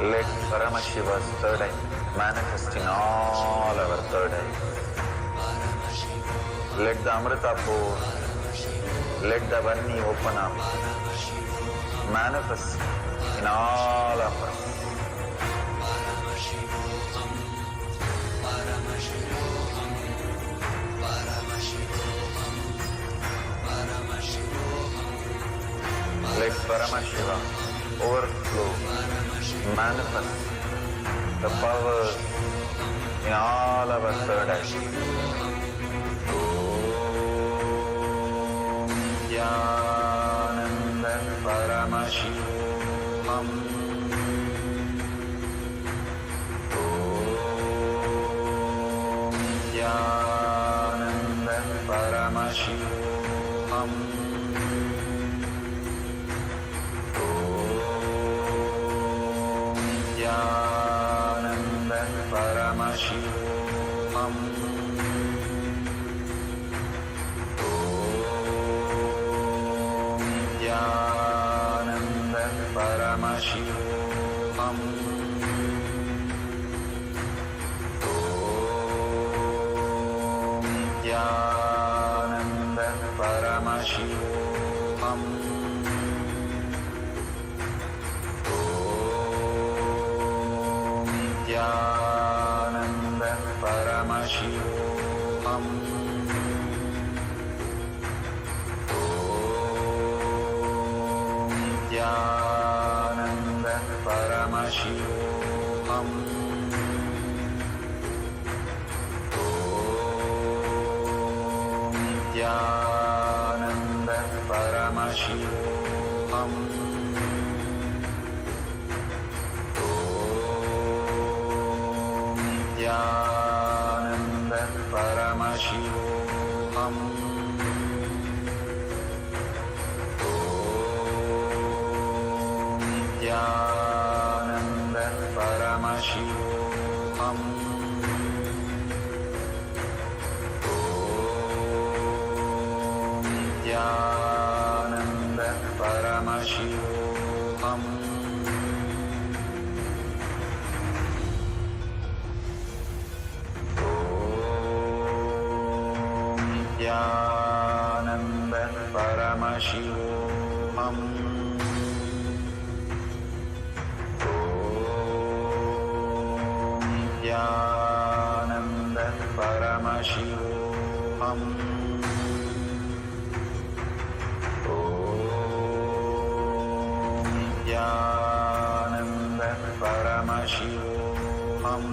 Let Paramashiva's third eye manifest in all our third eyes. Let the Amrita pour, let the Vanni open up, manifest in all of us. Let Paramashiva overflow, manifest the powers in all our third eyes. Nithyananda Paramashivoham. Om Nithyananda Paramashivoham. Om Nithyananda Paramashivoham. Nithyananda Paramashivoham. Om Nithyananda Paramashivoham. Om Nithyananda Paramashivoham. Nithyananda Paramashivoham. Om Nithyananda Paramashivoham. Om Nithyananda Paramashivoham. Nithyananda Paramashivoham. Om Nithyananda Paramashivoham. Om Nithyananda Paramashivoham. Nithyananda Paramashivoham. Om Nithyananda Paramashivoham. Om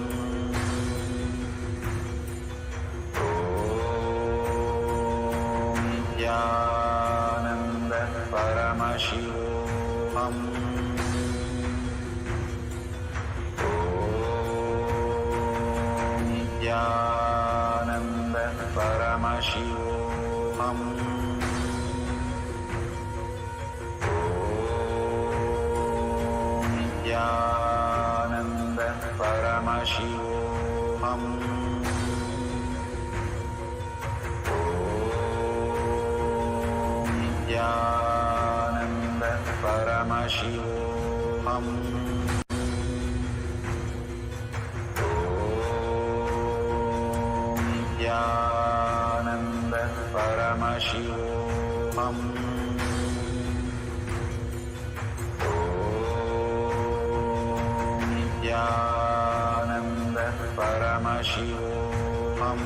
Nithyananda Paramashivoham. Nithyananda Paramashivoham. Om Nithyananda Paramashivoham. Om Nithyananda Paramashivoham. Nithyananda Paramashivoham. Om Nithyananda Paramashivoham.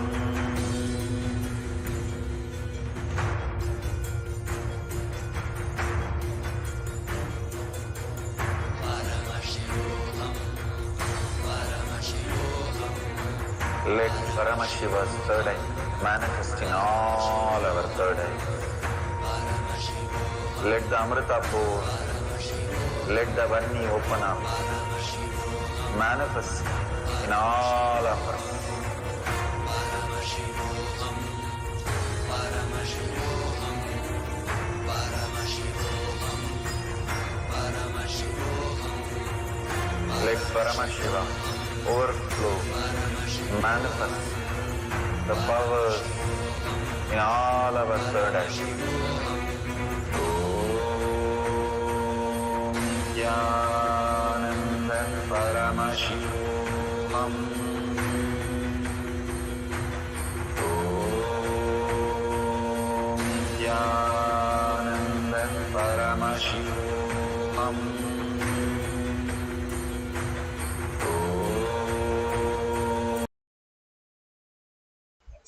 Let Paramashiva's third eye manifest in all our third eyes. Let the Amrita pour, let the Vani open up, manifest in all of us. Let Paramashiva overflow, manifest the powers in all our third eye. Om Nithyananda Paramashivoham. Om Nithyananda Paramashivoham.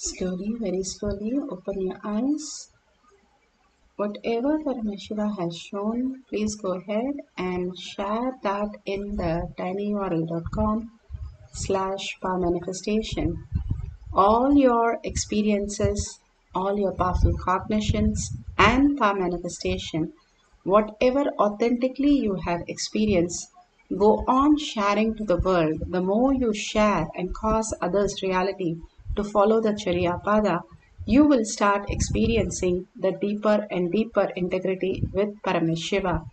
Slowly, very slowly, open your eyes. Whatever Paramashiva has shown, please go ahead and share that in the tinyurl.com/power manifestation. All your experiences all your powerful cognitions and power manifestation, whatever authentically you have experienced, go on sharing to the world. The more you share and cause others' reality to follow the Charya Pada, you will start experiencing the deeper and deeper integrity with Paramashiva.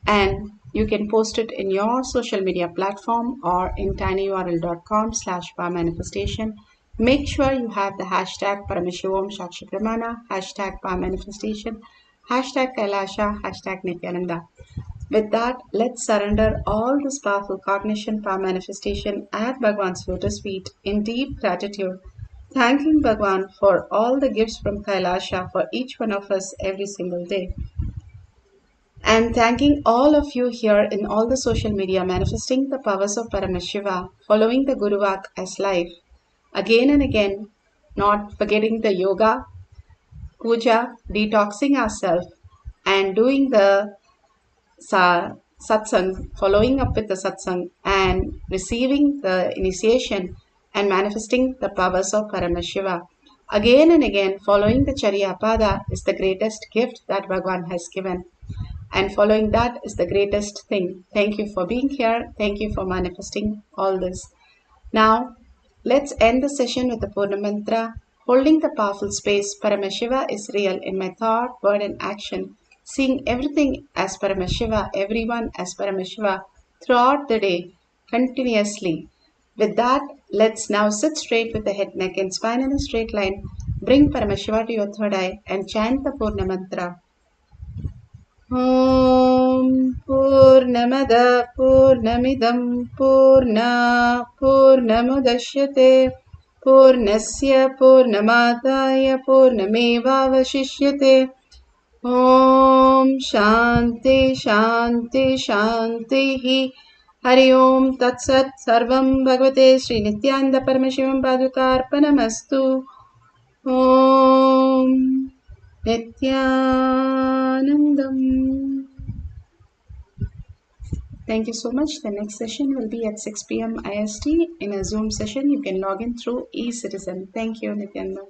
And you can post it in your social media platform or in tinyurl.com/powermanifestation. Make sure you have the hashtag Paramashivoham Shakshi Pramana, hashtag Power Manifestation, hashtag KAILASA, hashtag Nithyananda. With that, let's surrender all this powerful cognition, power manifestation at Bhagwan's lotus feet in deep gratitude, thanking Bhagwan for all the gifts from Kailasha for each one of us every single day. And thanking all of you here in all the social media manifesting the powers of Paramashiva, following the Guru Vak as life, again and again, not forgetting the yoga, puja, detoxing ourselves, and doing the satsang, following up with the satsang, and receiving the initiation and manifesting the powers of Paramashiva. Again and again, following the Charya Pada is the greatest gift that Bhagwan has given. And following that is the greatest thing. Thank you for being here. Thank you for manifesting all this. Now, let's end the session with the Purna Mantra. Holding the powerful space, Paramashiva is real in my thought, word, and action. Seeing everything as Paramashiva, everyone as Paramashiva throughout the day, continuously. With that, let's now sit straight with the head, neck, and spine in a straight line. Bring Paramashiva to your third eye and chant the Purna Mantra. Om Purnamada Purnamidam Purna Purnamudashyate Purnasya Purnamadaya Purnamevavashishyate. Om Shanti Shanti Shanti Hari Om Tat Sat Sarvam Bhagavate Sri Nithyananda Paramashivam Padukarpanamastu. Om Nithyanandam. Thank you so much. The next session will be at 6 p.m. IST in a Zoom session. You can log in through eCitizen. Thank you, Nithyananda.